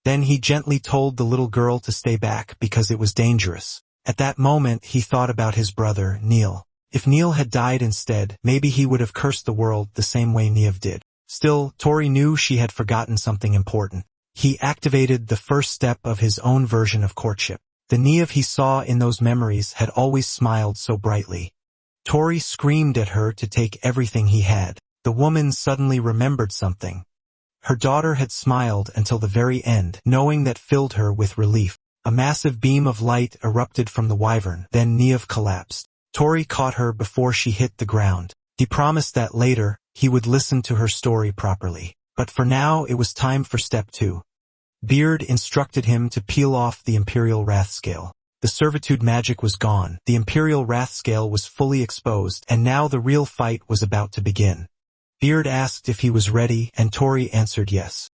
Then he gently told the little girl to stay back because it was dangerous. At that moment he thought about his brother, Neil. If Neil had died instead, maybe he would have cursed the world the same way Neve did. Still, Tori knew she had forgotten something important. He activated the first step of his own version of courtship. The Neve he saw in those memories had always smiled so brightly. Tori screamed at her to take everything he had. The woman suddenly remembered something. Her daughter had smiled until the very end, knowing that filled her with relief. A massive beam of light erupted from the wyvern, then Neve collapsed. Tori caught her before she hit the ground. He promised that later, he would listen to her story properly. But for now it was time for step 2. Beard instructed him to peel off the Imperial Wrath Scale. The servitude magic was gone, the Imperial Wrath Scale was fully exposed, and now the real fight was about to begin. Beard asked if he was ready, and Tori answered yes.